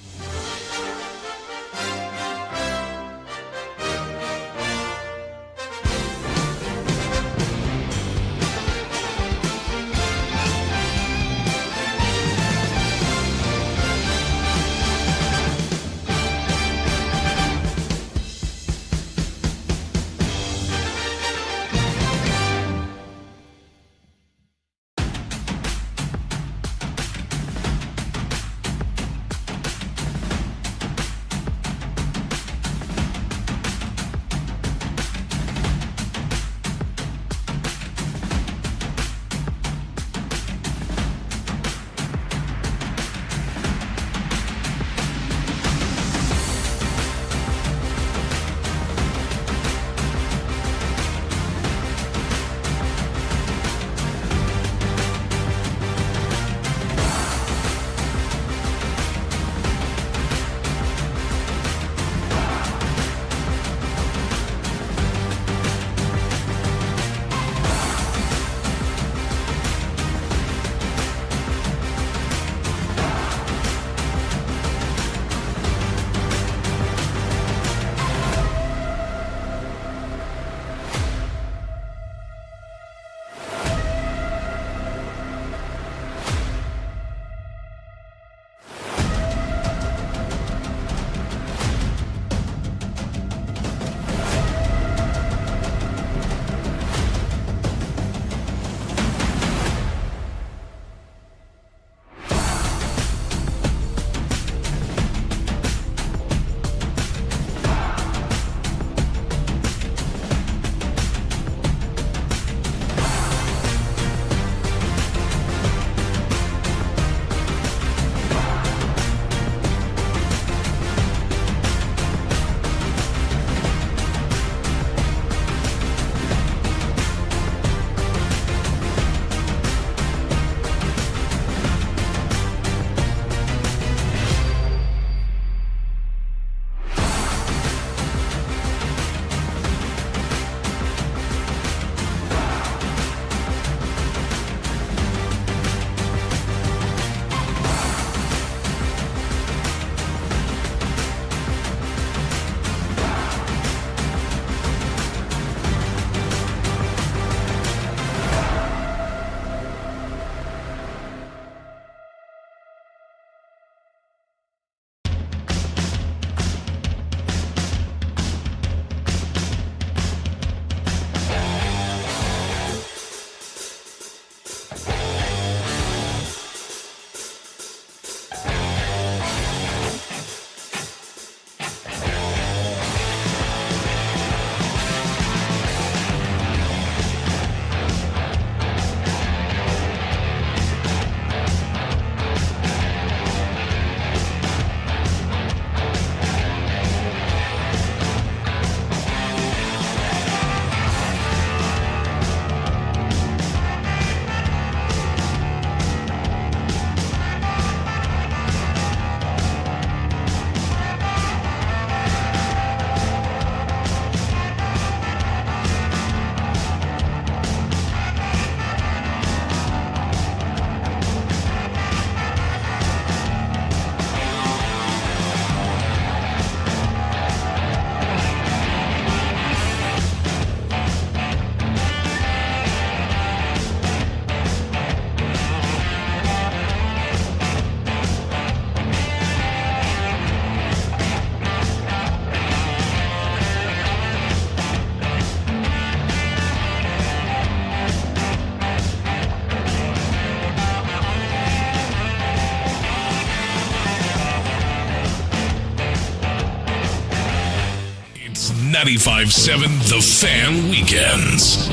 95.7 The Fan Weekends.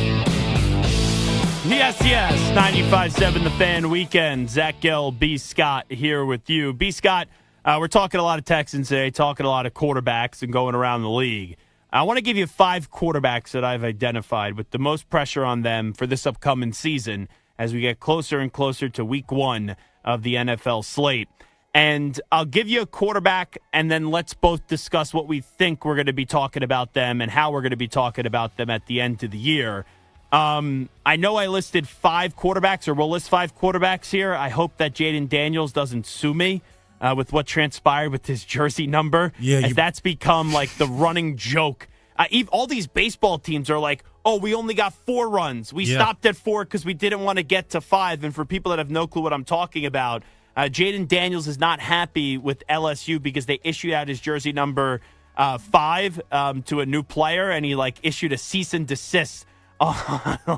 Yes. 95.7 The Fan Weekend. Zach Gill, B. Scott here with you. B. Scott, we're talking a lot of Texans today, talking a lot of quarterbacks and going around the league. I want to give you 5 quarterbacks that I've identified with the most pressure on them for this upcoming season as we get closer and closer to week 1 of the NFL slate. And I'll give you a quarterback, and then let's both discuss what we think we're going to be talking about them and how we're going to be talking about them at the end of the year. I know I listed 5 quarterbacks, or we'll list 5 quarterbacks here. I hope that Jaden Daniels doesn't sue me with what transpired with his jersey number. As that's become like the running joke. All these baseball teams are like, oh, we only got 4 runs. We stopped at 4 because we didn't want to get to 5. And for people that have no clue what I'm talking about, Jaden Daniels is not happy with LSU because they issued out his jersey number 5 to a new player, and he issued a cease and desist on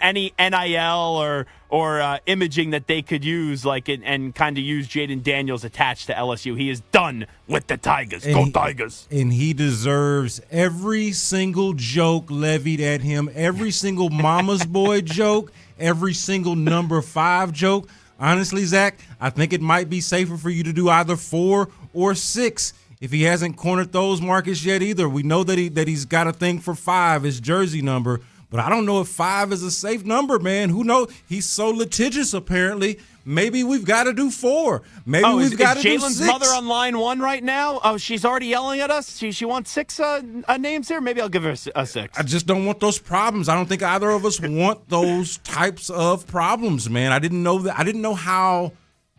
any NIL or imaging that they could use, and kind of use Jaden Daniels attached to LSU. He is done with the Tigers. Go Tigers! And he deserves every single joke levied at him, every single mama's boy joke, every single number 5 joke. Honestly, Zach, I think it might be safer for you to do either 4 or 6. If he hasn't cornered those markets yet either. We know that he's got a thing for 5, his jersey number, but I don't know if 5 is a safe number, man. Who knows? He's so litigious, apparently. Maybe we've got to do 4. Maybe we've got to do 6. Is Jalen's mother on line 1 right now? Oh, she's already yelling at us. She wants 6 names here. Maybe I'll give her a 6. I just don't want those problems. I don't think either of us want those types of problems, man. I didn't know that. I didn't know how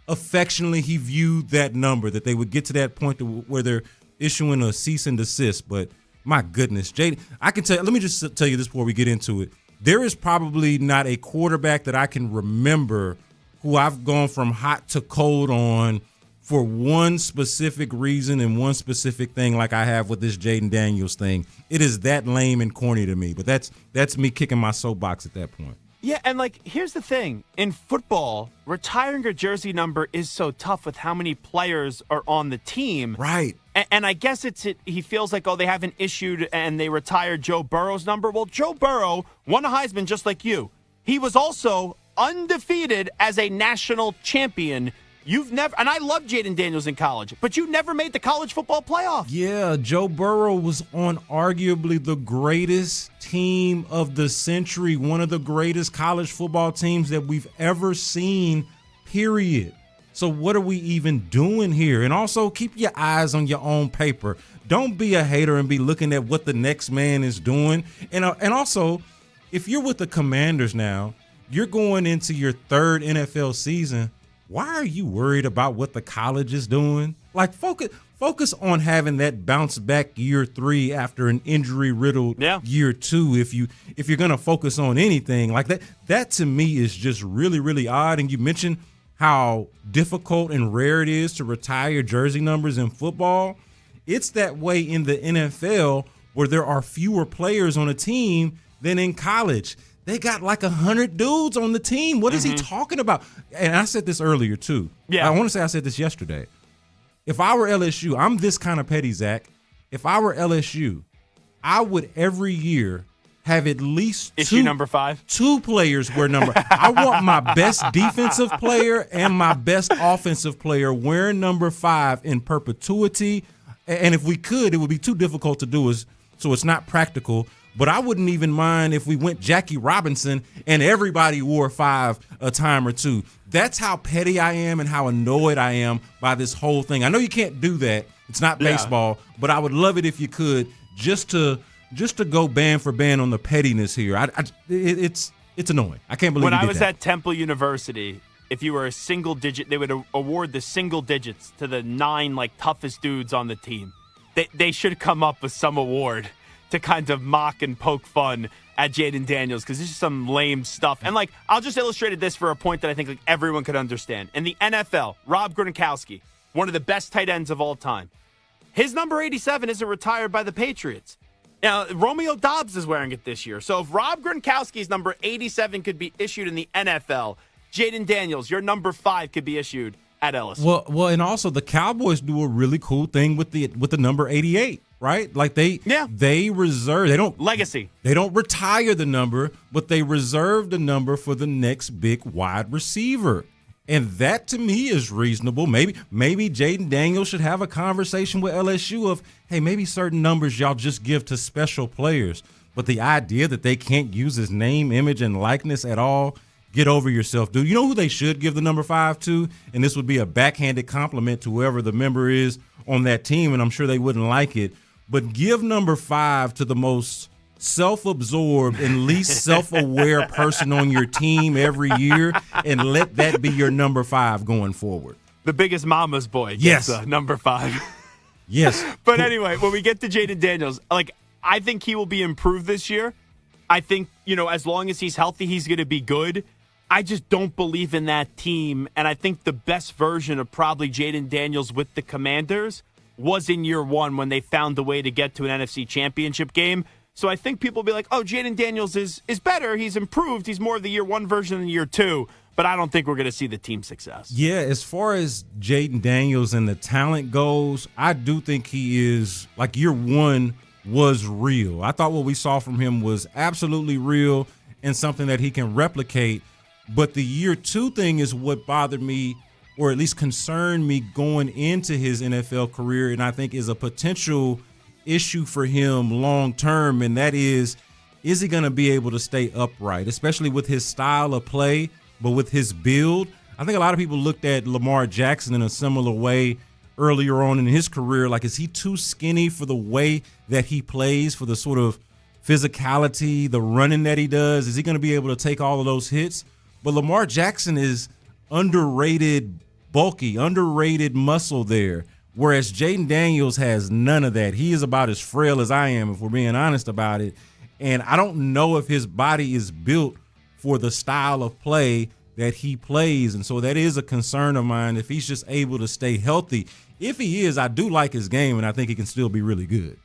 affectionately he viewed that number, that they would get to that point where they're issuing a cease and desist. But my goodness, Jaden, I can tell you, let me just tell you this before we get into it. There is probably not a quarterback that I can remember who I've gone from hot to cold on for one specific reason and one specific thing like I have with this Jaden Daniels thing. It is that lame and corny to me, but that's me kicking my soapbox at that point. Yeah, and here's the thing. In football, retiring a jersey number is so tough with how many players are on the team. Right. And I guess he feels like, they haven't issued and they retired Joe Burrow's number. Well, Joe Burrow won a Heisman just like you. He was also undefeated as a national champion. You've never, and I love Jaden Daniels in college, but you never made the college football playoff. Yeah, Joe Burrow was on arguably the greatest team of the century, one of the greatest college football teams that we've ever seen, period. So what are we even doing here? And also, keep your eyes on your own paper. Don't be a hater and be looking at what the next man is doing. And also, if you're with the Commanders now, you're going into your 3rd NFL season. Why are you worried about what the college is doing? Focus on having that bounce back year 3 after an injury riddled year 2. If you're gonna focus on anything like that, that to me is just really, really odd. And you mentioned how difficult and rare it is to retire jersey numbers in football. It's that way in the NFL where there are fewer players on a team than in college. They got 100 dudes on the team. What is he talking about? And I said this earlier, too. Yeah. I want to say I said this yesterday. If I were LSU, I'm this kind of petty, Zach. If I were LSU, I would every year have at least issue number 5. 2 players wear number. I want my best defensive player and my best offensive player wearing number 5 in perpetuity. And if we could, it would be too difficult to do, so it's not practical. But I wouldn't even mind if we went Jackie Robinson and everybody wore 5 a time or 2. That's how petty I am and how annoyed I am by this whole thing. I know you can't do that. It's not baseball, but I would love it if you could, just to go band for band on the pettiness here. It's annoying. I can't believe when you I did was that. at Temple University, if you were a single digit, they would award the single digits to the 9 toughest dudes on the team. They should come up with some award to kind of mock and poke fun at Jaden Daniels, because this is some lame stuff. And I'll just illustrate this for a point that I think everyone could understand. In the NFL, Rob Gronkowski, one of the best tight ends of all time, his number 87 isn't retired by the Patriots. Now, Romeo Doubs is wearing it this year. So if Rob Gronkowski's number 87 could be issued in the NFL, Jaden Daniels, your number 5 could be issued at LSU. Well, and also the Cowboys do a really cool thing with the number 88. right? Like they reserve. They don't legacy. They don't retire the number, but they reserve the number for the next big wide receiver. And that to me is reasonable. Maybe Jaden Daniels should have a conversation with LSU of, hey, maybe certain numbers y'all just give to special players. But the idea that they can't use his name, image, and likeness at all, get over yourself, dude. You know who they should give the number 5 to? And this would be a backhanded compliment to whoever the member is on that team, and I'm sure they wouldn't like it. But give number 5 to the most self-absorbed and least self-aware person on your team every year, and let that be your number 5 going forward. The biggest mama's boy gets number 5. Yes. But anyway, when we get to Jaden Daniels, I think he will be improved this year. I think, as long as he's healthy, he's going to be good. I just don't believe in that team, and I think the best version of probably Jaden Daniels with the Commanders was in year 1 when they found a way to get to an NFC Championship game. So I think people will be like, oh, Jaden Daniels is better. He's improved. He's more of the year 1 version than year 2. But I don't think we're going to see the team success. Yeah, as far as Jaden Daniels and the talent goes, I do think he is, year 1 was real. I thought what we saw from him was absolutely real and something that he can replicate. But the year 2 thing is what bothered me, or at least concerned me going into his NFL career, and I think is a potential issue for him long term, and that is he going to be able to stay upright, especially with his style of play, but with his build? I think a lot of people looked at Lamar Jackson in a similar way earlier on in his career. Is he too skinny for the way that he plays, for the sort of physicality, the running that he does? Is he going to be able to take all of those hits? But Lamar Jackson is underrated bulky, underrated muscle there, whereas Jaden Daniels has none of that. He is about as frail as I am, if we're being honest about it. And I don't know if his body is built for the style of play that he plays. And so that is a concern of mine, if he's just able to stay healthy. If he is, I do like his game, and I think he can still be really good.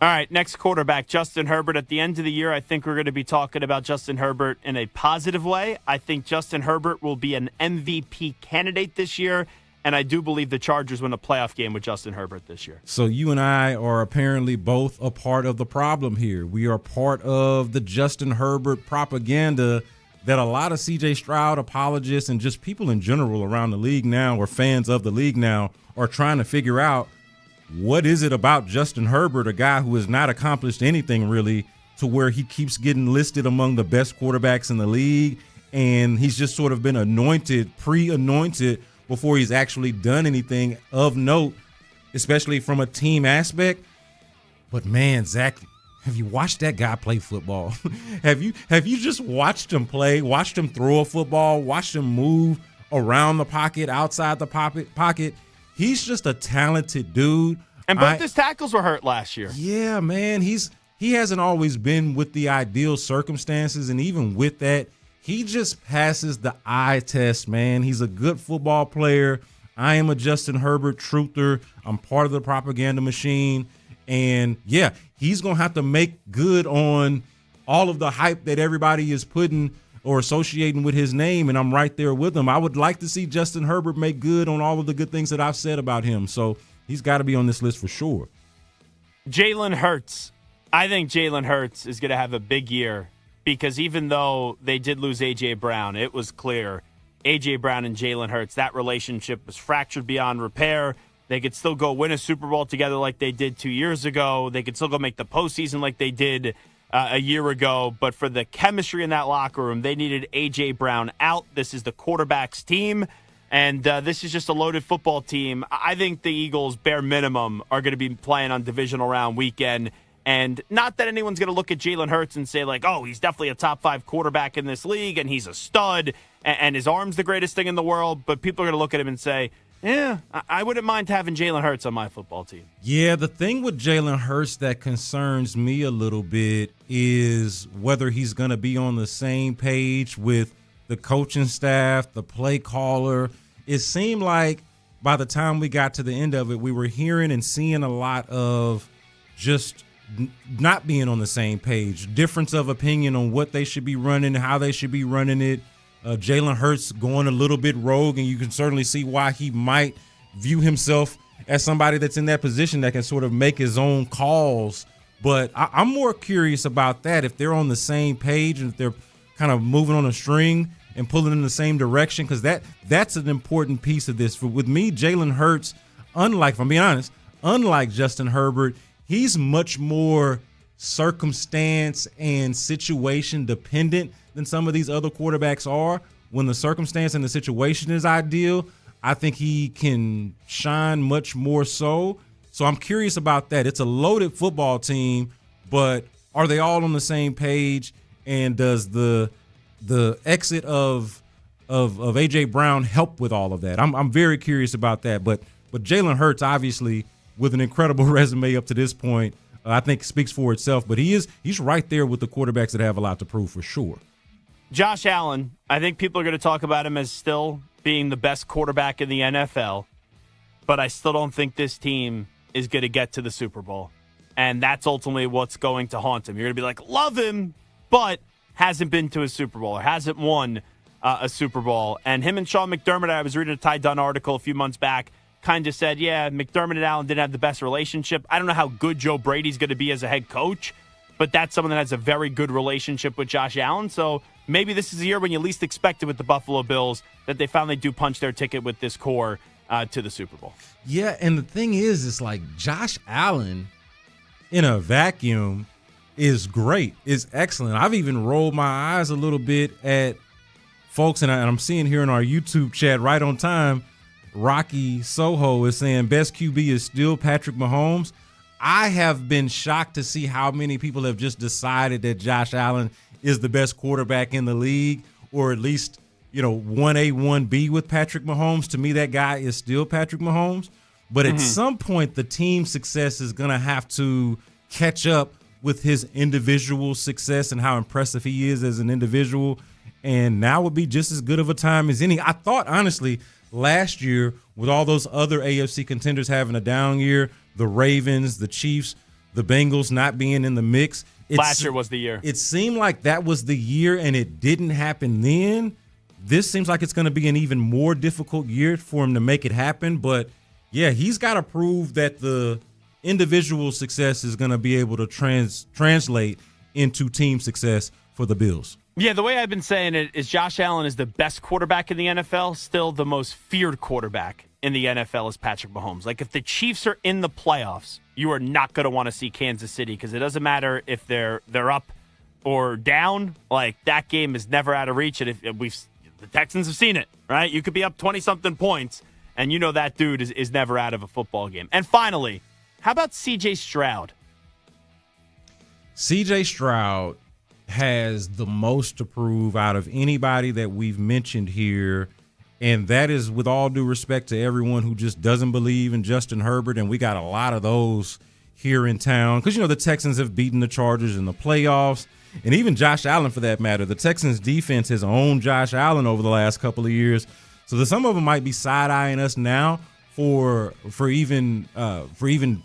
All right, next quarterback, Justin Herbert. At the end of the year, I think we're going to be talking about Justin Herbert in a positive way. I think Justin Herbert will be an MVP candidate this year, and I do believe the Chargers win a playoff game with Justin Herbert this year. So you and I are apparently both a part of the problem here. We are part of the Justin Herbert propaganda that a lot of C.J. Stroud apologists and just people in general around the league now, or fans of the league now, are trying to figure out. What is it about Justin Herbert, a guy who has not accomplished anything really, to where he keeps getting listed among the best quarterbacks in the league, and he's just sort of been pre-anointed before he's actually done anything of note, especially from a team aspect? But man, Zach, have you watched that guy play football? Have you just watched him play, watched him throw a football, watched him move around the pocket, outside the pocket? He's just a talented dude. And both his tackles were hurt last year. Yeah, man. He hasn't always been with the ideal circumstances, and even with that, he just passes the eye test, man. He's a good football player. I am a Justin Herbert truther. I'm part of the propaganda machine. And, yeah, he's going to have to make good on all of the hype that everybody is putting or associating with his name, and I'm right there with him. I would like to see Justin Herbert make good on all of the good things that I've said about him. So he's got to be on this list for sure. Jalen Hurts. I think Jalen Hurts is going to have a big year, because even though they did lose A.J. Brown, it was clear A.J. Brown and Jalen Hurts, that relationship was fractured beyond repair. They could still go win a Super Bowl together like they did 2 years ago. They could still go make the postseason like they did a year ago. But for the chemistry in that locker room, they needed A.J. Brown out. This is the quarterback's team, and this is just a loaded football team. I think the Eagles, bare minimum, are going to be playing on divisional round weekend. And not that anyone's going to look at Jalen Hurts and say, oh, he's definitely a top 5 quarterback in this league, and he's a stud, and his arm's the greatest thing in the world. But people are going to look at him and say, yeah, I wouldn't mind having Jalen Hurts on my football team. Yeah, the thing with Jalen Hurts that concerns me a little bit is whether he's going to be on the same page with the coaching staff, the play caller. It seemed like by the time we got to the end of it, we were hearing and seeing a lot of just not being on the same page, difference of opinion on what they should be running, how they should be running it. Jalen Hurts going a little bit rogue, and you can certainly see why he might view himself as somebody that's in that position that can sort of make his own calls. But I'm more curious about that, if they're on the same page and if they're kind of moving on a string and pulling in the same direction, because that's an important piece of this. With me, Jalen Hurts, if I'm being honest, unlike Justin Herbert, he's much more circumstance and situation dependent than some of these other quarterbacks are. When the circumstance and the situation is ideal, I think he can shine much more so. So I'm curious about that. It's a loaded football team, but are they all on the same page? And does the exit of A.J. Brown help with all of that? I'm very curious about that. But Jalen Hurts, obviously, with an incredible resume up to this point, I think speaks for itself. But he's right there with the quarterbacks that have a lot to prove for sure. Josh Allen, I think people are going to talk about him as still being the best quarterback in the NFL, but I still don't think this team is going to get to the Super Bowl. And that's ultimately what's going to haunt him. You're going to be like, love him, but hasn't been to a Super Bowl or hasn't won a Super Bowl. And him and Sean McDermott, I was reading a Ty Dunn article a few months back, kind of said, yeah, McDermott and Allen didn't have the best relationship. I don't know how good Joe Brady's going to be as a head coach, but that's someone that has a very good relationship with Josh Allen. So maybe this is the year when you least expect it with the Buffalo Bills, that they finally do punch their ticket with this core to the Super Bowl. Yeah, and the thing is, it's like Josh Allen in a vacuum is great, is excellent. I've even rolled my eyes a little bit at folks, and I'm seeing here in our YouTube chat right on time, Rocky Soho is saying best QB is still Patrick Mahomes. I have been shocked to see how many people have just decided that Josh Allen is the best quarterback in the league, or at least, 1A, 1B with Patrick Mahomes. To me, that guy is still Patrick Mahomes. But at some point, the team success is going to have to catch up with his individual success and how impressive he is as an individual. And now would be just as good of a time as any. I thought, honestly, last year, with all those other AFC contenders having a down year, the Ravens, the Chiefs, the Bengals not being in the mix. Last year was the year. It seemed like that was the year, and it didn't happen then. This seems like it's going to be an even more difficult year for him to make it happen. But, yeah, he's got to prove that the individual success is going to be able to translate into team success for the Bills. Yeah, the way I've been saying it is Josh Allen is the best quarterback in the NFL. Still the most feared quarterback in the NFL is Patrick Mahomes. Like, if the Chiefs are in the playoffs, you are not going to want to see Kansas City, because it doesn't matter if they're up or down. Like, that game is never out of reach. And if the Texans have seen it, right? You could be up 20-something points, and you know that dude is never out of a football game. And finally, how about C.J. Stroud? C.J. Stroud has the most to prove out of anybody that we've mentioned here, and that is with all due respect to everyone who just doesn't believe in Justin Herbert, and we got a lot of those here in town because, the Texans have beaten the Chargers in the playoffs, and even Josh Allen for that matter. The Texans defense has owned Josh Allen over the last couple of years, so some of them might be side-eyeing us now for even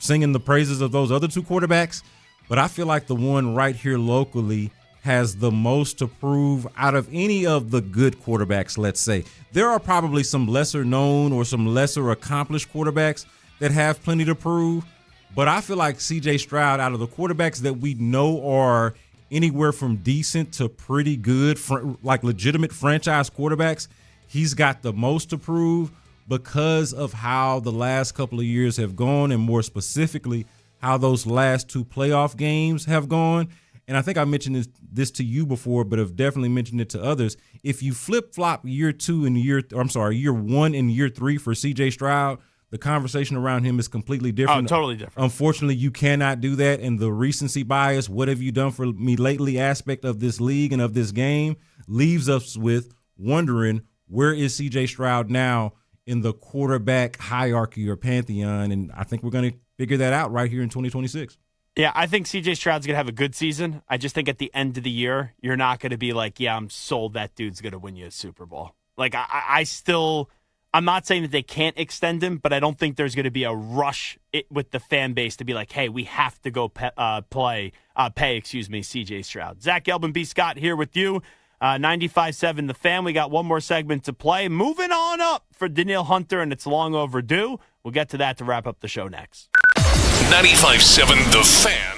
singing the praises of those other two quarterbacks, but I feel like the one right here locally has the most to prove out of any of the good quarterbacks, let's say. There are probably some lesser known or some lesser accomplished quarterbacks that have plenty to prove, but I feel like C.J. Stroud, out of the quarterbacks that we know are anywhere from decent to pretty good, like legitimate franchise quarterbacks, he's got the most to prove because of how the last couple of years have gone, and more specifically, how those last two playoff games have gone. And I think I mentioned this to you before, but have definitely mentioned it to others. If you flip-flop year one and year three for C.J. Stroud, the conversation around him is completely different. Oh, totally different. Unfortunately, you cannot do that. And the recency bias, what have you done for me lately aspect of this league and of this game leaves us with wondering, where is C.J. Stroud now in the quarterback hierarchy or pantheon? And I think we're going to figure that out right here in 2026. Yeah, I think C.J. Stroud's going to have a good season. I just think at the end of the year, you're not going to be like, yeah, I'm sold that dude's going to win you a Super Bowl. Like, I'm not saying that they can't extend him, but I don't think there's going to be a rush with the fan base to be like, hey, we have to go pay C.J. Stroud. Zach Gelb, B. Scott here with you. 95.7 The Fan. We got one more segment to play. Moving on up for Danielle Hunter, and it's long overdue. We'll get to that to wrap up the show next. 95.7 The Fan.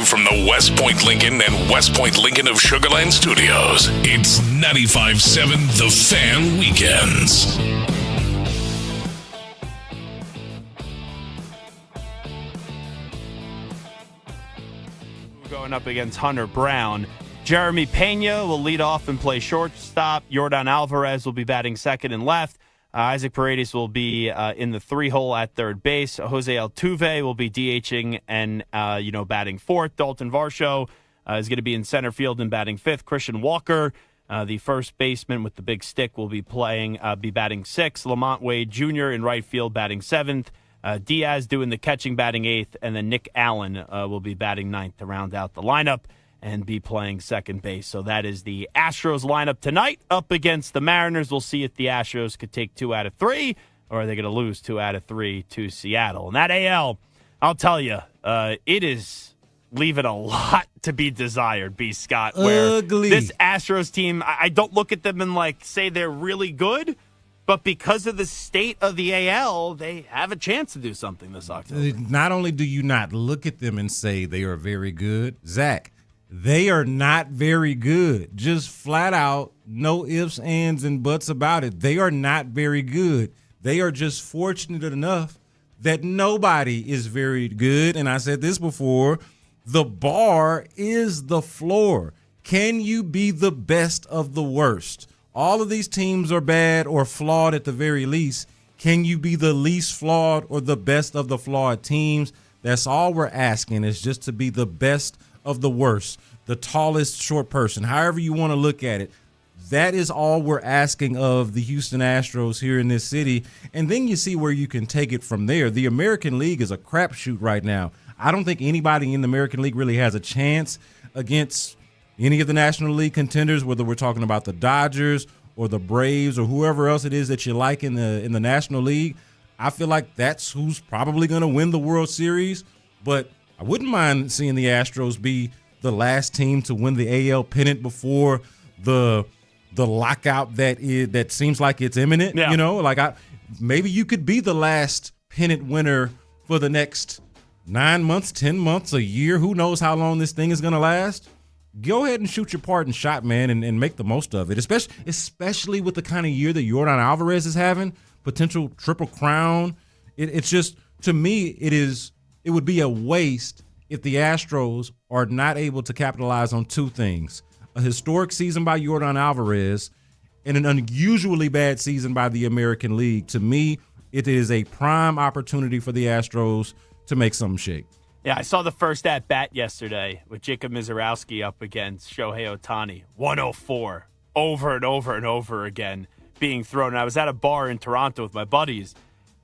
Live from the West Point Lincoln and West Point Lincoln of Sugarland Studios, it's 95.7 The Fan Weekends. Going up against Hunter Brown. Jeremy Pena will lead off and play shortstop. Yordan Alvarez will be batting second and left. Isaac Paredes will be in the 3-hole at third base. Jose Altuve will be DHing and batting fourth. Dalton Varsho is going to be in center field and batting fifth. Christian Walker, the first baseman with the big stick, will be batting sixth. Lamont Wade Jr. in right field batting seventh. Diaz doing the catching, batting eighth, and then Nick Allen will be batting ninth to round out the lineup and be playing second base. So that is the Astros lineup tonight up against the Mariners. We'll see if the Astros could take 2 out of 3, or are they going to lose 2 out of 3 to Seattle. And that AL, I'll tell you, it is leaving a lot to be desired, B. Scott. Where Ugly. This Astros team, I don't look at them and say they're really good, but because of the state of the AL, they have a chance to do something this October. Not only do you not look at them and say they are very good, Zach, they are not very good. Just flat out, no ifs, ands, and buts about it. They are not very good. They are just fortunate enough that nobody is very good. And I said this before, the bar is the floor. Can you be the best of the worst? All of these teams are bad or flawed at the very least. Can you be the least flawed or the best of the flawed teams? That's all we're asking, is just to be the best of the worst, the tallest short person, however you want to look at it. That is all we're asking of the Houston Astros here in this city. And then you see where you can take it from there. The American League is a crapshoot right now. I don't think anybody in the American League really has a chance against any of the National League contenders, whether we're talking about the Dodgers or the Braves or whoever else it is that you like in the National League. I feel like that's who's probably going to win the World Series. But I wouldn't mind seeing the Astros be the last team to win the AL pennant before the lockout that seems like it's imminent. Yeah. Maybe you could be the last pennant winner for the next 9 months, 10 months, a year. Who knows how long this thing is going to last? Go ahead and shoot your part and shot, man, and make the most of it, especially with the kind of year that Yordan Alvarez is having, potential triple crown. It's just, to me, it would be a waste if the Astros are not able to capitalize on two things: a historic season by Yordan Alvarez and an unusually bad season by the American League. To me, it is a prime opportunity for the Astros to make something shake. Yeah, I saw the first at-bat yesterday with Jacob Mizorowski up against Shohei Ohtani. 104, over and over and over again being thrown. And I was at a bar in Toronto with my buddies,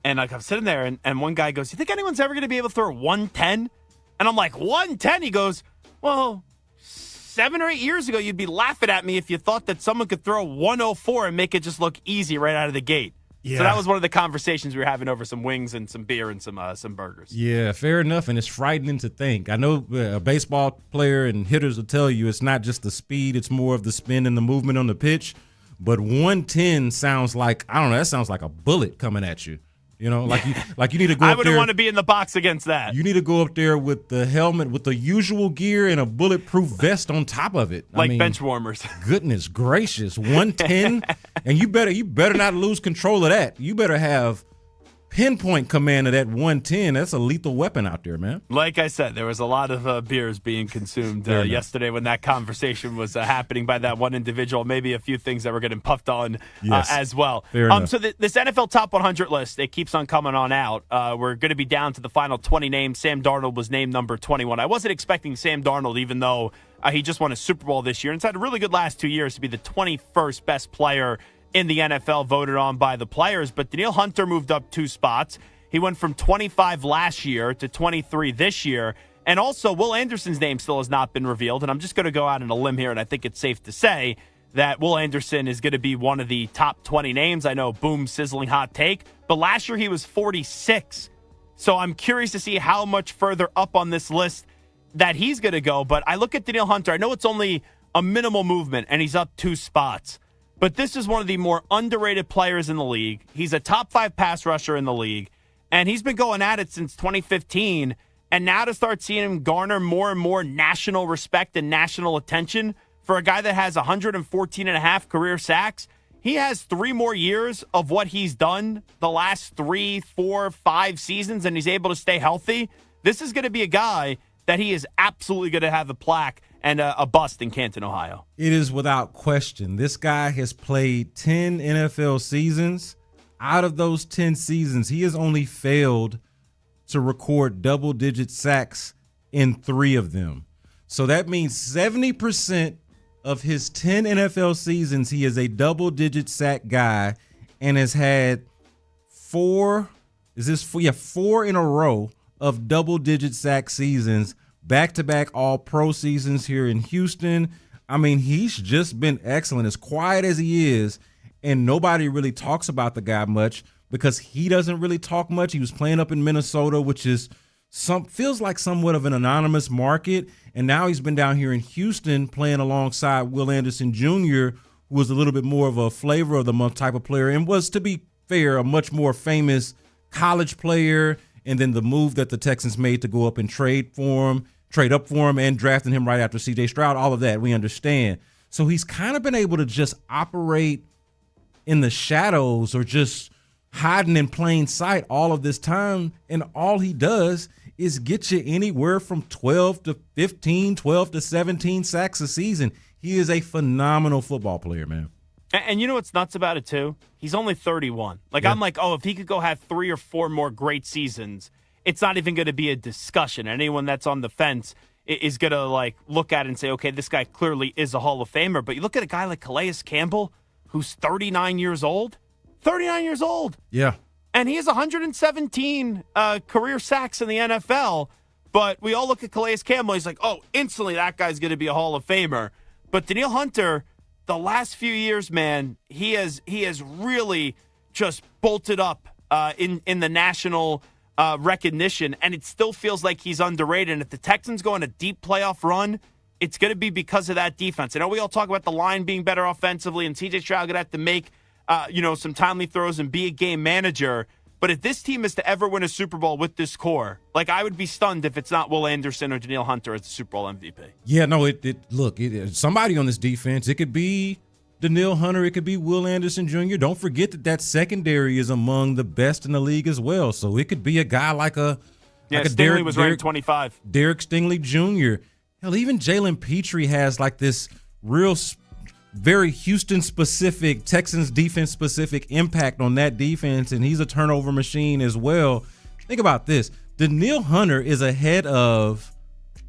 and I'm sitting there, and one guy goes, "You think anyone's ever going to be able to throw 110? And I'm like, 110? He goes, "Well, 7 or 8 years ago, you'd be laughing at me if you thought that someone could throw 104 and make it just look easy right out of the gate." Yeah. So that was one of the conversations we were having over some wings and some beer and some burgers. Yeah, fair enough, and it's frightening to think. I know a baseball player and hitters will tell you it's not just the speed, it's more of the spin and the movement on the pitch. But 110 sounds like, I don't know, that sounds like a bullet coming at you. You know, like you need to go up there. I wouldn't want to be in the box against that. You need to go up there with the helmet, with the usual gear, and a bulletproof vest on top of it. Like bench warmers. Goodness gracious, 110, and you better not lose control of that. You better have pinpoint command of that 110. That's a lethal weapon out there, man. Like I said, there was a lot of beers being consumed yesterday when that conversation was happening by that one individual. Maybe a few things that were getting puffed on as well. So this NFL Top 100 list, it keeps on coming on out. We're going to be down to the final 20 names. Sam Darnold was named number 21. I wasn't expecting Sam Darnold, even though he just won a Super Bowl this year and it's had a really good last 2 years, to be the 21st best player in the NFL, voted on by the players. But Danielle Hunter moved up 2 spots. He went from 25 last year to 23 this year. And also, Will Anderson's name still has not been revealed. And I'm just going to go out on a limb here, and I think it's safe to say that Will Anderson is going to be one of the top 20 names. I know, boom, sizzling hot take. But last year he was 46. So I'm curious to see how much further up on this list that he's going to go. But I look at Danielle Hunter. I know it's only a minimal movement, and he's up 2 spots. But this is one of the more underrated players in the league. He's a top 5 pass rusher in the league, and he's been going at it since 2015. And now to start seeing him garner more and more national respect and national attention for a guy that has 114 and a half career sacks. He has 3 more years of what he's done the last 3, 4, 5 seasons, and he's able to stay healthy. This is going to be a guy that he is absolutely going to have a plaque and a bust in Canton, Ohio. It is without question. This guy has played 10 NFL seasons. Out of those 10 seasons, he has only failed to record double-digit sacks in 3 of them. So that means 70% of his 10 NFL seasons, he is a double-digit sack guy and has had 4 in a row of double-digit sack seasons, back-to-back all-pro seasons here in Houston. I mean, he's just been excellent. As quiet as he is, and nobody really talks about the guy much because he doesn't really talk much. He was playing up in Minnesota, which is feels like somewhat of an anonymous market, and now he's been down here in Houston playing alongside Will Anderson Jr., who was a little bit more of a flavor of the month type of player and was, to be fair, a much more famous college player. And then the move that the Texans made to go up and trade up for him, and drafting him right after C.J. Stroud, all of that, we understand. So he's kind of been able to just operate in the shadows or just hiding in plain sight all of this time, and all he does is get you anywhere from 12 to 15, 12 to 17 sacks a season. He is a phenomenal football player, man. And you know what's nuts about it, too? He's only 31. I'm like, if he could go have 3 or 4 more great seasons, it's not even going to be a discussion. Anyone that's on the fence is going to, look at it and say, okay, this guy clearly is a Hall of Famer. But you look at a guy like Calais Campbell, who's 39 years old. 39 years old. Yeah. And he has 117 career sacks in the NFL. But we all look at Calais Campbell. He's like, instantly that guy's going to be a Hall of Famer. But Danielle Hunter, the last few years, man, he has really just bolted up in the national recognition, and it still feels like he's underrated. And if the Texans go on a deep playoff run, it's going to be because of that defense. I know we all talk about the line being better offensively, and C.J. Stroud going to have to make some timely throws and be a game manager. But if this team is to ever win a Super Bowl with this core, I would be stunned if it's not Will Anderson or Danielle Hunter as the Super Bowl MVP. Yeah, no, somebody on this defense, it could be Danielle Hunter, it could be Will Anderson Jr. Don't forget that secondary is among the best in the league as well. So it could be a guy like Stingley was ranked 25. Derek Stingley Jr. Hell, even Jalen Petrie has this real very Houston-specific, Texans defense-specific impact on that defense, and he's a turnover machine as well. Think about this. Danielle Hunter is ahead of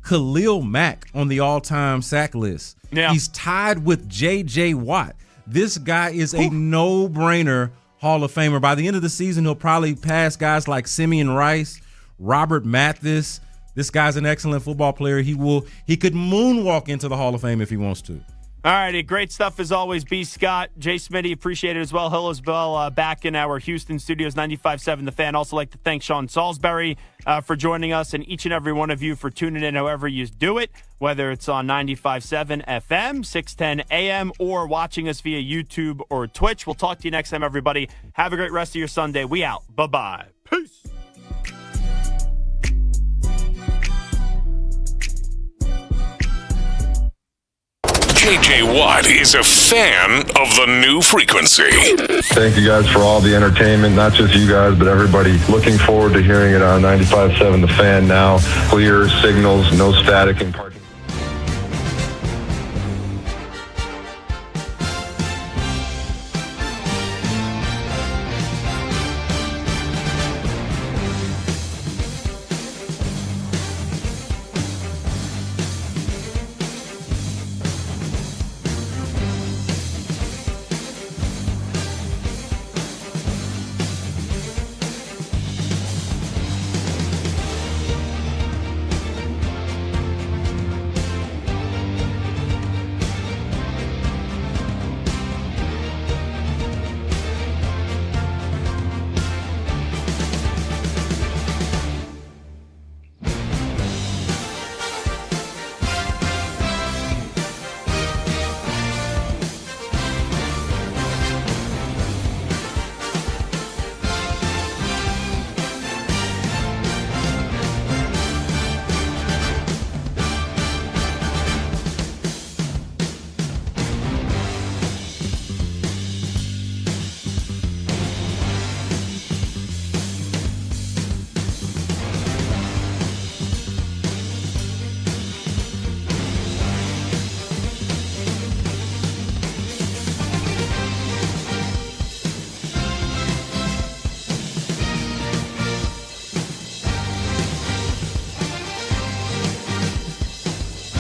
Khalil Mack on the all-time sack list. Yeah. He's tied with J.J. Watt. This guy is a no-brainer Hall of Famer. By the end of the season, he'll probably pass guys like Simeon Rice, Robert Mathis. This guy's an excellent football player. He could moonwalk into the Hall of Fame if he wants to. All right, great stuff as always, B. Scott. Jay Smitty, appreciate it as well. Hill as well, back in our Houston studios, 95.7 The Fan. Also like to thank Sean Salisbury for joining us, and each and every one of you for tuning in however you do it, whether it's on 95.7 FM, 610 AM, or watching us via YouTube or Twitch. We'll talk to you next time, everybody. Have a great rest of your Sunday. We out. Bye-bye. Peace. J.J. Watt is a fan of the new frequency. Thank you guys for all the entertainment, not just you guys, but everybody. Looking forward to hearing it on 95.7 The Fan now. Clear signals, no static and